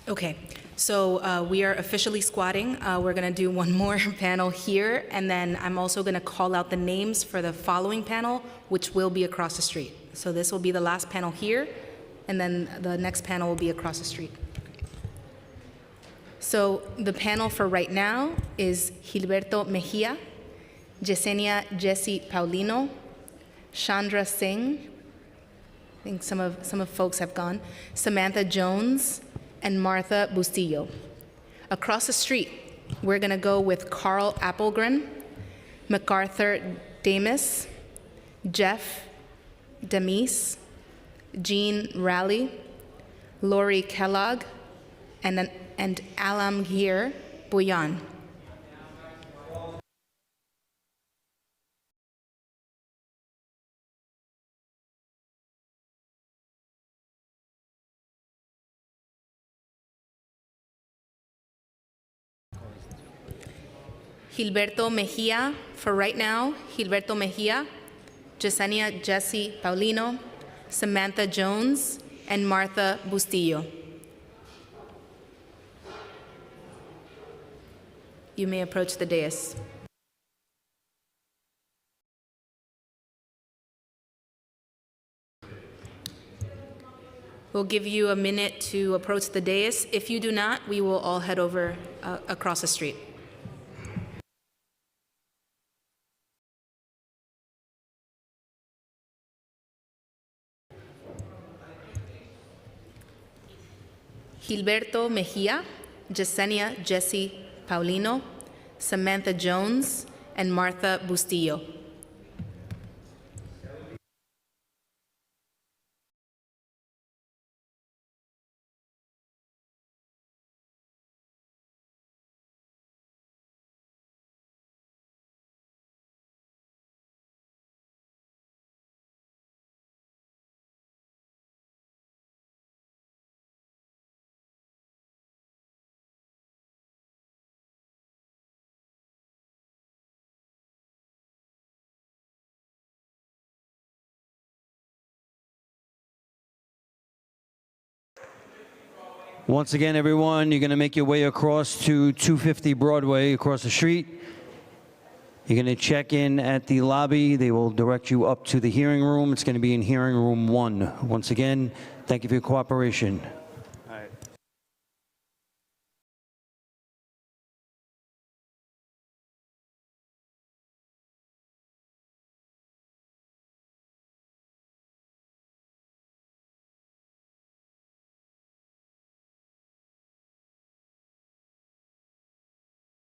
Okay, so we are officially squatting. We're gonna do one more panel here, and then I'm also gonna call out the names for the following panel, which will be across the street. So this will be the last panel here, and then the next panel will be across the street. So the panel for right now is Gilberto Mejia, Yesenia Jesse Paulino, Chandra Singh, I think some of folks have gone, Samantha Jones, and Martha Bustillo. Across the street, we're gonna go with Carl Appelgren, MacArthur Damis, Jeff Demise, Jean Raleigh, Lori Kellogg, and Alamgir Buyan. Gilberto Mejia, for right now, Gilberto Mejia, Yesenia Jesse Paulino, Samantha Jones, and Martha Bustillo. You may approach the dais. We'll give you a minute to approach the dais. If you do not, we will all head over across the street. Gilberto Mejia, Yesenia Jesse Paulino, Samantha Jones, and Martha Bustillo. Once again, everyone, you're going to make your way across to 250 Broadway, across the street. You're going to check in at the lobby. They will direct you up to the hearing room. It's going to be in hearing room 1. Once again, thank you for your cooperation.